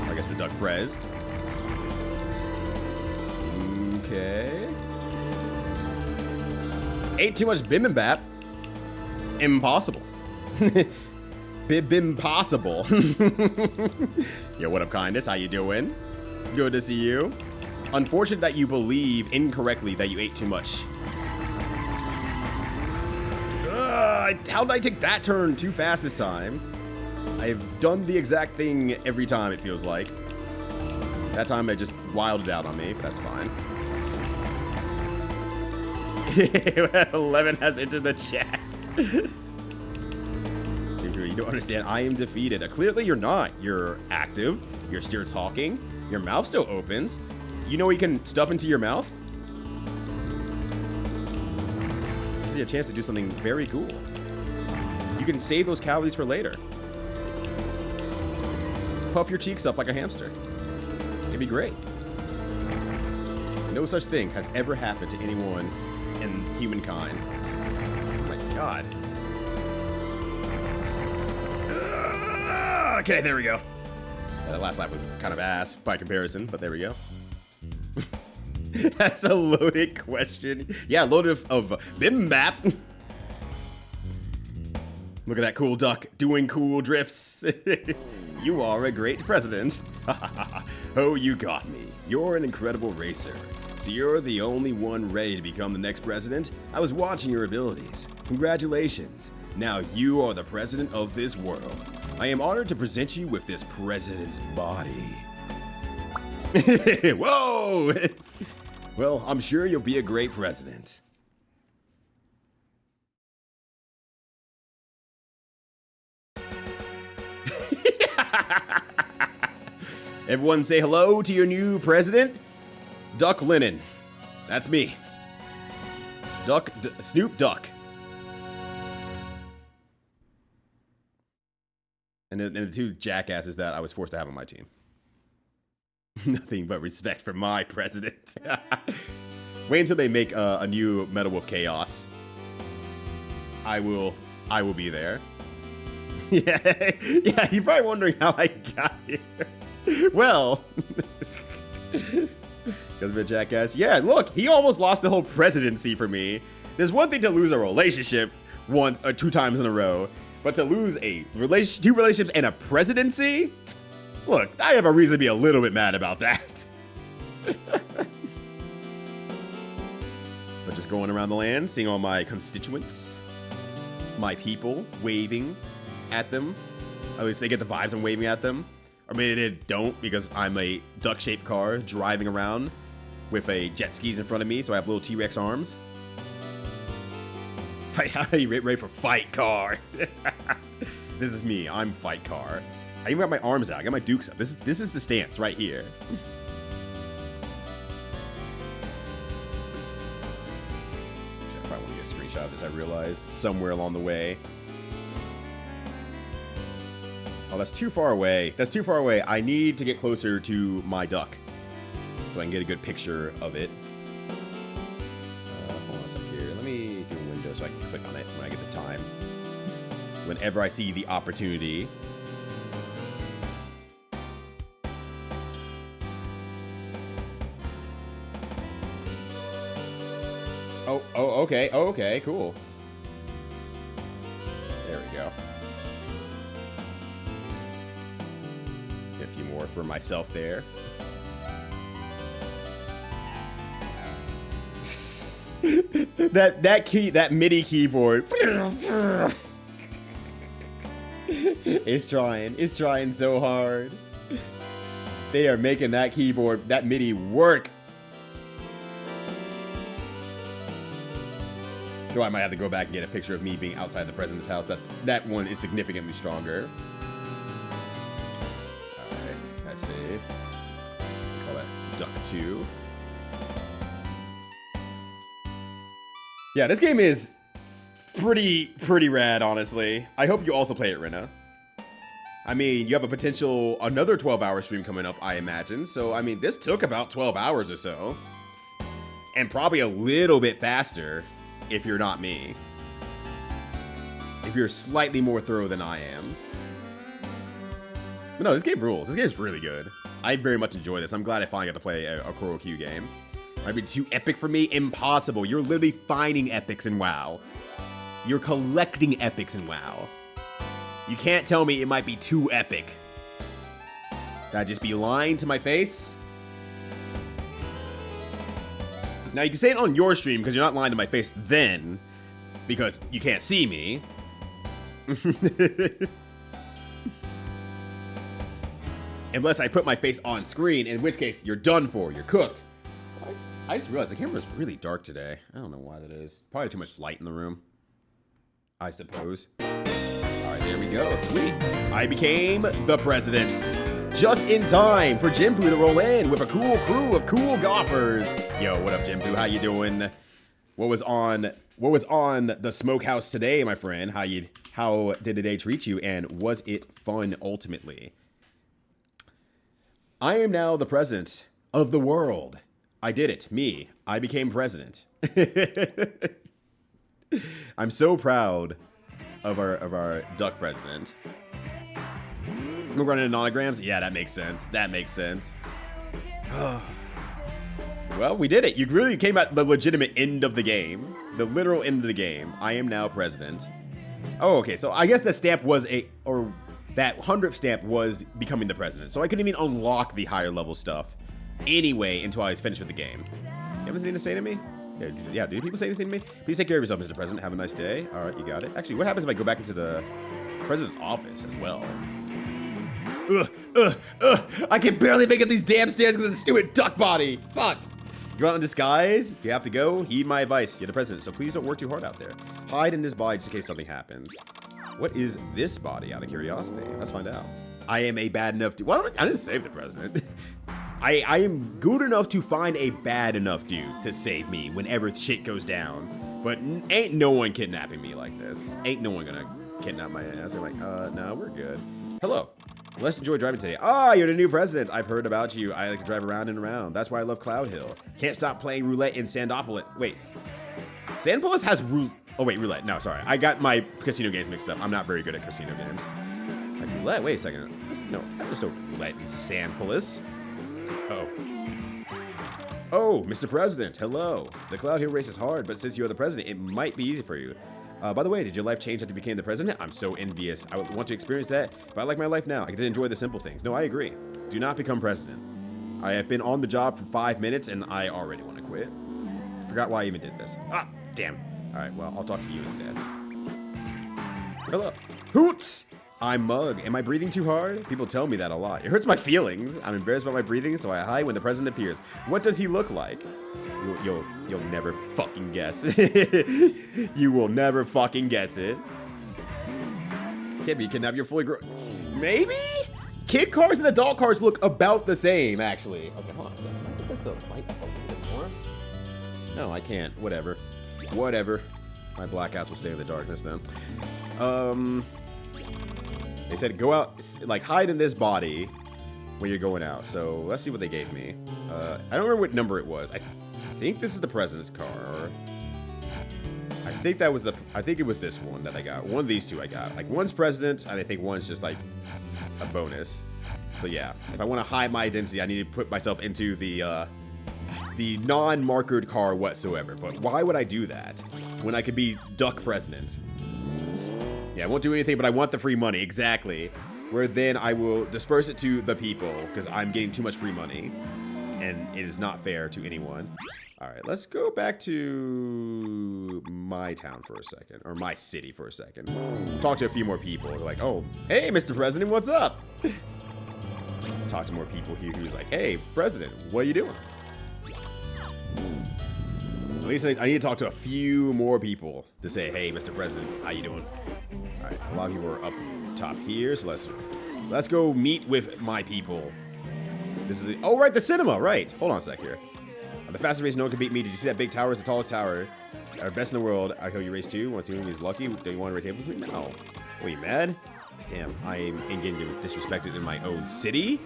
Or I guess the duck prez. Okay. Ate too much bibimbap. Impossible. Bimpossible. Yo, what up, kindness? How you doing? Good to see you. Unfortunate that you believe incorrectly that you ate too much. How did I take that turn too fast this time? I've done the exact thing every time, it feels like. That time I just wilded out on me, but that's fine. 11 has entered the chat. You don't understand. I am defeated. Clearly you're not. You're active. You're still talking. Your mouth still opens. You know what you can stuff into your mouth? This is a chance to do something very cool. You can save those calories for later. Puff your cheeks up like a hamster. It'd be great. No such thing has ever happened to anyone in humankind. Oh my god. Okay, there we go. Yeah, that last lap was kind of ass by comparison, but there we go. That's a loaded question. Yeah, loaded of bibimbap. Look at that cool duck doing cool drifts. You are a great president. Oh, you got me. You're an incredible racer. So you're the only one ready to become the next president? I was watching your abilities. Congratulations. Now you are the president of this world. I am honored to present you with this president's body. Whoa! Well, I'm sure you'll be a great president. Everyone say hello to your new president, Duck Lennon. That's me. Snoop Duck. And the two jackasses that I was forced to have on my team. Nothing but respect for my president. Wait until they make a new Metal Wolf Chaos. I will be there. Yeah, yeah, you're probably wondering how I got here. Well, because of a jackass. Yeah, look, he almost lost the whole presidency for me. There's one thing to lose a relationship once or 2 times in a row, but to lose a 2 relationships and a presidency? Look, I have a reason to be a little bit mad about that. But just going around the land, seeing all my constituents, my people, waving at them. At least they get the vibes I'm waving at them. Or maybe they don't, because I'm a duck-shaped car driving around with a jet skis in front of me, so I have little T-Rex arms. Are you ready for fight car? This is me. I'm fight car. I even got my arms out. I got my dukes up. This is the stance right here. I probably want to get a screenshot of this, I realize, somewhere along the way. Oh, that's too far away. That's too far away. I need to get closer to my duck so I can get a good picture of it. Hold on a second here. Let me do a window so I can click on it when I get the time. Whenever I see the opportunity. Oh, okay. Oh, okay, cool. There we go. Get a few more for myself there. that MIDI keyboard. It's trying so hard. They are making that keyboard, that MIDI work. So I might have to go back and get a picture of me being outside the president's house. That one is significantly stronger. Alright, that's save. Call that Duck 2. Yeah, this game is pretty rad, honestly. I hope you also play it, Rena. I mean, you have a potential another 12-hour stream coming up, I imagine. So, I mean, this took about 12 hours or so. And probably a little bit faster if you're not me. If you're slightly more thorough than I am. But no, this game rules. This game's really good. I very much enjoy this. I'm glad I finally got to play a Koro Q game. Might be too epic for me? Impossible. You're literally finding epics in WoW. You're collecting epics in WoW. You can't tell me it might be too epic. Did I just be lying to my face? Now, you can say it on your stream because you're not lying to my face then. Because you can't see me. Unless I put my face on screen, in which case you're done for. You're cooked. I just realized the camera's really dark today. I don't know why that is. Probably too much light in the room. I suppose. Alright, there we go. Sweet. I became the president. Just in time for Jimpu to roll in with a cool crew of cool golfers. Yo, what up, Jimpu? How you doing? What was on the smokehouse today, my friend? How did the day treat you? And was it fun ultimately? I am now the president of the world. I did it. Me. I became president. I'm so proud of our duck president. We're running nanograms? Yeah, that makes sense. That makes sense. Well, we did it. You really came at the legitimate end of the game. The literal end of the game. I am now president. Oh, okay. So I guess the stamp was that 100th stamp was becoming the president. So I couldn't even unlock the higher level stuff anyway until I was finished with the game. You have anything to say to me? Yeah, dude, people say anything to me? Please take care of yourself, Mr. President. Have a nice day. All right, you got it. Actually, what happens if I go back into the president's office as well? I can barely make up these damn stairs because of the stupid duck body. Fuck. You're out in disguise? You have to go? Heed my advice. You're the president, so please don't work too hard out there. Hide in this body just in case something happens. What is this body, out of curiosity? Let's find out. I am a bad enough dude. Why don't I didn't save the president. I am good enough to find a bad enough dude to save me whenever shit goes down. But ain't no one kidnapping me like this. Ain't no one gonna kidnap my ass. I'm like, no, we're good. Hello. Let's enjoy driving today. Ah, you're the new president. I've heard about you. I like to drive around and around. That's why I love Cloud Hill. Can't stop playing roulette in Sandopolis. Wait. Sandopolis has Oh, wait, roulette. No, sorry. I got my casino games mixed up. I'm not very good at casino games. Like roulette? Wait a second. There's no roulette in Sampolis. Oh, Mr. President, hello. The Cloud Hill race is hard, but since you're the president, it might be easy for you. By the way, did your life change after you became the president? I'm so envious. I would want to experience that, but I like my life now. I get to enjoy the simple things. No, I agree. Do not become president. I have been on the job for 5 minutes, and I already want to quit. Forgot why I even did this. Ah, damn. All right, well, I'll talk to you instead. Hello. Hoots! I'm Mug. Am I breathing too hard? People tell me that a lot. It hurts my feelings. I'm embarrassed about my breathing, so I hide when the president appears. What does he look like? You'll never fucking guess. You will never fucking guess it. Can't be kidnapped. You're fully grown. Maybe? Kid cars and adult cars look about the same, actually. Okay, hold on a second. I think that's the light up a little bit more. No, I can't. Whatever. My black ass will stay in the darkness then. They said go out, like hide in this body when you're going out. So let's see what they gave me. I don't remember what number it was. I think this is the president's car. I think it was this one that I got. One of these two I got. Like one's president, and I think one's just like a bonus. So yeah, if I want to hide my identity, I need to put myself into the non-markered car whatsoever. But why would I do that when I could be Duck President? Yeah, I won't do anything, but I want the free money, exactly. Where then I will disperse it to the people, because I'm getting too much free money. And it is not fair to anyone. Alright, let's go back to my town for a second. Or my city for a second. Talk to a few more people. They're like, oh, hey, Mr. President, what's up? Talk to more people here who's like, hey, President, what are you doing? At least I need to talk to a few more people to say, hey, Mr. President, how you doing? All right, a lot of people are up top here, so let's go meet with my people. This is the cinema, right? Hold on a sec here. The fastest race, no one can beat me. Did you see that big tower? It's the tallest tower. Our best in the world. I hope you race too. Want to see who is lucky? Do you want to race table with me? No. Are you mad? Damn, I'm getting disrespected in my own city.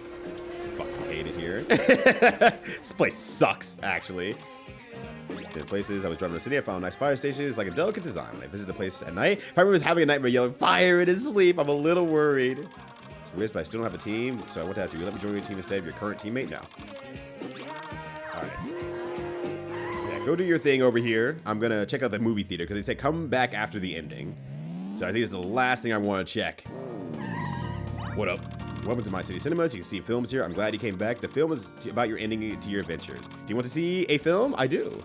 Fucking hate it here. This place sucks, actually. Different places. I was driving to the city. I found a nice fire station. It's like a delicate design. When I visit the place at night, if I was having a nightmare yelling fire in his sleep, I'm a little worried. It's weird, but I still don't have a team, so I want to ask you, will you let me join your team instead of your current teammate now? Alright. Yeah, go do your thing over here. I'm gonna check out the movie theater, because they say come back after the ending. So I think it's the last thing I want to check. What up? Welcome to my city cinemas. You can see films here. I'm glad you came back. The film is about your ending to your adventures. Do you want to see a film? I do.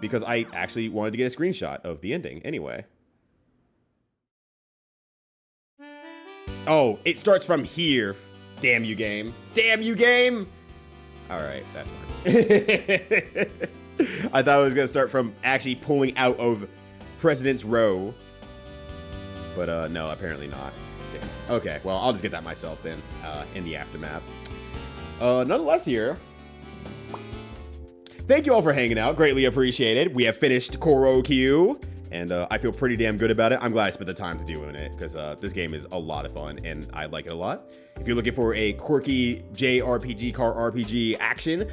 Because I actually wanted to get a screenshot of the ending anyway. Oh, it starts from here. Damn you, game. Damn you, game! Alright, that's fine. I thought it was going to start from actually pulling out of President's Row. But no, apparently not. Damn. Okay, well, I'll just get that myself then in the aftermath. Nonetheless here, thank you all for hanging out. Greatly appreciated. We have finished Koro Q, and I feel pretty damn good about it. I'm glad I spent the time to doing it, because this game is a lot of fun, and I like it a lot. If you're looking for a quirky JRPG, caRPG action,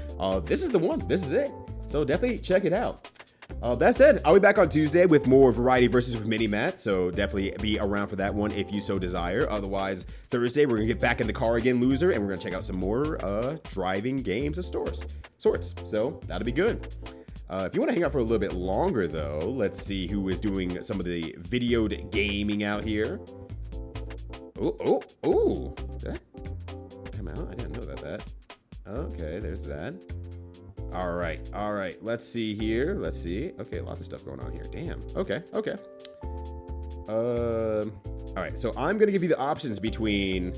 this is the one. This is it. So definitely check it out. That said, I'll be back on Tuesday with more Variety Versus with Mini-Matt, so definitely be around for that one if you so desire. Otherwise, Thursday, we're going to get back in the car again, loser, and we're going to check out some more driving games of sorts. So, that'll be good. If you want to hang out for a little bit longer, though, let's see who is doing some of the videoed gaming out here. Oh, did that come out? I didn't know that. Okay, there's that. All right. Let's see here. Let's see. Okay, lots of stuff going on here. Damn. Okay. All right, so I'm going to give you the options between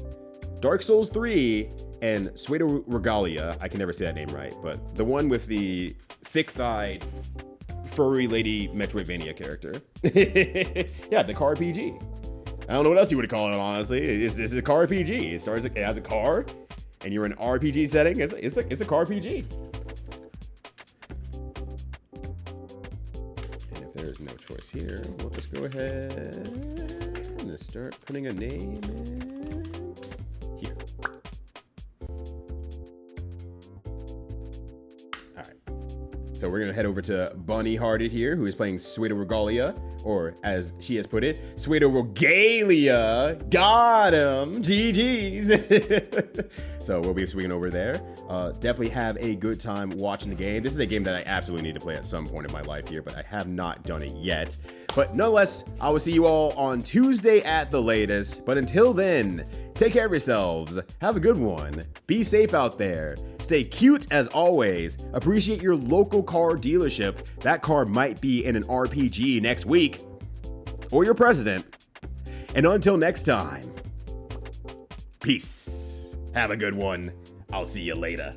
Dark Souls 3 and Suedo Regalia. I can never say that name right, but the one with the thick-thighed, furry lady Metroidvania character. Yeah, the caRPG. I don't know what else you would call it, honestly. It's a caRPG. It has a car, and you're in an RPG setting. It's a caRPG. There's no choice here. We'll just go ahead and start putting a name in here. All right. So we're going to head over to Bunny Hearted here, who is playing Sueda Regalia, or as she has put it, Sueda Regalia. Got him. GG's. So we'll be swinging over there. Definitely have a good time watching the game. This is a game that I absolutely need to play at some point in my life here, but I have not done it yet. But nonetheless, I will see you all on Tuesday at the latest. But until then, take care of yourselves. Have a good one. Be safe out there. Stay cute as always. Appreciate your local car dealership. That car might be in an RPG next week. Or your president. And until next time, peace. Have a good one. I'll see you later.